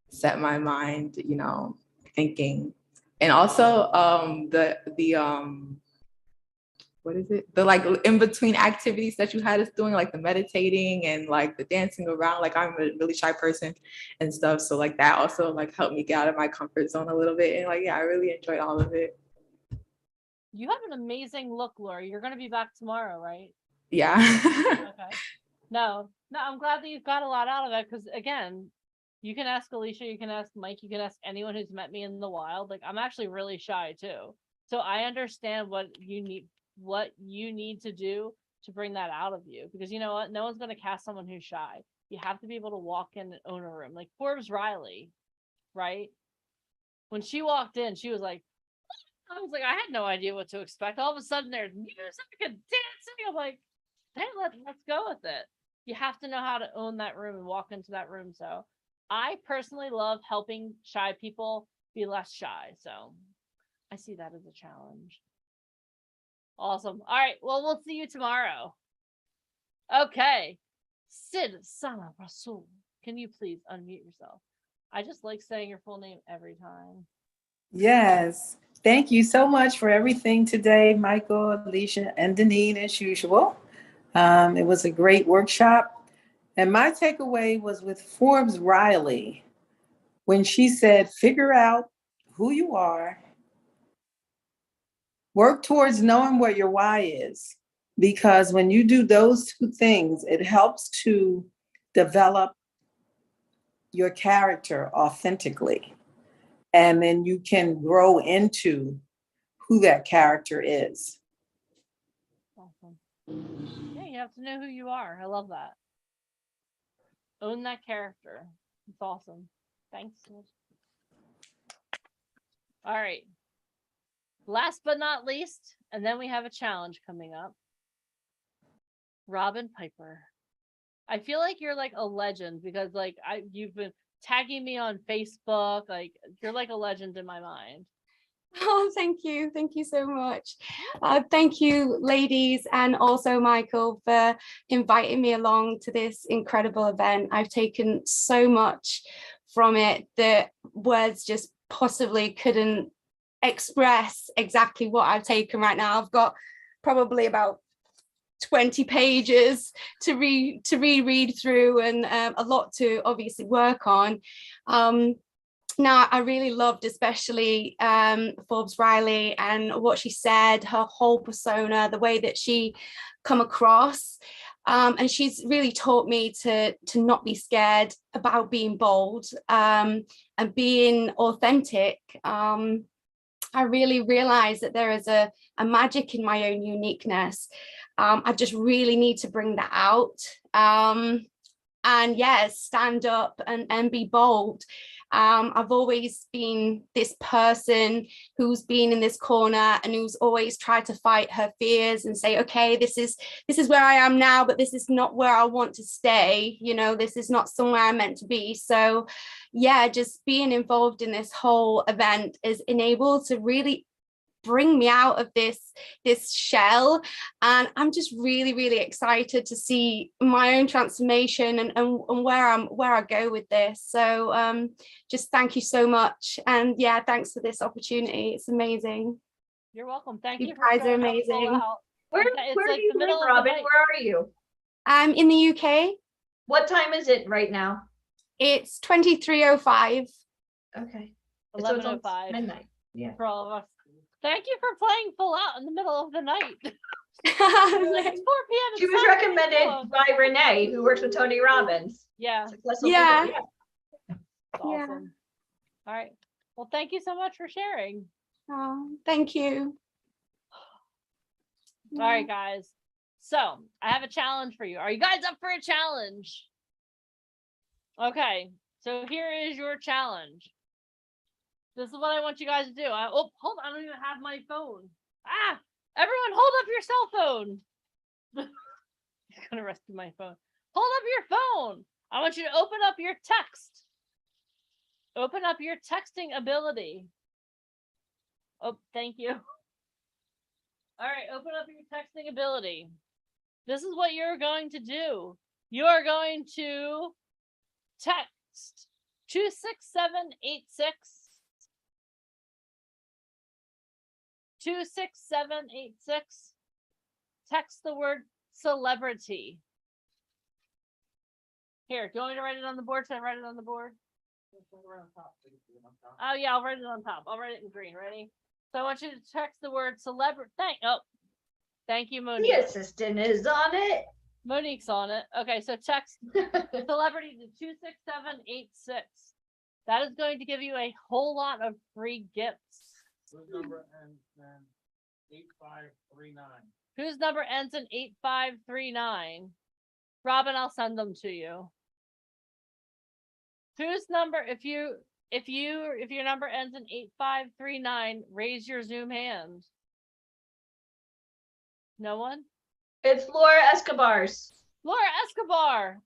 set my mind, you know, thinking. And also the what is it? The like in between activities that you had us doing, like the meditating and like the dancing around. Like I'm a really shy person and stuff. So like that also like helped me get out of my comfort zone a little bit. And like, yeah, I really enjoyed all of it. You have an amazing look, Lori. You're going to be back tomorrow, right? Yeah. Okay. No, I'm glad that you've got a lot out of it because again, you can ask Alicia, you can ask Mike, you can ask anyone who's met me in the wild. Like I'm actually really shy too. So I understand what you need to do to bring that out of you, because you know what, no one's going to cast someone who's shy. You have to be able to walk in and own a room. Like Forbes Riley, right? When she walked in, she was like, I was like, I had no idea what to expect. All of a sudden there's music and dancing. I'm like, hey, let's go with it. You have to know how to own that room and walk into that room. So I personally love helping shy people be less shy. So I see that as a challenge. Awesome. All right. Well, we'll see you tomorrow. Okay. Sid Sana Rasul, can you please unmute yourself? I just like saying your full name every time. Yes. Thank you so much for everything today, Michael, Alicia, and Deneen, as usual. It was a great workshop. And my takeaway was with Forbes Riley, when she said, figure out who you are, work towards knowing what your why is. Because when you do those two things, it helps to develop your character authentically. And then you can grow into who that character is. Awesome. Yeah, you have to know who you are. I love that. Own that character. It's awesome. Thanks. All right. Last but not least, and then we have a challenge coming up. Robin Piper. I feel like you're like a legend because like you've been tagging me on Facebook. Like you're like a legend in my mind. Oh, thank you. Thank you so much. Thank you, ladies, and also Michael, for inviting me along to this incredible event. I've taken so much from it that words just possibly couldn't express exactly what I've taken right now. I've got probably about 20 pages to reread through and a lot to obviously work on. Now, I really loved especially Forbes Riley and what she said, her whole persona, the way that she come across. And she's really taught me to not be scared about being bold and being authentic. I really realized that there is a magic in my own uniqueness. I just really need to bring that out. And yes, stand up and be bold. I've always been this person who's been in this corner and who's always tried to fight her fears and say, okay, this is where I am now, but this is not where I want to stay. You know, this is not somewhere I'm meant to be. So yeah, just being involved in this whole event is enabled to really bring me out of this shell, and I'm just really excited to see my own transformation and where I go with this. So just thank you so much, and yeah, thanks for this opportunity. It's amazing. You're welcome. Thank You for guys are showing up so amazing. well. Where It's do like you the middle live, of the Robin? night. Where are you? I'm in the UK. What time is it right now? It's 23:05. Okay. 11:05 midnight. Yeah. For all of us. Thank you for playing full out in the middle of the night. It's 4 p.m. She was recommended by Renee, who works with Tony Robbins. Yeah. Yeah. That's awesome. All right. Well, thank you so much for sharing. Oh, thank you. All right, guys. So I have a challenge for you. Are you guys up for a challenge? Okay. So here is your challenge. This is what I want you guys to do. Oh, hold on. I don't even have my phone. Ah, everyone hold up your cell phone. I'm gonna rescue my phone. Hold up your phone. I want you to open up your text. Open up your texting ability. Oh, thank you. All right, open up your texting ability. This is what you're going to do. You are going to text 26786. 26786. Text the word celebrity. Here, do you want me to write it on the board? Should I write it on the board? Oh yeah, I'll write it on top. I'll write it in green. Ready? So I want you to text the word celebrity. Thank you, Monique. The assistant is on it. Monique's on it. Okay, so text celebrity to 26786. That is going to give you a whole lot of free gifts. Whose number ends in 8539? Whose number ends in 8539? Robin, I'll send them to you. Whose number, if your number ends in 8539, raise your Zoom hand. No one? It's Laura Escobar's. Laura Escobar.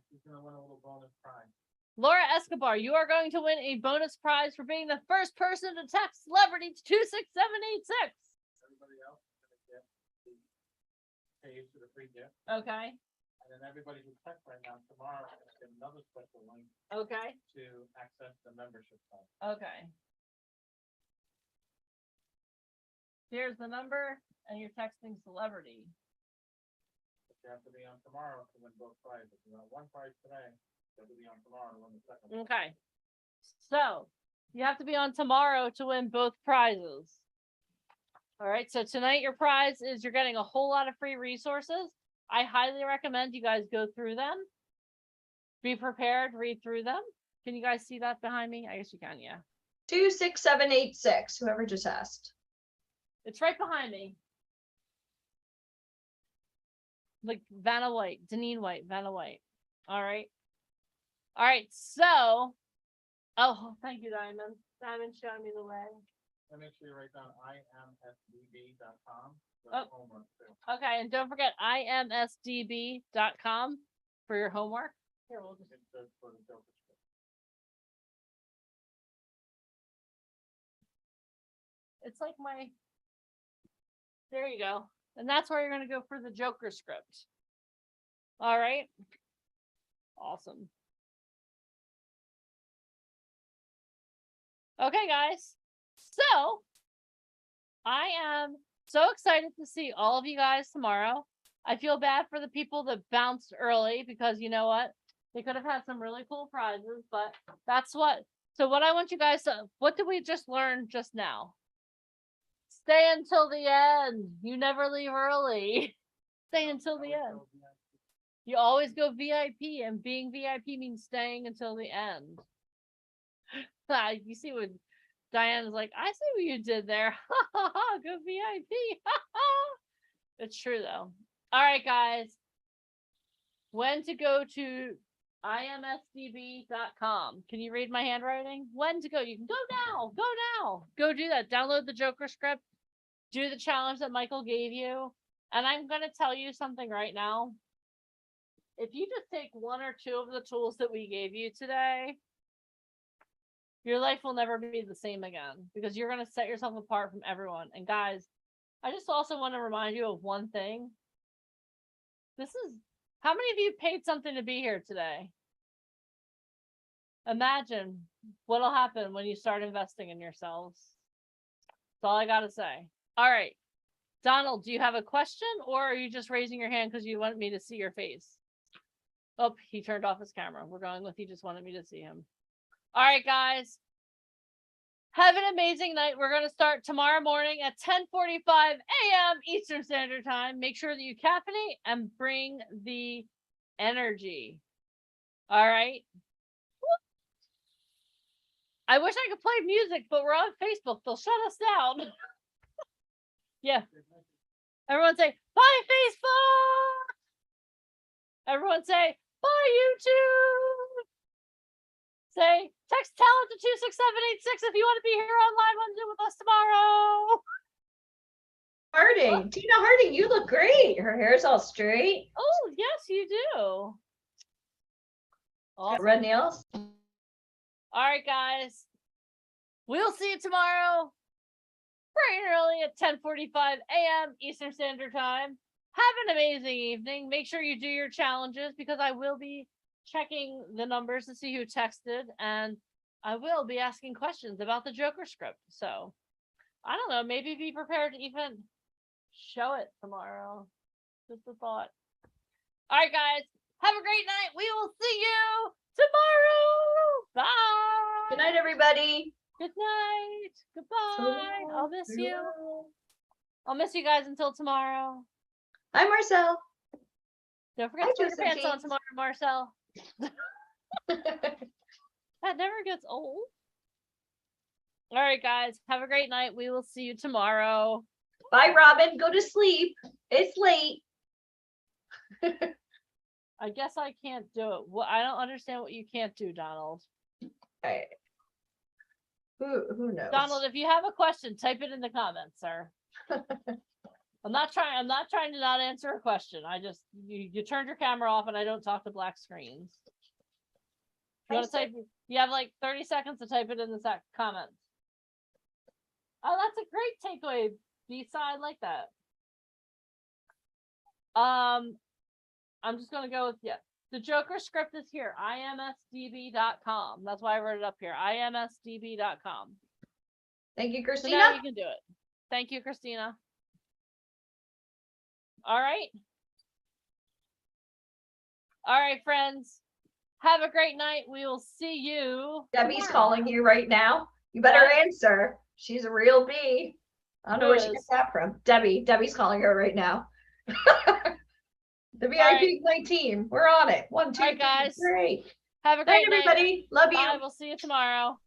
She's gonna win a little bonus prize. Laura Escobar, you are going to win a bonus prize for being the first person to text celebrity to 26786. Everybody else is gonna get the page for the free gift. Okay. And then everybody who texts right now, tomorrow, is gonna get another special link Okay. to access the membership site. Okay. Here's the number, and you're texting celebrity. But you have to be on tomorrow to win both prizes. You got one prize today, you have to be on tomorrow to win the second. Okay. So you have to be on tomorrow to win both prizes. All right. So tonight your prize is you're getting a whole lot of free resources. I highly recommend you guys go through them. Be prepared, read through them. Can you guys see that behind me? I guess you can, yeah. 26786, whoever just asked. It's right behind me. Like Vanna White, Deneen White, Vanna White. All right. All right. So, oh, thank you, Diamond. Diamond showing me the way. And make sure you write down imsdb.com. Oh. Homework too. Okay. And don't forget imsdb.com for your homework. Here, we'll just. It's like my. There you go. And that's where you're going to go for the Joker script. All right. Awesome. Okay, guys. So I am so excited to see all of you guys tomorrow. I feel bad for the people that bounced early because you know what? They could have had some really cool prizes, but that's what. So what I want you guys to, what did we just learn just now? Stay until the end. You never leave early. Stay until the end. You always go VIP, and being VIP means staying until the end. You see what Diana's like, I see what you did there. Go VIP. It's true though. All right, guys. When to go to imsdb.com. Can you read my handwriting? When to go? You can go now. Go now. Go do that. Download the Joker script. Do the challenge that Michael gave you. And I'm going to tell you something right now. If you just take one or two of the tools that we gave you today, your life will never be the same again because you're going to set yourself apart from everyone. And guys, I just also want to remind you of one thing. This is, how many of you paid something to be here today? Imagine what'll happen when you start investing in yourselves. That's all I got to say. All right. Donald, do you have a question or are you just raising your hand because you want me to see your face? Oh, he turned off his camera. We're going with he just wanted me to see him. All right, guys. Have an amazing night. We're going to start tomorrow morning at 10:45 a.m. Eastern Standard Time. Make sure that you caffeinate and bring the energy. All right. I wish I could play music, but we're on Facebook. They'll shut us down. Yeah. Everyone say, bye, Facebook. Everyone say, bye, YouTube. Say, text talent to 26786 if you want to be here online on Zoom with us tomorrow. Harding, Tina Harding, you look great. Her hair's all straight. Oh, yes, you do. Awesome. Red nails. All right, guys. We'll see you tomorrow. Bright and early at 10:45 a.m. Eastern Standard Time. Have an amazing evening. Make sure you do your challenges because I will be checking the numbers to see who texted and I will be asking questions about the Joker script. So I don't know, maybe be prepared to even show it tomorrow. Just a thought. All right, guys. Have a great night. We will see you tomorrow. Bye. Good night, everybody. Good night. Goodbye. I'll miss you. I'll miss you guys until tomorrow. Hi, Marcel. Don't forget to put your pants on tomorrow, Marcel. That never gets old. All right, guys. Have a great night. We will see you tomorrow. Bye, Robin. Go to sleep. It's late. I guess I can't do it. Well, I don't understand what you can't do, Donald. Right. Who knows? Donald, if you have a question, type it in the comments, sir. I'm not trying to not answer a question. I just you turned your camera off and I don't talk to black screens. You want to type? You have like 30 seconds to type it in the comments. Oh, that's a great takeaway, B-side, like that. I'm just gonna go with The Joker script is here. imsdb.com. That's why I wrote it up here. imsdb.com. Thank you, Christina. So now you can do it. Thank you, Christina. All right. All right, friends. Have a great night. We will see you. Debbie's tomorrow. calling you right now. You better What? answer. She's a real bee. I don't know where she Who gets is? that from. Debbie's calling her right now. The VIP right. Ignite team. We're on it. 1, 2, All right, guys. Great. Have a Night, great night. everybody. Love you. Bye. We'll see you tomorrow.